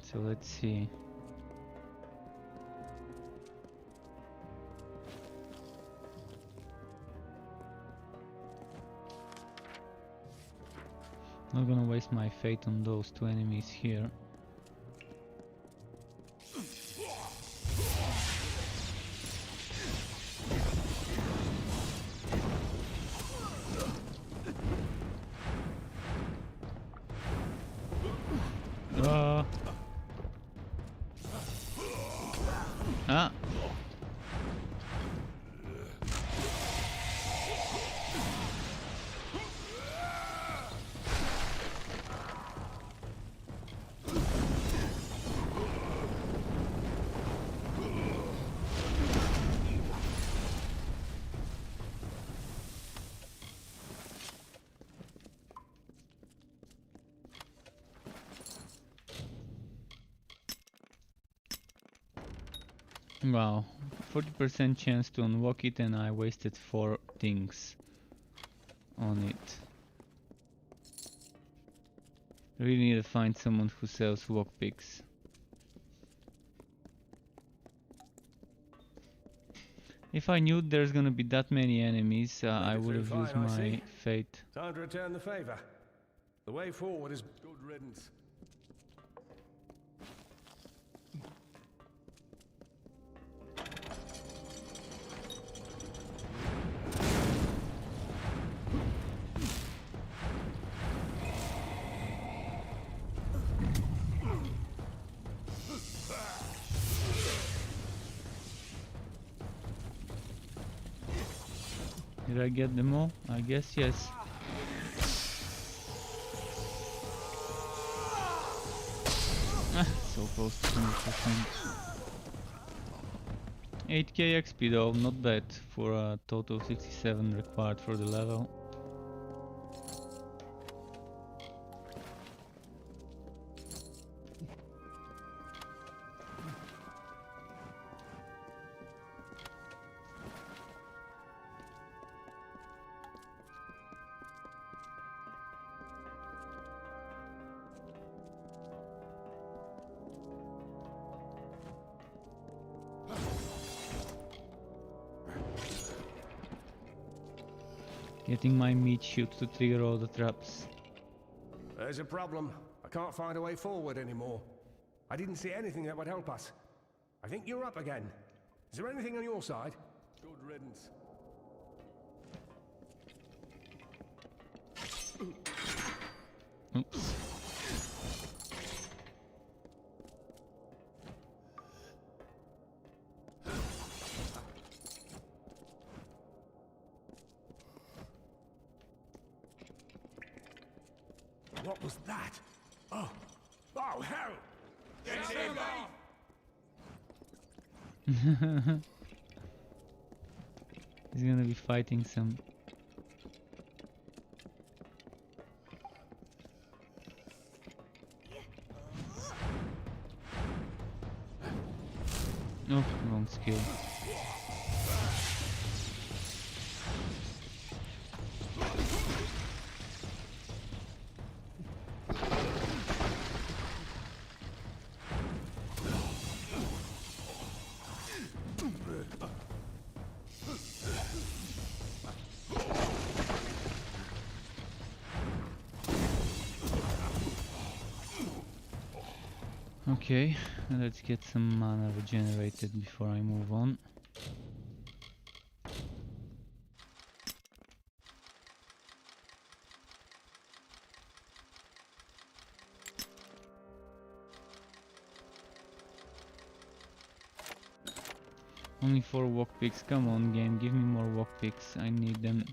So let's see. Not gonna waste my fate on those two enemies here. Ah! Wow, 40% chance to unlock it and I wasted 4 things on it. Really need to find someone who sells lockpicks. If I knew there's gonna be that many enemies, I would have used my fate. Time to return the favor. The way forward is good riddance. Did I get them all? I guess yes. So close to 100%. 8k XP though, not bad for a total 67 required for the level. Getting my meat shield to trigger all the traps. There's a problem. I can't find a way forward anymore. I didn't see anything that would help us. I think you're up again. Is there anything on your side? Good riddance. Oops. What was that? Oh! Oh, hell! Get him off! He's gonna be fighting some. Oh, wrong skill. Okay, let's get some mana regenerated before I move on. Only 4 walk picks, come on game, give me more walk picks, I need them.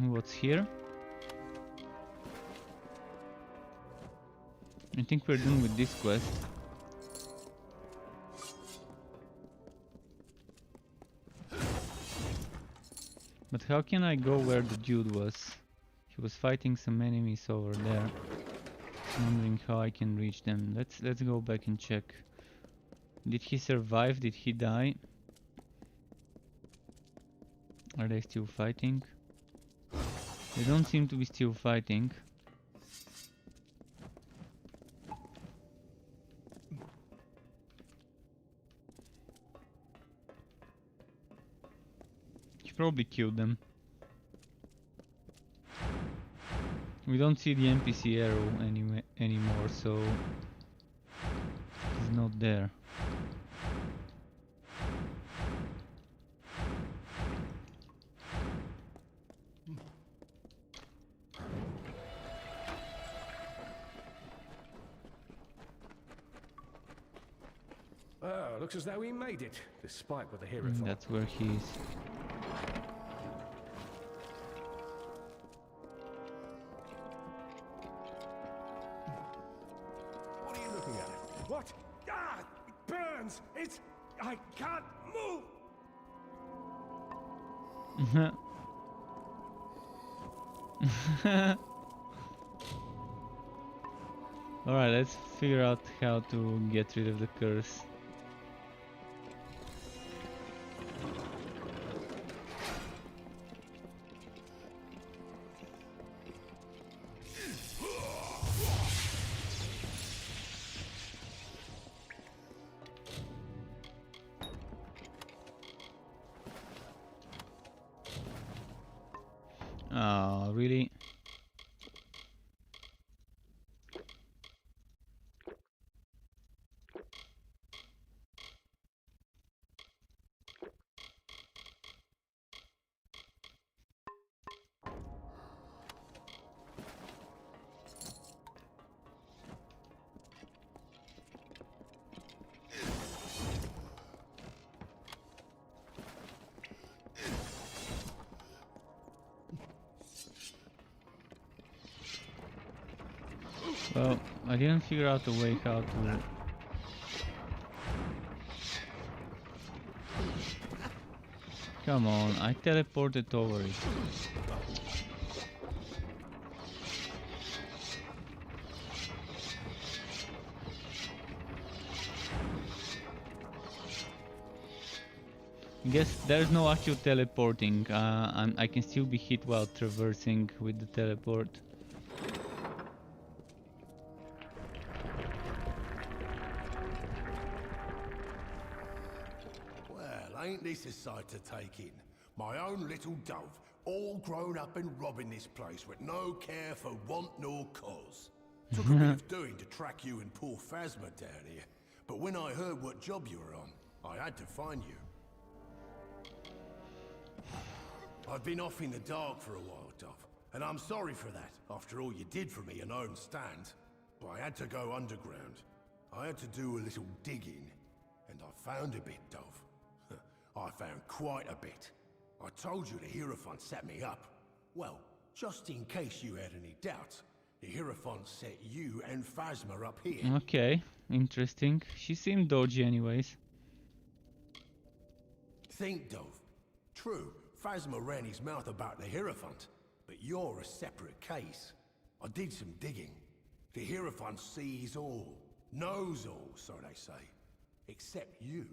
What's here? I think we're done with this quest. But how can I go where the dude was? He was fighting some enemies over there. I'm wondering how I can reach them. Let's go back and check. Did he survive? Did he die? Are they still fighting? They don't seem to be still fighting. He probably killed them. We don't see the NPC arrow anymore, so he's not there. Oh, looks as though we made it, despite what the hero thought. That's where he is. What are you looking at? What? Ah! It burns! It's... I can't move! Alright, let's figure out how to get rid of the curse. Oh, really? Well, I didn't figure out a way how to... Come on, I teleported over it. Guess there's no actual teleporting. I can still be hit while traversing with the teleport. Well, ain't this a sight to take in? My own little dove, all grown up and robbing this place with no care for want nor cause. Took a bit of doing to track you and poor Phasma down here, but when I heard what job you were on, I had to find you. I've been off in the dark for a while, Dove, and I'm sorry for that, after all you did for me in own stand. But I had to go underground. I had to do a little digging, and I found a bit, Dove. I found quite a bit. I told you the Hierophant set me up. Well, just in case you had any doubts, the Hierophant set you and Phasma up here. Okay, interesting. She seemed dodgy anyways. Think, Dove. True, Phasma ran his mouth about the Hierophant, but you're a separate case. I did some digging. The Hierophant sees all, knows all, so they say. Except you,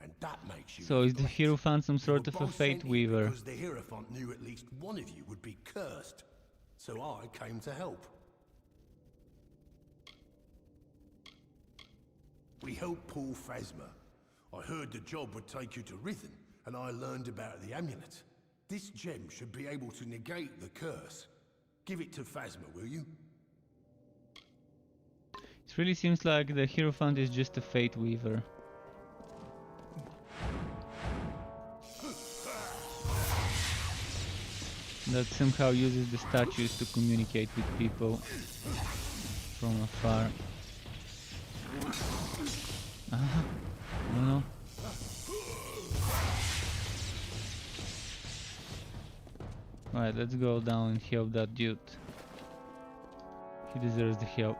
and that makes you... So is the Hierophant some sort of a fate weaver? Because the Hierophant knew at least one of you would be cursed, so I came to help. We helped Paul Phasma. I heard the job would take you to Rithen, and I learned about the amulet. This gem should be able to negate the curse. Give it to Phasma, will you? It really seems like the Hierophant is just a fate weaver. That somehow uses the statues to communicate with people from afar. Ah, no. Right, let's go down and help that dude. He deserves the help.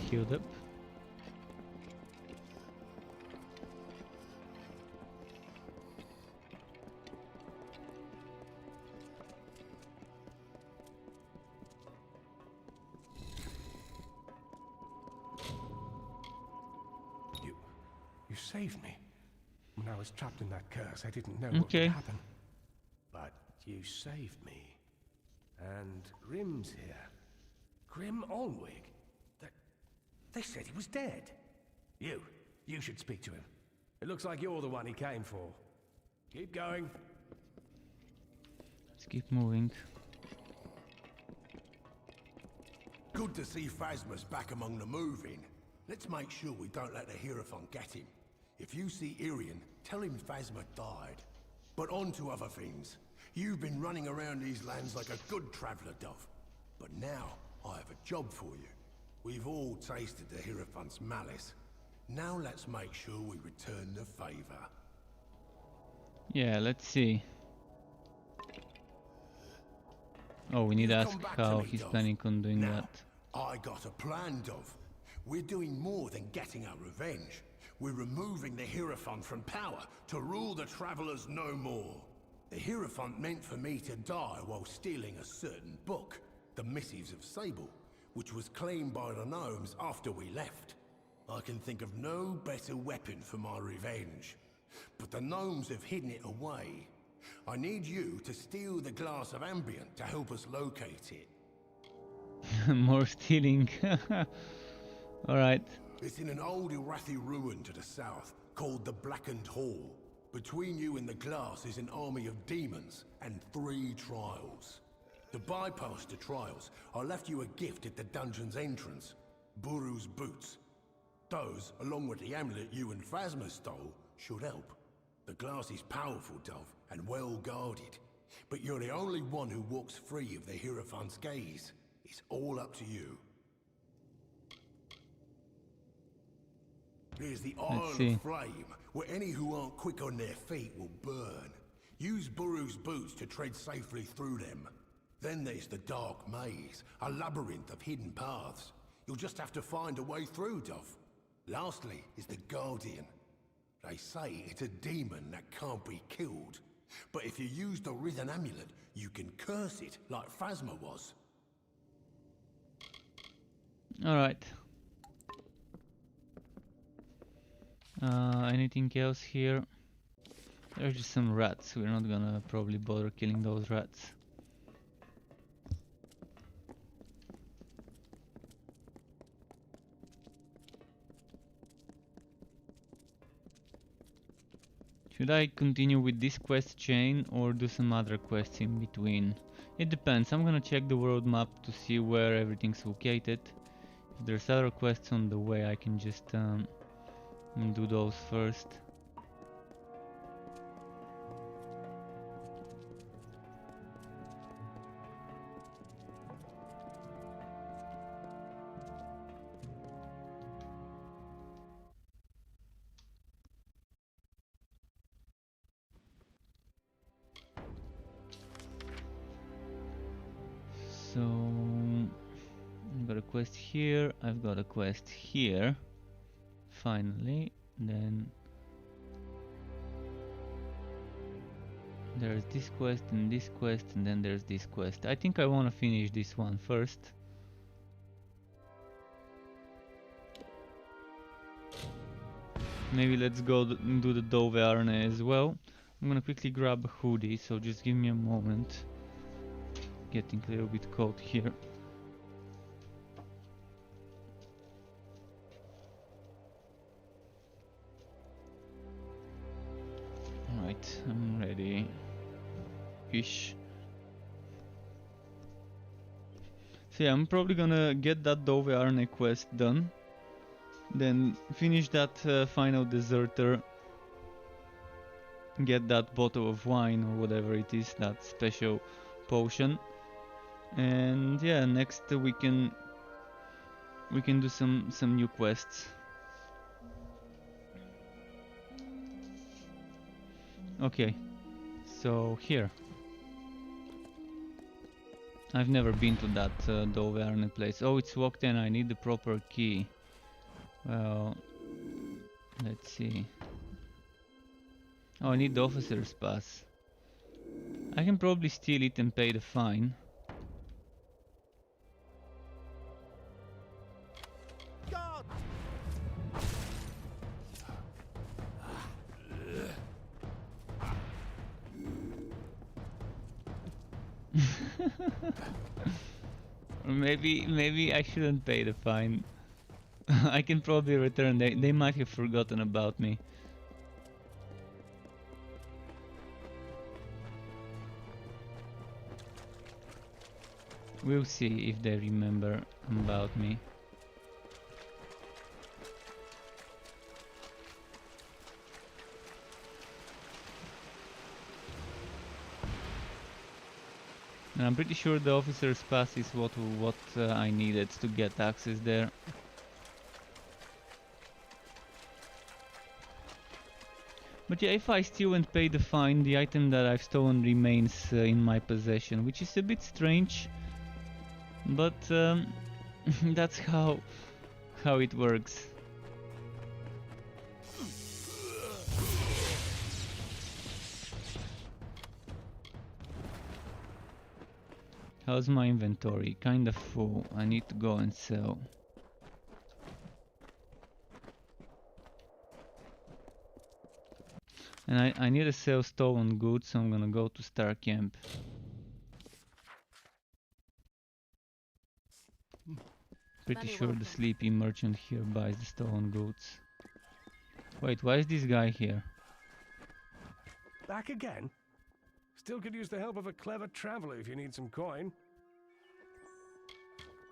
Healed up. You saved me. When I was trapped in that curse, I didn't know what would happen. But you saved me. And Grim's here. Grim Olwig. They said he was dead. You should speak to him. It looks like you're the one he came for. Keep going. Let's keep moving. Good to see Phasma's back among the moving. Let's make sure we don't let the Hierophant get him. If you see Irian, tell him Phasma died. But on to other things. You've been running around these lands like a good traveller, Dove. But now, I have a job for you. We've all tasted the Hierophant's malice. Now let's make sure we return the favor. Yeah, let's see. Oh, we need to ask how he's planning on doing that. I got a plan, Dove. We're doing more than getting our revenge. We're removing the Hierophant from power to rule the travelers no more. The Hierophant meant for me to die while stealing a certain book, the Missives of Sable, which was claimed by the gnomes after we left. I can think of no better weapon for my revenge. But the gnomes have hidden it away. I need you to steal the glass of ambient to help us locate it. More stealing. Alright. It's in an old Rathir ruin to the south, called the Brigand Hall. Between you and the glass is an army of demons and 3 trials. To bypass the trials, I left you a gift at the dungeon's entrance. Buru's boots. Those, along with the amulet you and Phasma stole, should help. The glass is powerful, Dove, and well guarded. But you're the only one who walks free of the Hierophant's gaze. It's all up to you. There's the Isle of Flame, where any who aren't quick on their feet will burn. Use Buru's boots to tread safely through them. Then there's the Dark Maze, a labyrinth of hidden paths. You'll just have to find a way through, Dov. Lastly is the Guardian. They say it's a demon that can't be killed. But if you use the Risen Amulet, you can curse it like Phasma was. Alright. Anything else here? There's just some rats. We're not gonna probably bother killing those rats. Should I continue with this quest chain or do some other quests in between? It depends. I'm gonna check the world map to see where everything's located. If there's other quests on the way, I can just do those first. So I've got a quest here, I've got a quest here, finally, then there's this quest and this quest and then there's this quest. I think I want to finish this one first. Maybe let's go do the Dove Arne as well. I'm gonna quickly grab a hoodie, so just give me a moment. Getting a little bit cold here. Alright, I'm ready. Ish. So yeah, I'm probably gonna get that Dove Arne quest done. Then finish that final deserter. Get that bottle of wine or whatever it is, that special potion. And yeah, next we can do some new quests. Okay, so here. I've never been to that Dove Arne place. Oh, it's locked in. I need the proper key. Well, let's see. Oh, I need the officer's pass. I can probably steal it and pay the fine. Or maybe I shouldn't pay the fine. I can probably return. They might have forgotten about me. We'll see if they remember about me. And I'm pretty sure the officer's pass is what I needed to get access there. But yeah, if I steal and pay the fine, the item that I've stolen remains in my possession, which is a bit strange. But that's how it works. How's my inventory? Kinda full. I need to go and sell. And I need to sell stolen goods, so I'm gonna go to Star Camp. Pretty sure the sleepy merchant here buys the stolen goods. Wait, why is this guy here? Back again? Still could use the help of a clever traveler if you need some coin.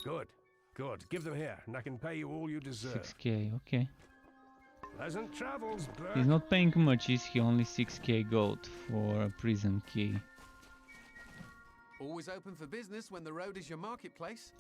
Good, good. Give them here, and I can pay you all you deserve. 6k, okay. Pleasant travels, Bert. He's not paying much, is he? Only 6k gold for a prison key. Always open for business when the road is your marketplace.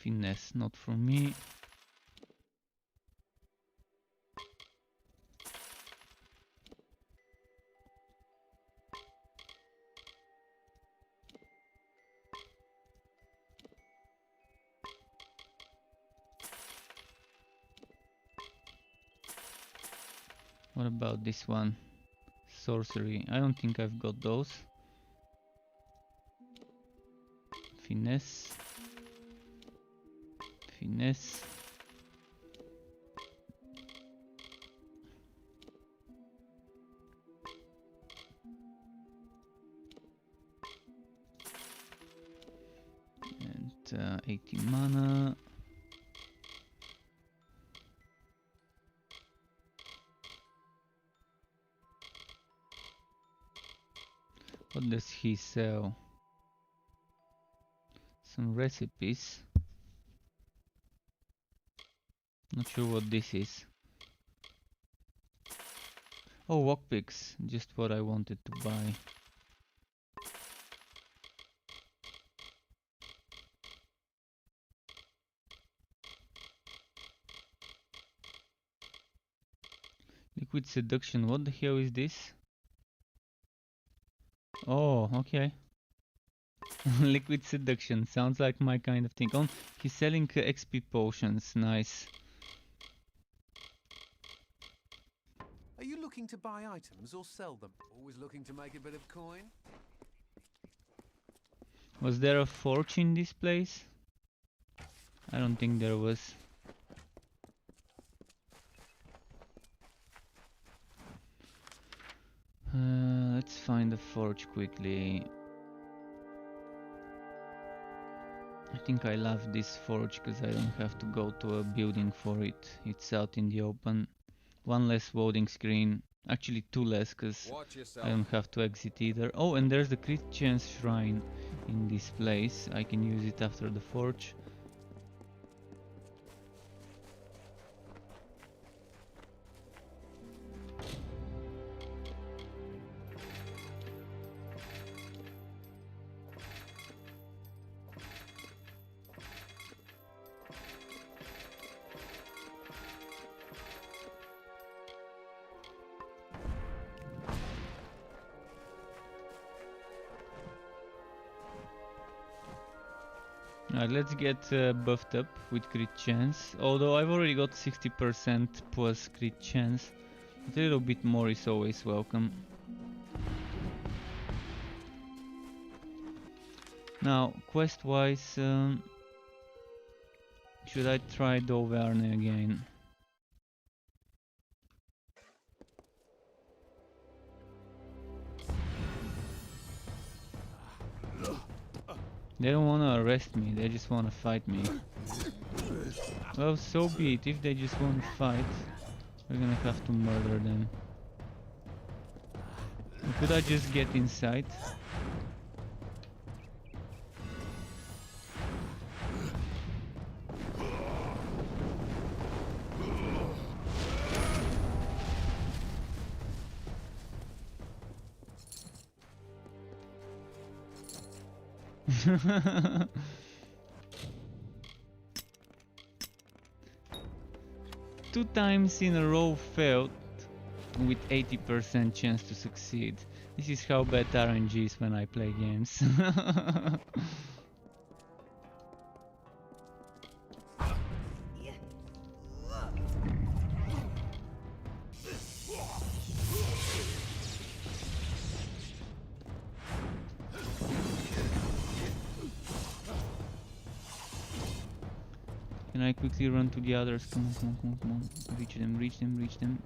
Finesse, not for me. What about this one? Sorcery. I don't think I've got those. Finesse. Finesse. And 80 mana. What does he sell? Some recipes. Not sure what this is. Oh, lockpicks. Just what I wanted to buy. Liquid seduction. What the hell is this? Oh, okay. Liquid seduction. Sounds like my kind of thing. Oh, he's selling XP potions. Nice. Are you looking to buy items or sell them? Always looking to make a bit of coin? Was there a forge in this place? I don't think there was. Let's find a forge quickly. I think I love this forge because I don't have to go to a building for it. It's out in the open. One less loading screen. Actually 2 less because I don't have to exit either. Oh, and there's the crit chance shrine in this place. I can use it after the forge. Alright, let's get buffed up with crit chance. Although I've already got 60% plus crit chance. A little bit more is always welcome. Now, quest-wise, should I try Dauvergne again? They don't wanna arrest me, they just wanna fight me. Well, so be it. If they just wanna fight, we're gonna have to murder them. Could I just get inside? Two times in a row failed with 80% chance to succeed. This is how bad RNG is when I play games. Can I quickly run to the others? Come on, come on, come on, come on. Reach them, reach them, reach them.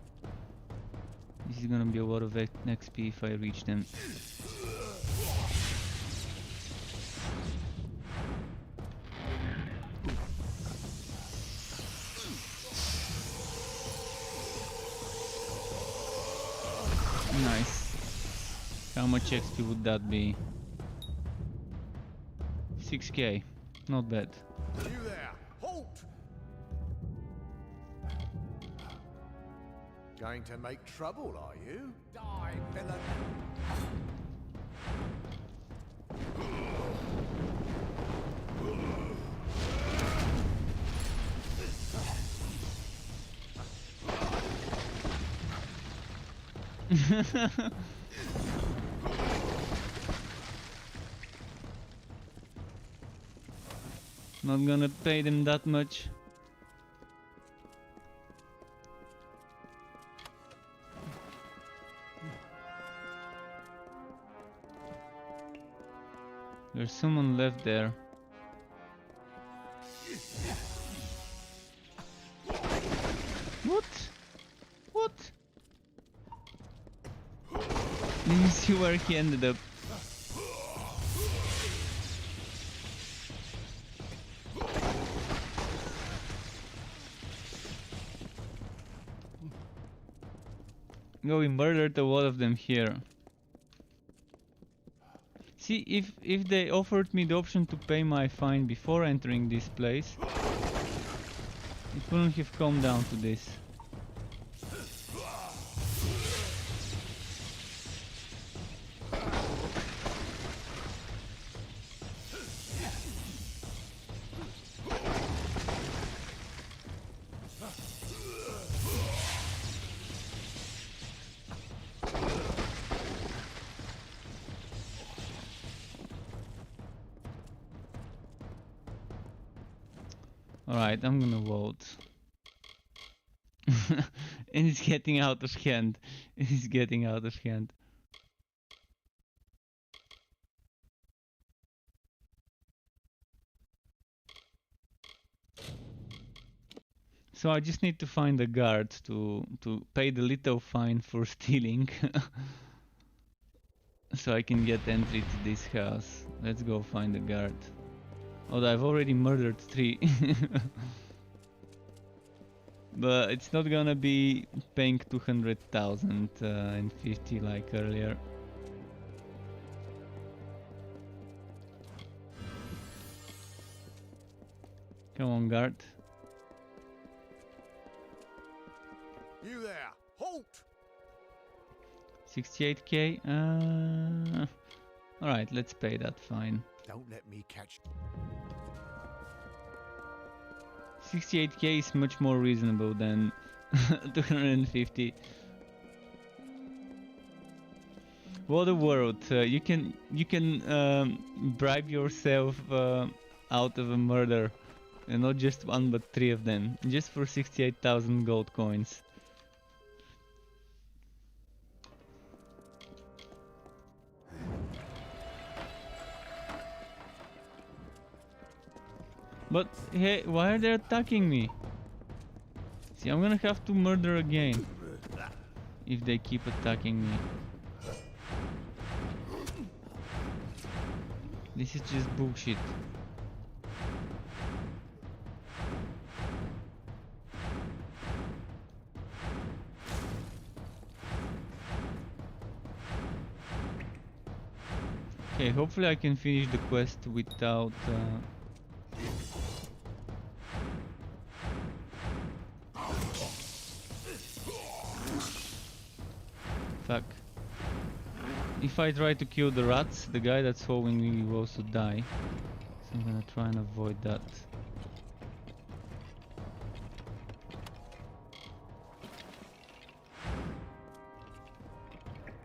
This is gonna be a lot of XP if I reach them. Nice. How much XP would that be? 6k. Not bad. You there! Halt! Going to make trouble, are you? Die, villain! Not gonna pay them that much. There's someone left there. What? What? Let me see where he ended up. No, we murdered a lot of them here. See, if they offered me the option to pay my fine before entering this place, it wouldn't have come down to this. Alright, I'm gonna vote. And it's getting out of hand. It's getting out of hand. So I just need to find a guard to pay the little fine for stealing. So I can get entry to this house. Let's go find a guard. Although I've already murdered 3. But it's not gonna be paying 200,000 and 50 like earlier. Come on, guard. You there! Halt! 68k. Alright, let's pay that fine. Don't let me catch. 68k is much more reasonable than 250. What a world! You can bribe yourself out of a murder, and not just 1 but 3 of them, just for 68,000 gold coins. But hey, why are they attacking me? See, I'm gonna have to murder again if they keep attacking me. This is just bullshit. Okay, hopefully I can finish the quest without fuck. If I try to kill the rats, the guy that's following me will also die. So I'm gonna try and avoid that.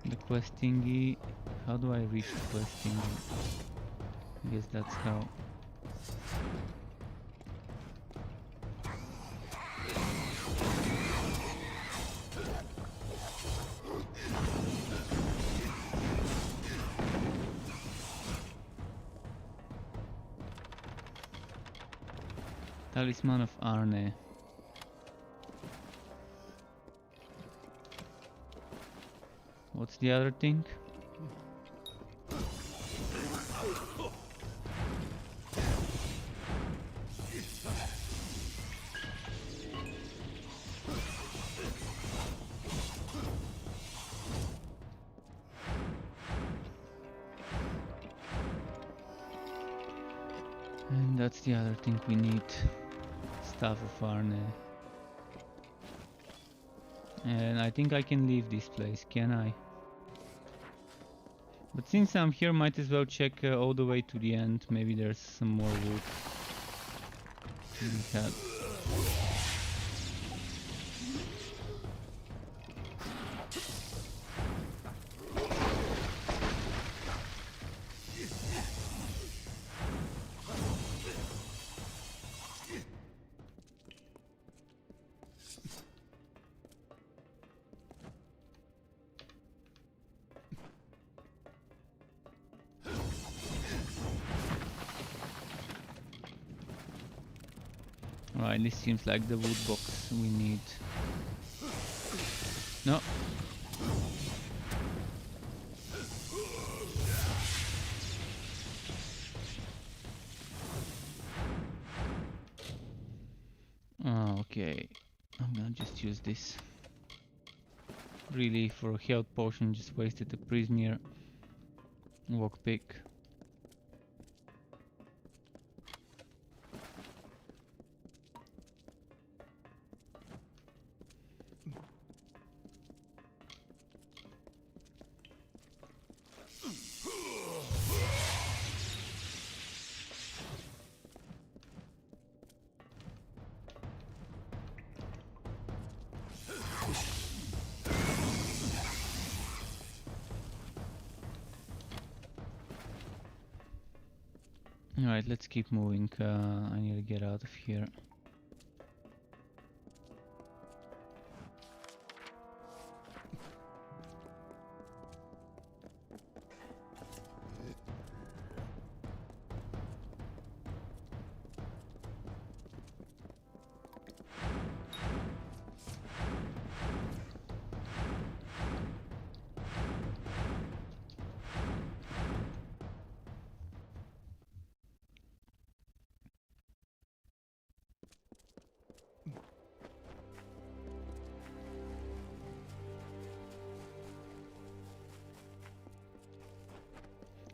The quest thingy. How do I reach the quest thingy? I guess that's how. Talisman of Arne. What's the other thing? And that's the other thing we need. Staff of Arne. And I think I can leave this place, can I? But since I'm here, might as well check all the way to the end. Maybe there's some more wood to be had. Right, this seems like the wood box we need. No. Oh, okay. I'm gonna just use this. Really, for a health potion, just wasted a prisoner lockpick. Alright, let's keep moving. I need to get out of here.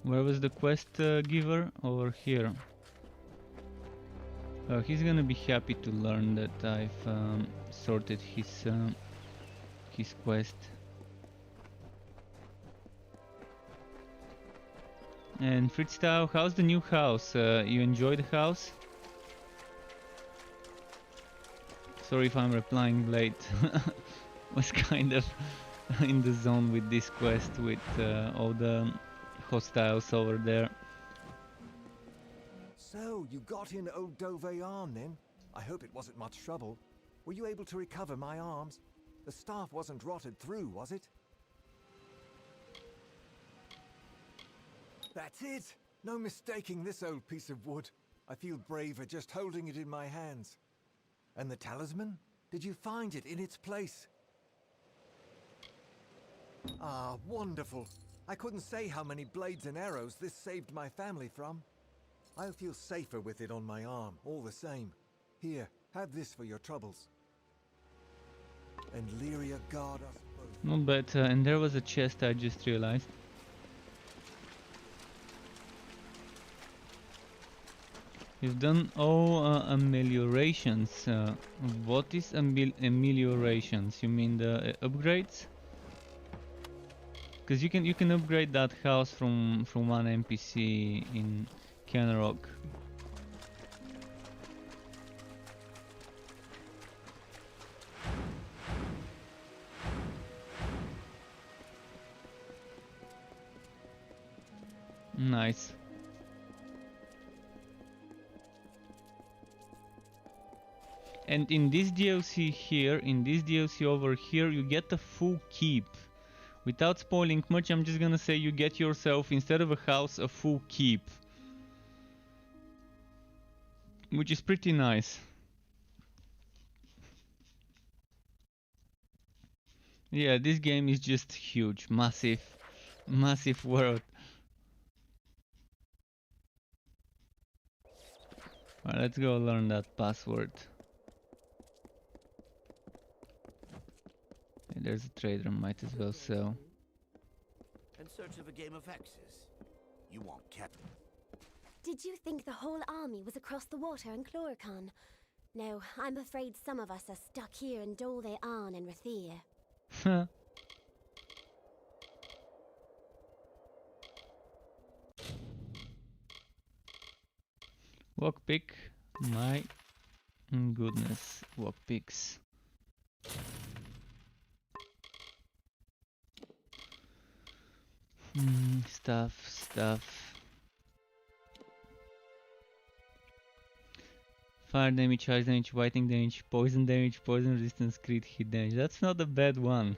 Where was the quest giver? Over here. He's gonna be happy to learn that I've sorted his quest. And Fritztau, how's the new house? You enjoy the house? Sorry if I'm replying late. Was kind of in the zone with this quest with all the hostiles over there. So, you got in old Doveyan then? I hope it wasn't much trouble. Were you able to recover my arms? The staff wasn't rotted through, was it? That's it! No mistaking this old piece of wood. I feel braver just holding it in my hands. And the talisman? Did you find it in its place? Ah, wonderful. I couldn't say how many blades and arrows this saved my family from. I'll feel safer with it on my arm, all the same. Here, have this for your troubles. And Lyria guard us both. Not bad, and there was a chest I just realized. You've done all ameliorations. What is ameliorations? You mean the upgrades? Because you can upgrade that house from one NPC in Kenrock. Nice. And in this DLC here, in this DLC over here, you get a full keep. Without spoiling much, I'm just gonna say you get yourself, instead of a house, a full keep. Which is pretty nice. Yeah, this game is just huge, massive world. Alright, let's go learn that password. There's a trader, might as well sell. In search of a game of hexes. You want cat. Did you think the whole army was across the water in Chloricon? No, I'm afraid some of us are stuck here in Dole Arn and Rathir. Lockpick. My goodness, lockpicks. Stuff. Fire damage, ice damage, lightning damage, poison resistance, crit hit damage. That's not a bad one.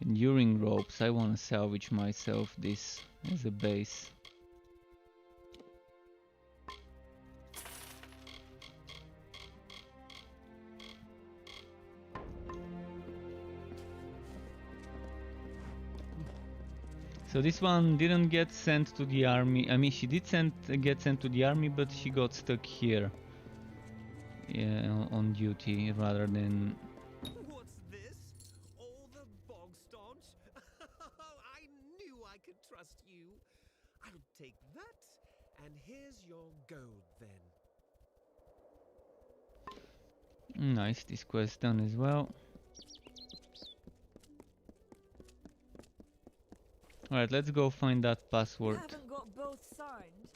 Enduring ropes. I want to salvage myself this as a base. So this one didn't get sent to the army. I mean, she did get sent to the army, but she got stuck here. Yeah, on duty rather than... What's this? All the bog staunch? I knew I could trust you. I'll take that, and here's your gold then. Nice, this quest done as well. Alright, let's go find that password. You haven't got both signed.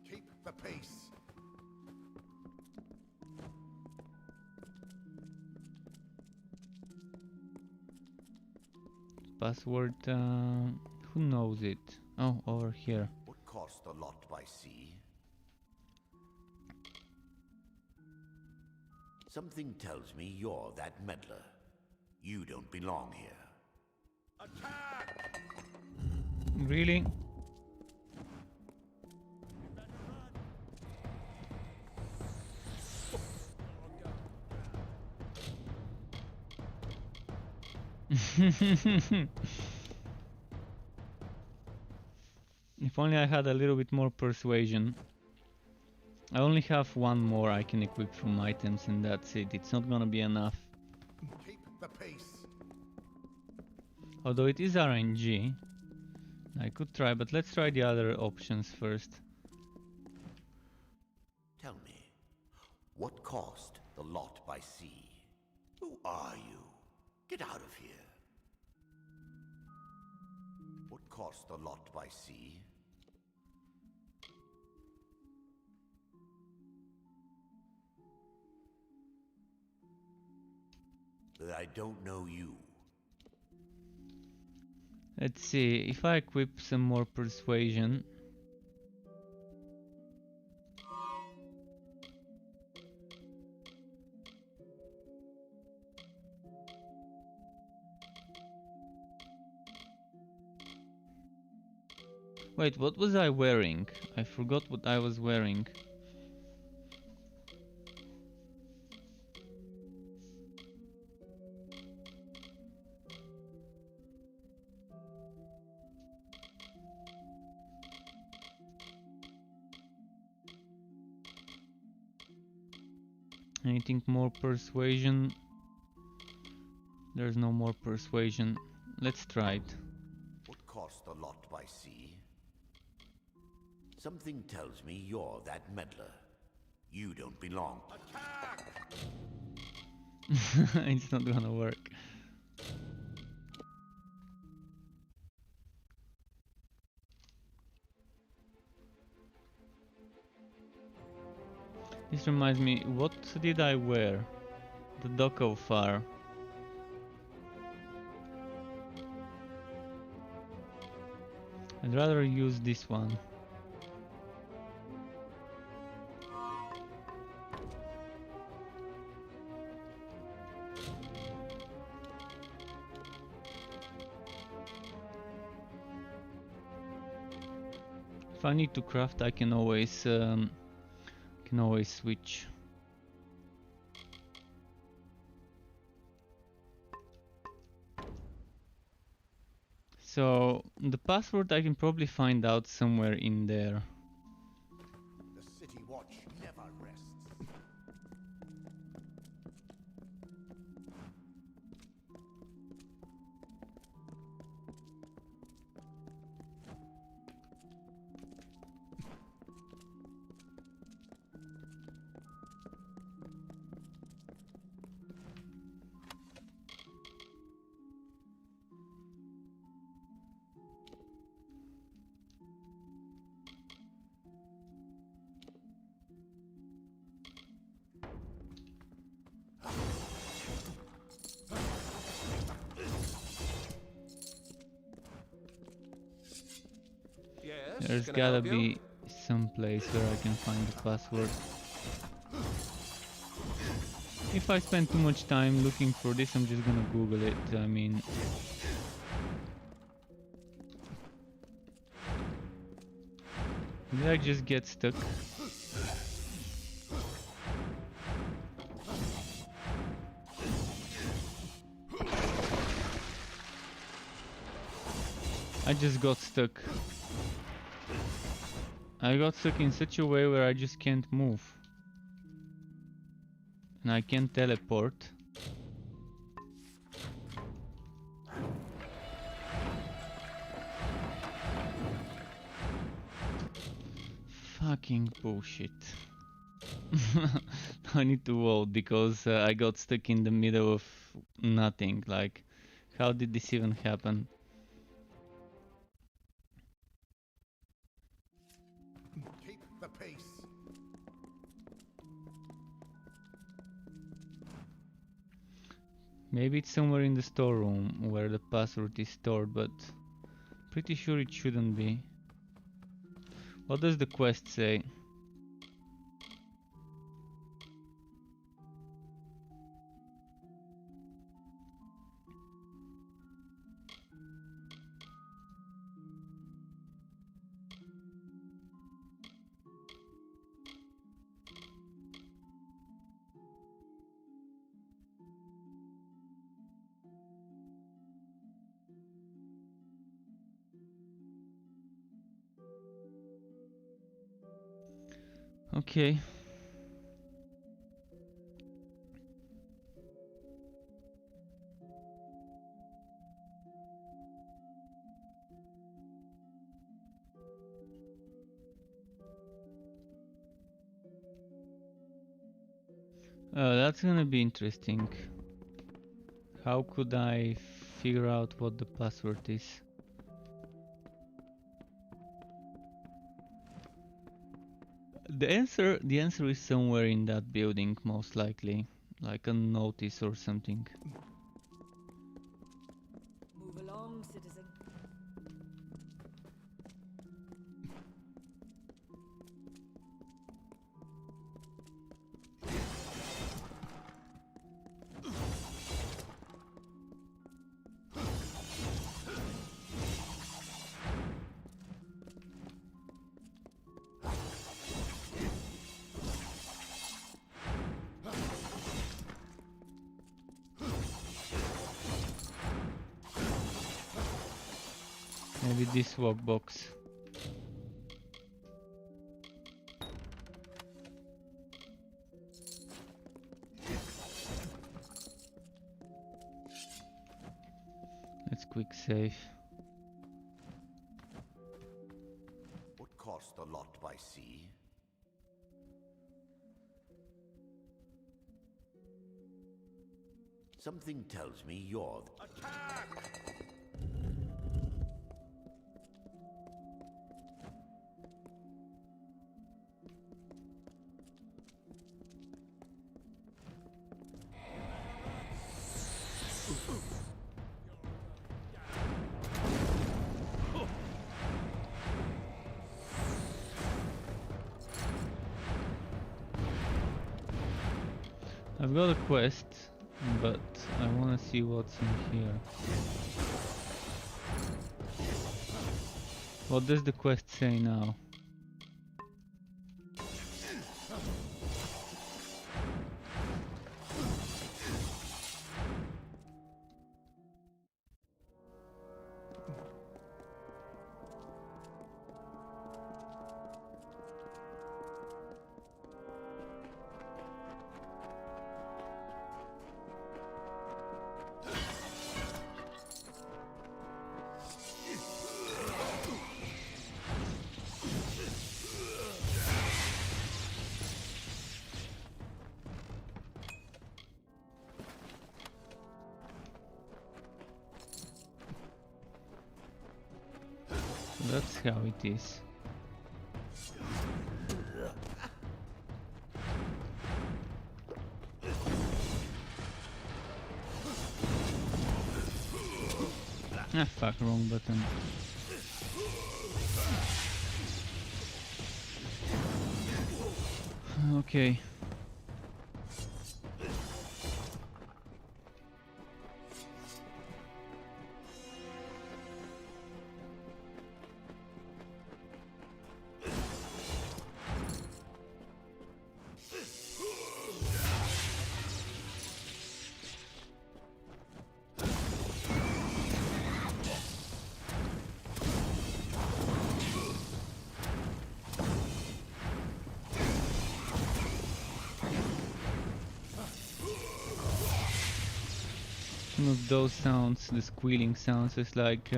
Keep the peace. Password, who knows it? Oh, over here. What cost a lot by sea? Something tells me you're that meddler. You don't belong here. Attack! Really? If only I had a little bit more persuasion. I only have one more I can equip from items and that's it. It's not gonna be enough. Keep the peace. Although it is RNG. I could try, but let's try the other options first. Tell me, what cost the lot by sea? Who are you? Get out of here. What cost the lot by sea? That I don't know you. Let's see, if I equip some more persuasion. Wait, what was I wearing? I forgot what I was wearing. Anything more persuasion? There's no more persuasion. Let's try it. What cost a lot by sea? Something tells me you're that meddler. You don't belong. Attack! It's not gonna work. This reminds me, what did I wear? The Doko Far. I'd rather use this one. If I need to craft, I can always switch. So the password I can probably find out somewhere in there. The city watch never rests. There's gotta be some place where I can find the password. If I spend too much time looking for this, I'm just gonna Google it. I mean, did I just get stuck? I just got stuck. I got stuck in such a way where I just can't move. And I can't teleport. Fucking bullshit. I need to vote because I got stuck in the middle of nothing. Like, how did this even happen? Keep the peace. Maybe it's somewhere in the storeroom where the password is stored, but pretty sure it shouldn't be. What does the quest say? Okay. That's gonna be interesting. How could I figure out what the password is? The answer is somewhere in that building, most likely, like a notice or something. Move along, citizen. Maybe this workbox. Let's quick save. Would cost a lot by sea. Something tells me you're... Attack! I've got a quest, but I wanna see what's in here. What does the quest say now? that's how it is. Ah, fuck, wrong button. Okay. Some of those sounds, the squealing sounds, is like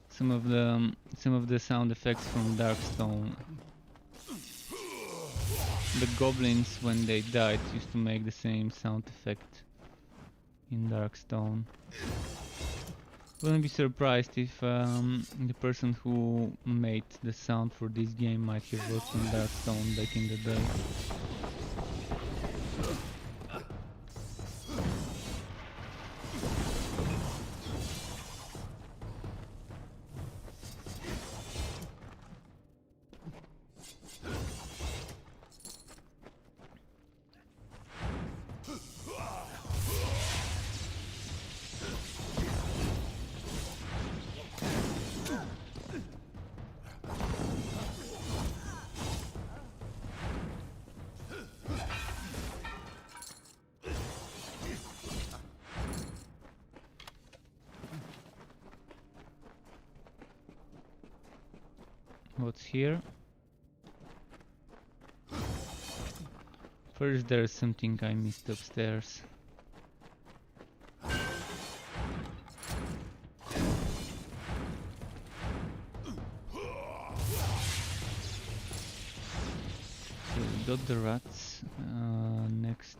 some of the sound effects from Darkstone. The goblins, when they died, used to make the same sound effect in Darkstone. Wouldn't be surprised if the person who made the sound for this game might have worked on Darkstone back in the day. What's here? First, there's something I missed upstairs. So we got the rats. Next,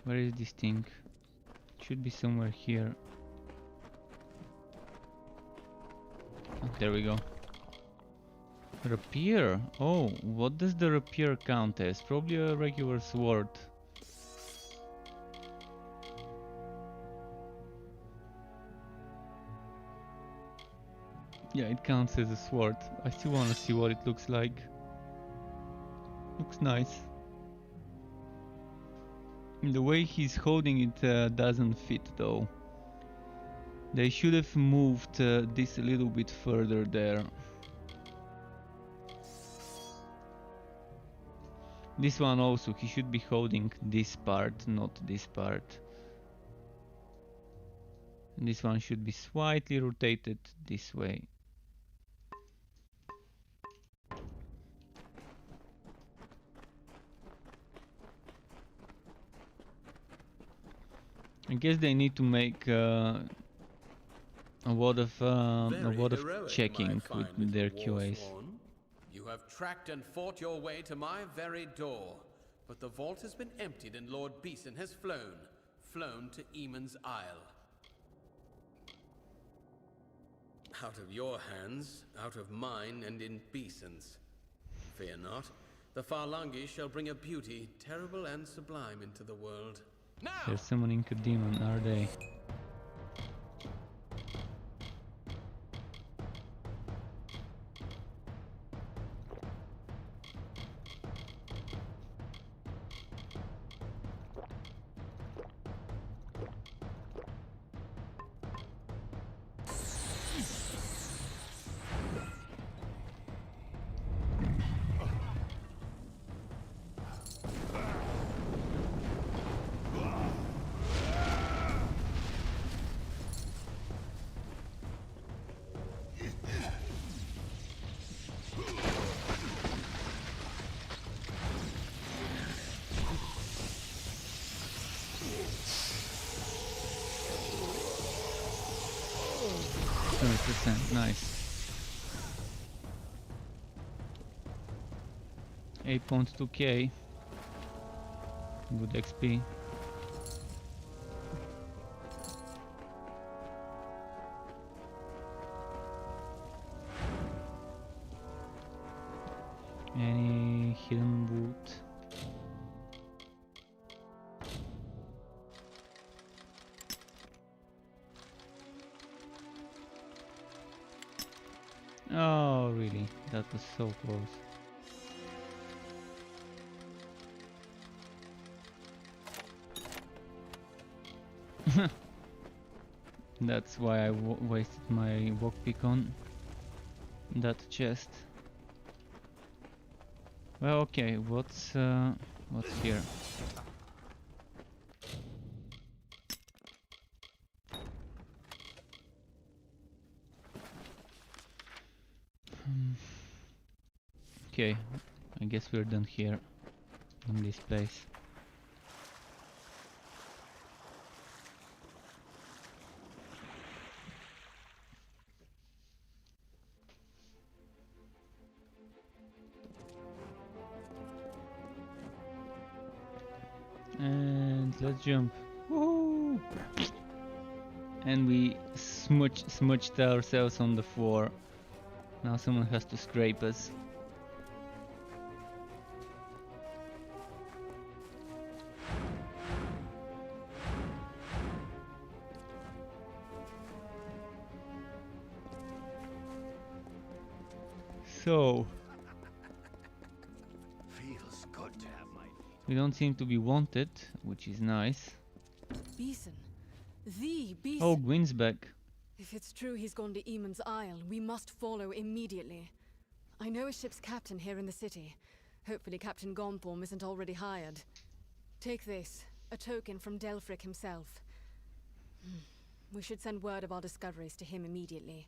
where is this thing? It should be somewhere here. Oh, there we go. Rapier. Oh, what does the rapier count as? Probably a regular sword. Yeah, it counts as a sword. I still want to see what it looks like. Looks nice. The way he's holding it doesn't fit though. They should have moved this a little bit further there. This one also, he should be holding this part, not this part. And this one should be slightly rotated this way. I guess they need to make a lot of checking with their QAs. You have tracked and fought your way to my very door, but the vault has been emptied and Lord Beeson has flown to Eamon's Isle. Out of your hands, out of mine, and in Beeson's. Fear not, the Farlangi shall bring a beauty terrible and sublime into the world. Now! They're summoning a demon, are they? Nice. 8.2k. Good XP. really? That was so close. That's why I wasted my walk pick on that chest. Well, okay, what's here? Okay, I guess we're done here in this place. And let's jump. Woohoo! And we smudged ourselves on the floor. Now someone has to scrape us. So Feels good to have my we don't seem to be wanted, which is nice. Beeson. The Beeson. Oh, Gwyn's back. If it's true he's gone to Eamon's Isle, we must follow immediately. I know a ship's captain here in the city. Hopefully Captain Gonthorm isn't already hired. Take this, a token from Delfric himself. We should send word of our discoveries to him immediately.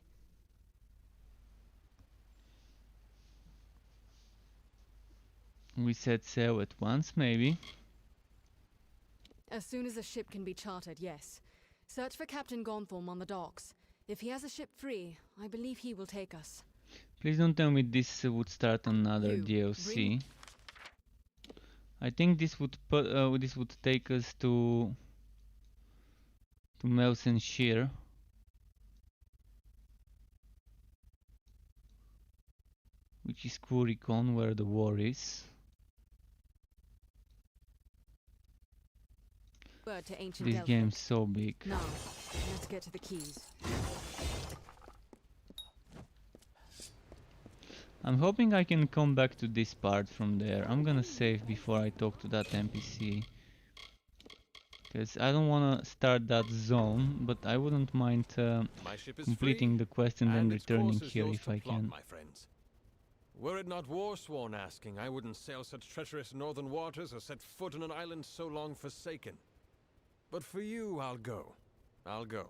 We set sail at once, maybe. As soon as a ship can be chartered, yes. Search for Captain Gonthorm on the docks. If he has a ship free, I believe he will take us. Please don't tell me this would start another DLC. I think this would take us to Melson Shear. Which is Kurikon, where the war is. Word to ancient This Delphic. game's so big. Now, let's get to the keys. I'm hoping I can come back to this part from there. I'm gonna save before I talk to that NPC. Because I don't wanna start that zone, but I wouldn't mind completing the quest and then returning here if I can. My friends. Were it not war-sworn asking, I wouldn't sail such treacherous northern waters or set foot on an island so long forsaken. But for you, I'll go. I'll go.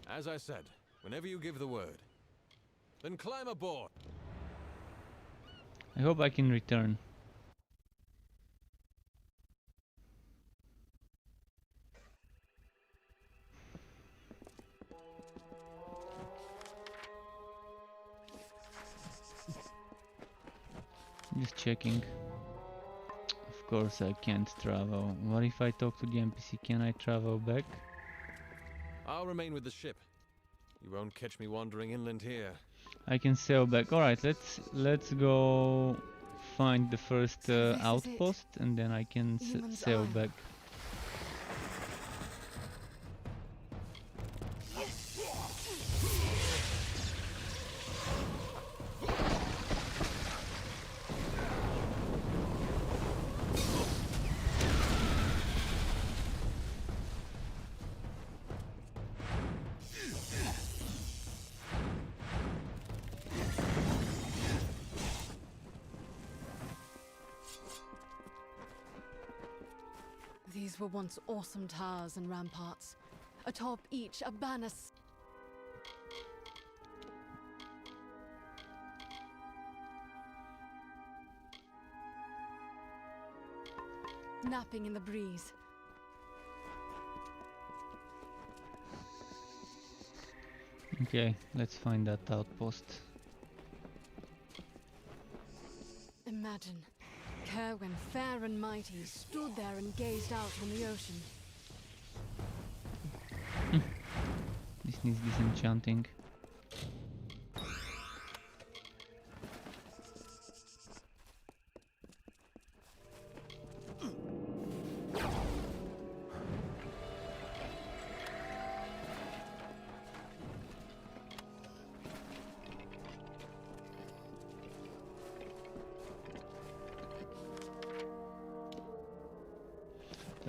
As I said, whenever you give the word, then climb aboard. I hope I can return. Just checking. Of course I can't travel. What if I talk to the NPC? Can I travel back? I'll remain with the ship. You won't catch me wandering inland here. I can sail back. Alright, let's go find the first outpost and then I can sail back. These were once awesome towers and ramparts. Atop each, a banner napping in the breeze. Okay, let's find that outpost. Imagine, Kerwin, fair and mighty, stood there and gazed out on the ocean. This needs disenchanting.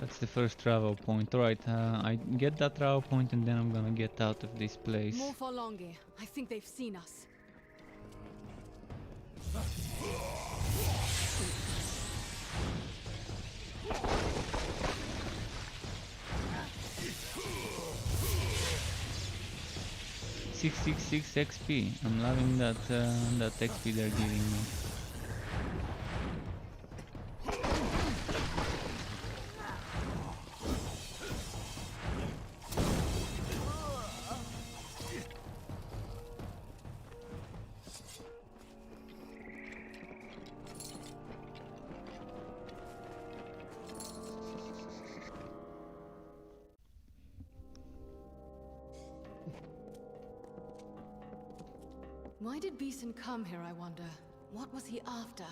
That's the first travel point. Alright, I get that travel point and then I'm gonna get out of this place. More Forlongi. I think they've seen us. 666 XP. I'm loving that that XP they're giving me. Why did Beeson come here, I wonder? What was he after?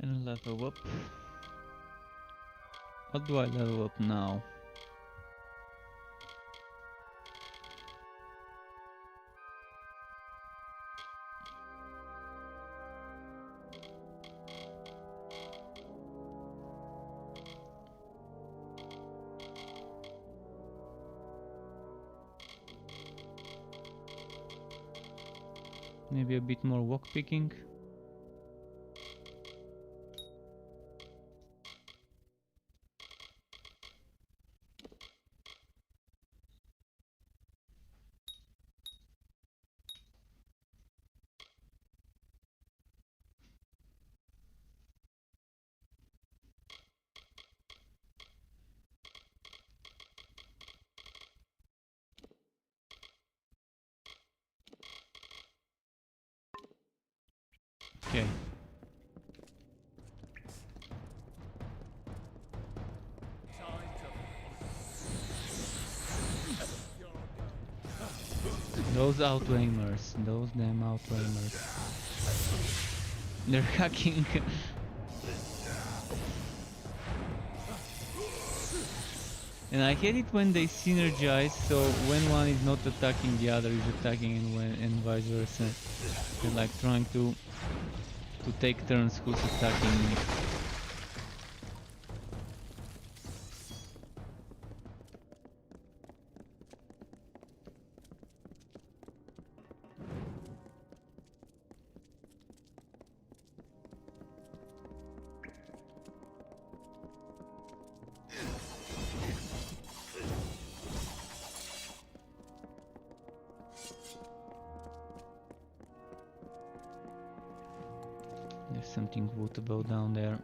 And level up. What do I level up now? Maybe a bit more walk picking. Okay. Those outramers, those damn outramers. They're hacking. And I hate it when they synergize, so when one is not attacking, the other is attacking, and vice versa. They're like trying to take turns who's attacking me. There's something wootable down there.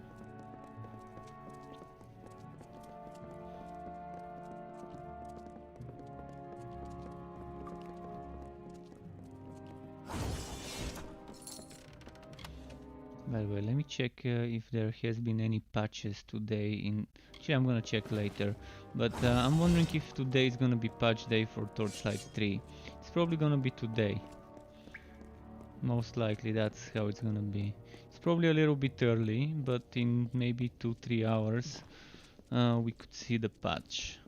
By the way, let me check if there has been any patches today in... Actually, I'm gonna check later. But I'm wondering if today is gonna be patch day for Torchlight 3. It's probably gonna be today. Most likely, that's how it's gonna be. It's probably a little bit early, but in maybe 2-3 hours we could see the patch.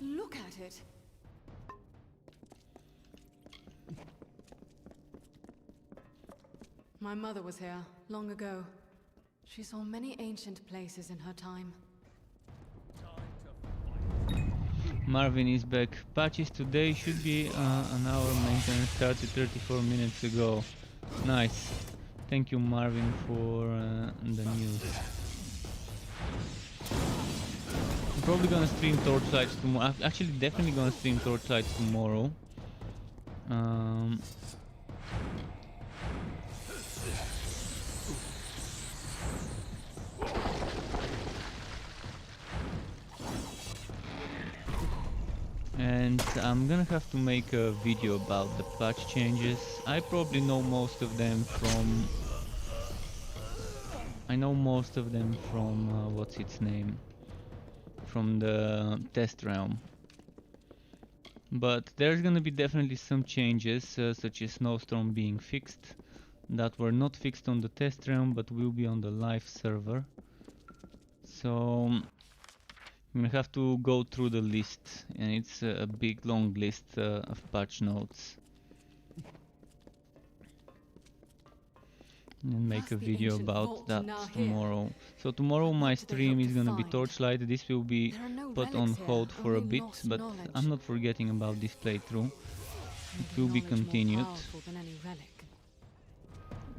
Look at it! My mother was here, long ago. She saw many ancient places in her time. Marvin is back. Patches today should be an hour. Maintenance started 34 minutes ago. Nice. Thank you, Marvin, for the news. I'm probably gonna stream Torchlights tomorrow. I'm actually definitely gonna stream Torchlights tomorrow. and I'm gonna have to make a video about the patch changes. I probably know most of them from what's its name, from the test realm. But there's gonna be definitely some changes, such as Snowstorm being fixed, that were not fixed on the test realm but will be on the live server. So I'm gonna have to go through the list, and it's a big long list of patch notes, and make a video about that tomorrow. So tomorrow my stream is gonna be Torchlight. This will be put on hold for a bit, but I'm not forgetting about this playthrough. It will be continued,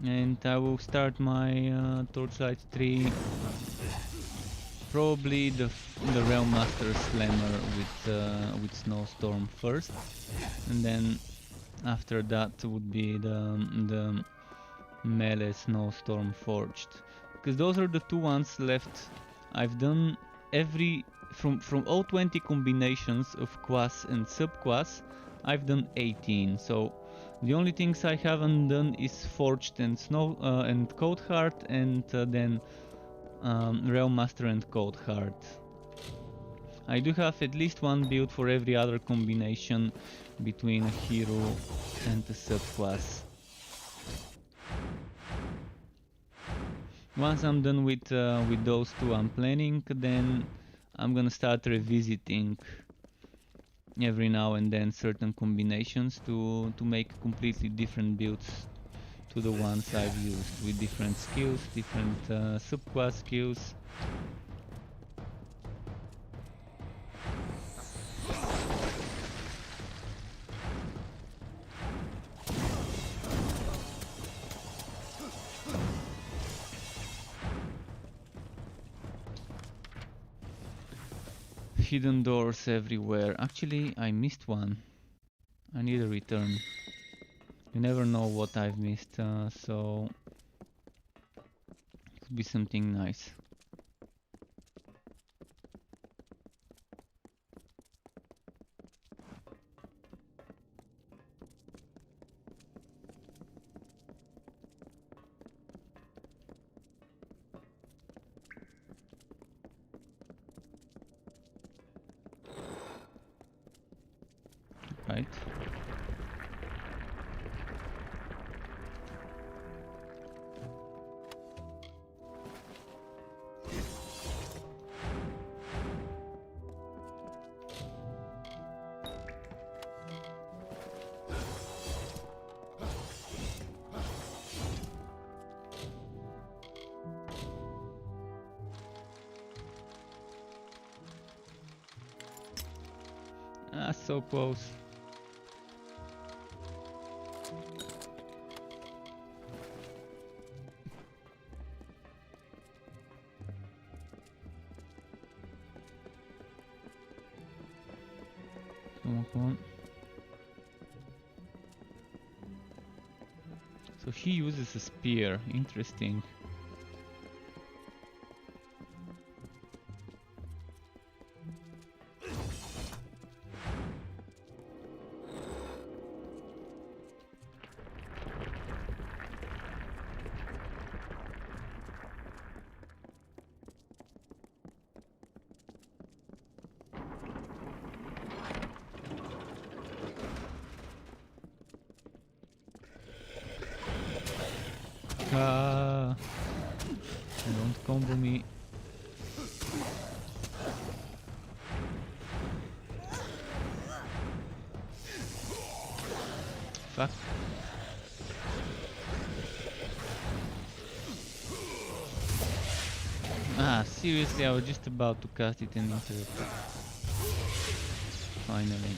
and I will start my Torchlight 3, probably the Realm Master Slammer with Snowstorm first, and then after that would be the melee Snowstorm Forged, because those are the two ones left. I've done every from all 20 combinations of quas and subquas. I've done 18, so the only things I haven't done is Forged and and Coldheart, and then Realm Master and Coldheart. I do have at least one build for every other combination between a hero and a subclass. Once I'm done with those two I'm planning, then I'm gonna start revisiting every now and then certain combinations to make completely different builds to the ones I've used, with different skills, different subclass skills. Hidden doors everywhere. Actually, I missed one. I need a return. You never know what I've missed, so it could be something nice. Right. Ah, so close. Come on. So he uses a spear. Interesting. Don't combo me. Fuck. Ah, seriously, I was just about to cast it and interrupt. Finally.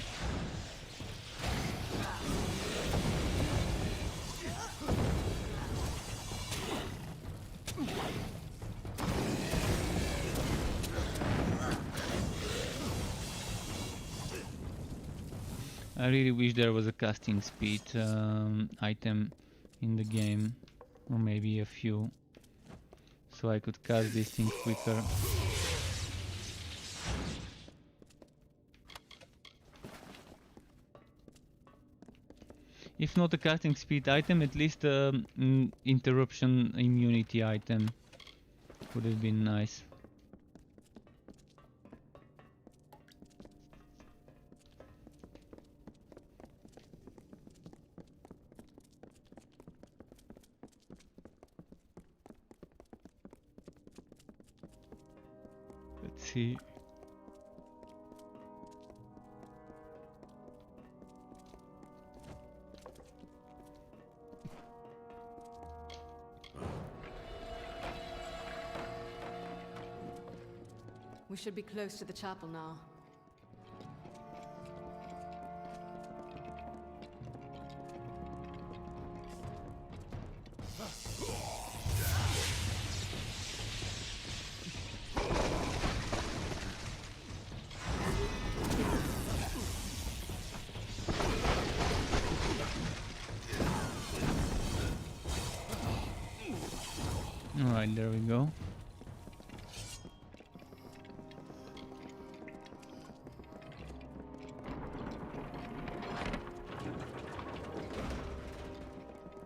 I really wish there was a casting speed item in the game, or maybe a few, so I could cast this thing quicker. If not a casting speed item, at least a interruption immunity item would have been nice. Let's see. We should be close to the chapel now. Alright, there we go.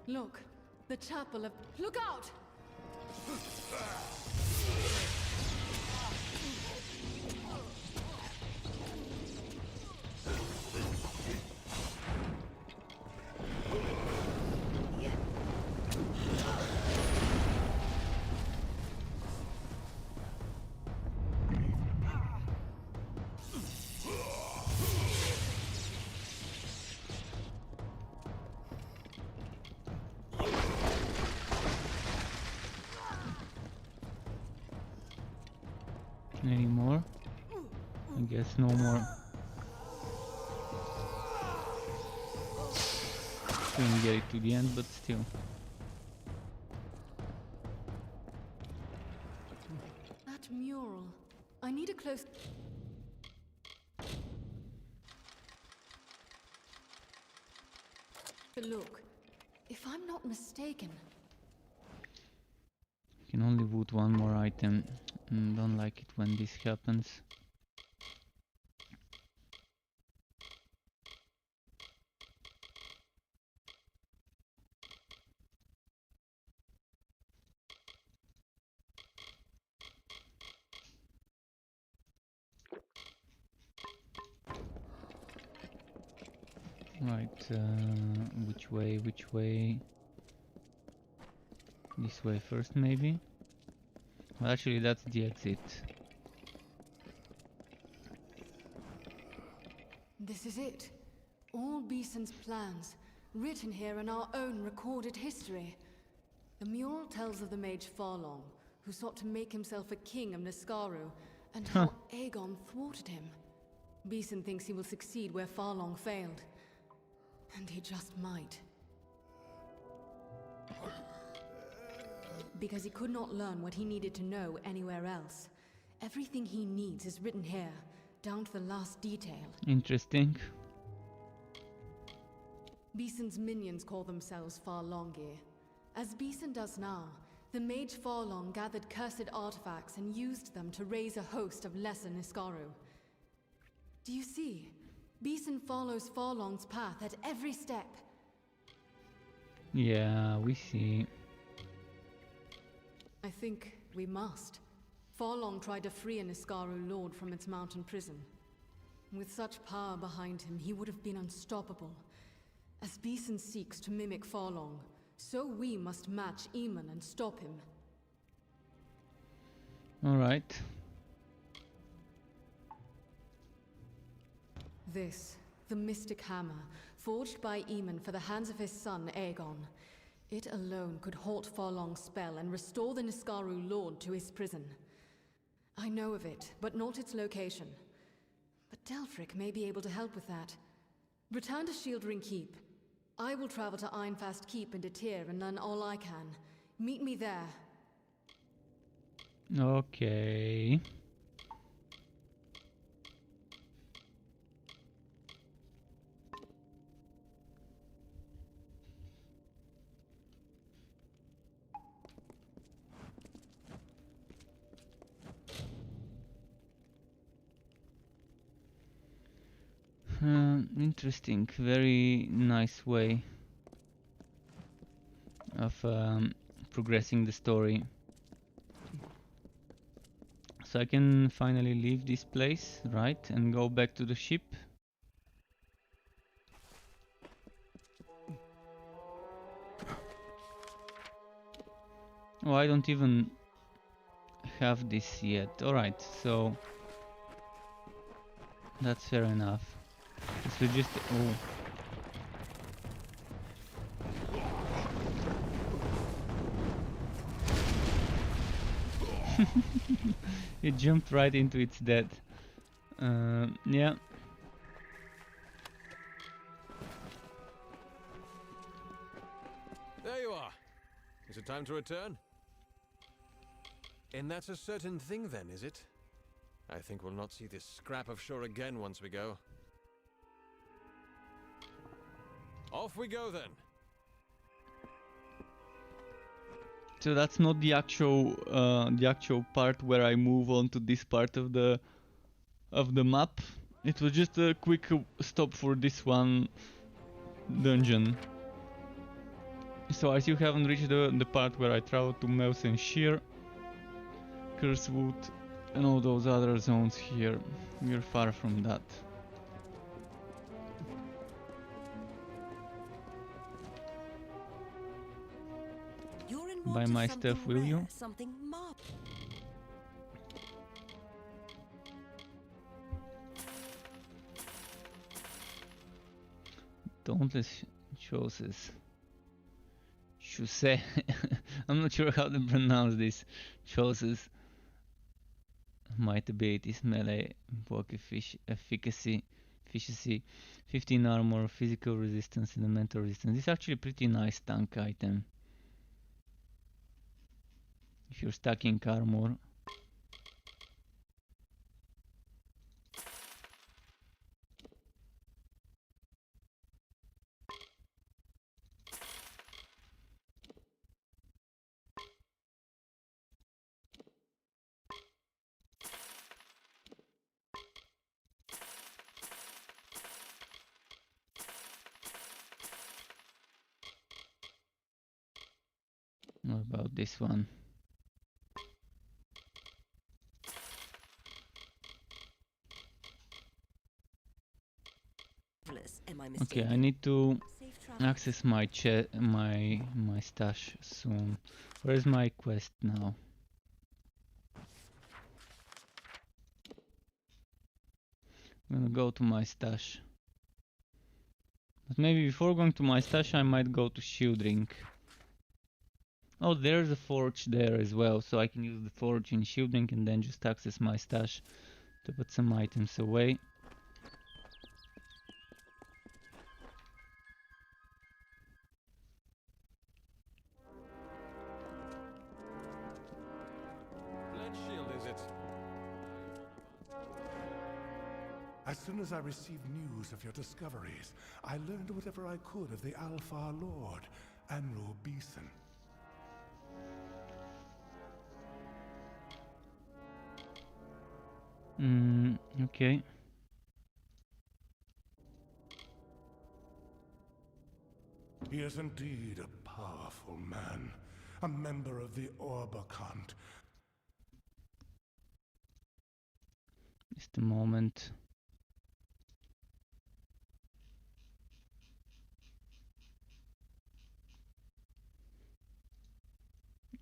Look, the chapel of... Look out! Any more? I guess no more. Couldn't get it to the end, but still. That mural. I need a close... Look, if I'm not mistaken... Can only vote one more item. Don't like it when this happens. Right, which way, which way? This way first, maybe? Well, actually, that's the exit. This is it. All Beeson's plans, written here in our own recorded history. The mural tells of the mage Farlong, who sought to make himself a king of Niskaru, and how Aegon thwarted him. Beeson thinks he will succeed where Farlong failed. And he just might. Because he could not learn what he needed to know anywhere else. Everything he needs is written here, down to the last detail. Interesting. Beeson's minions call themselves Farlongir. As Beeson does now, the mage Farlong gathered cursed artifacts and used them to raise a host of lesser Niskaru. Do you see? Beeson follows Farlong's path at every step. Yeah, we see. I think we must. Farlong tried to free a Niskaru lord from its mountain prison. With such power behind him, he would have been unstoppable. As Beeson seeks to mimic Farlong, so we must match Eamon and stop him. Alright. This, the Mystic Hammer, forged by Eamon for the hands of his son, Aegon. It alone could halt Farlong's spell and restore the Niskaru Lord to his prison. I know of it, but not its location. But Delphric may be able to help with that. Return to Shieldring Keep. I will travel to Ironfast Keep in Datir and learn all I can. Meet me there. Okay. Interesting, very nice way of progressing the story. So I can finally leave this place, right, and go back to the ship. Oh, I don't even have this yet. Alright, so that's fair enough. This will just... oh. It jumped right into its death. Yeah. There you are. Is it time to return? And that's a certain thing then, is it? I think we'll not see this scrap of shore again once we go. Off we go then. So that's not the actual part where I move on to this part of the map. It was just a quick stop for this one dungeon. So I still haven't reached the part where I travel to Melsen Shear, Cursewood, and all those other zones here. We're far from that. Buy my stuff, will you? Something Dauntless choices. Chaussee. I'm not sure how to pronounce this. Choices. Might abilities, melee, invoke efficacy, 15 armor, physical resistance, elemental resistance. This is actually a pretty nice tank item. If you're stacking armor. What about this one? Okay, I need to access my my stash soon. Where's my quest now? I'm gonna go to my stash. But maybe before going to my stash I might go to Shieldring. Oh, there's a forge there as well, so I can use the forge in Shieldring and then just access my stash to put some items away. As soon as I received news of your discoveries, I learned whatever I could of the Alpha Lord, Anru Beeson. Okay. He is indeed a powerful man, a member of the Orbakant. Just a moment.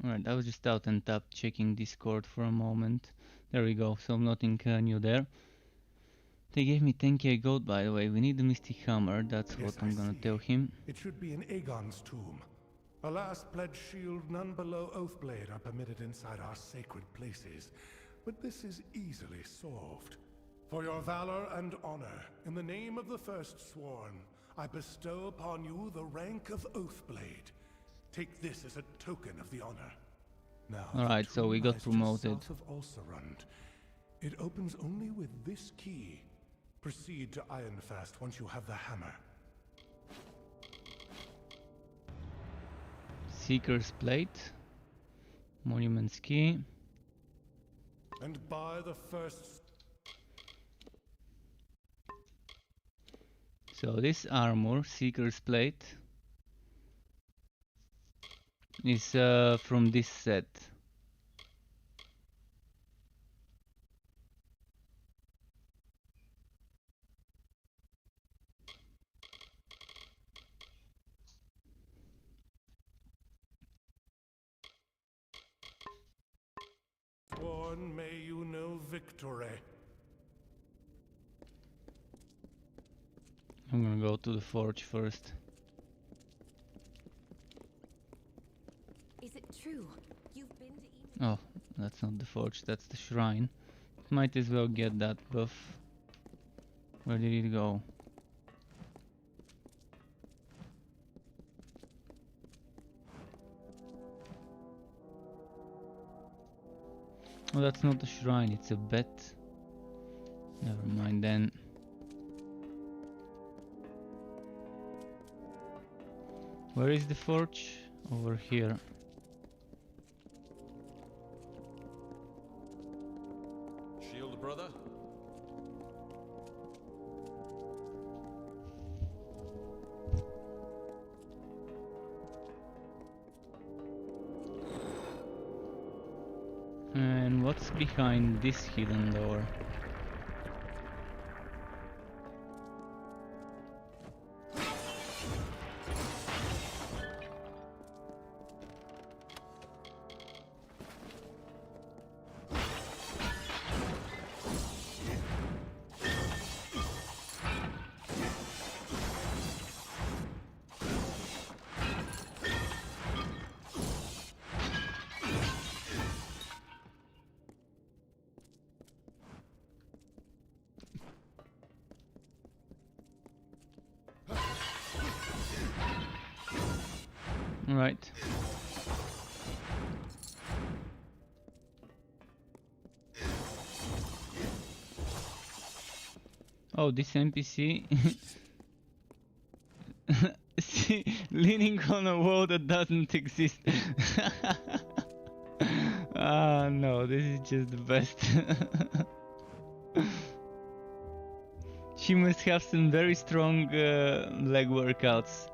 Alright, I was just out and tap checking Discord for a moment. There we go, so nothing new there. They gave me 10k gold, by the way. We need the Mystic Hammer, that's what I'm gonna tell him. It should be in Aegon's tomb. A last pledge shield, none below Oathblade are permitted inside our sacred places. But this is easily solved. For your valor and honor, in the name of the First Sworn, I bestow upon you the rank of Oathblade. Take this as a token of the honor. Now, alright, so we got promoted. South of Ulcerund. It opens only with this key. Proceed to Ironfast once you have the hammer. Seeker's Plate. Monument's Key. And by the first... So this armor, Seeker's Plate. is from this set. One may you know victory. I'm gonna go to the forge first. Is it true? You've been to Oh, that's not the forge, that's the shrine. Might as well get that buff. Where did it go? Oh, that's not a shrine, it's a bet. Never mind then. Where is the forge? Over here. Shield, brother. And what's behind this hidden door? Right. Oh, this NPC see, leaning on a wall that doesn't exist. Ah, no, this is just the best. She must have some very strong leg workouts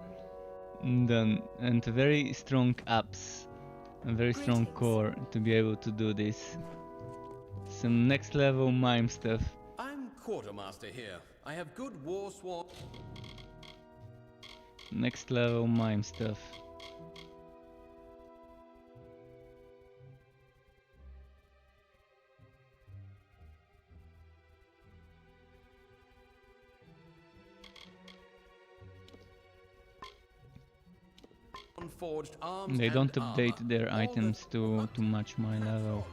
done and very strong abs, a very strong core to be able to do this. Some next level mime stuff. I'm quartermaster here. I have good war sworn. Next level mime stuff. Forged arms They don't and update armor. their items to match my level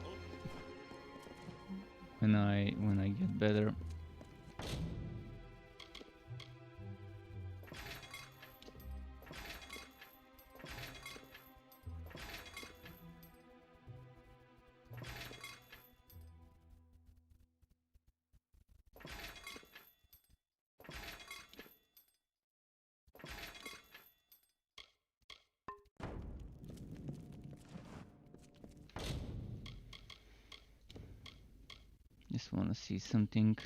when I get better. Just wanna see something.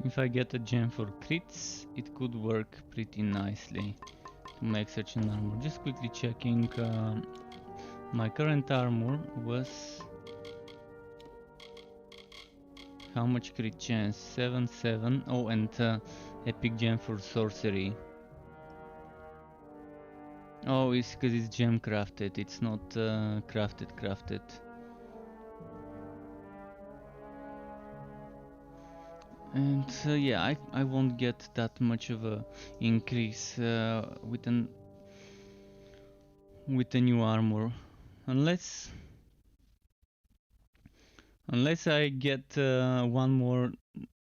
If I get a gem for crits, it could work pretty nicely to make such an armor. Just quickly checking, my current armor was... How much crit chance? 7, 7. Oh, and epic gem for sorcery. Oh, it's because it's gem crafted, it's not crafted. And yeah, I won't get that much of a increase with a new armor, unless I get one more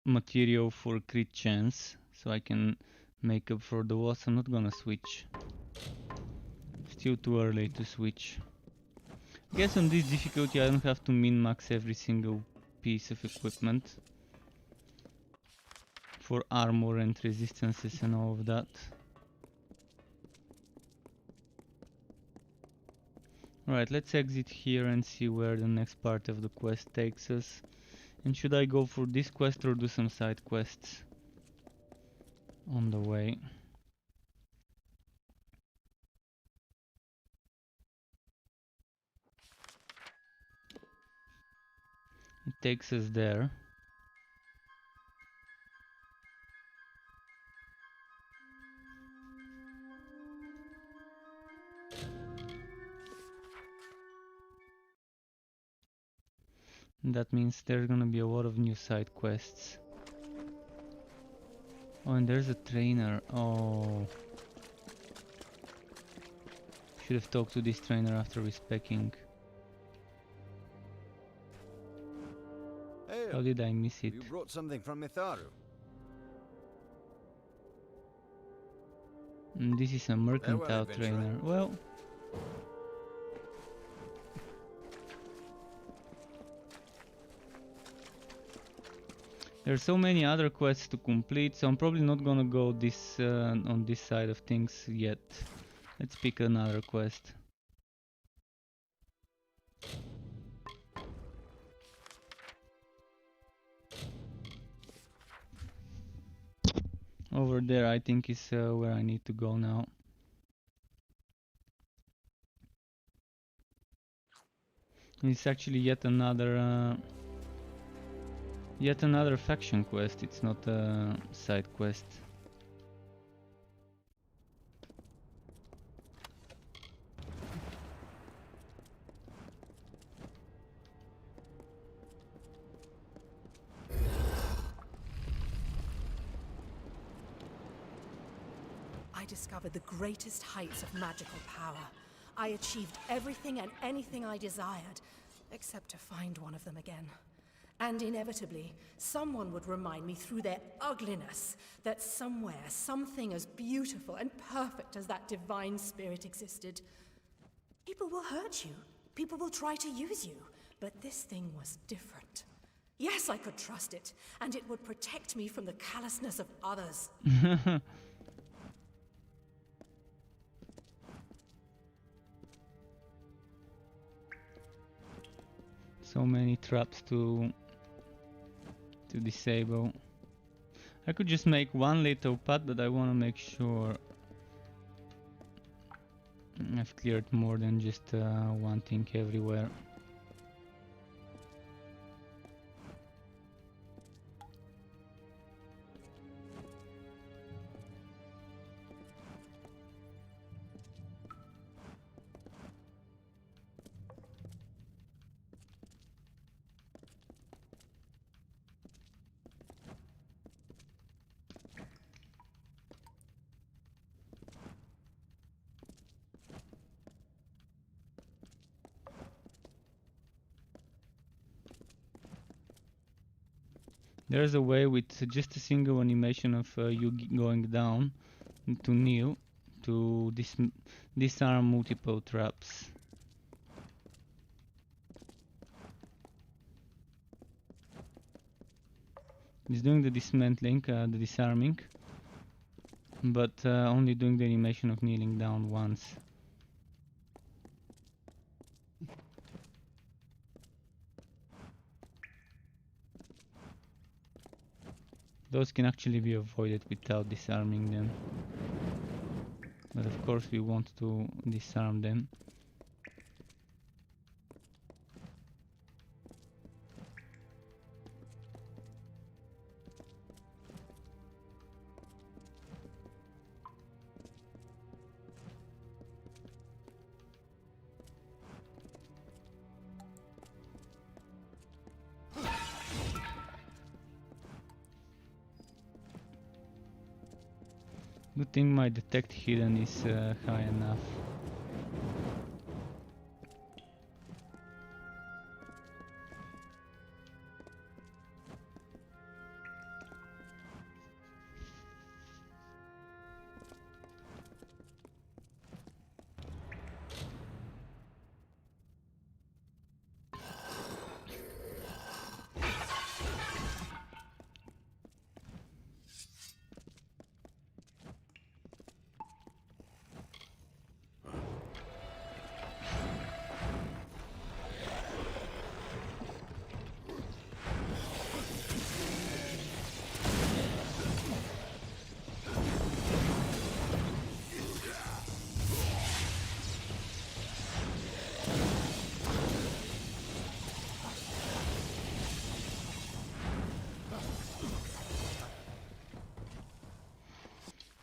material for crit chance, so I can make up for the loss. I'm not gonna switch. Still too early to switch. I guess on this difficulty I don't have to min-max every single piece of equipment for armor and resistances and all of that. Alright, let's exit here and see where the next part of the quest takes us. And should I go for this quest or do some side quests on the way? It takes us there. That means there's gonna be a lot of new side quests. Oh, and there's a trainer. Oh. Should have talked to this trainer after respecking. Hey, how did I miss it? You brought something from Mitharu. This is a mercantile trainer. Well, there's so many other quests to complete, so I'm probably not gonna go this on this side of things yet. Let's pick another quest. Over there, I think, is where I need to go now. It's actually yet another faction quest. It's not a side quest. I discovered the greatest heights of magical power. I achieved everything and anything I desired, except to find one of them again. And inevitably, someone would remind me through their ugliness that somewhere, something as beautiful and perfect as that divine spirit existed. People will hurt you. People will try to use you. But this thing was different. Yes, I could trust it, and it would protect me from the callousness of others. So many traps to disable. I could just make one little path, but I want to make sure I've cleared more than just one thing everywhere. There's a way with just a single animation of you going down to kneel to disarm multiple traps. It's doing the dismantling, the disarming, but only doing the animation of kneeling down once. Those can actually be avoided without disarming them. But of course we want to disarm them. Good thing my detect hidden is high enough.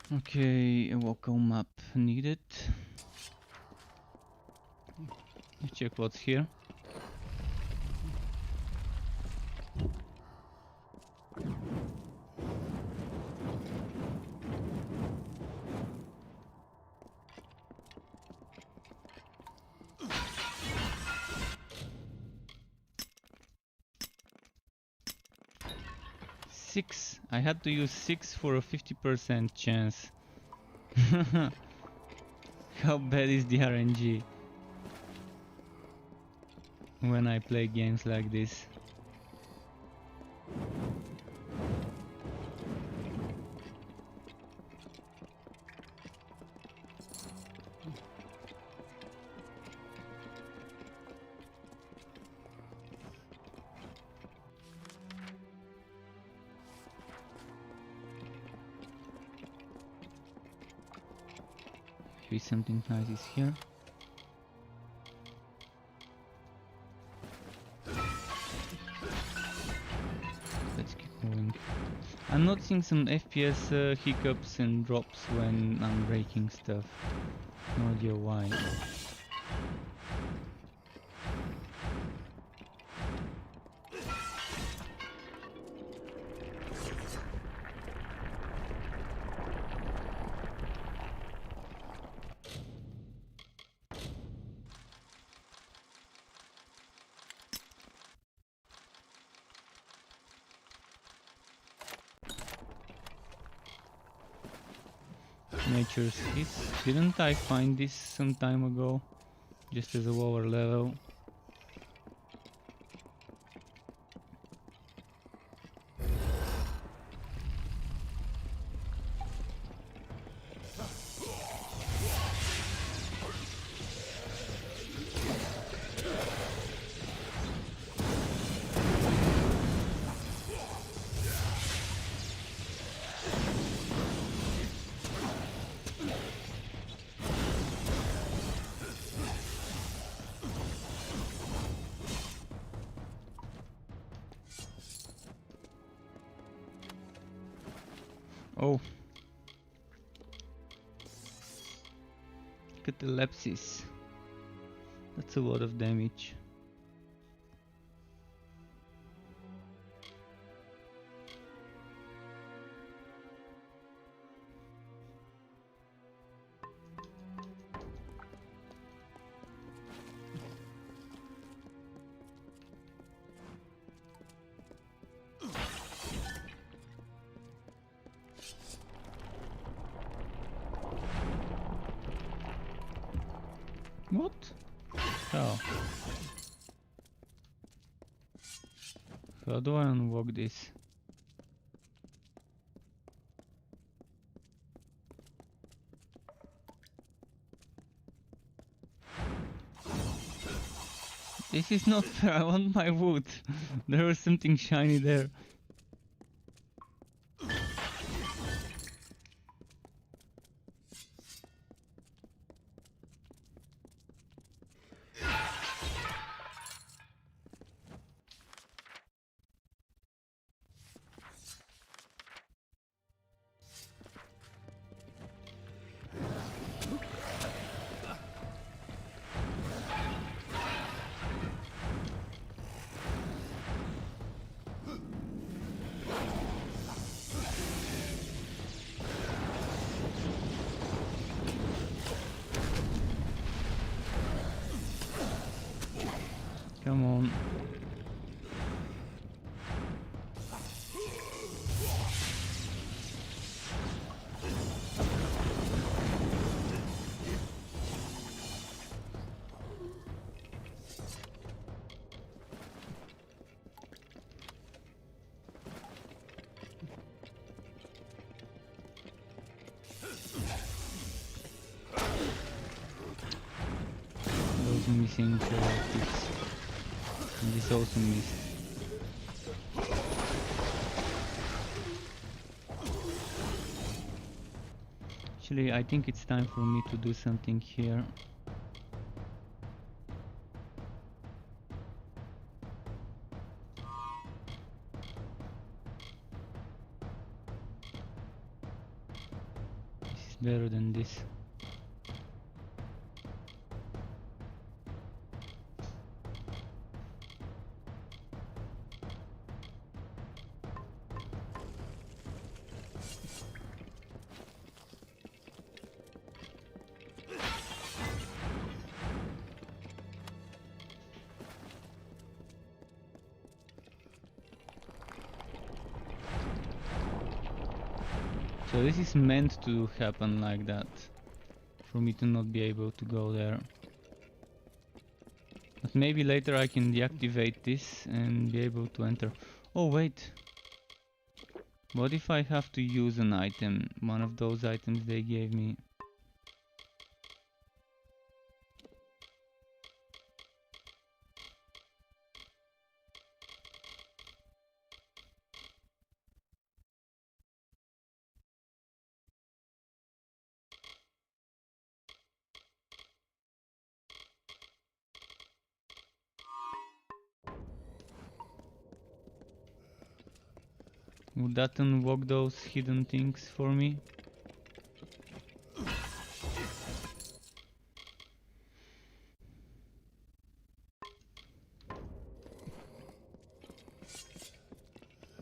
Okay, a vocal map needed. Let's check what's here. Six. I had to use 6 for a 50% chance. How bad is the RNG when I play games like this? Maybe something nice is here. Let's keep moving. I'm noticing some FPS hiccups and drops when I'm breaking stuff. No idea why. Nature's Hiss. Didn't I find this some time ago? Just as a lower level. Oh. Catalepsis. That's a lot of damage. What? How? How do I unlock this? This is not fair, I want my wood. There was something shiny there. Come on. Those missing tips. And this also missed. Actually, I think it's time for me to do something here. This is better than this. So this is meant to happen like that, for me to not be able to go there. But maybe later I can deactivate this and be able to enter. Oh wait! What if I have to use an item? One of those items they gave me. Would that unlock those hidden things for me?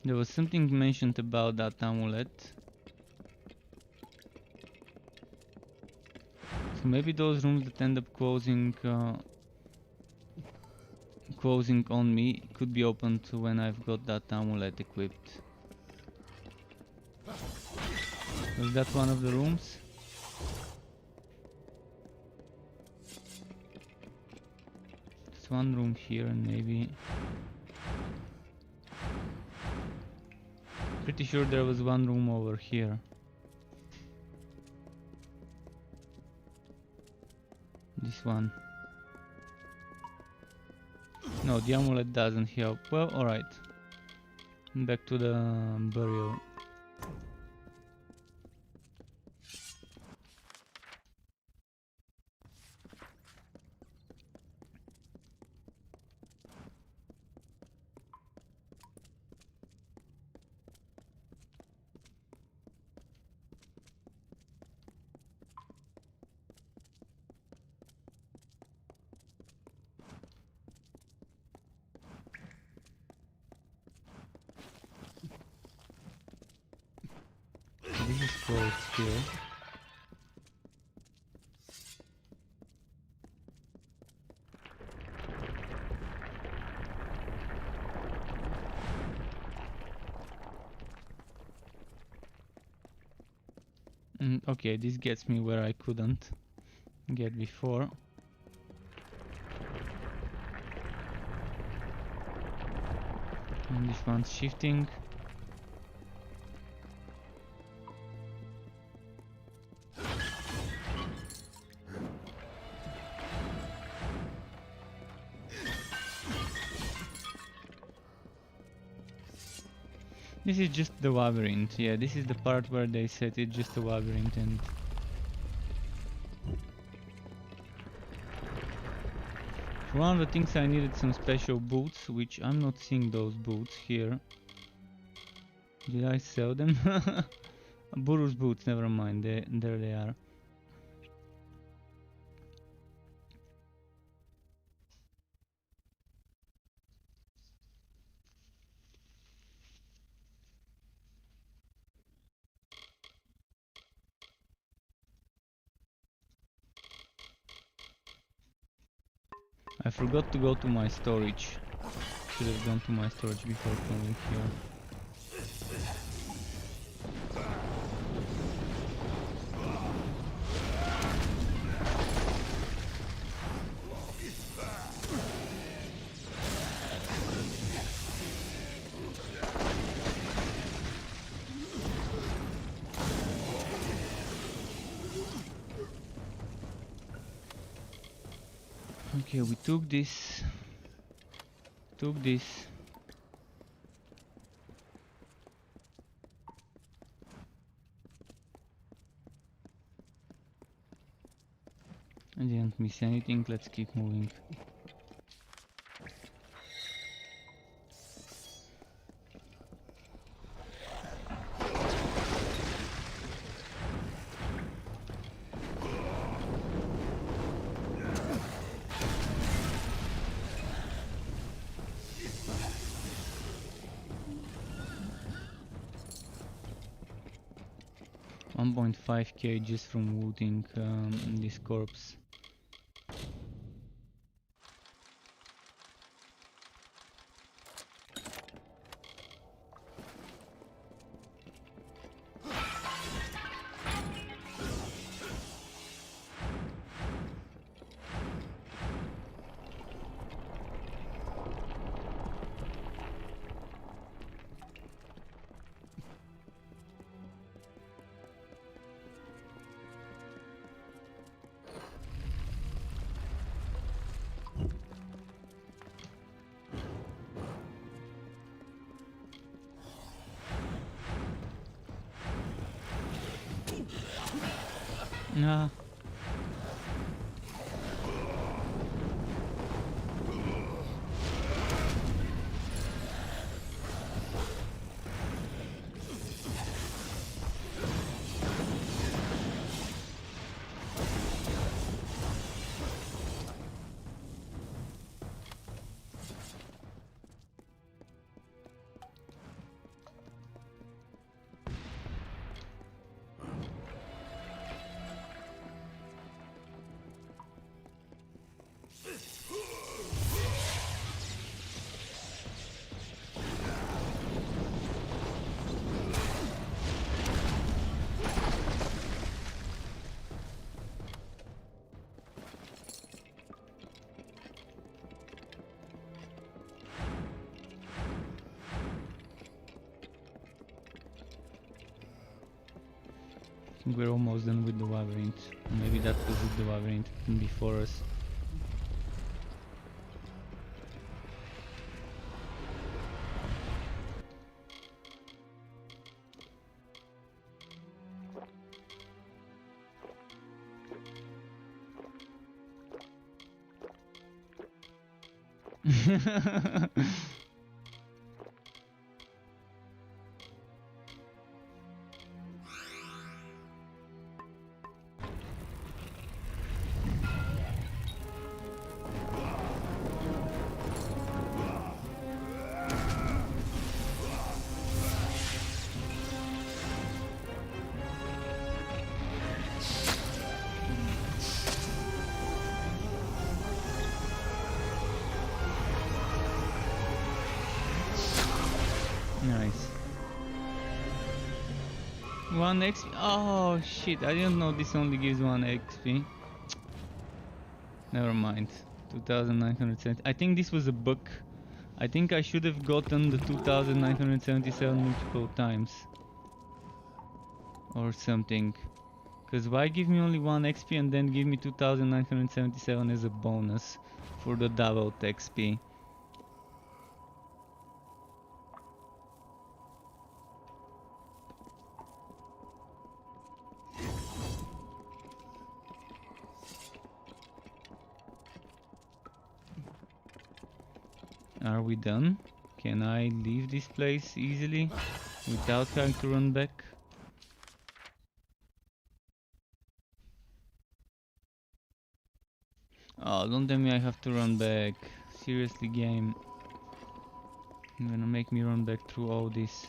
There was something mentioned about that amulet. So maybe those rooms that end up closing on me could be opened when I've got that amulet equipped. Was that one of the rooms? There's one room here and maybe... Pretty sure there was one room over here. This one. No, the amulet doesn't help. Well, alright. Back to the burial. This is closed here. Okay, this gets me where I couldn't get before. And this one's shifting. This is just the labyrinth, yeah, this is the part where they said it's just a labyrinth and... For one of the things I needed some special boots, which I'm not seeing those boots here. Did I sell them? Buru's boots, never mind, there they are. I forgot to go to my storage. Should have gone to my storage before coming here. Okay, we took this. I didn't miss anything, let's keep moving. $1.5k just from looting this corpse. Ah. I think we're almost done with the labyrinth. Maybe that was the labyrinth before us. Nice. 1 XP. Oh shit, I didn't know this only gives 1 XP. Never mind. 2970. I think this was a bug. I think I should have gotten the 2977 multiple times. Or something. Because why give me only 1 XP and then give me 2977 as a bonus for the doubled XP? Are we done? Can I leave this place easily without having to run back? Oh, don't tell me I have to run back. Seriously, game. You're gonna make me run back through all this.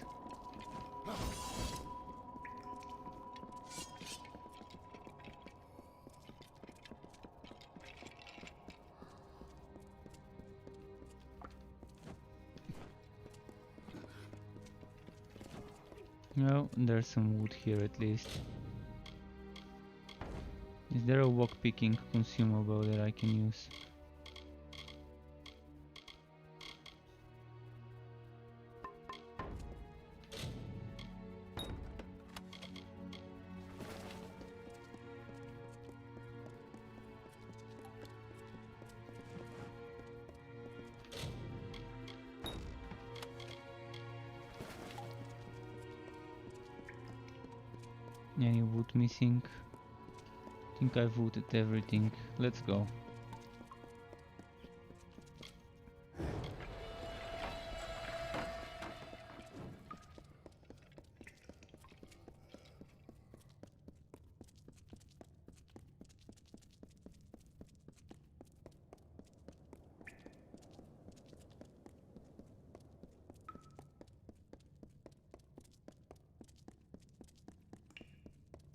No, there's some wood here at least. Is there a walk picking consumable that I can use? Any wood missing? I think I've wooded everything. Let's go.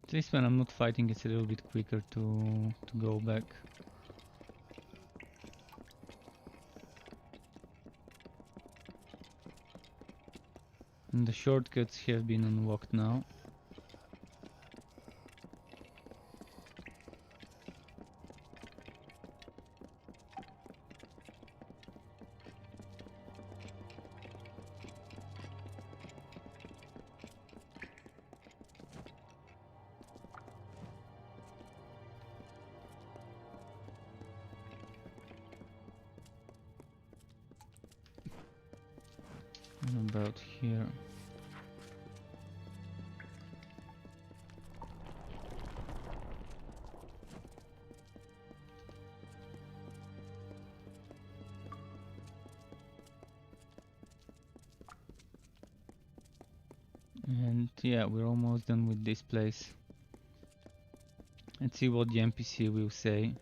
At least when I'm not fighting, it's a little bit quicker to go back. And the shortcuts have been unlocked now. About here. And yeah, we're almost done with this place. Let's see what the NPC will say.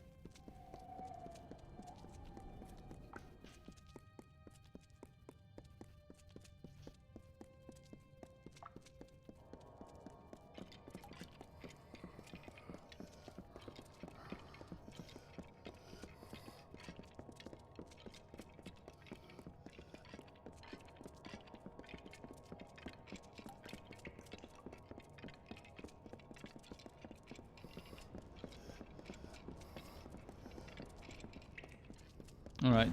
Alright.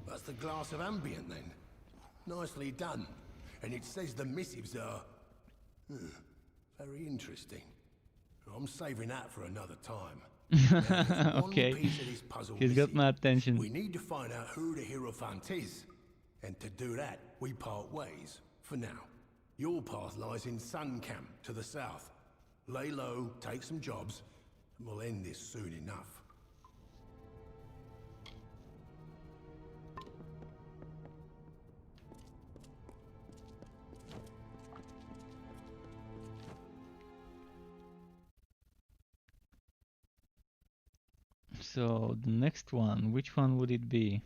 That's the glass of ambient then. Nicely done. And it says the missives are... very interesting. I'm saving that for another time. Okay. He's got my attention. We need to find out who the Hierophant is. And to do that, we part ways. For now. Your path lies in Sun Camp to the south. Lay low, take some jobs, and we'll end this soon enough. So the next one, which one would it be?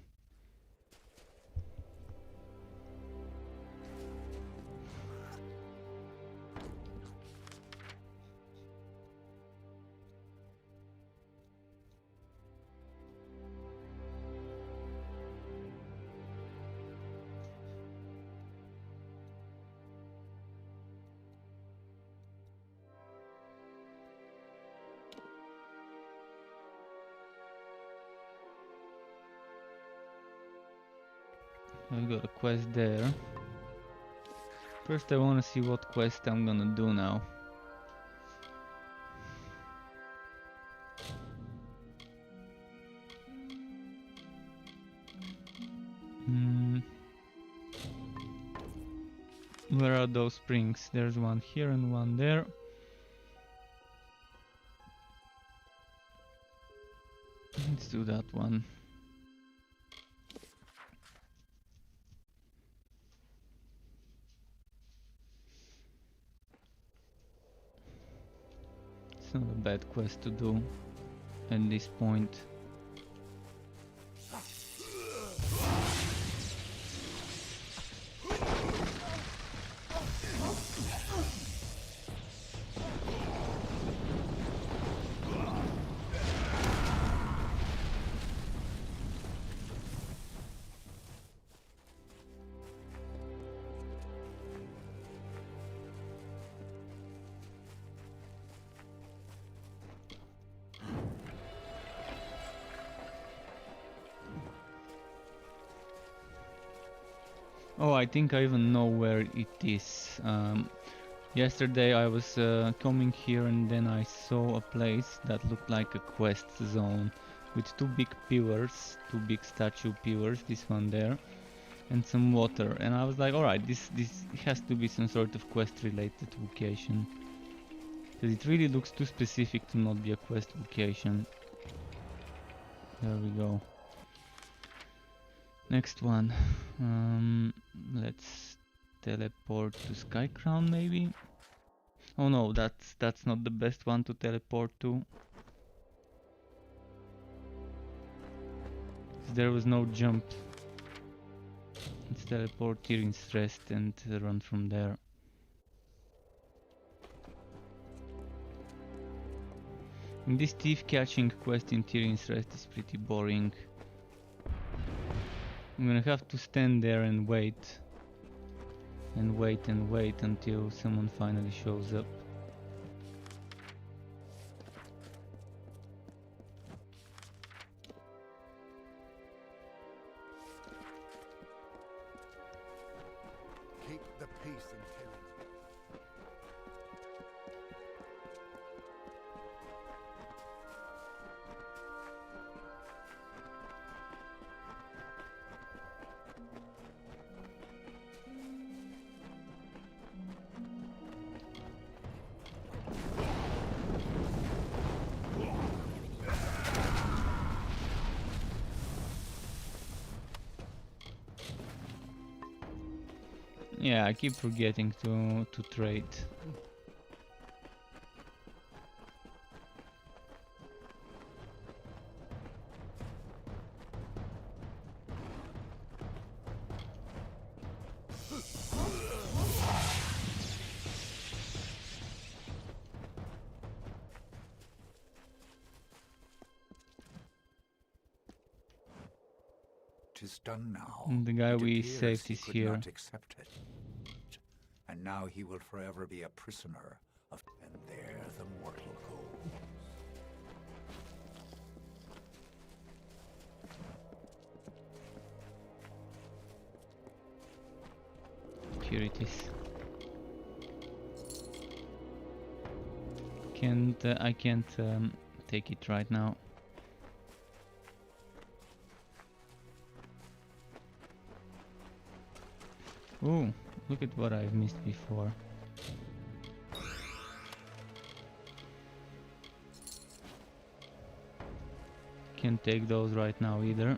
I've got a quest there. First I want to see what quest I'm gonna do now. Where are those springs? There's one here and one there. Let's do that one. It's not a bad quest to do at this point. Oh, I think I even know where it is. Yesterday I was coming here and then I saw a place that looked like a quest zone with two big pillars, two big statue pillars, this one there, and some water. And I was like, alright, this has to be some sort of quest related location. Because it really looks too specific to not be a quest location. There we go. Next one. Let's teleport to Skycrown maybe? Oh no, that's not the best one to teleport to. There was no jump. Let's teleport here in Rest and run from there. And this thief catching quest in Tyrion's Rest is pretty boring. I'm gonna have to stand there and wait. And wait and wait until someone finally shows up. Keep the peace in Tyrion's. Yeah, I keep forgetting to trade. Tis done now. The guy It we appears saved he is could here. not accept it. And now he will forever be a prisoner of... And there the mortal goes. Here it is. I can't take it right now. Ooh, look at what I've missed before. Can't take those right now either.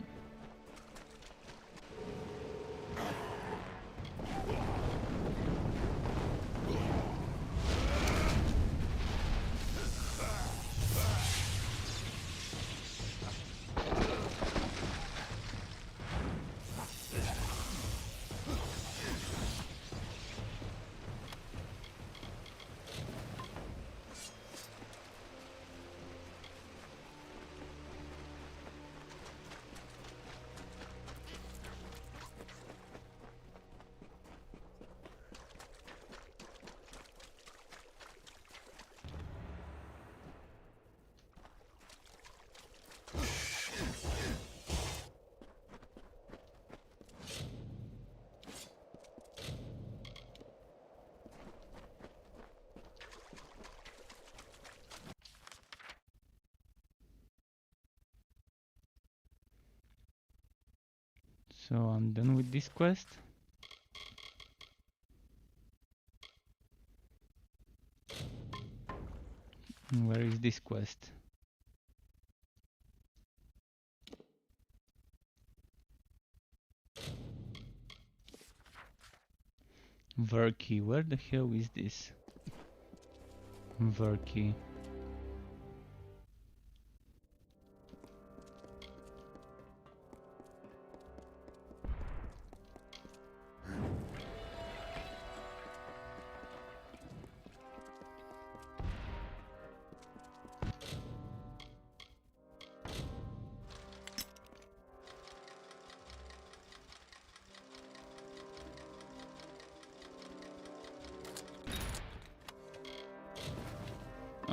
So I'm done with this quest. Where is this quest? Verki, where the hell is this? Verki.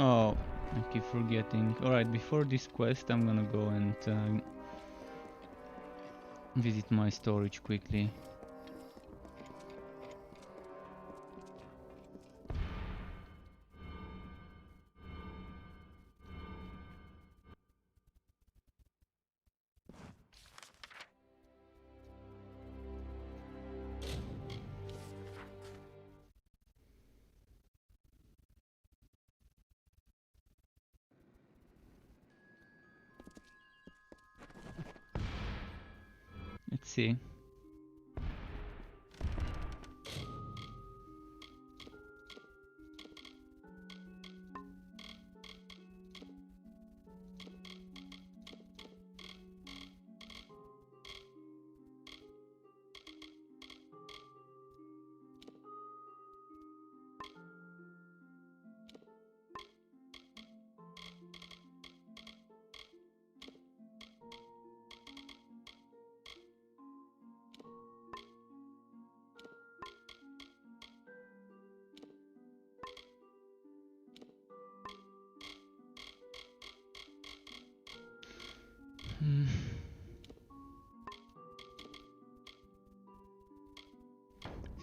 Oh, I keep forgetting. Alright, before this quest I'm gonna go and visit my storage quickly. see.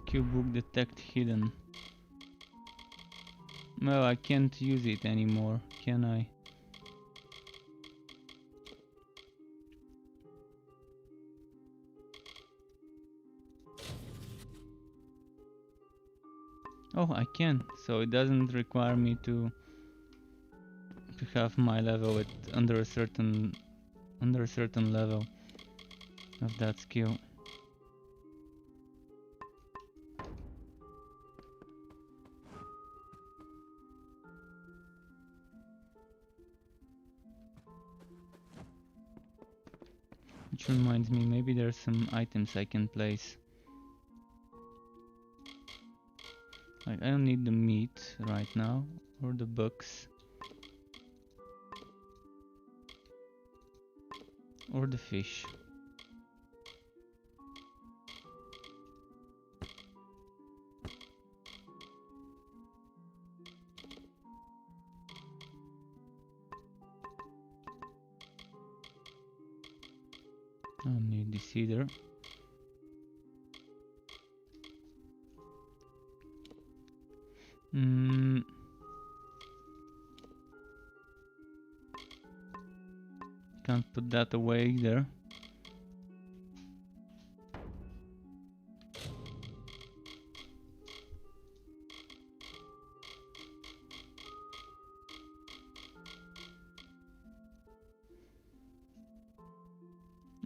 Skill book detect hidden. Well, I can't use it anymore, can I? Oh, I can. So it doesn't require me to have my level at under a certain level of that skill. Which reminds me, maybe there's some items I can place. Like, I don't need the meat right now, or the books, or the fish. I don't need this either. Can't put that away either.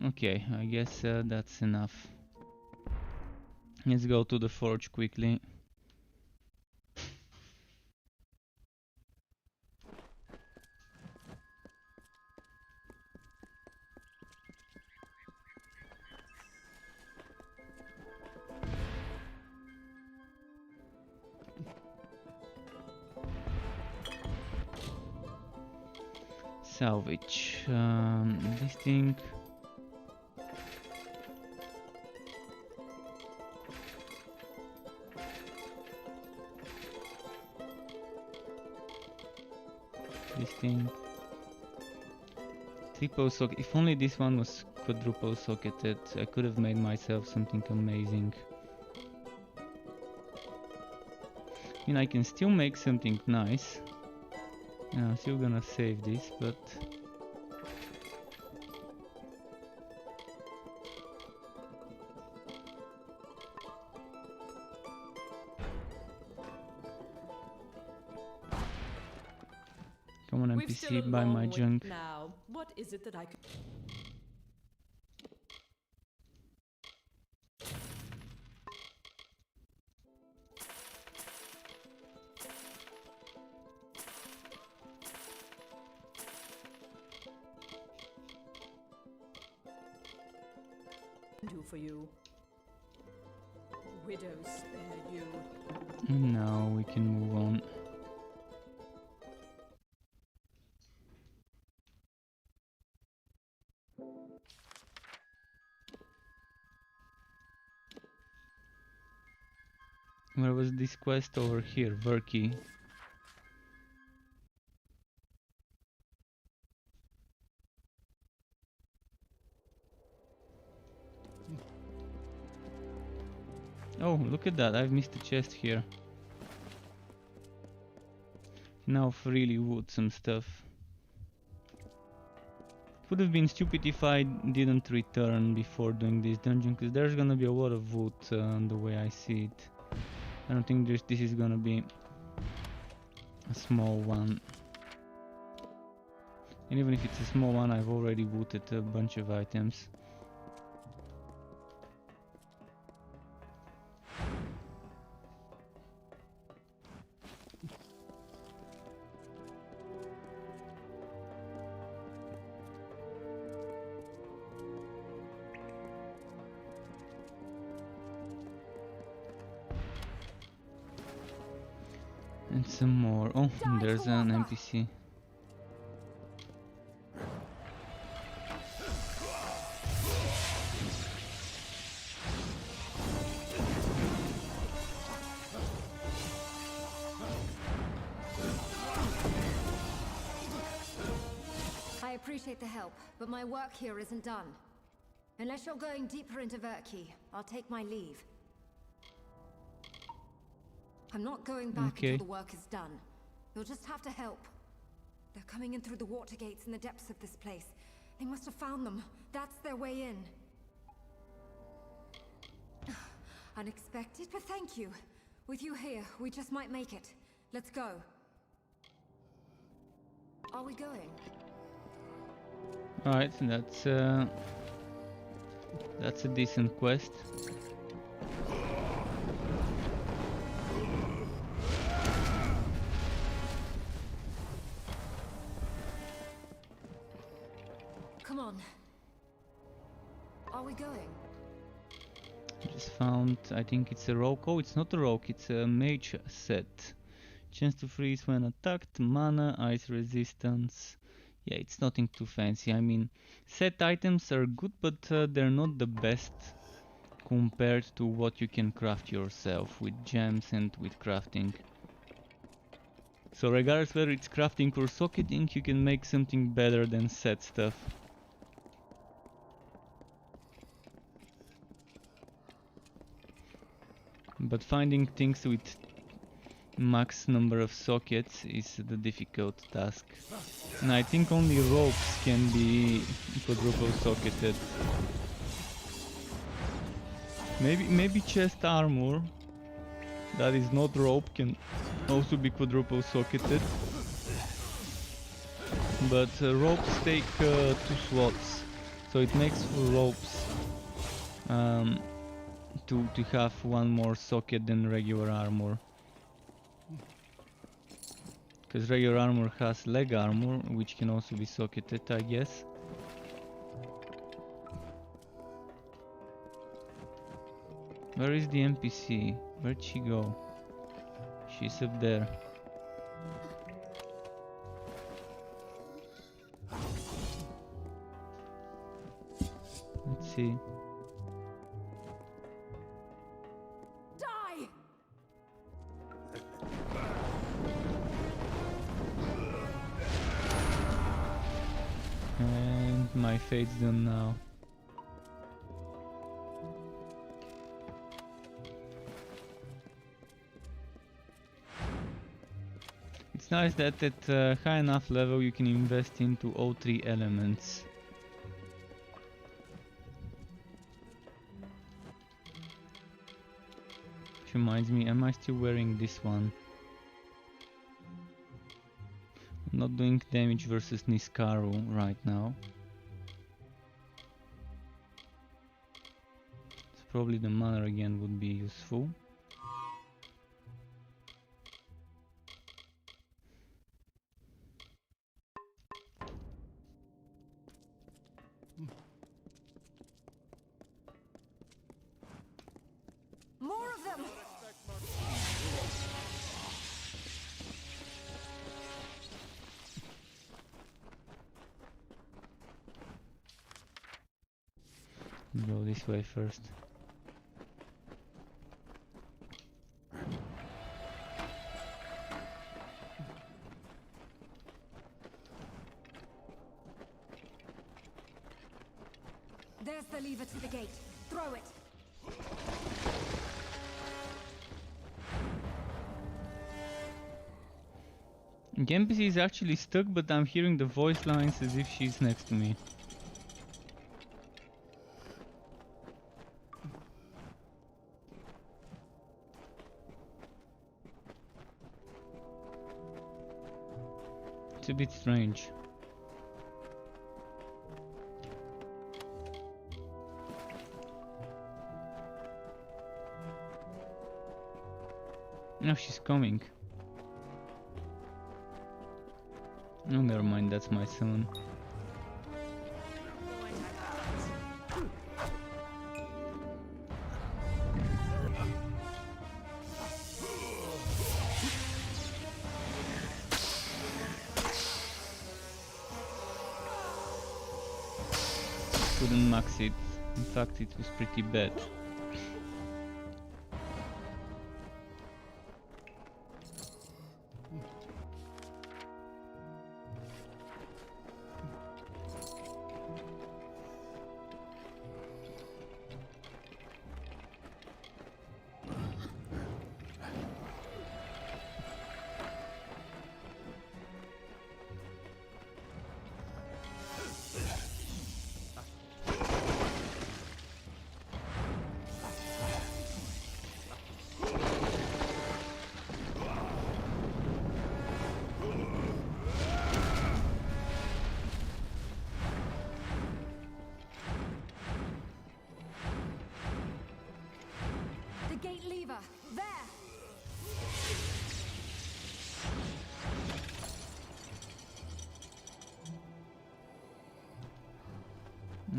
Okay, I guess that's enough. Let's go to the forge quickly. Salvage. This thing. This thing. Triple socket. If only this one was quadruple socketed, I could have made myself something amazing. I mean, I can still make something nice. Yeah, I'm still gonna save this, but come on, NPC, buy my junk. Now, what is it that I could do for you? Widows spare you. Now we can move on. Where was this quest? Over here, Verky. Oh, look at that, I've missed a chest here. Now freely wood some stuff. It would have been stupid if I didn't return before doing this dungeon, because there's gonna be a lot of wood the way I see it. I don't think this is gonna be a small one. And even if it's a small one, I've already looted a bunch of items. And some more. Oh, there's an NPC. I appreciate the help, but my work here isn't done. Unless you're going deeper into Verki, I'll take my leave. I'm not going back until the work is done. You'll just have to help. They're coming in through the water gates in the depths of this place. They must have found them. That's their way in. Unexpected, but thank you. With you here, we just might make it. Let's go. Are we going? Alright, that's a decent quest. Come on. Are we going? Just found, I think it's a rogue. Oh, it's not a rogue, it's a mage set. Chance to freeze when attacked, mana, ice resistance. Yeah, it's nothing too fancy. I mean, set items are good, but they're not the best compared to what you can craft yourself with gems and with crafting. So regardless whether it's crafting or socketing, you can make something better than set stuff. But finding things with max number of sockets is the difficult task. And I think only ropes can be quadruple socketed. Maybe chest armor that is not rope can also be quadruple socketed. But ropes take 2 slots, so it makes for ropes to have one more socket than regular armor. Because regular armor has leg armor, which can also be socketed, I guess. Where is the NPC? Where'd she go? She's up there. Let's see. And my fate's done now. It's nice that at high enough level you can invest into all 3 elements. Which reminds me, am I still wearing this one? I'm not doing damage versus Niskaru right now. So probably the mana again would be useful. More of them! Go this way first. There's the lever to the gate. Throw it. The NPC is actually stuck, but I'm hearing the voice lines as if she's next to me. It's a bit strange. No, she's coming. Oh, never mind, that's my son. couldn't max it. In fact, it was pretty bad.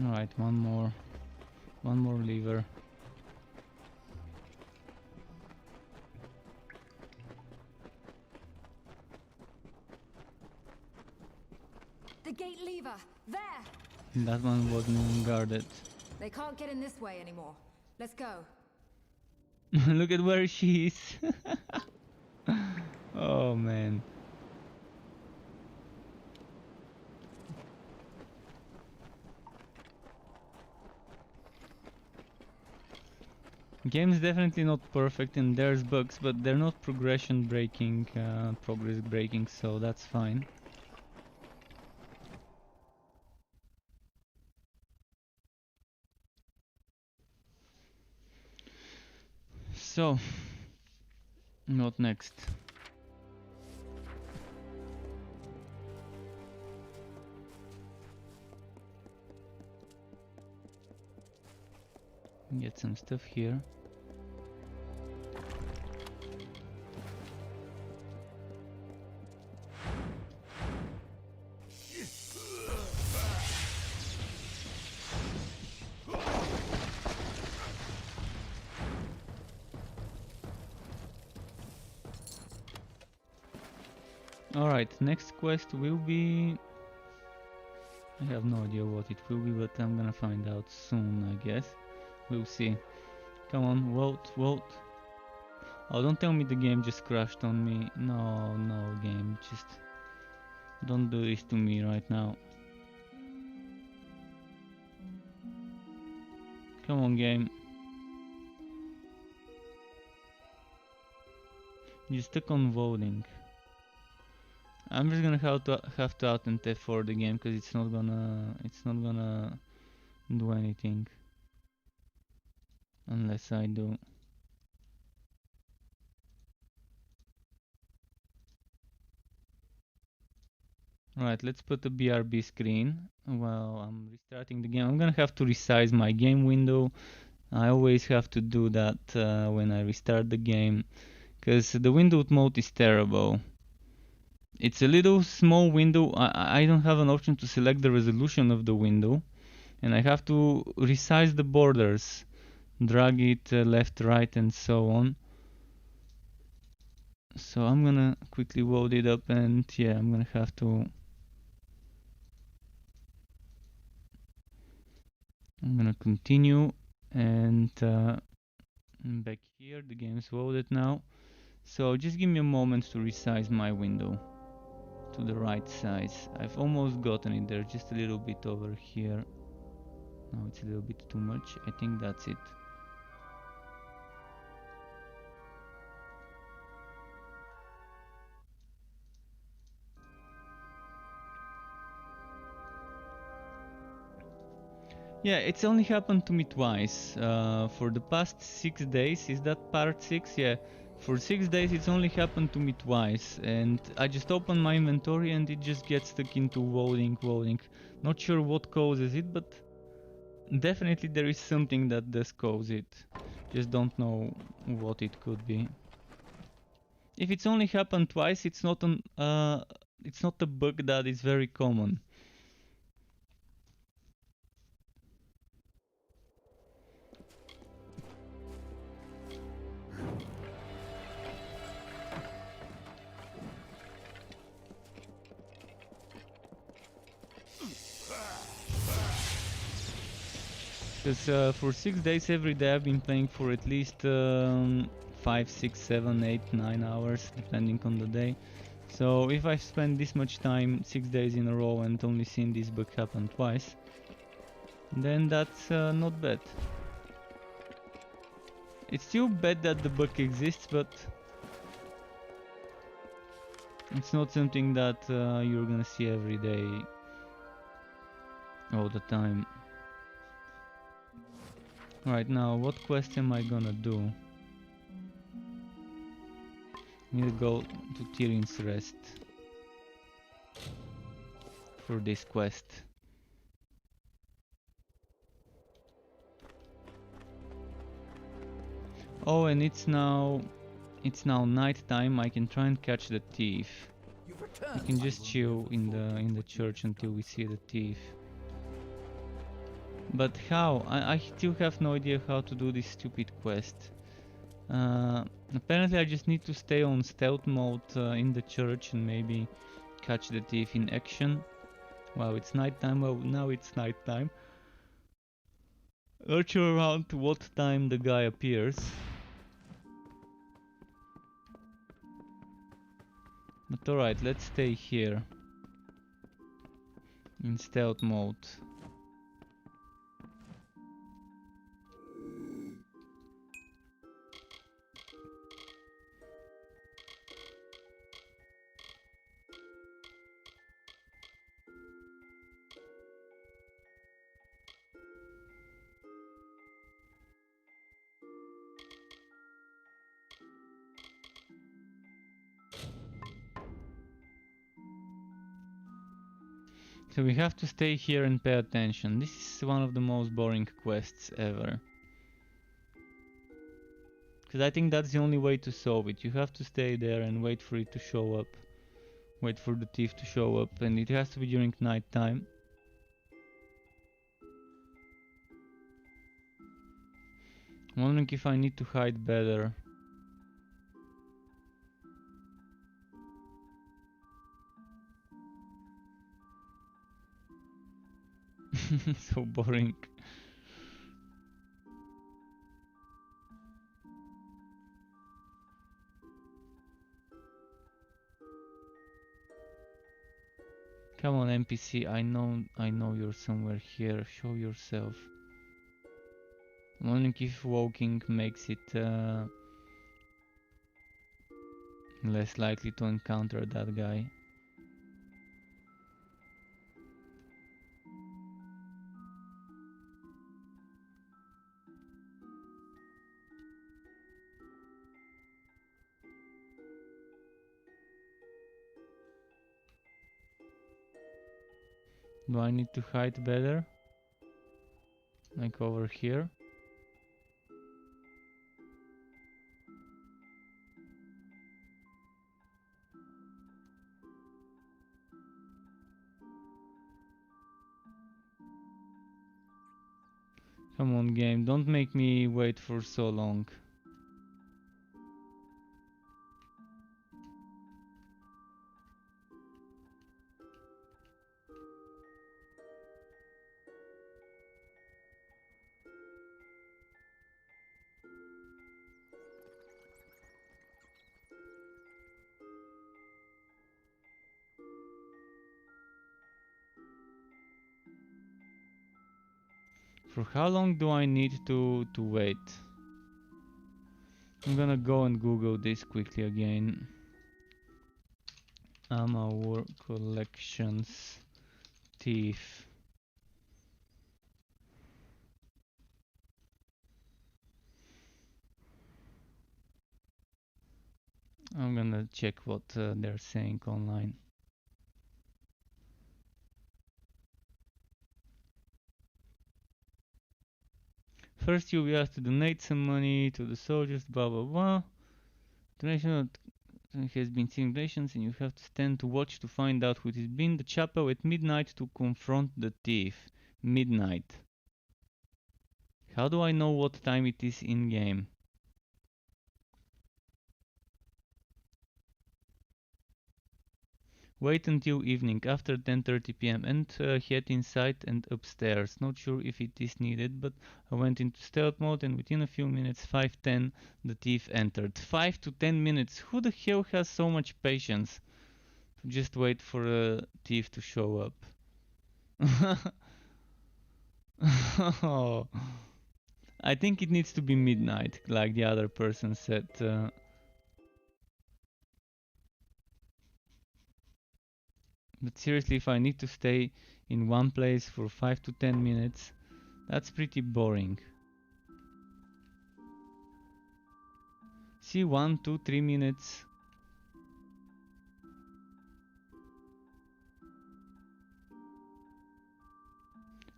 Alright, one more lever. The gate lever, there! That one wasn't even guarded. They can't get in this way anymore. Let's go. Look at where she is. Oh man. Game's definitely not perfect and there's bugs, but they're not progress breaking, so that's fine. So, what next? Get some stuff here. Alright, next quest will be... I have no idea what it will be, but I'm gonna find out soon, I guess. We'll see. Come on, vote, vote. Oh, don't tell me the game just crashed on me. No, no, game, just... don't do this to me right now. Come on, game. You stuck on voting. I'm just gonna have to out and F4 the game because it's not gonna do anything unless I do. Alright, let's put the BRB screen. Well, I'm restarting the game. I'm gonna have to resize my game window. I always have to do that when I restart the game because the windowed mode is terrible. It's a little small window. I don't have an option to select the resolution of the window, and I have to resize the borders, drag it left, right, and so on. So I'm gonna quickly load it up, and yeah, I'm gonna have to. I'm gonna continue, and back here, the game is loaded now. So just give me a moment to resize my window to the right size. I've almost gotten it there, just a little bit over here. No, it's a little bit too much. I think that's it. Yeah, it's only happened to me twice. For the past 6 days, is that part 6? Yeah. For 6 days it's only happened to me twice, and I just open my inventory and it just gets stuck into loading. Not sure what causes it, but definitely there is something that does cause it. Just don't know what it could be. If it's only happened twice, it's not a bug that is very common. Because for 6 days every day I've been playing for at least 5, 6, 7, 8, 9 hours depending on the day. So if I've spent this much time 6 days in a row and only seen this bug happen twice, then that's not bad. It's still bad that the bug exists, but it's not something that you're gonna see every day all the time. Right now, what quest am I gonna do? I need to go to Tyrion's Rest for this quest. Oh, and it's now night time. I can try and catch the thief. I can just chill in the church until we see the thief. But how? I still have no idea how to do this stupid quest. Apparently I just need to stay on stealth mode in the church and maybe catch the thief in action. Wow, it's nighttime. Well, now it's nighttime. Not sure around what time the guy appears. But alright, let's stay here in stealth mode. So we have to stay here and pay attention. This is one of the most boring quests ever. Because I think that's the only way to solve it. You have to stay there and wait for it to show up. Wait for the thief to show up, and it has to be during night time. I'm wondering if I need to hide better. So boring. Come on, NPC, I know you're somewhere here. Show yourself. I'm wondering if walking makes it less likely to encounter that guy. Do I need to hide better? Like over here? Come on, game, don't make me wait for so long. For how long do I need to wait? I'm gonna go and Google this quickly again. Amalur collections thief. I'm gonna check what they're saying online. First you will have to donate some money to the soldiers, blah blah blah. Donation has been seeing donations and you have to stand to watch to find out who it has been. The chapel at midnight to confront the thief. Midnight. How do I know what time it is in game? Wait until evening after 10:30 p.m. and head inside and upstairs. Not sure if it is needed, but I went into stealth mode and within a few minutes, 5:10, the thief entered. 5 to 10 minutes. Who the hell has so much patience to just wait for a thief to show up? Oh. I think it needs to be midnight, like the other person said. But seriously, if I need to stay in one place for 5 to 10 minutes, that's pretty boring. See, 1, 2, 3 minutes.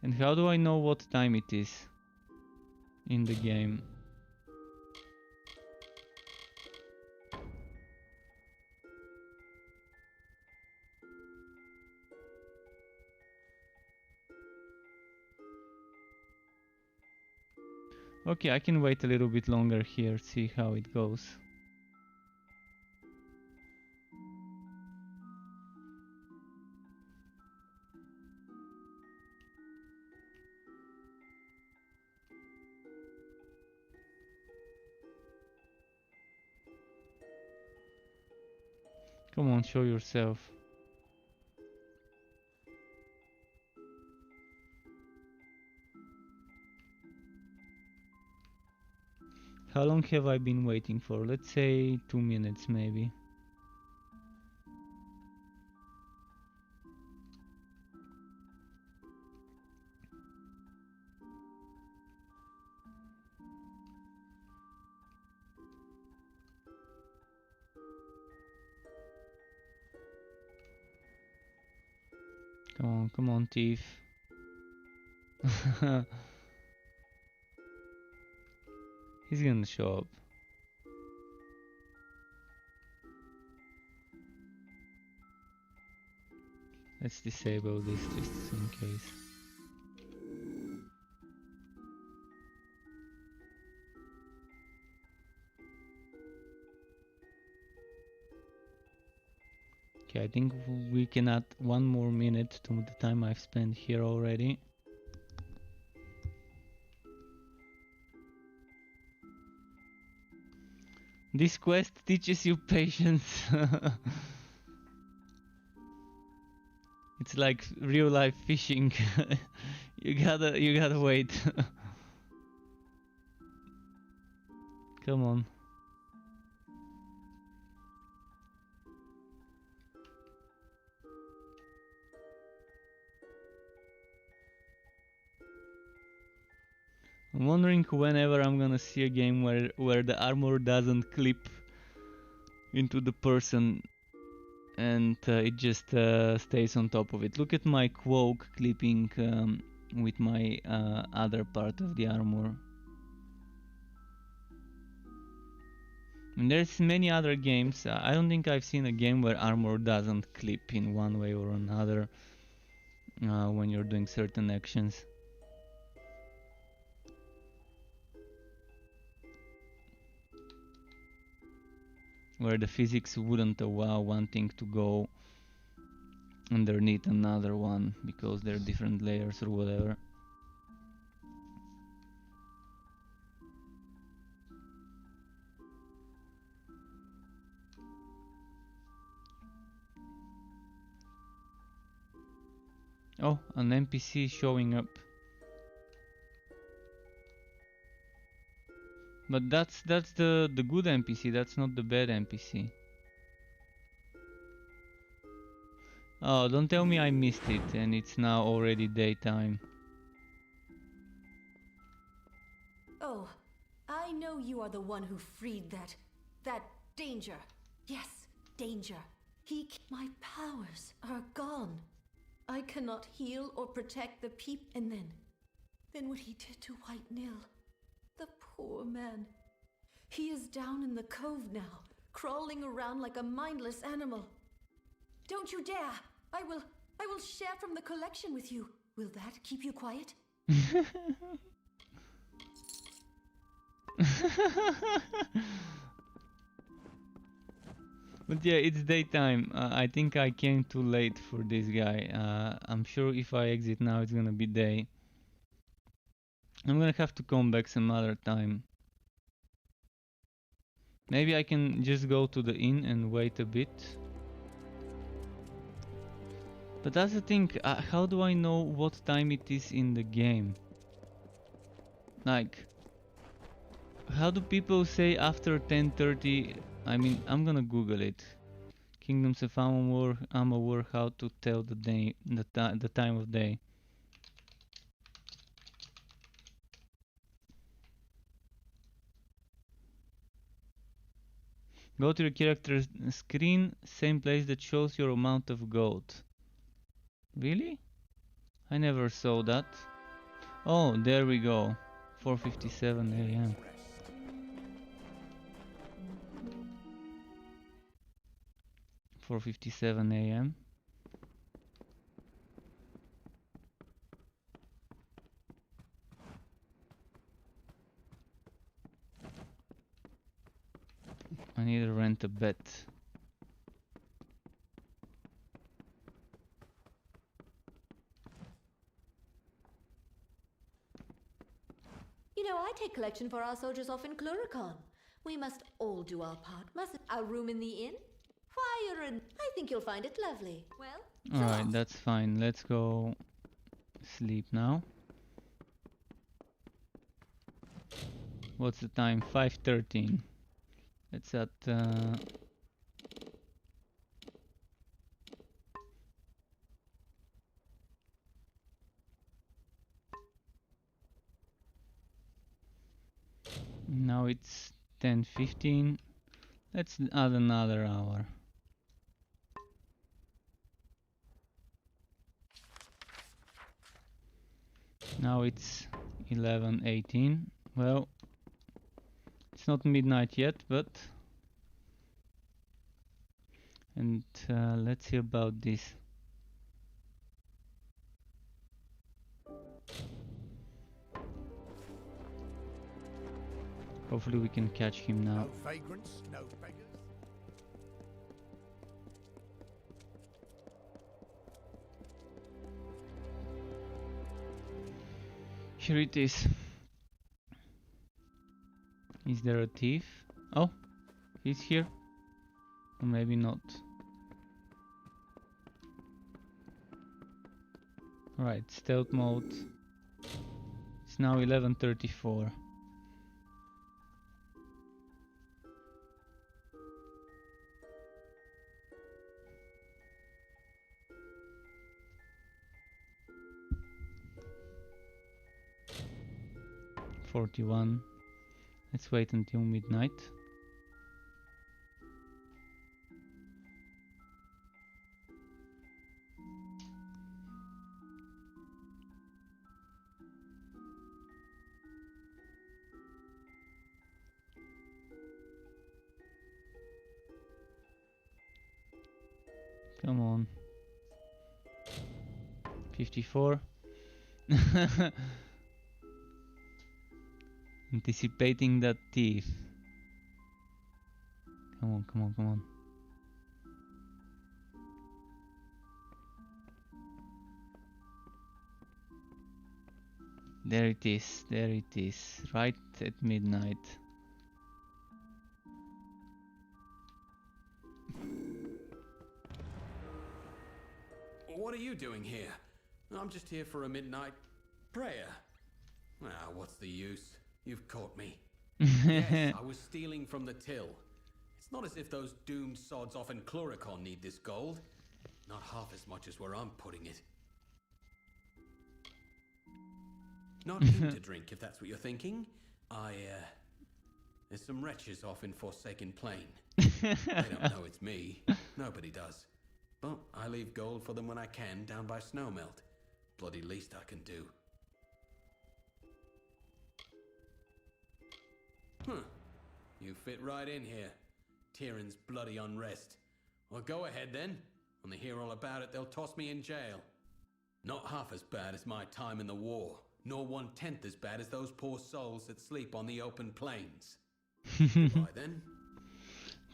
And how do I know what time it is in the game? Okay, I can wait a little bit longer here, see how it goes. Come on, show yourself. How long have I been waiting for? Let's say 2 minutes maybe. Come on, thief. He's gonna show up. Let's disable this just in case. Okay, I think we can add 1 more minute to the time I've spent here already. This quest teaches you patience. It's like real life fishing. you gotta wait. Come on. I'm wondering whenever I'm gonna see a game where the armor doesn't clip into the person and it just stays on top of it. Look at my cloak clipping with my other part of the armor. And there's many other games. I don't think I've seen a game where armor doesn't clip in one way or another when you're doing certain actions. Where the physics wouldn't allow one thing to go underneath another one because they're different layers or whatever. Oh, an NPC showing up. But that's the good NPC, that's not the bad NPC. Oh, don't tell me I missed it and it's now already daytime. Oh, I know you are the one who freed that danger. Yes, danger. My powers are gone. I cannot heal or protect the and then what he did to White Nil. The poor man. He is down in the cove now, crawling around like a mindless animal. Don't you dare! I will share from the collection with you. Will that keep you quiet? But yeah, it's daytime. I think I came too late for this guy. I'm sure if I exit now, it's gonna be day. I'm gonna have to come back some other time. Maybe I can just go to the inn and wait a bit. But that's the thing, how do I know what time it is in the game? Like, how do people say after 10:30? I mean, I'm gonna Google it. Kingdoms of Amalur, how to tell the day, the time of day. Go to your character's screen, same place that shows your amount of gold. Really? I never saw that. Oh, there we go. 4:57 a.m. 4:57 a.m. I need to rent a bed. You know, I take collection for our soldiers off in Cluricon. We must all do our part, mustn't we? Our room in the inn? Fire and I think you'll find it lovely. Well, Alright, that's fine. Let's go sleep now. What's the time? 5:13. It's at now it's 10:15. Let's add another hour. Now it's 11:18. Well, it's not midnight yet, but and let's see about this. Hopefully we can catch him now. No vagrants, no beggars. Here it is. Is there a thief? Oh, he's here. Or maybe not. Alright, stealth mode. It's now 11:34. Let's wait until midnight. Come on. 54. Anticipating that thief. Come on, come on, come on. There it is, right at midnight. What are you doing here? I'm just here for a midnight prayer. Ah, what's the use? You've caught me. Yes, I was stealing from the till. It's not as if those doomed sods off in Cluricon need this gold. Not half as much as where I'm putting it. Not him to drink, if that's what you're thinking. There's some wretches off in Forsaken Plain. They don't know it's me. Nobody does. But I leave gold for them when I can down by Snowmelt. Bloody least I can do. You fit right in here. Tyrion's bloody unrest. Well, go ahead then. When they hear all about it, they'll toss me in jail. Not half as bad as my time in the war, nor 1/10 as bad as those poor souls that sleep on the open plains. Goodbye then.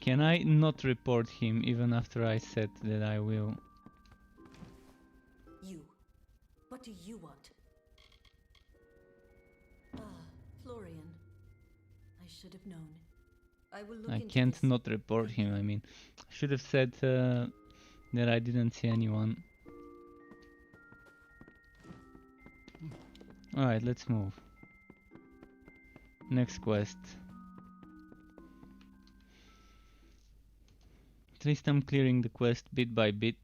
Can I not report him even after I said that I will? You. What do you want? Ah, Florian. I should have known. I will look I into can't this. not report him. I mean, I should have said that I didn't see anyone. Alright, let's move. Next quest. At least I'm clearing the quest bit by bit.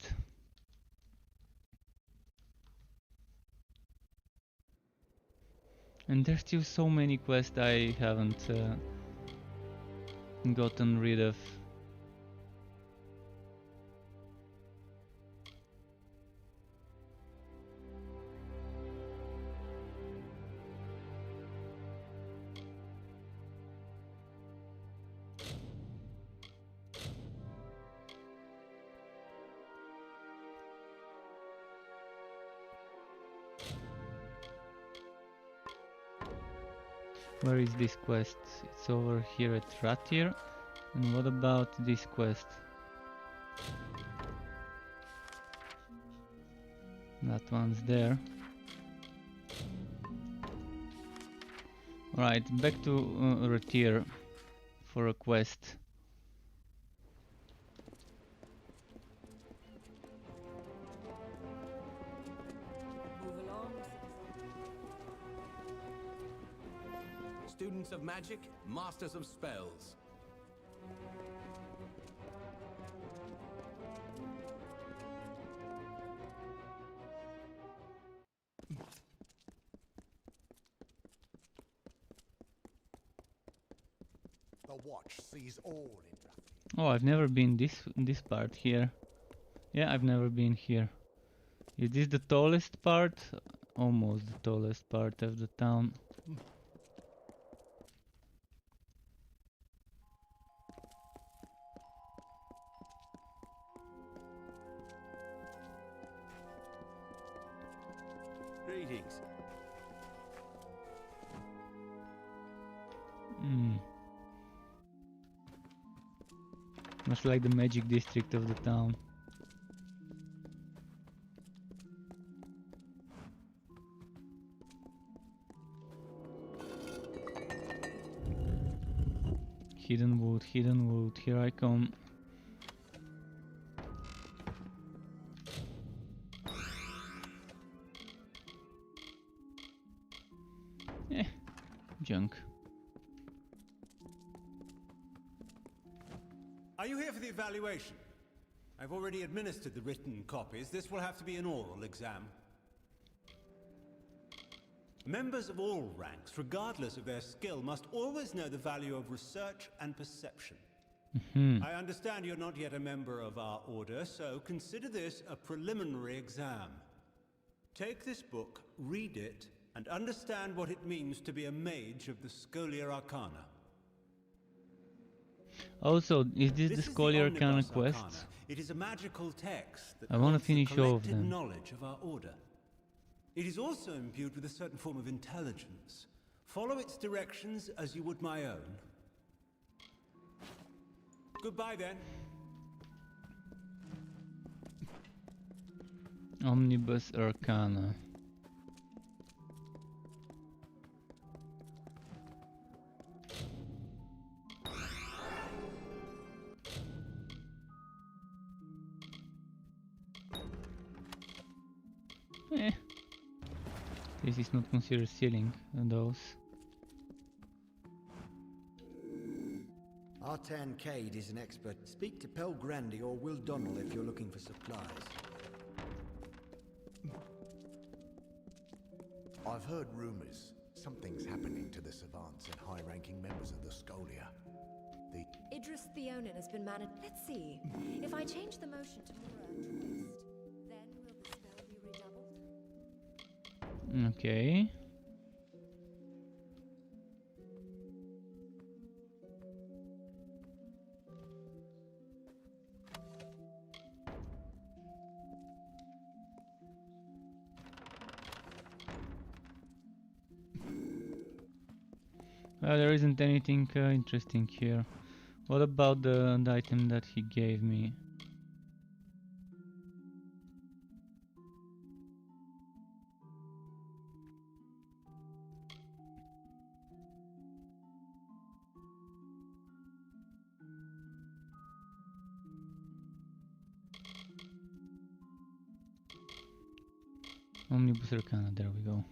And there's still so many quests I haven't gotten rid of. Where is this quest? It's over here at Rathir. And what about this quest? That one's there. Alright, back to Rathir for a quest. Students of magic, masters of spells. The watch sees all in Rathir. Oh, I've never been this part here. Yeah, I've never been here. Is this the tallest part? Almost the tallest part of the town. Greetings. Much like the magic district of the town. Hidden wood, here I come. Junk. Are you here for the evaluation? I've already administered the written copies. This will have to be an oral exam. Members of all ranks, regardless of their skill, must always know the value of research and perception. I understand you're not yet a member of our order, so consider this a preliminary exam. Take this book, read it, and understand what it means to be a mage of the Scholia Arcana. Also, is this the Scholia Arcana Omnibus quest? Arcana. It is a magical text that I want to holds the finish all of collected them. knowledge of our order. It is also imbued with a certain form of intelligence. Follow its directions as you would my own. Goodbye then. Omnibus Arcana. This is not considered stealing those. Artan Cade is an expert. Speak to Pel Grandy or Will Donnell if you're looking for supplies. I've heard rumors. Something's happening to the savants and high-ranking members of the Scholia. The Idris Theonin has been managed. Let's see. If I change the motion to mirror twist, then will the spell be redoubled? Okay. Well, there isn't anything interesting here. What about the item that he gave me? Omnibus Arcana, there we go.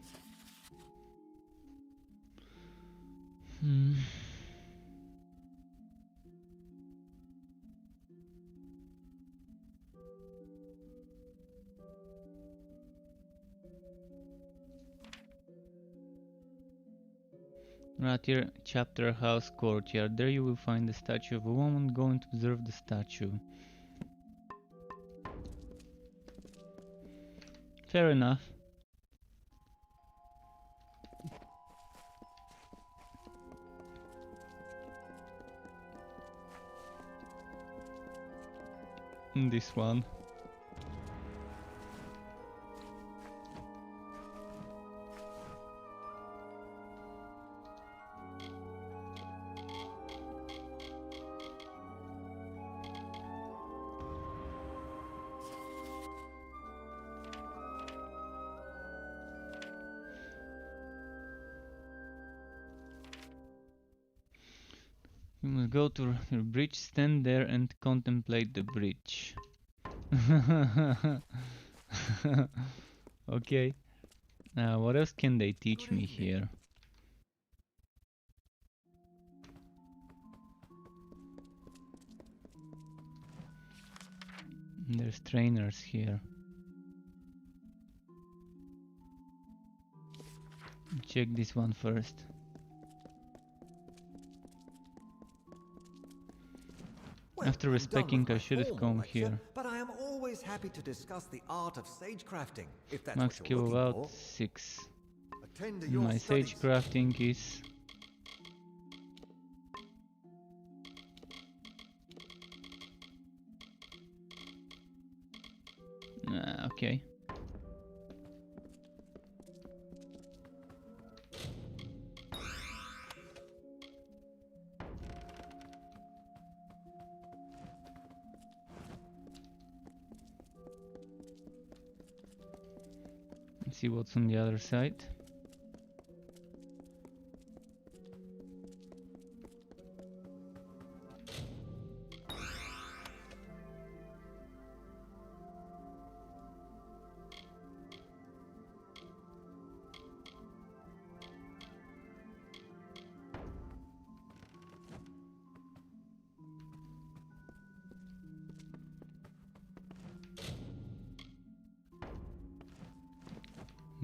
Rathir Chapter House Courtyard. There you will find the statue of a woman. Go and observe the statue. Fair enough. This one. You must go to your bridge, stand there and contemplate the bridge. Okay. What else can they teach me here? There's trainers here. Check this one first. Well, After I'm respecting, done I with should my have formal come lecture, here. But I am always happy to discuss the art of sage crafting, if that's Max what you're looking kilowatt for. 6. Attend to your My studies. sage crafting is okay. Let's see what's on the other side.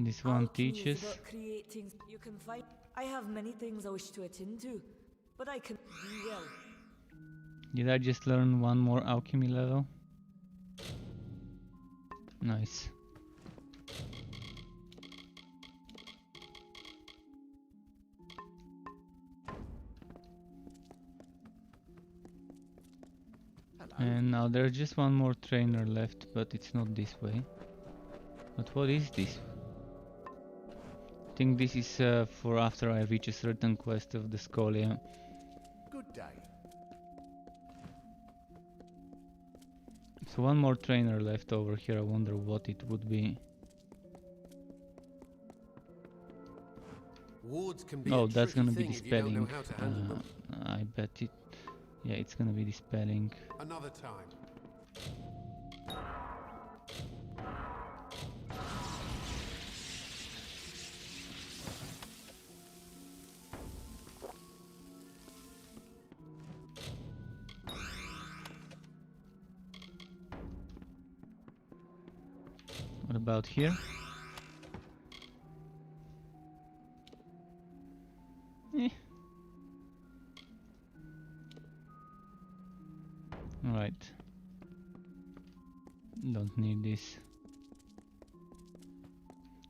This one Alchemy is teaches. about creating. You can find. I have many things I wish to attend to, but I can do well. Did I just learn one more alchemy level? Nice. And now there's just one more trainer left, but it's not this way. But what is this? I think this is for after I reach a certain quest of the Scolia. Good day. So one more trainer left over here. I wonder what it would be. Wards can be Oh, a that's gonna be tricky thing if you don't know dispelling. how to handle them. I bet it. Yeah, it's gonna be dispelling. Another time. What about here? Right. Don't need this.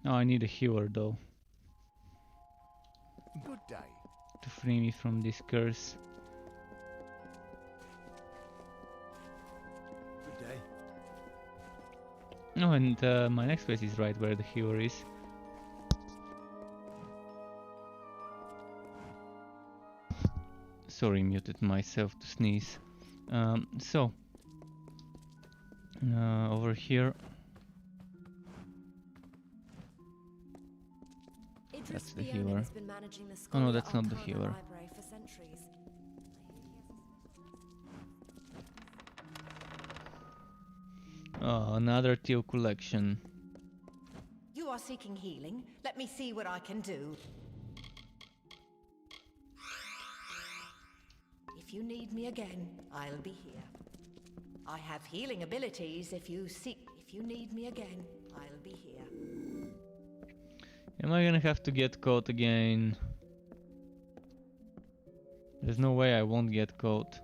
Oh, I need a healer though. Good day. To free me from this curse. Good day. Oh, and my next place is right where the healer is. Sorry, muted myself to sneeze. So over here. That's the healer. Oh no, that's not the healer. Oh, another teal collection. You are seeking healing? Let me see what I can do. If you need me again, I'll be here. I have healing abilities if you need me again, I'll be here. Am I gonna have to get caught again? There's no way I won't get caught.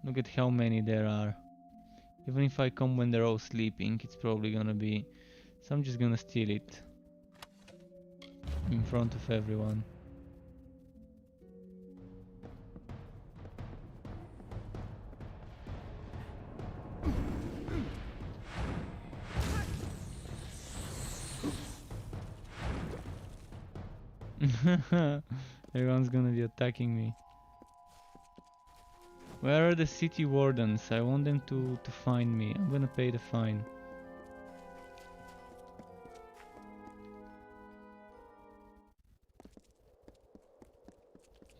Look at how many there are. Even if I come when they're all sleeping, it's probably gonna be... So I'm just gonna steal it. In front of everyone. Everyone's gonna be attacking me. Where are the city wardens? I want them to find me. I'm gonna pay the fine.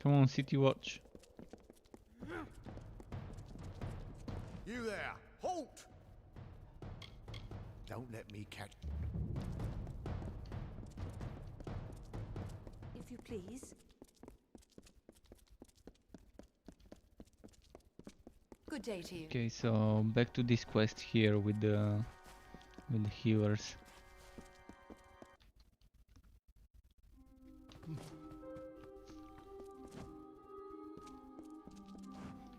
Come on, city watch. You there! Halt! Don't let me catch... If you please. Good day to you. Okay, so back to this quest here with the healers.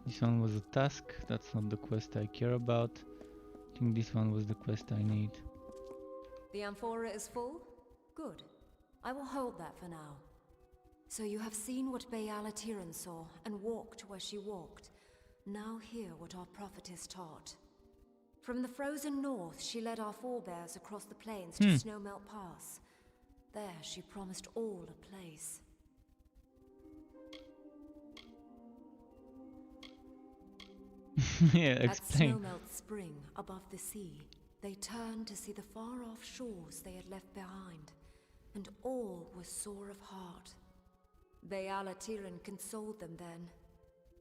This one was a task, that's not the quest I care about. I think this one was the quest I need. The amphora is full? Good. I will hold that for now. So you have seen what Dalentarth saw, and walked where she walked. Now hear what our prophetess taught. From the frozen north, she led our forebears across the plains to Snowmelt Pass. There she promised all a place. Yeah, explain. At Snowmelt Spring, above the sea, they turned to see the far-off shores they had left behind, and all was sore of heart. Dalentarth consoled them then.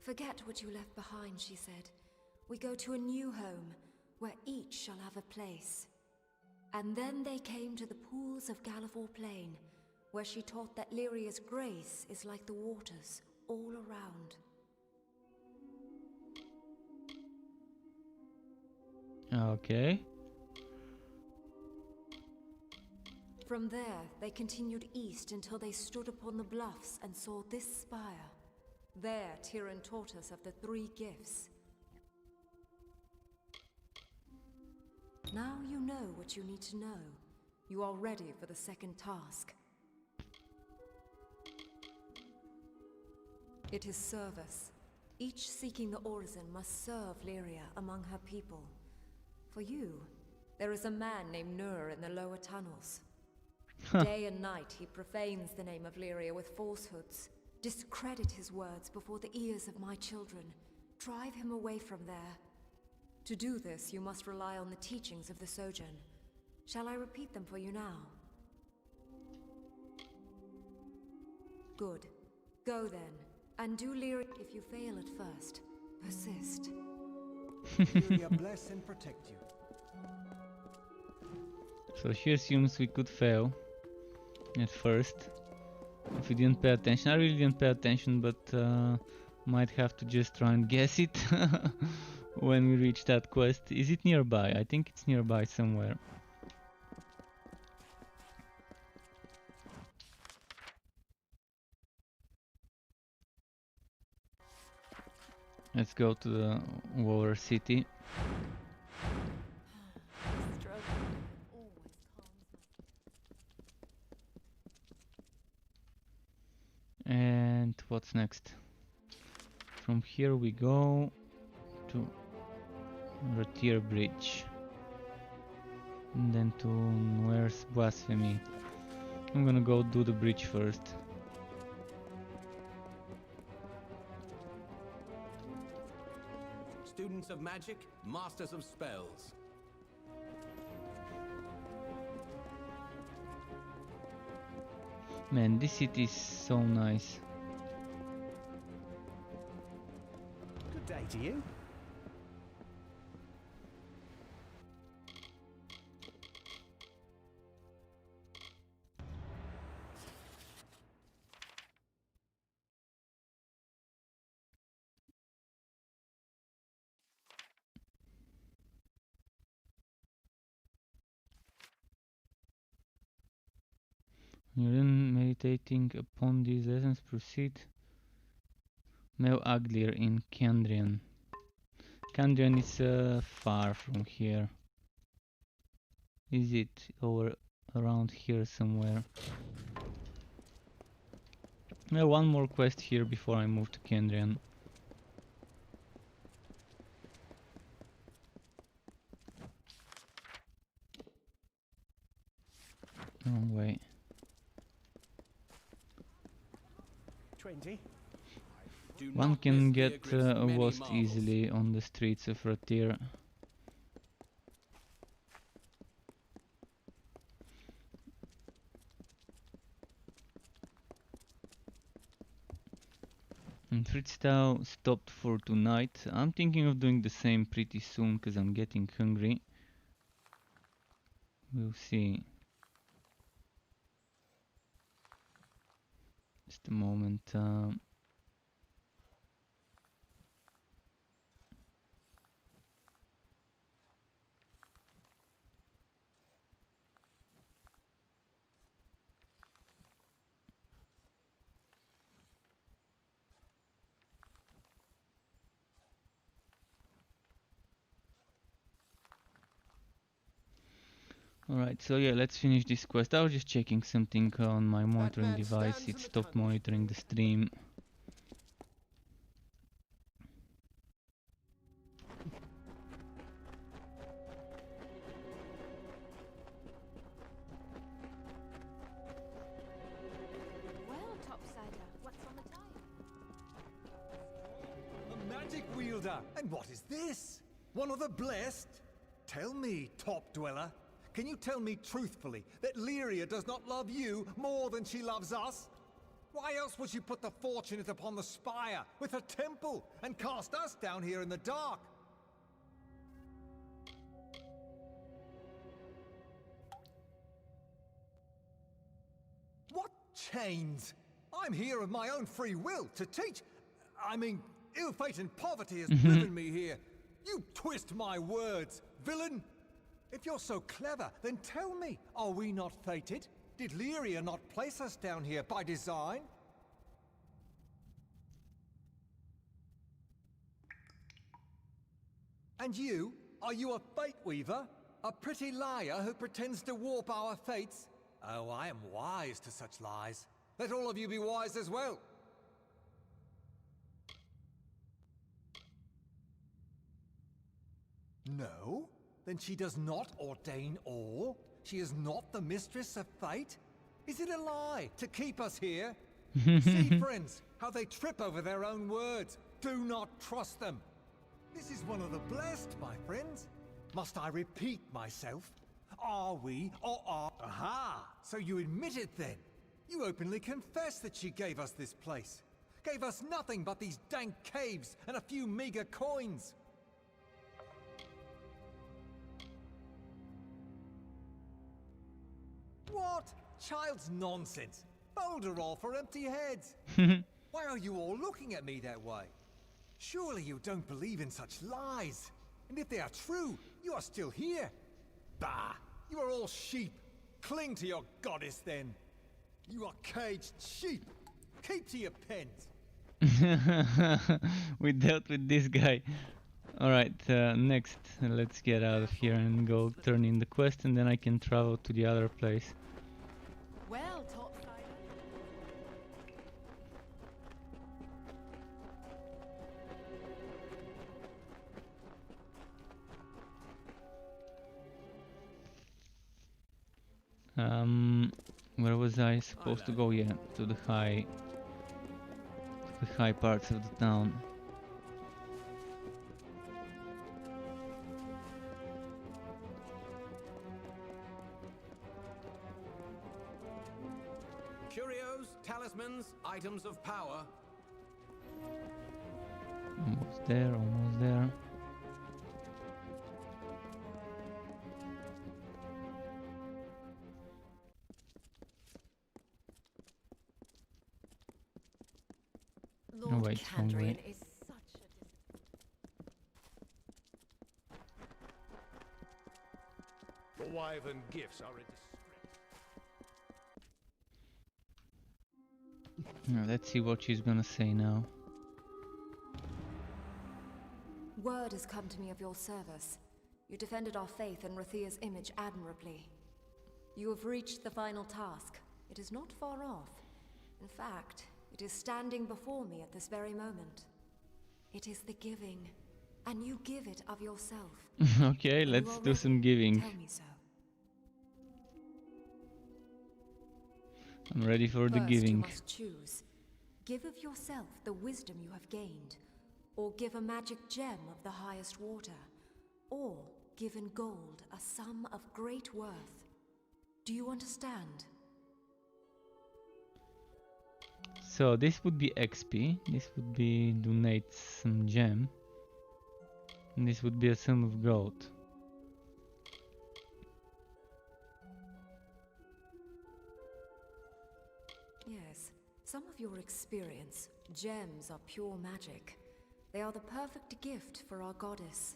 Forget what you left behind, she said. We go to a new home, where each shall have a place. And then they came to the pools of Gallivore Plain, where she taught that Lyria's grace is like the waters all around. Okay. From there, they continued east until they stood upon the bluffs and saw this spire. There, Tyrion taught us of the 3 gifts. Now you know what you need to know. You are ready for the second task. It is service. Each seeking the Orison must serve Lyria among her people. For you, there is a man named Nur in the lower tunnels. Day and night he profanes the name of Lyria with falsehoods. Discredit his words before the ears of my children. Drive him away from there. To do this, you must rely on the teachings of the Sojourn. Shall I repeat them for you now? Good. Go then, and do Lyria. If you fail at first, persist. Lyria bless and protect you. So she assumes we could fail at first if we didn't pay attention. I really didn't pay attention, but might have to just try and guess it when we reach that quest. Is it nearby? I think it's nearby somewhere. Let's go to the Water City. And what's next? From here we go to Rathir Bridge. And then to where's Blasphemy? I'm gonna go do the bridge first. students of magic, masters of spells. Man, this city is so nice. Good day to you. You're then meditating upon these lessons, proceed. Mel Uglier in Kandrian. Kandrian is far from here. Is it over around here somewhere? Well, one more quest here before I move to Kandrian. Wrong way. 20. One can get lost easily on the streets of Rathir. And freestyle stopped for tonight. I'm thinking of doing the same pretty soon because I'm getting hungry. We'll see. Just a moment. Alright, so yeah, let's finish this quest. I was just checking something on my monitoring device. It stopped monitoring the stream. Well, Topsider, what's on the dial? A magic wielder! And what is this? One of the blessed? Tell me, top dweller. Can you tell me truthfully that Lyria does not love you more than she loves us? Why else would she put the fortunate upon the spire with her temple and cast us down here in the dark? What chains? I'm here of my own free will to teach. I mean, ill fate and poverty has driven me here. You twist my words, villain! If you're so clever, then tell me, are we not fated? Did Lyria not place us down here by design? And you? Are you a fate weaver? A pretty liar who pretends to warp our fates? Oh, I am wise to such lies. Let all of you be wise as well. No? Then she does not ordain all? She is not the mistress of fate? Is it a lie to keep us here? See, friends, how they trip over their own words. Do not trust them. This is one of the blessed, my friends. Must I repeat myself? Are we, or are... Aha! So you admit it then. You openly confess that she gave us this place. Gave us nothing but these dank caves and a few meager coins. What? Child's nonsense. Boulder all for empty heads. Why are you all looking at me that way? Surely you don't believe in such lies. And if they are true, you are still here. Bah! You are all sheep. Cling to your goddess then. You are caged sheep. Keep to your pens. We dealt with this guy. Alright, next, let's get out of here and go turn in the quest, and then I can travel to the other place. Well, Topsider. Where was I supposed to go? Yeah, to the high parts of the town. Curios, talismans, items of power. Almost there, almost there. Lord wait, wrong way. Candrian is such a The Wyvern gifts are a Now, let's see what she's gonna say now. Word has come to me of your service. You defended our faith and Rathir's image admirably. You have reached the final task. It is not far off. In fact, it is standing before me at this very moment. It is the giving, and you give it of yourself. Okay, When let's you are do ready, some giving. Tell me so. I'm ready for the First, giving. you must choose. Give of yourself the wisdom you have gained, or give a magic gem of the highest water, or give in gold a sum of great worth. Do you understand? So this would be XP, this would be donate some gem, and this would be a sum of gold. Yes, some of your experience. Gems are pure magic. They are the perfect gift for our goddess.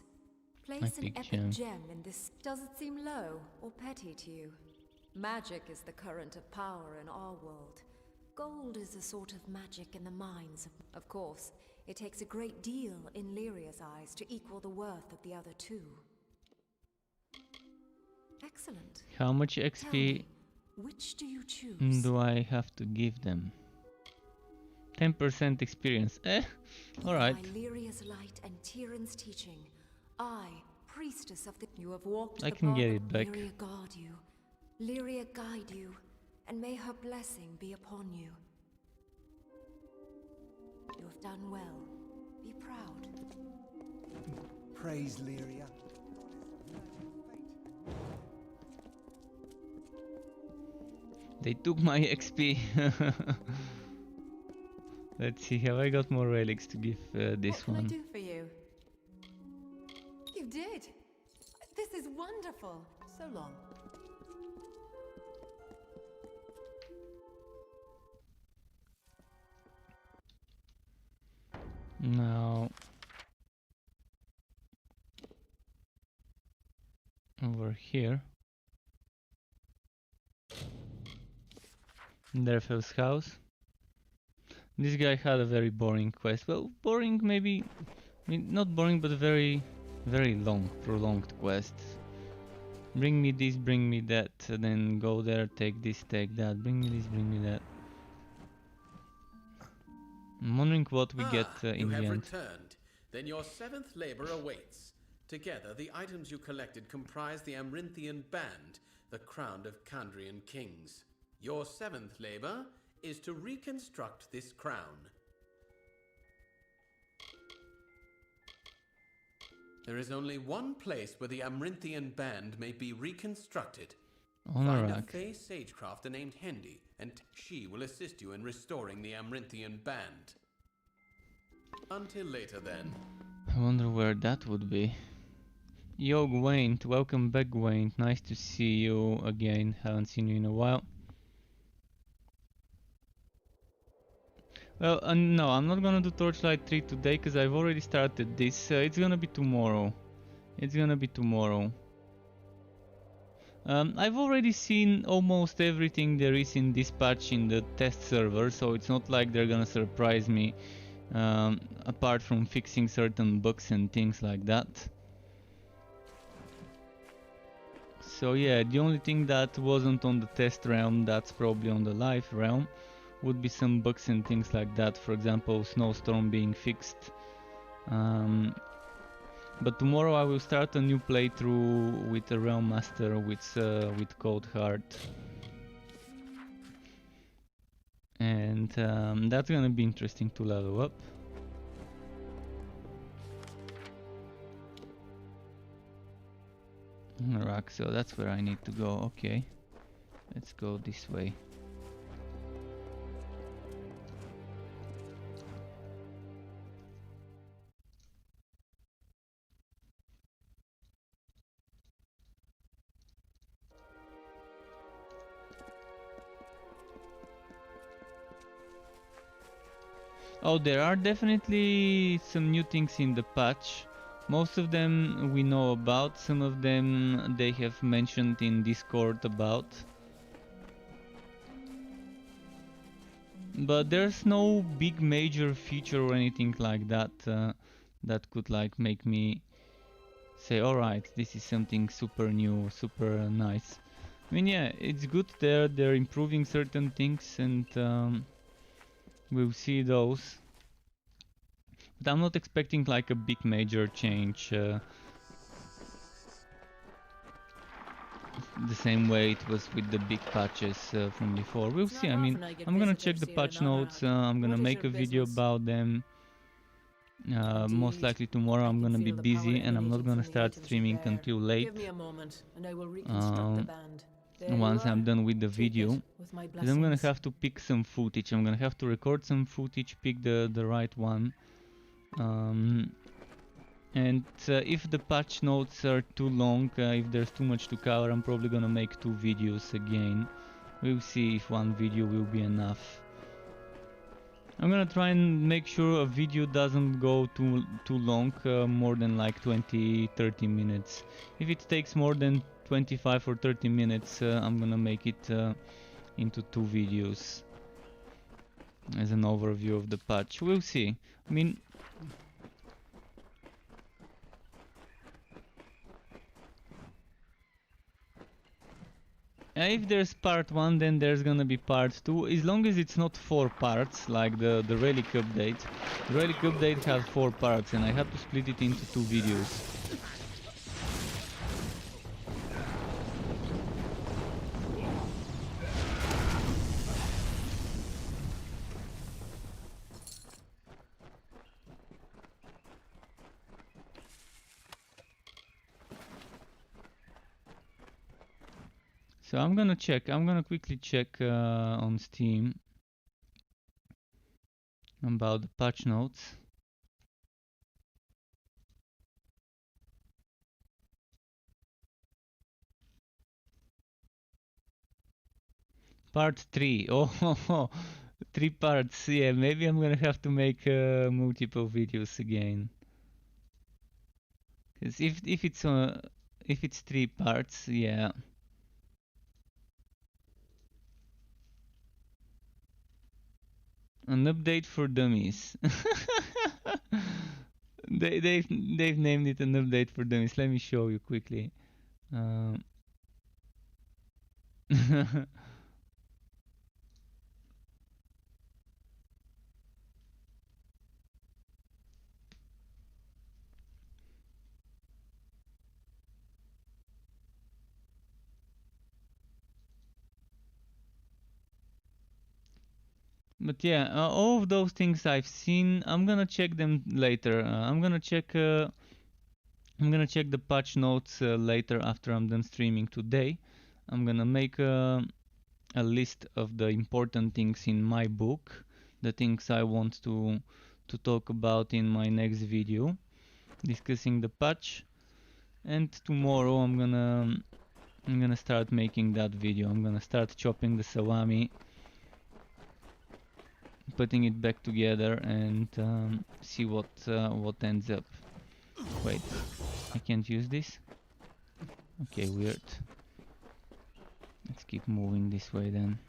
Place an epic gem in this. Does it seem low or petty to you? Magic is the current of power in our world. Gold is a sort of magic in the minds of course, it takes a great deal in Lyria's eyes to equal the worth of the other two. Excellent. How much Tell XP me, which do you choose? do I have to give them? 10% experience. Alright. By Lyria's light and Tyrion's teaching, I, priestess of the... You have walked I the can path get of it back. Lyria guard you. Lyria guide you, and may her blessing be upon you. You have done well. Be proud. Praise Lyria. They took my XP. Let's see, have I got more relics to give this What one? can I do for you? You did. This is wonderful. So long. Now over here, Derfel's house. This guy had a very boring quest. Well, boring maybe, I mean, not boring, but very long, prolonged quest. Bring me this, bring me that, and then go there, take this, take that, bring me this, bring me that. I'm wondering what we get in You the have end. returned. Then your seventh labor awaits. Together, the items you collected comprise the Amrinthian Band, the crown of Kandrian kings. Your seventh labor is to reconstruct this crown. There is only one place where the Amrinthian Band may be reconstructed. On a Find a rack. Fey sagecrafter named Hendy, and she will assist you in restoring the Amrinthian Band. Until later, then. I wonder where that would be. Yo, Gwaine, welcome back, Gwaine. Nice to see you again. Haven't seen you in a while. Well, no, I'm not gonna do Torchlight 3 today because I've already started this. It's gonna be tomorrow. It's gonna be tomorrow. I've already seen almost everything there is in this patch in the test server, so it's not like they're gonna surprise me, apart from fixing certain bugs and things like that. So yeah, the only thing that wasn't on the test realm that's probably on the live realm would be some bugs and things like that, for example Snowstorm being fixed. But tomorrow I will start a new playthrough with a Realm Master with Cold Heart. And that's gonna be interesting to level up. Rock, so that's where I need to go. Okay, let's go this way. Oh, there are definitely some new things in the patch. Most of them we know about, some of them they have mentioned in Discord about. But there's no big major feature or anything like that that could like make me say, alright, this is something super new, super nice. I mean, yeah, it's good they're improving certain things, and we'll see those. But I'm not expecting like a big major change. The same way it was with the big patches from before. We'll see. I mean, I'm gonna check the patch notes. I'm gonna make a video about them. Most likely tomorrow I'm gonna be busy and I'm not gonna start streaming until late. Once I'm done with the video, because I'm gonna have to pick some footage. I'm gonna have to record some footage, pick the right one. And if the patch notes are too long, if there's too much to cover, I'm probably gonna make 2 videos again. We'll see if 1 video will be enough. I'm gonna try and make sure a video doesn't go too long, more than like 20-30 minutes. If it takes more than 25 or 30 minutes, I'm gonna make it into 2 videos as an overview of the patch. We'll see. I mean, if there's part 1, then there's gonna be part 2, as long as it's not 4 parts, like the relic update. The relic update had 4 parts and I had to split it into 2 videos. So I'm gonna quickly check on Steam about the patch notes. Part 3, oh, 3 parts, yeah, maybe I'm gonna have to make multiple videos again. Cause if it's 3 parts, yeah. An update for dummies. They've named it an update for dummies. Let me show you quickly. But yeah, all of those things I've seen, I'm gonna check them later. I'm gonna check the patch notes later after I'm done streaming today. I'm gonna make a list of the important things in my book, the things I want to talk about in my next video, discussing the patch. And tomorrow I'm gonna start making that video. I'm gonna start chopping the salami, putting it back together, and see what ends up. Wait, I can't use this? Okay, weird. Let's keep moving this way then.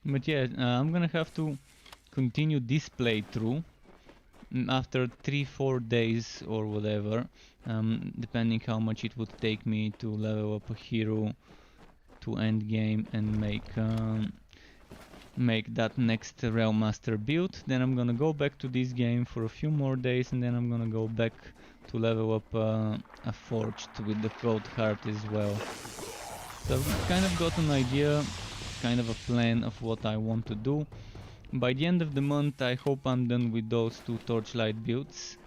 But yeah, I'm gonna have to continue this playthrough after 3-4 days or whatever, depending how much it would take me to level up a hero to end game and make that next Realm Master build. Then I'm gonna go back to this game for a few more days, and then I'm gonna go back to level up a Forged with the Cold Heart as well. So I've kind of got an idea, kind of a plan of what I want to do. By the end of the month I hope I'm done with those 2 Torchlight builds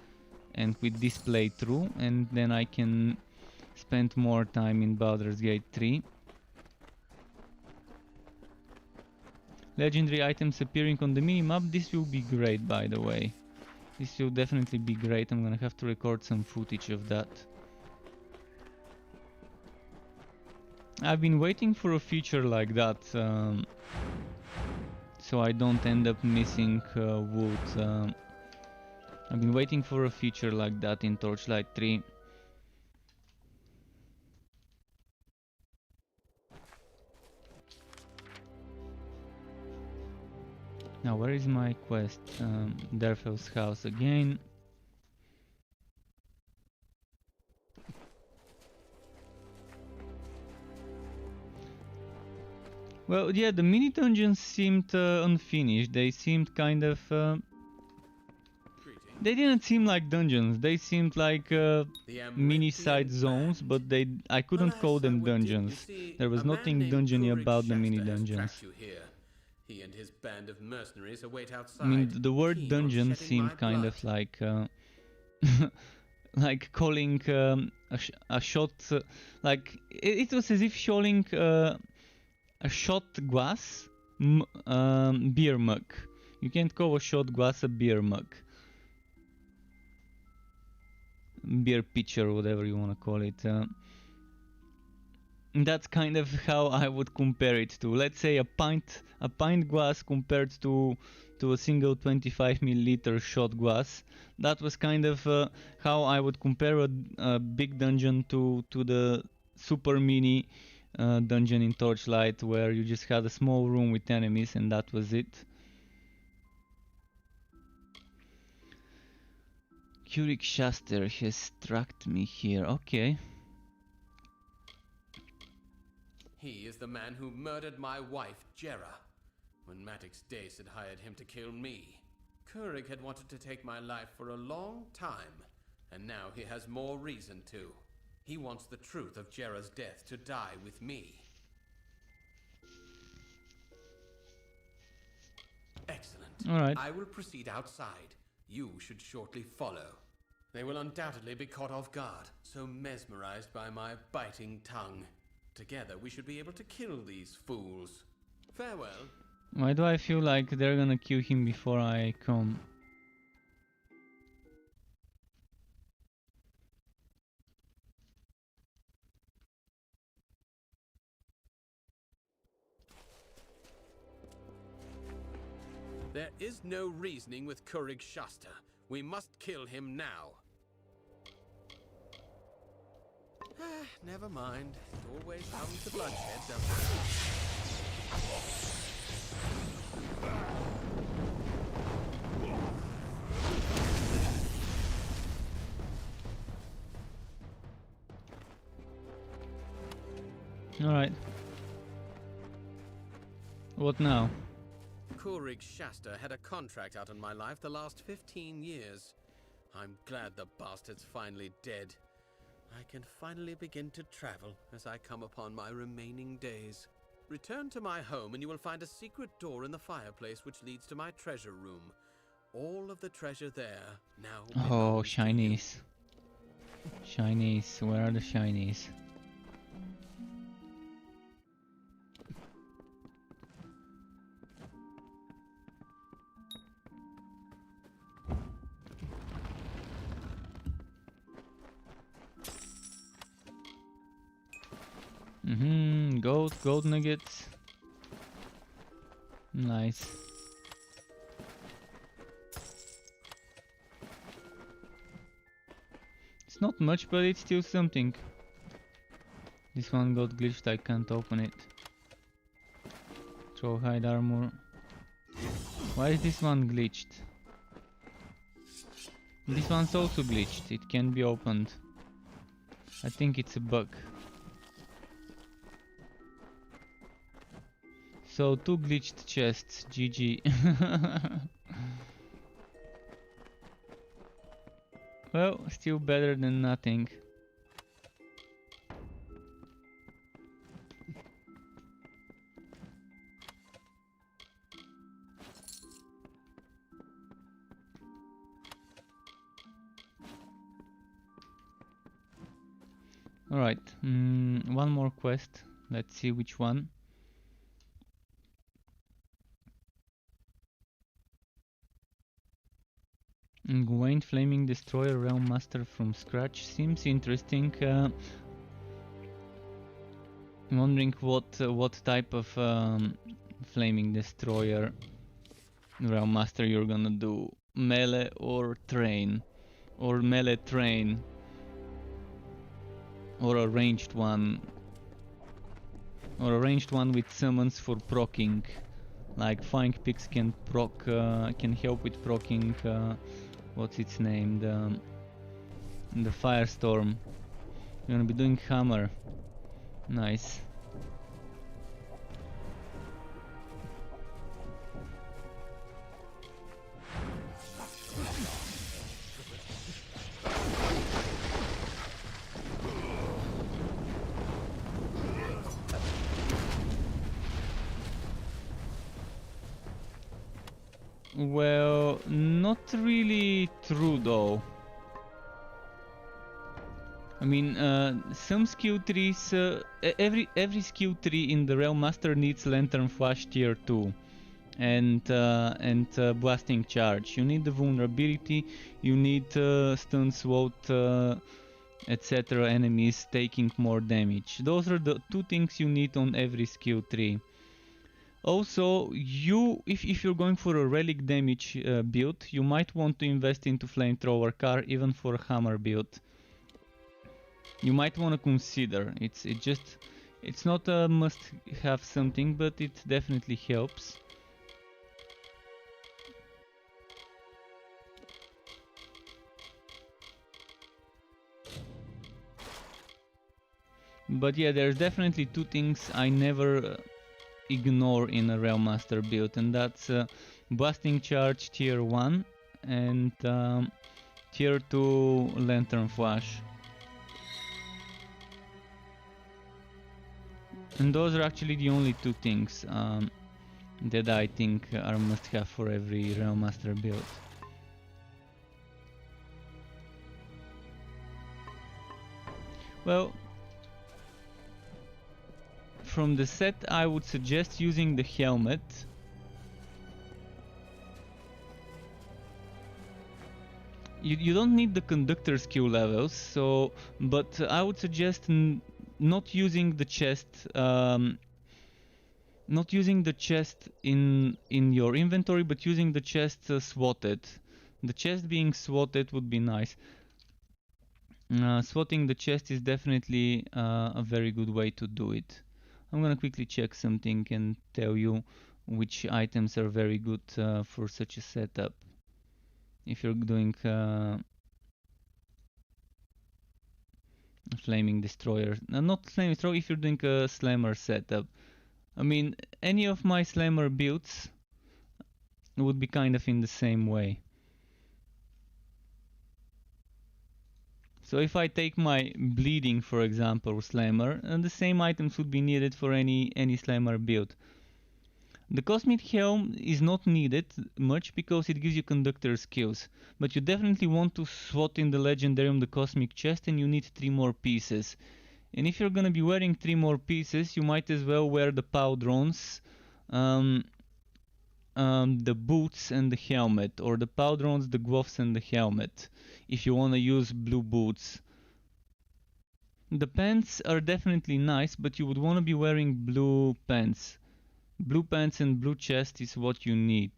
and with this playthrough, and then I can spend more time in Baldur's Gate 3. legendary items appearing on the minimap. This will be great, by the way. This will definitely be great. I'm gonna have to record some footage of that. I've been waiting for a feature like that, so I don't end up missing wood. I've been waiting for a feature like that in Torchlight 3. Now, where is my quest? Derfel's house again. Well, yeah, the mini dungeons seemed unfinished. They seemed kind of... they didn't seem like dungeons. They seemed like mini side zones, but I couldn't call them dungeons. There was nothing dungeony about the mini dungeons. He and his band of mercenaries await outside. I mean, the word dungeon seemed kind of like like calling a shot, like it was as if showing a shot glass beer mug. You can't call a shot glass a beer mug, beer pitcher, or whatever you want to call it. That's kind of how I would compare it to. Let's say a pint glass compared to a single 25 milliliter shot glass. That was kind of how I would compare a big dungeon to the super mini dungeon in Torchlight, where you just had a small room with enemies and that was it. Keurig Shaster has struck me here. Okay. He is the man who murdered my wife, Jera, when Matix Dace had hired him to kill me. Keurig had wanted to take my life for a long time, and now he has more reason to. He wants the truth of Jera's death to die with me. Excellent. All right. I will proceed outside. You should shortly follow. They will undoubtedly be caught off guard, so mesmerized by my biting tongue. Together we should be able to kill these fools. Farewell. Why do I feel like they're gonna kill him before I come? There is no reasoning with Keurig Shasta. We must kill him now. Never mind. It always comes to bloodshed, doesn't it? Alright. What now? Keurig Shasta had a contract out on my life the last 15 years. I'm glad the bastard's finally dead. I can finally begin to travel as I come upon my remaining days. Return to my home and you will find a secret door in the fireplace which leads to my treasure room. All of the treasure there now. Oh, shinies. Shinies, where are the shinies? Gold nuggets. Nice. It's not much, but it's still something. This one got glitched, I can't open it. Troll hide armor. Why is this one glitched? This one's also glitched, it can be opened. I think it's a bug. So 2 glitched chests, GG. Well, still better than nothing. Alright, one more quest. Let's see which one. Gawain Flaming Destroyer Realm Master from scratch seems interesting. I'm wondering what type of Flaming Destroyer Realm Master you're gonna do. Melee or train? Or melee train? Or a ranged one? Or a ranged one with summons for proccing? Like Flying Pix can proc, can help with proccing, what's its name? The Firestorm. You're gonna be doing Hammer. Nice. Well, not really true though. I mean, some skill trees, every skill tree in the Realm Master needs Lantern Flash tier 2 and Blasting Charge. You need the vulnerability, you need stun sword, etc. enemies taking more damage. Those are the two things you need on every skill tree. Also, if you're going for a relic damage build, you might want to invest into Flamethrower Car even for a hammer build. You might want to consider. It's not a must-have something, but it definitely helps. But yeah, there's definitely two things I never ignore in a Realm Master build, and that's Blasting Charge tier 1 and tier 2 Lantern Flash. And those are actually the only two things that I think are must-have for every Realm Master build. Well, from the set I would suggest using the helmet. You don't need the conductor skill levels, so but I would suggest not using the chest, not using the chest in your inventory, but using the chest swatted. The chest being swatted would be nice. Swatting the chest is definitely a very good way to do it. I'm gonna quickly check something and tell you which items are very good for such a setup. If you're doing Flaming Destroyer, not Flaming Destroyer, if you're doing a Slammer setup. I mean, any of my Slammer builds would be kind of in the same way. So if I take my Bleeding, for example, Slammer, and the same items would be needed for any Slammer build. The Cosmic Helm is not needed much because it gives you conductor skills, but you definitely want to swat in the Legendarium the Cosmic Chest, and you need 3 more pieces. And if you're gonna be wearing 3 more pieces, you might as well wear the Powdrons, the boots and the helmet, or the Powdrons, the gloves and the helmet, if you wanna use blue boots. The pants are definitely nice, but you would wanna be wearing blue pants. Blue pants and blue chest is what you need,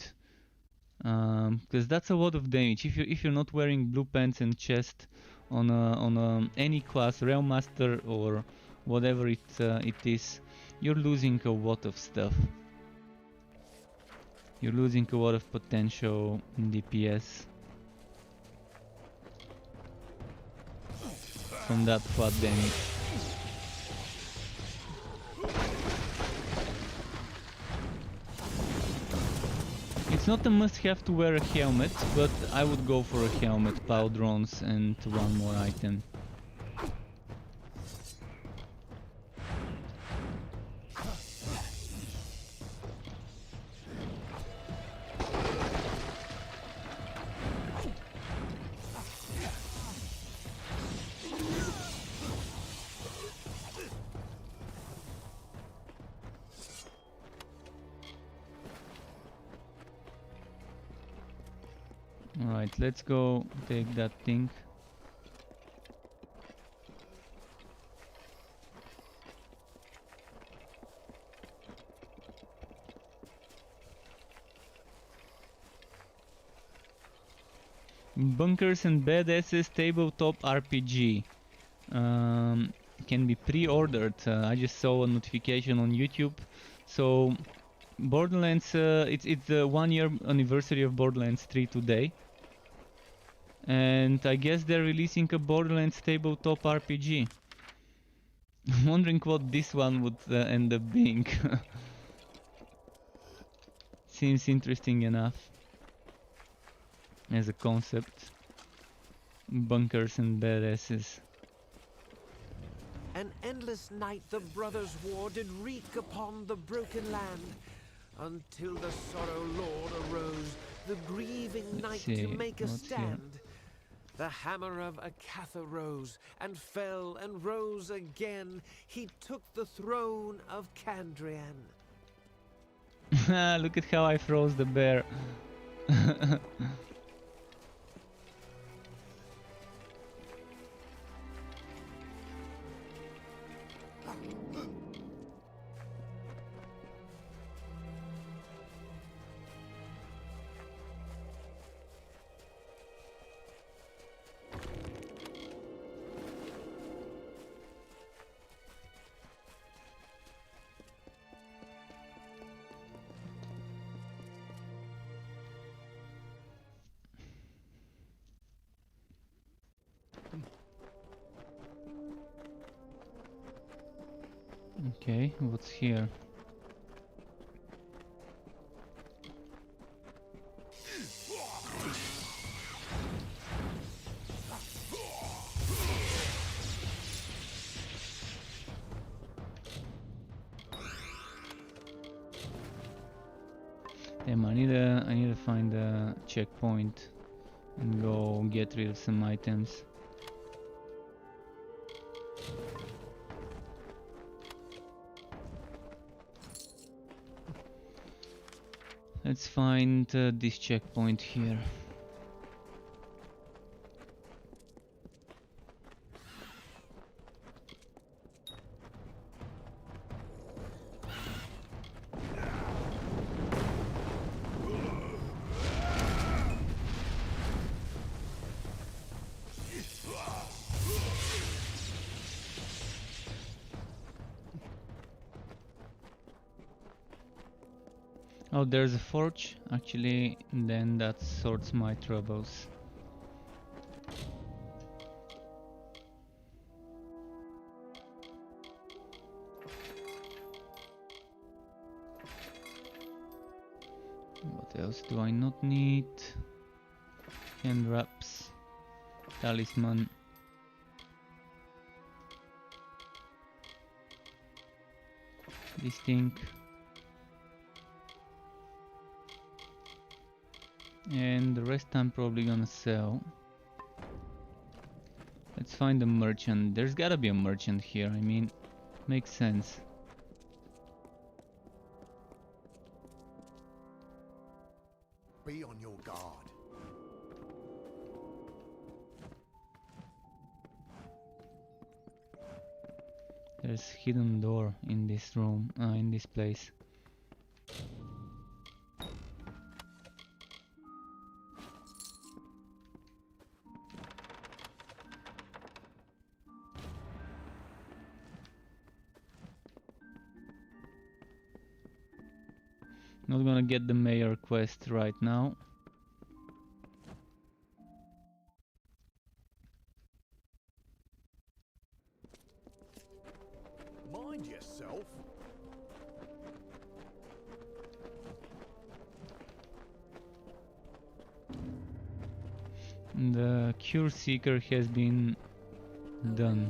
because that's a lot of damage. If you're not wearing blue pants and chest on any class, Realm Master or whatever it is, you're losing a lot of stuff. You're losing a lot of potential DPS from that flat damage. It's not a must-have to wear a helmet, but I would go for a helmet, Powdrons and one more item. Right, let's go take that thing. Bunkers and Badasses tabletop RPG can be pre-ordered. I just saw a notification on YouTube. So Borderlands, it's the 1-year anniversary of Borderlands 3 today, and I guess they're releasing a Borderlands tabletop RPG. I'm wondering what this one would end up being. Seems interesting enough as a concept. Bunkers and Badasses. An endless night the brothers' war did wreak upon the broken land, until the sorrow lord arose, the grieving knight to make a stand. The hammer of Akatha rose, and fell, and rose again. He took the throne of Kandrian. Look at how I froze the bear. Okay, what's here? Damn, I need to find a checkpoint and go get rid of some items. Let's find this checkpoint here. Oh, there's a forge, actually, then that sorts my troubles. What else do I not need? Hand wraps, talisman. This thing. And the rest I'm probably gonna sell. Let's find a merchant. There's gotta be a merchant here, I mean, makes sense. Be on your guard. There's hidden door in this room, in this place. Not gonna get the mayor quest right now. Mind yourself. The Cure Seeker has been done.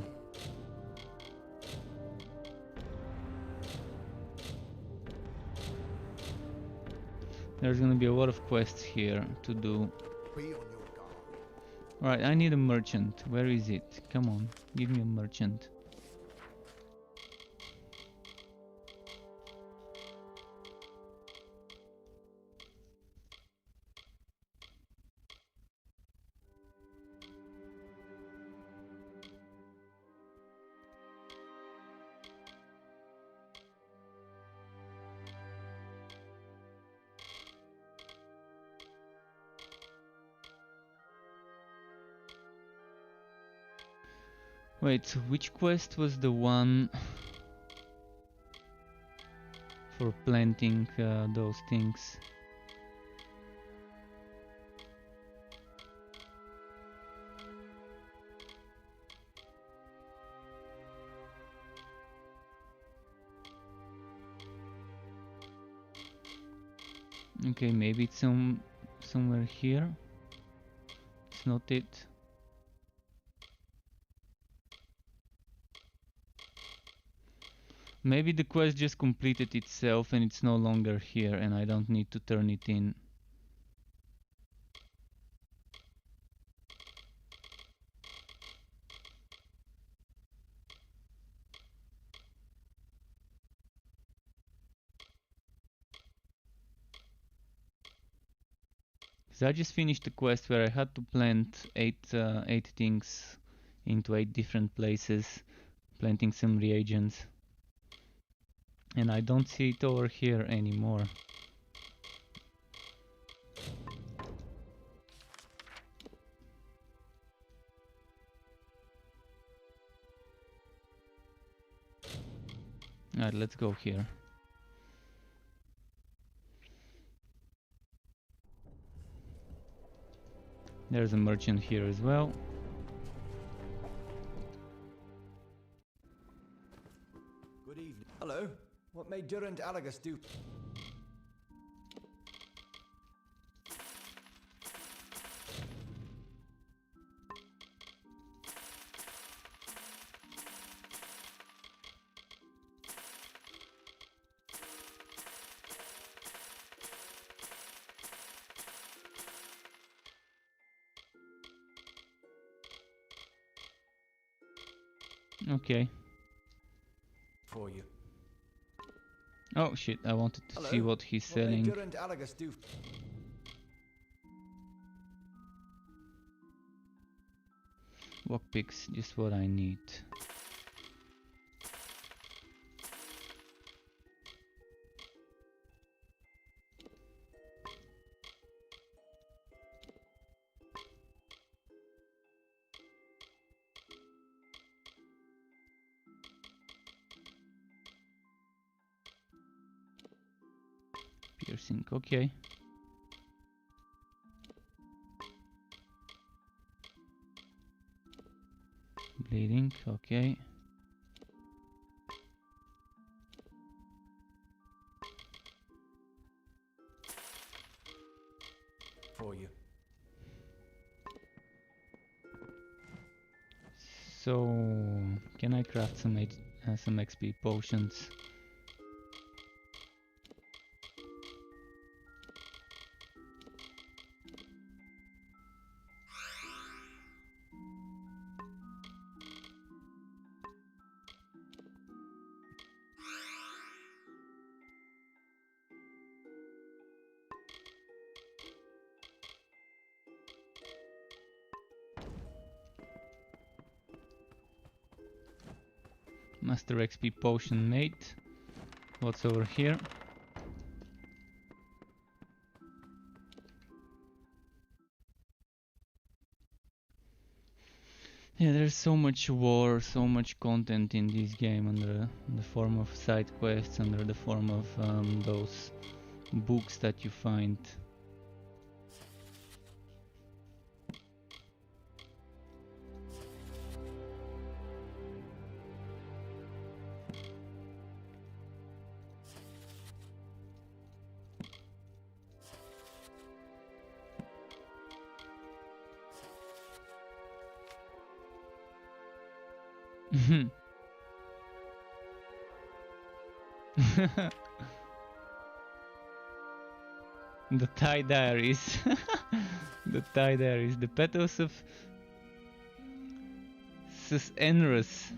There's gonna be a lot of quests here to do. Be on your guard. Right, I need a merchant. Where is it? Come on, give me a merchant. Wait, so which quest was the one for planting those things? Okay, maybe it's somewhere here. It's not it. Maybe the quest just completed itself and it's no longer here and I don't need to turn it in. So I just finished a quest where I had to plant eight things into 8 different places, planting some reagents. And I don't see it over here anymore. Alright, let's go here. There's a merchant here as well. Good evening. Hello. What may Durant Alagus do? Okay. For you. Oh shit, I wanted to see what he's selling. What may Durant Alagus do? Lockpicks, just what I need. Piercing, okay. Bleeding, okay. For you. So, can I craft some XP potions? Master XP potion made. What's over here? Yeah, there's so much war, so much content in this game under the form of side quests, under the form of those books that you find. The tie diaries. The tie diaries. The petals of Enrus.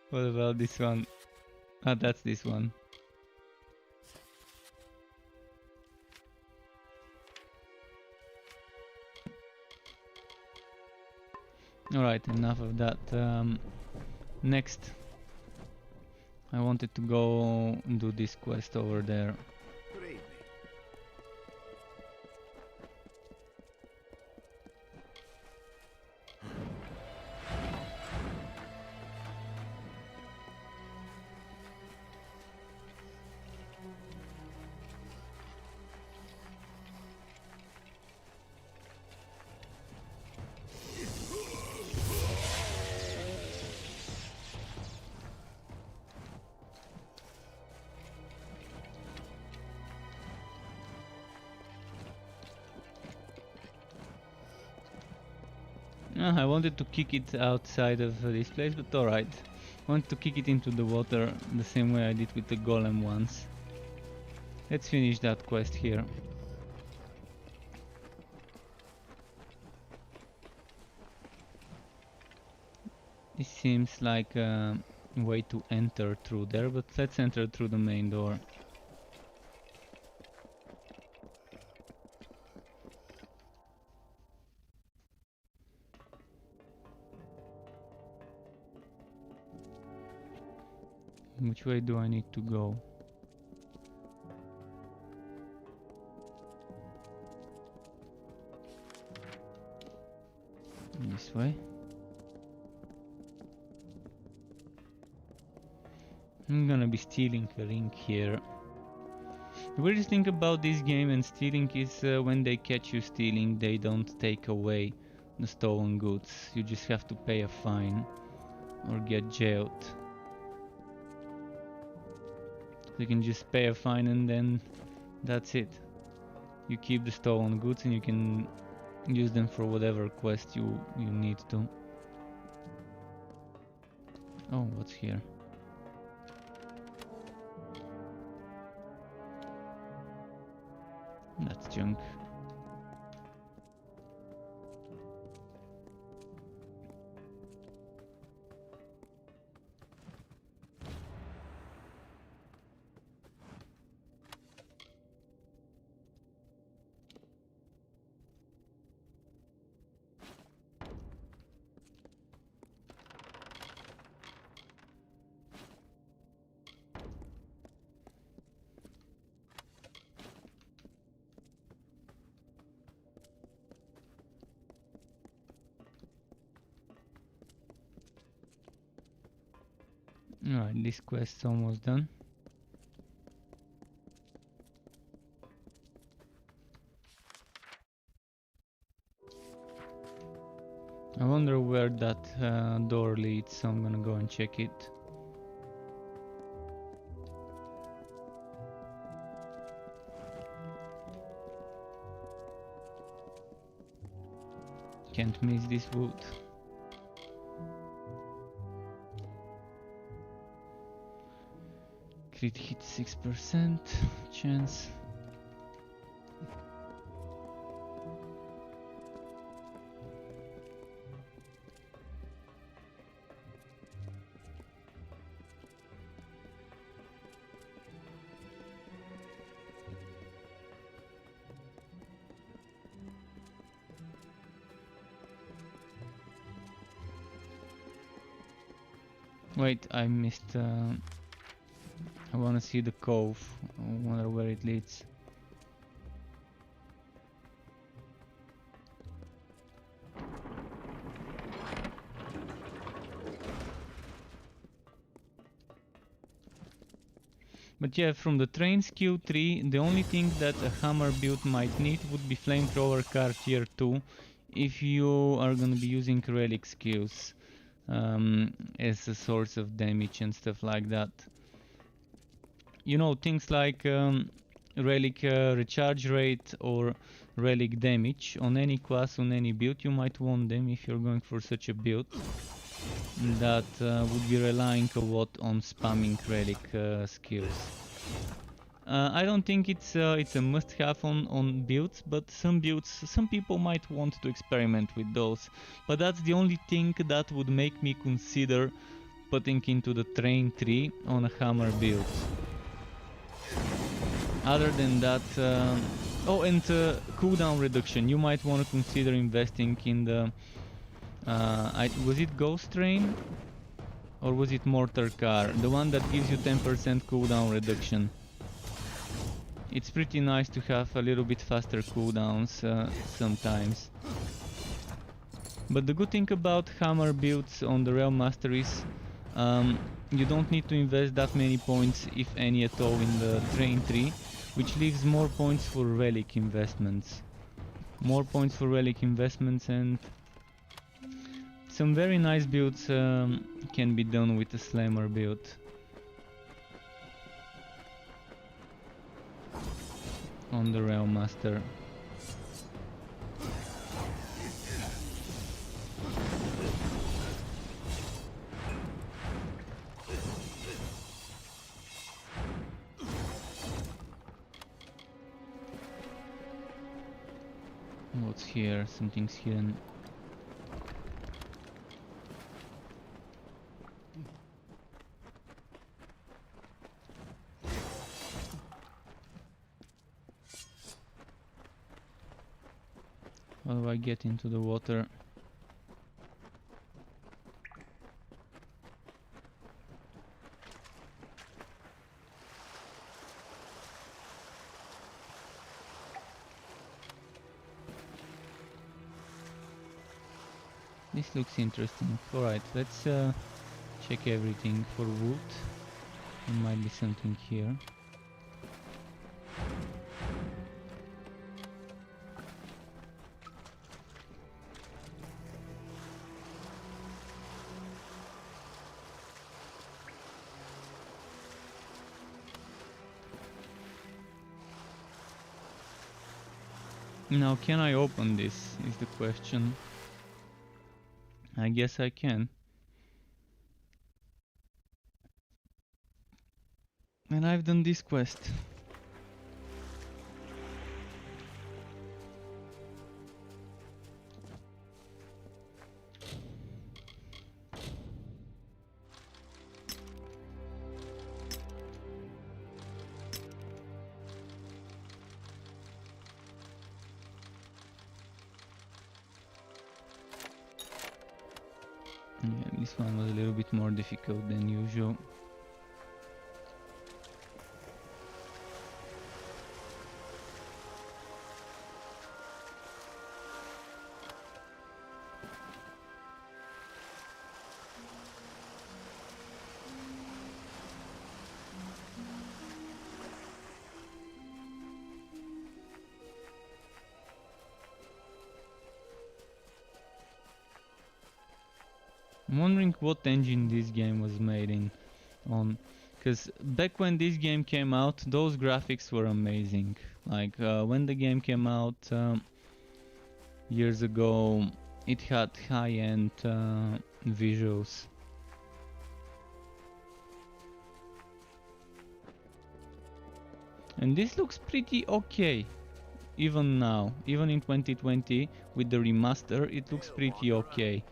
What about this one? Ah, that's this one. Alright, enough of that. Next, I wanted to go do this quest over there. Good evening. I wanted to kick it outside of this place, but alright. I want to kick it into the water the same way I did with the golem once. Let's finish that quest here. This seems like a way to enter through there, but let's enter through the main door. Which way do I need to go? This way? I'm gonna be stealing a ring here. The weirdest thing about this game and stealing is when they catch you stealing, they don't take away the stolen goods. You just have to pay a fine or get jailed. You can just pay a fine and then that's it. You keep the stolen goods and you can use them for whatever quest you need to. Oh, what's here? That's junk. Alright, this quest's almost done. I wonder where that door leads, so I'm gonna go and check it. Can't miss this wood. Crit hit 6% chance. Wait, I missed. I wanna see the cove. I wonder where it leads. But yeah, from the trains Q3, the only thing that a hammer build might need would be flamethrower card tier 2 if you are gonna be using relic skills as a source of damage and stuff like that. You know, things like relic recharge rate or relic damage on any class, on any build, you might want them if you're going for such a build that would be relying a lot on spamming relic skills. I don't think it's a must-have on builds, but some people might want to experiment with those. But that's the only thing that would make me consider putting into the train 3 on a hammer build. Other than that, oh, and cooldown reduction. You might want to consider investing in the Was it Ghost Train? Or was it Mortar Car? The one that gives you 10% cooldown reduction. It's pretty nice to have a little bit faster cooldowns sometimes. But the good thing about hammer builds on the Realmaster is you don't need to invest that many points, if any at all, in the train tree, which leaves more points for relic investments. More points for relic investments, and some very nice builds can be done with a Slammer build. On the Realmaster. What's here? Something's hidden. How do I get into the water? This looks interesting. Alright, let's check everything for wood. There might be something here. Now, can I open this, is the question. I guess I can. And I've done this quest. Yeah, this one was a little bit more difficult than usual. I'm wondering what engine this game was made on, because back when this game came out, those graphics were amazing. Like when the game came out years ago, it had high-end visuals. And this looks pretty okay, even now, even in 2020 with the remaster, it looks pretty okay.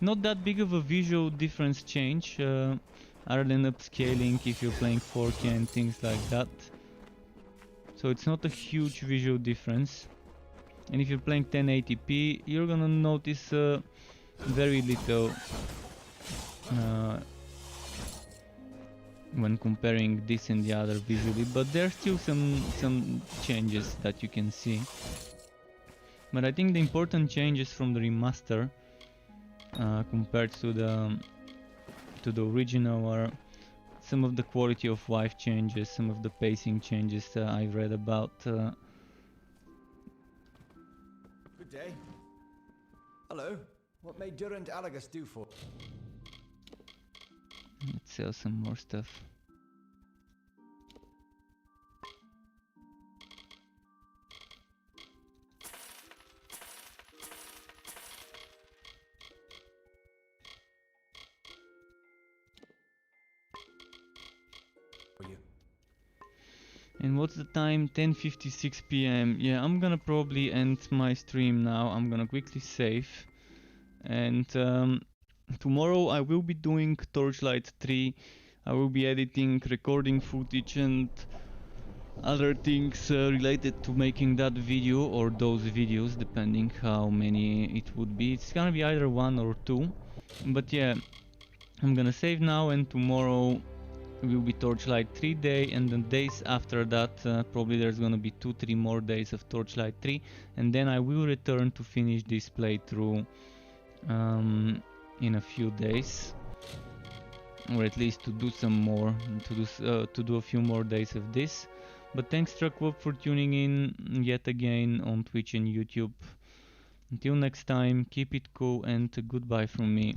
Not that big of a visual difference change, other than upscaling if you're playing 4K and things like that. So it's not a huge visual difference. And if you're playing 1080p, you're gonna notice very little when comparing this and the other visually, but there's still some changes that you can see. But I think the important changes from the remaster compared to the original are some of the quality of life changes, some of the pacing changes I've read about. Good day. Hello. What may Durant Alagus do for? Let's sell some more stuff. And what's the time? 10:56 p.m. Yeah, I'm gonna probably end my stream now. I'm gonna quickly save. And tomorrow I will be doing Torchlight 3. I will be editing, recording footage, and other things related to making that video or those videos, depending how many it would be. It's gonna be either 1 or 2, but yeah, I'm gonna save now, and tomorrow will be Torchlight 3 day, and the days after that probably there's gonna be 2-3 more days of Torchlight 3, and then I will return to finish this playthrough in a few days, or at least to do some more, to do a few more days of this. But thanks Truckwood for tuning in yet again on Twitch and YouTube. Until next time, keep it cool and goodbye from me.